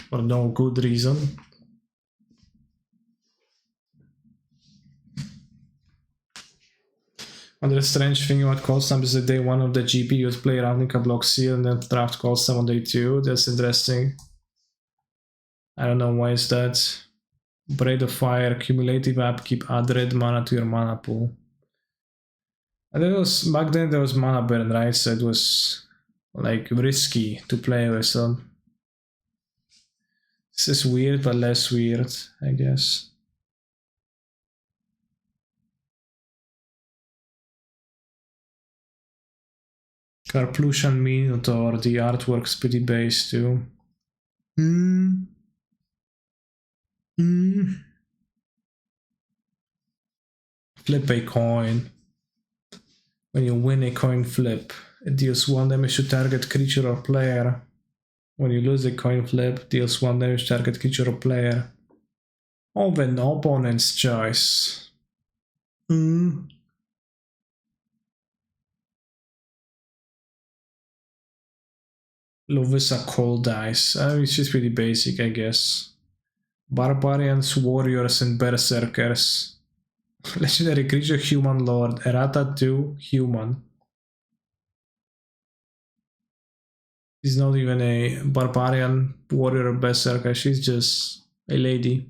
for no good reason. Another strange thing about Cold Snap is that day 1 of the GP you would play Ravnica Block Seal and then draft Cold Snap on day 2. That's interesting. I don't know why is that. Braid of Fire, cumulative upkeep, add red mana to your mana pool. And it was, back then there was mana burn, right? So it was like risky to play with, so this is weird but less weird, I guess. Carplusian Minotaur, the artwork's pretty base too. Flip a coin. When you win a coin flip, it deals 1 damage to target creature or player. When you lose a coin flip, deals 1 damage to target creature or player of an opponent's choice. Lovisa Cold Dice. It's just pretty basic, I guess. Barbarians, Warriors, and Berserkers. Legendary creature, Human Lord. Errata 2, Human. She's not even a barbarian warrior berserker, she's just a lady.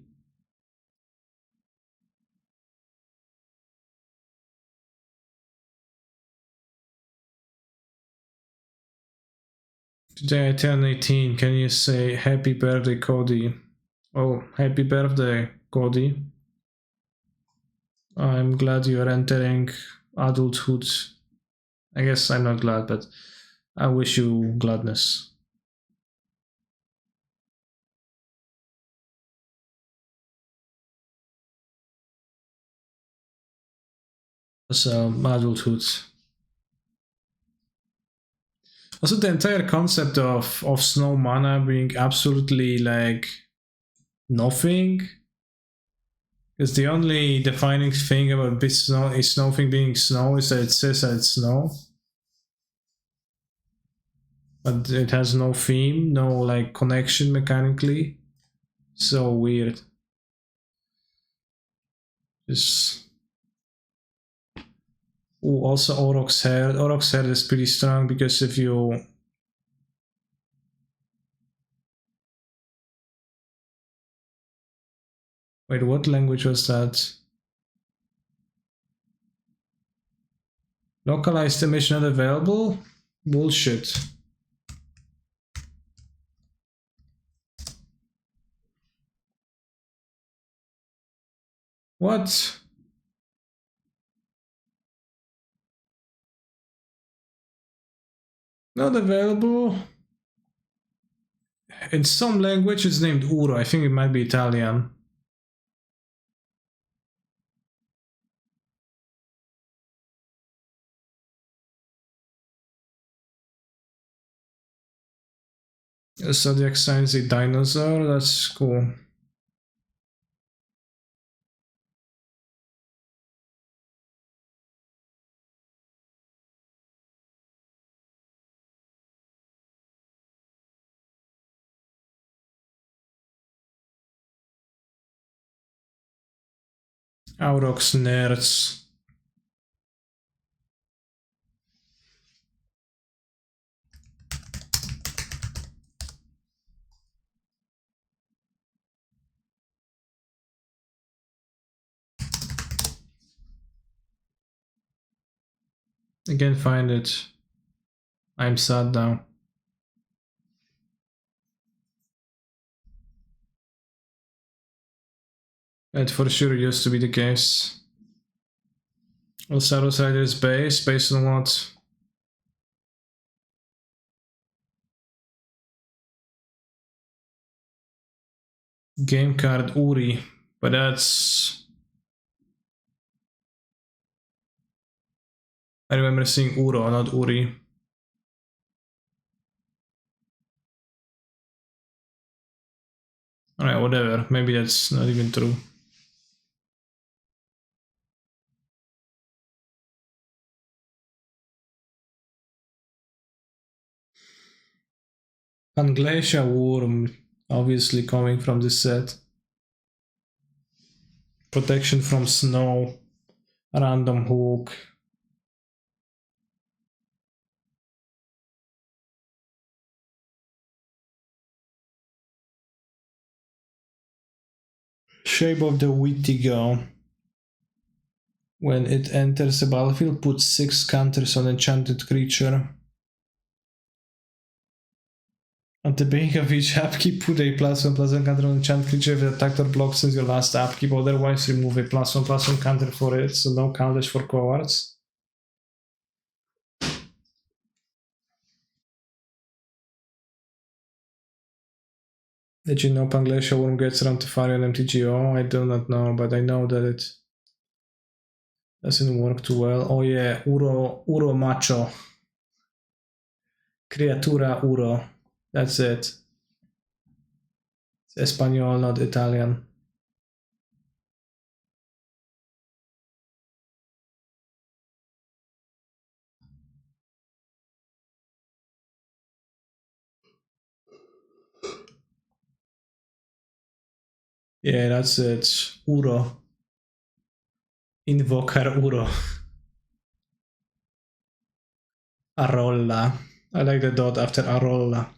Today I turn 18, can you say happy birthday, Cody? Oh, happy birthday, Cody. I'm glad you are entering adulthood. I guess I'm not glad, but I wish you gladness. So, adulthood. Also, the entire concept of snow mana being absolutely like nothing is the only defining thing about this snow. A snow thing being snow is that it says that it's snow, but it has no theme, no like connection mechanically. So weird. Just also Oroc's hair. Oroc's hair is pretty strong because if you wait, what language was that? Localized image not available? Bullshit. What? Not available? In some language it's named Uro. I think it might be Italian. Zodiac sign is a dinosaur. That's cool. Aurochs nerds. I can't find it. I'm sad now. That for sure used to be the case. Osiris Rider's base, based on what? Game card Uri, but that's... I remember seeing Uro, not Uri. Alright, whatever, maybe that's not even true. Panglacia Worm, obviously coming from this set. Protection from snow, random hook. Shape of the Wittigo. When it enters the battlefield, put 6 counters on enchanted creature. At the beginning of each upkeep, put a +1/+1 counter on enchanted creature if it attacked or blocked since your last upkeep. Otherwise, remove a +1/+1 counter for it, so no counters for cowards. Did you know Panglacia Worm gets around to fire on MTGO? I do not know, but I know that it doesn't work too well. Oh yeah, Uro Macho. Criatura Uro. That's it. It's Espanol, not Italian. Yeah, that's it. Uro. Invocar Uro. Arolla. I like the dot after Arolla.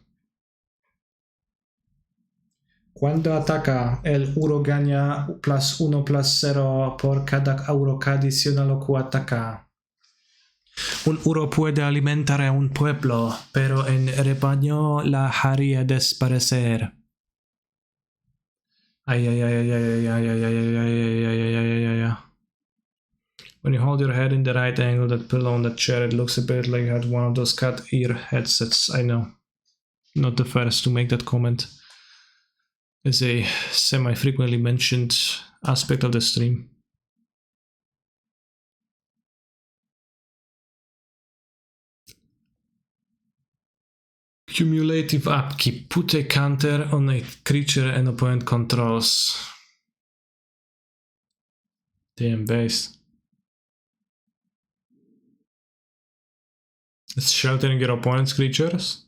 Cuando ataca, el uro gana +1/+0 por cada euro adicional que ataca. Un uro puede alimentar a un pueblo, pero en rebaño la haría desaparecer. Ay, ay, ay, ay, ay, ay, ay, ay, ay, ay, ay, ay, ay, ay. When you hold your head in the right angle, that pillow on the chair, it looks a bit like you had one of those cat ear headsets. I know. Not the first to make that comment. It's a semi-frequently mentioned aspect of the stream. Cumulative upkeep. Put a counter on a creature an opponent controls. Damn base. It's sheltering your opponent's creatures.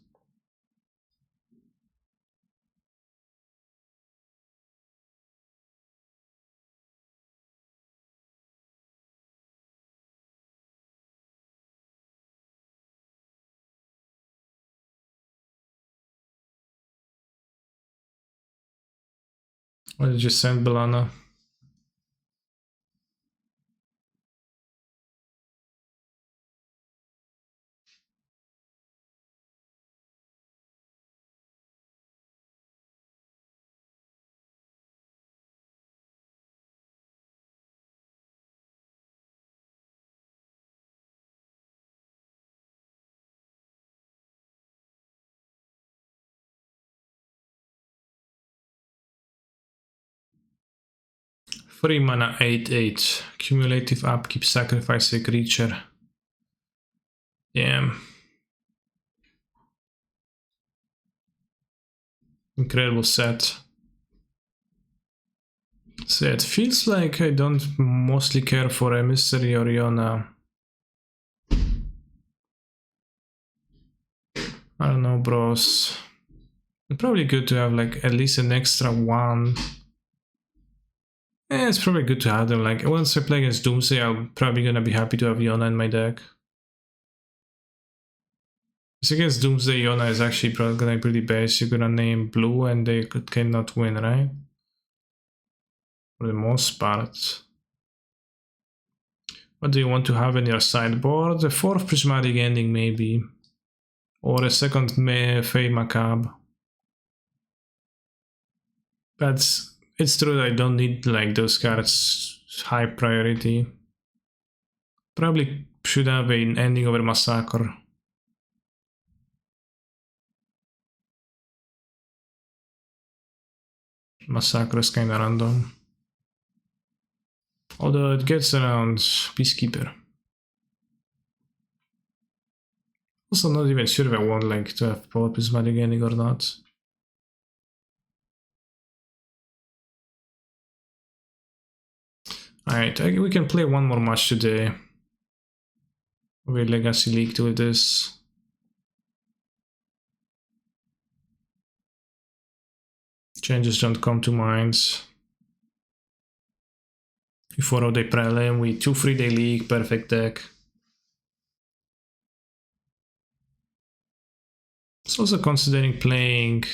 Why did you send Belana? Free mana 8/8. Cumulative upkeep, sacrifice a creature. Damn. Incredible set. So it feels like I don't mostly care for Emissary or Yona. I don't know, bros. It's probably good to have like at least an extra one. It's probably good to have them. Like once I play against Doomsday, I'm probably gonna be happy to have Yona in my deck. Because against Doomsday, Yona is actually probably gonna be pretty base. You're gonna name blue and they cannot win, right? For the most part. What do you want to have in your sideboard? A 4th Prismatic Ending, maybe. Or a 2nd Fey Macabre. But it's true that I don't need like those cards high priority. Probably should have an ending over Massacre. Massacre is kinda random. Although it gets around Peacekeeper. Also not even sure if I want like to have Power Prismatic Ending or not. Alright, we can play one more match today. With Legacy League with this. Changes don't come to mind. We 4-day Prelim, we 2 3-day League, perfect deck. It's also considering playing...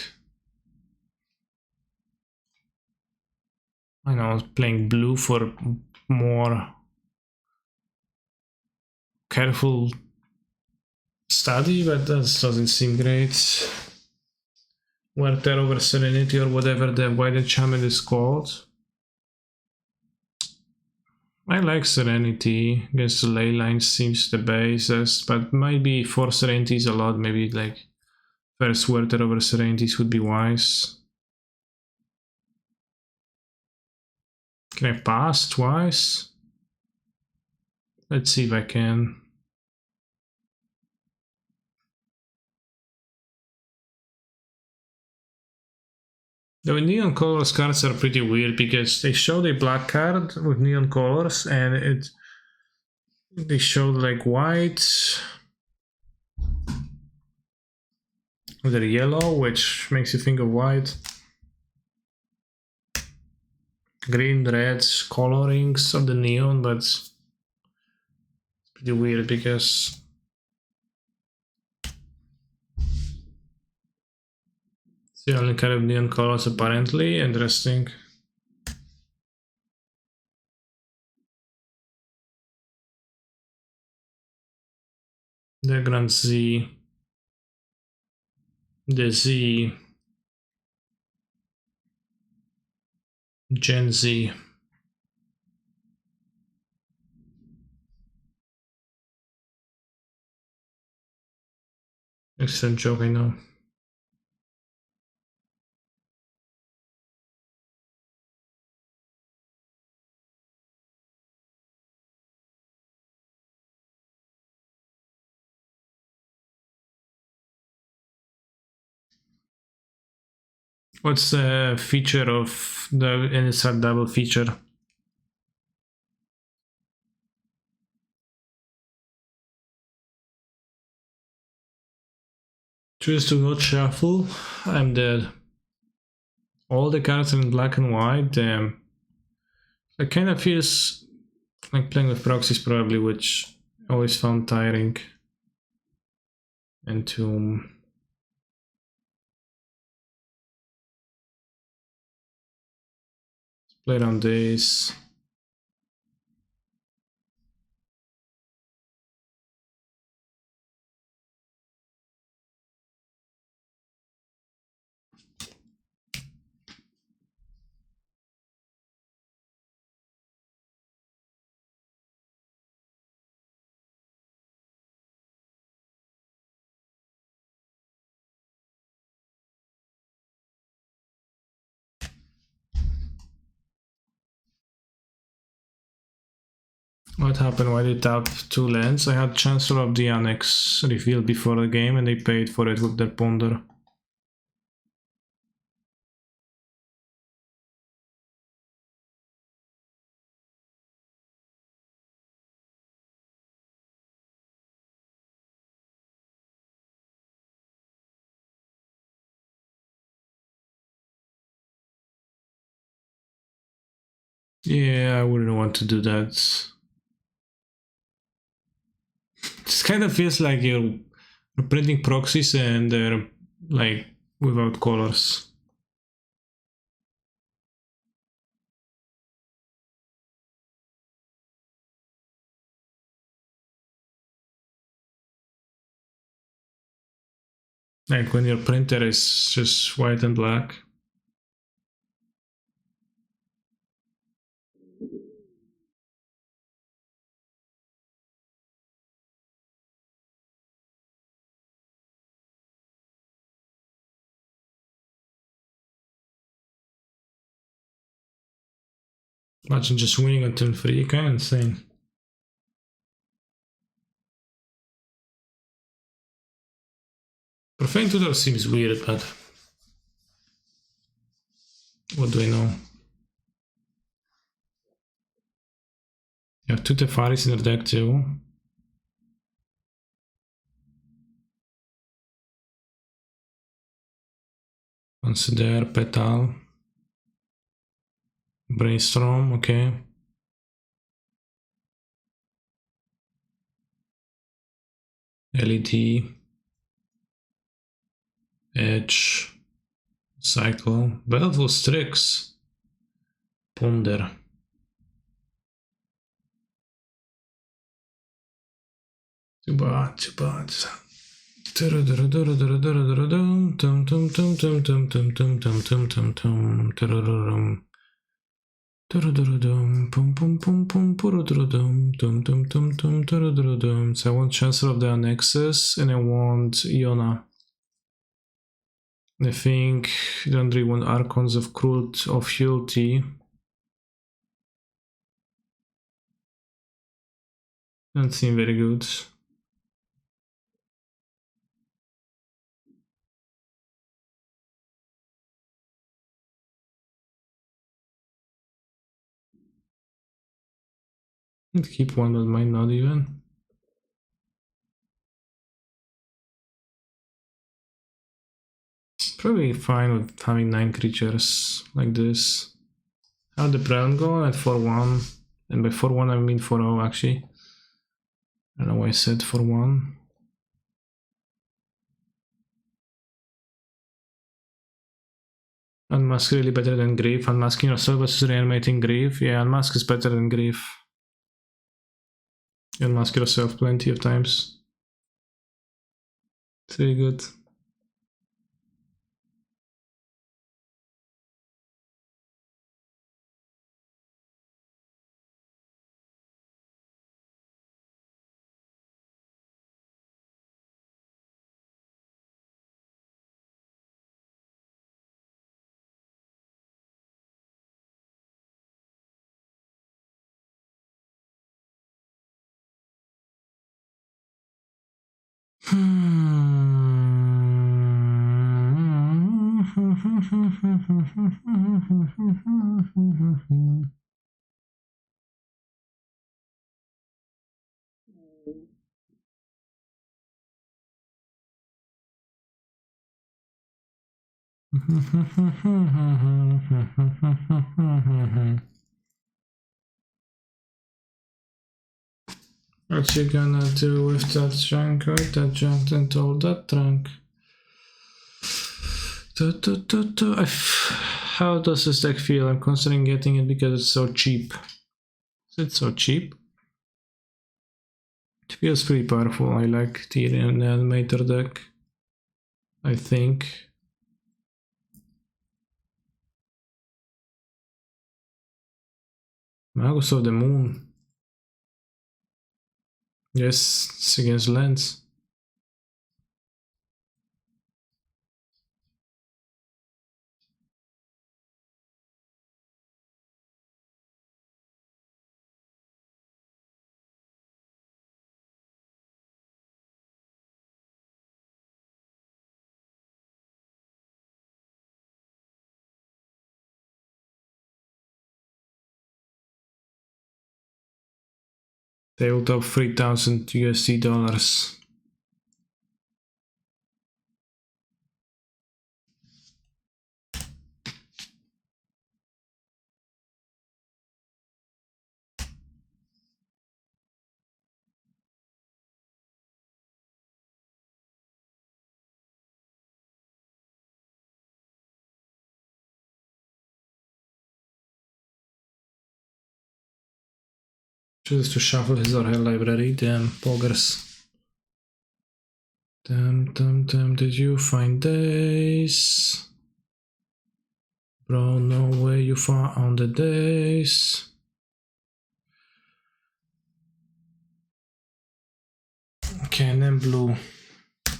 I know, playing blue for more careful study, but that doesn't seem great. Werther over Serenity or whatever the white enchantment is called. I like Serenity, against the ley line seems the basest, but maybe for Serenity is a lot, maybe like first Werther over Serenities would be wise. Can I pass twice? Let's see if I can. The neon colors cards are pretty weird because they showed a black card with neon colors and they showed like white with a yellow, which makes you think of white. Green, red colorings of the neon, but it's pretty weird because The only Caribbean colors apparently. Interesting. The Grand Z. The Z. Gen Z. Excellent joke, I know. What's the feature of the inside double feature? Choose to not shuffle. I'm dead. All the cards in black and white. Damn. It kind of feels like playing with proxies probably, which I always found tiring. And to play around this. What happened? Why did they tap 2 lands? I had Chancellor of the Annex revealed before the game and they paid for it with their Ponder. Yeah, I wouldn't want to do that. It kind of feels like you're printing proxies and they're like without colors. Like when your printer is just white and black. Imagine just winning on turn 3, kind of insane. Profane Tutor seems weird, but what do I know? You have 2 Tefaris in your deck too. Consider Petal. Brainstorm, okay. LED. Edge. Cycle. Belville Strix. Ponder. Too bad, too bad. So I want Chancellor of the Annexes and I want Iona. I think I don't really want Archons of Cruelty. Don't seem very good. I'd keep one, but might not even. Probably fine with having 9 creatures like this. How'd the Prelim go at 4-1? And by 4-1 I mean 4-0 actually. I don't know why I said 4-1. Unmask really better than Grief. Unmasking yourself versus reanimating Grief. Yeah, Unmask is better than Grief. You unmask yourself plenty of times. It's really good. What you gonna do with that junk? With that junk and all that trunk? How does this deck feel? I'm considering getting it because it's so cheap. Is it so cheap? It feels pretty powerful. I like the Reanimator deck, I think. Magus of the Moon. Yes, it's against lands. Tabletop 3000 USD dollars. Chooses to shuffle his or her library. Damn, poggers. Damn, did you find days? Bro, no way you found the days. Okay, and then blue. I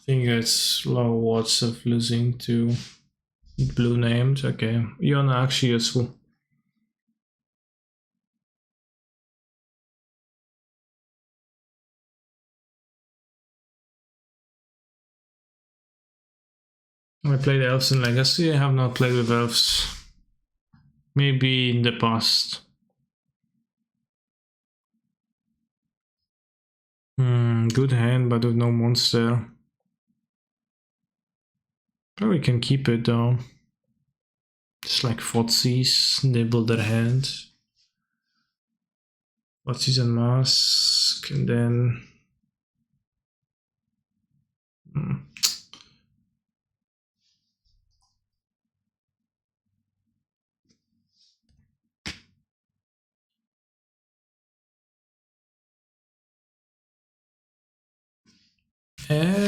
think it's low odds of losing to blue names. Okay, you're not actually useful. I played elves in Legacy. I have not played with elves. Maybe in the past. Good hand, but with no monster. Probably can keep it though. Just like Fotzies, nibble their hand. Fotzies and Mask, and then... Head.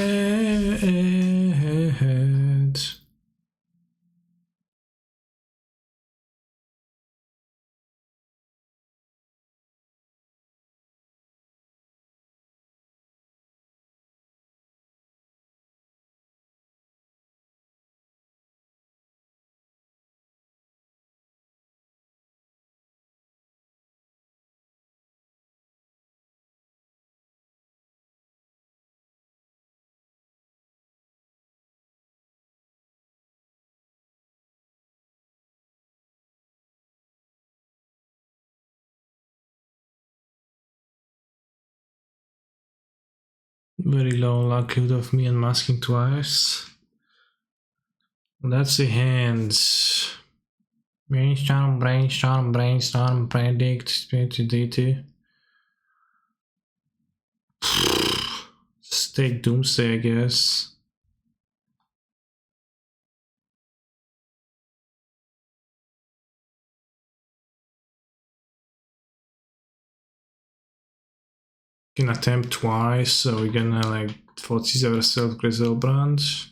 Very low likelihood of me unmasking twice. That's the hands. Brainstorm, predict, DT. Just take Doomsday, I guess. Can attempt twice, so we're gonna like fortsätta ourselves Griselbrand.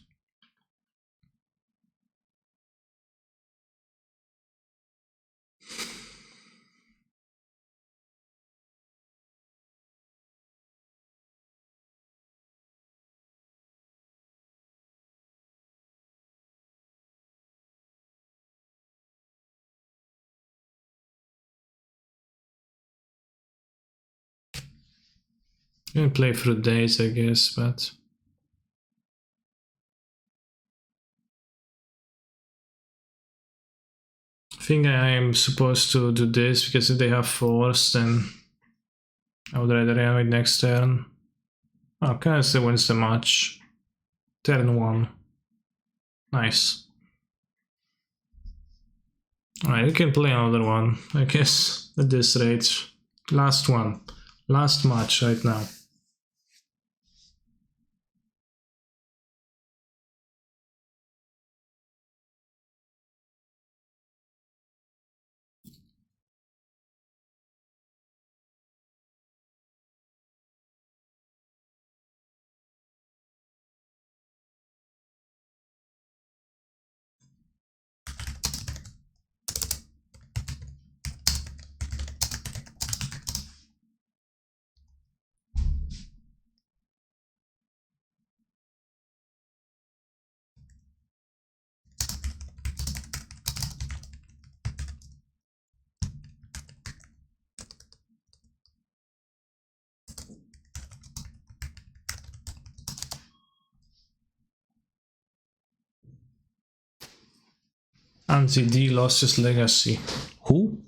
Gonna play through days, I guess, but I think I am supposed to do this because if they have force, then I would rather reanimate next turn. Oh, Kyle still wins the match. Turn 1. Nice. Alright, you can play another one, I guess, at this rate. Last one. Last match right now. Anti-D lost his legacy. Who?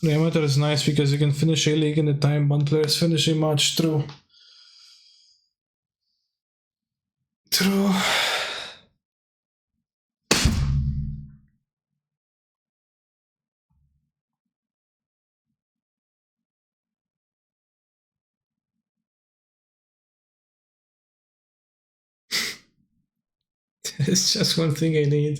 Reanimator is nice because you can finish a league in the time bound players finish a match. True. True. It's just one thing I need.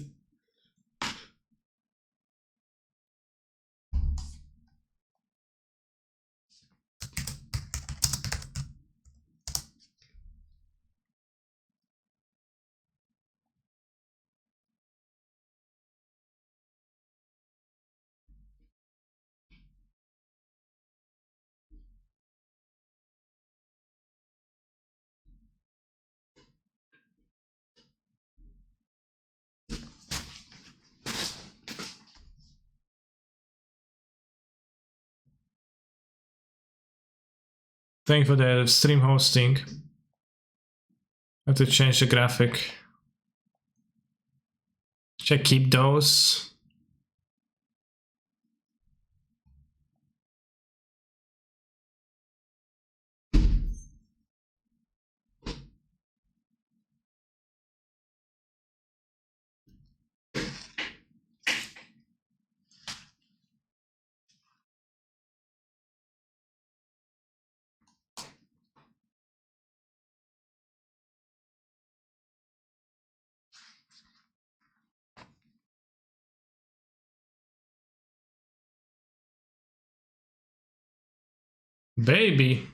Thank you for the stream hosting. I have to change the graphic. Should I keep those? Baby.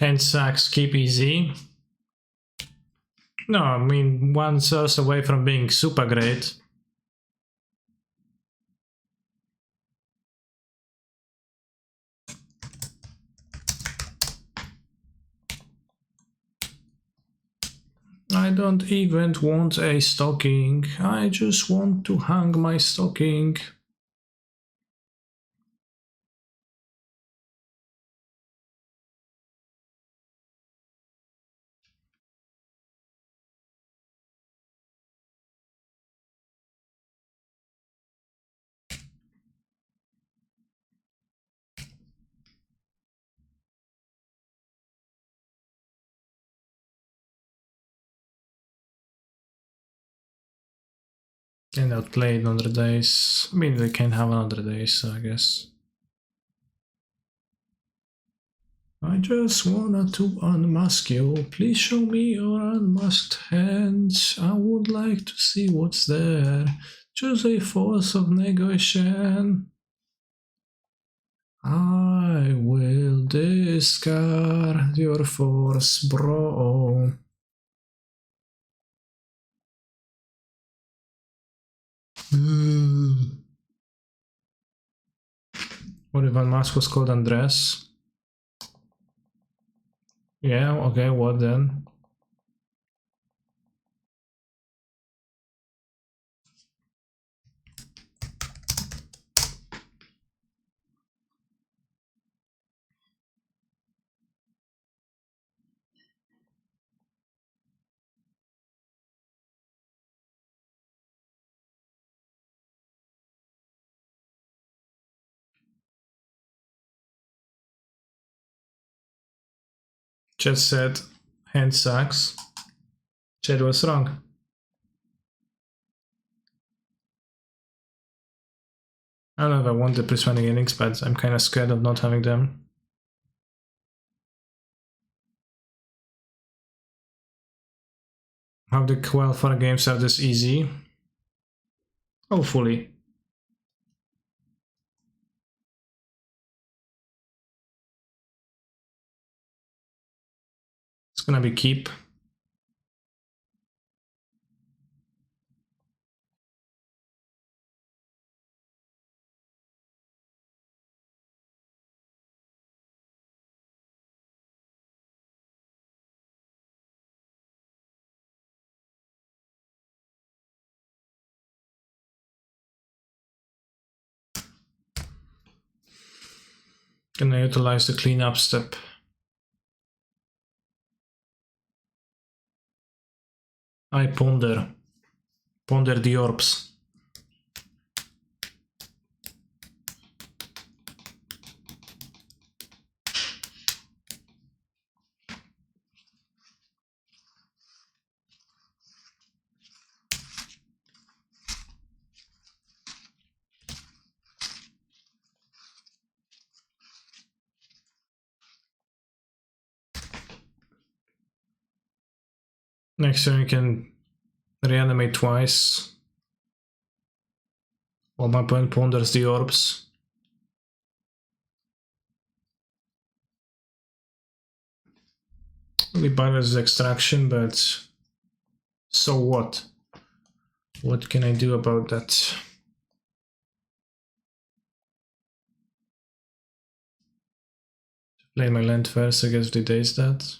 Hand sacks, keep easy. No, I mean, one source away from being super great. I don't even want a stocking. I just want to hang my stocking. And outplay it on other days. I mean, they can have another day, so I guess. I just wanted to unmask you. Please show me your unmasked hands. I would like to see what's there. Choose a force of negation. I will discard your force, bro. What if unmask was called Andres? Yeah, okay, what then? Just said hand sucks. Chat was wrong. I don't know if I want the prismatic innings, but I'm kind of scared of not having them. How the qualifier games are this easy? Hopefully. It's gonna be keep. Gonna utilize the cleanup step. I ponder. Ponder the orbs. Next turn you can reanimate twice. While my opponent ponders the orbs. Only binds extraction, but so what? What can I do about that? Play my land first, I guess they daze that.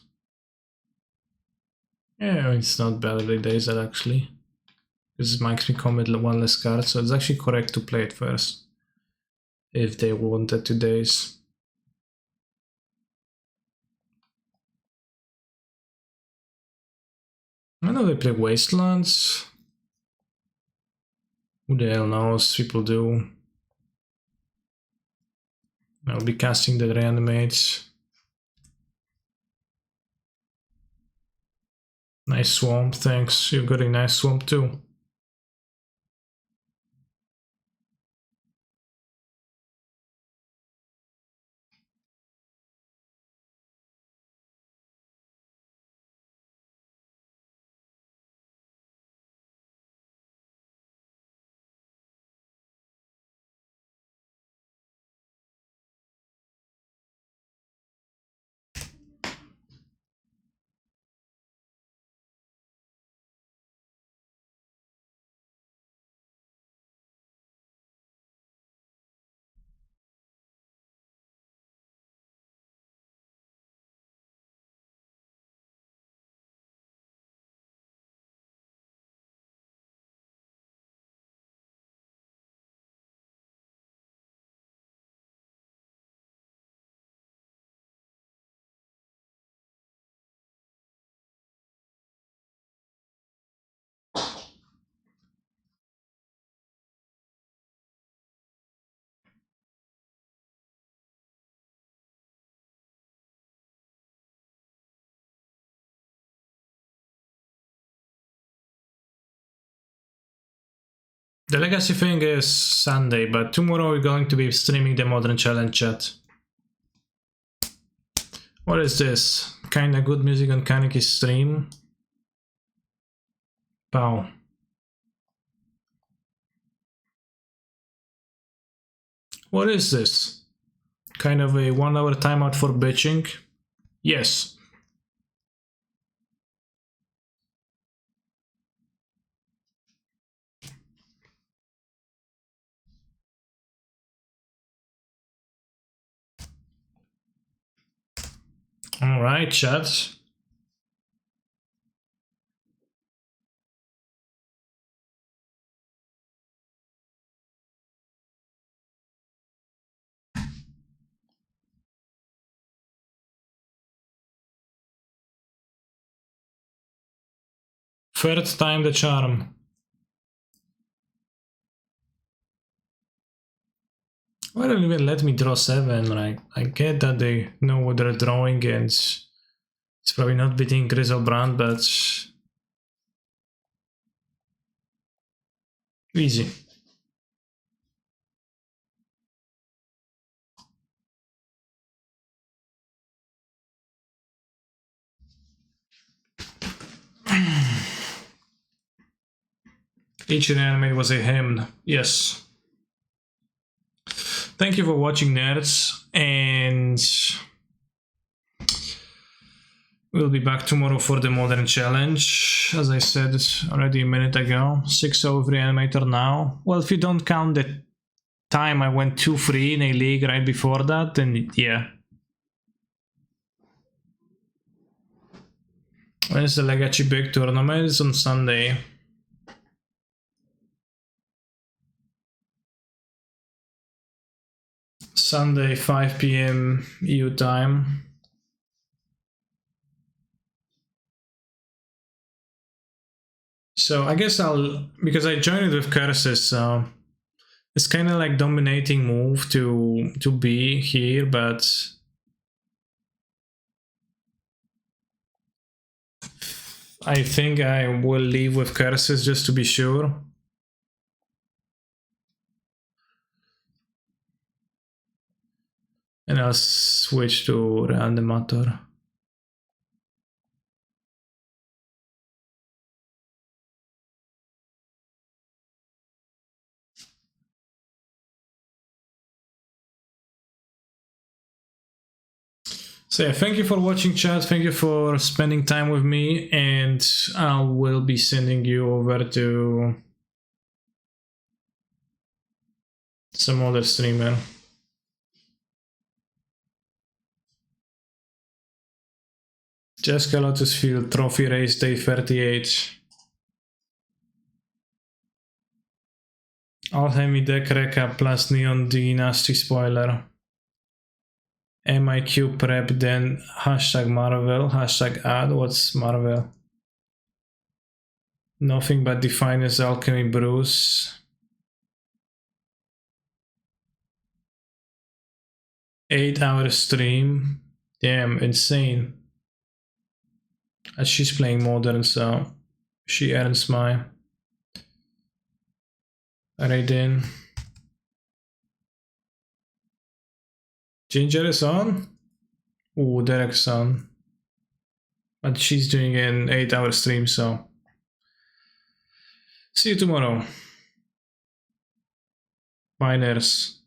Yeah, it's not bad if they daze that actually. Because it makes me commit one less card, so it's actually correct to play it first. If they wanted to daze. I know they play Wastelands. Who the hell knows? People do. I'll be casting the Reanimates. Nice swamp, thanks. You've got a nice swamp too. The legacy thing is Sunday, but tomorrow we're going to be streaming the Modern Challenge chat. What is this? Kinda good music on Kaneki's stream. Pow. What is this? Kind of a 1 hour timeout for bitching? Yes. Alright, chat. Third time the charm. Why don't even let me draw 7? Like, I get that they know what they're drawing and it's probably not beating Griselbrand, but easy. Each Reanimator was a hymn, yes. Thank you for watching, nerds, and we'll be back tomorrow for the Modern Challenge, as I said already a minute ago. 6-0 Reanimator now. Well, if you don't count the time I went 2-3 in a league right before that, then yeah. When is the Legacy Big Tournament? It's on Sunday. Sunday, 5 PM EU time. So I guess because I joined it with curses, so it's kind of like dominating move to be here, but I think I will leave with curses just to be sure. And I'll switch to Reanimator. So yeah, thank you for watching, chat. Thank you for spending time with me, and I will be sending you over to some other streamer. Jessica Lotusfield, Trophy Race Day 38. Alchemy Deck Recap plus Neon D Nasty Spoiler. MIQ Prep, then hashtag Marvel, hashtag ad. What's Marvel? Nothing but Definers Alchemy Bruce. 8-hour stream. Damn, insane. And she's playing Modern, so she earns my Raiden. Ginger is on? Ooh, Derek's on. But she's doing an 8-hour stream, so see you tomorrow. Bye, nerds.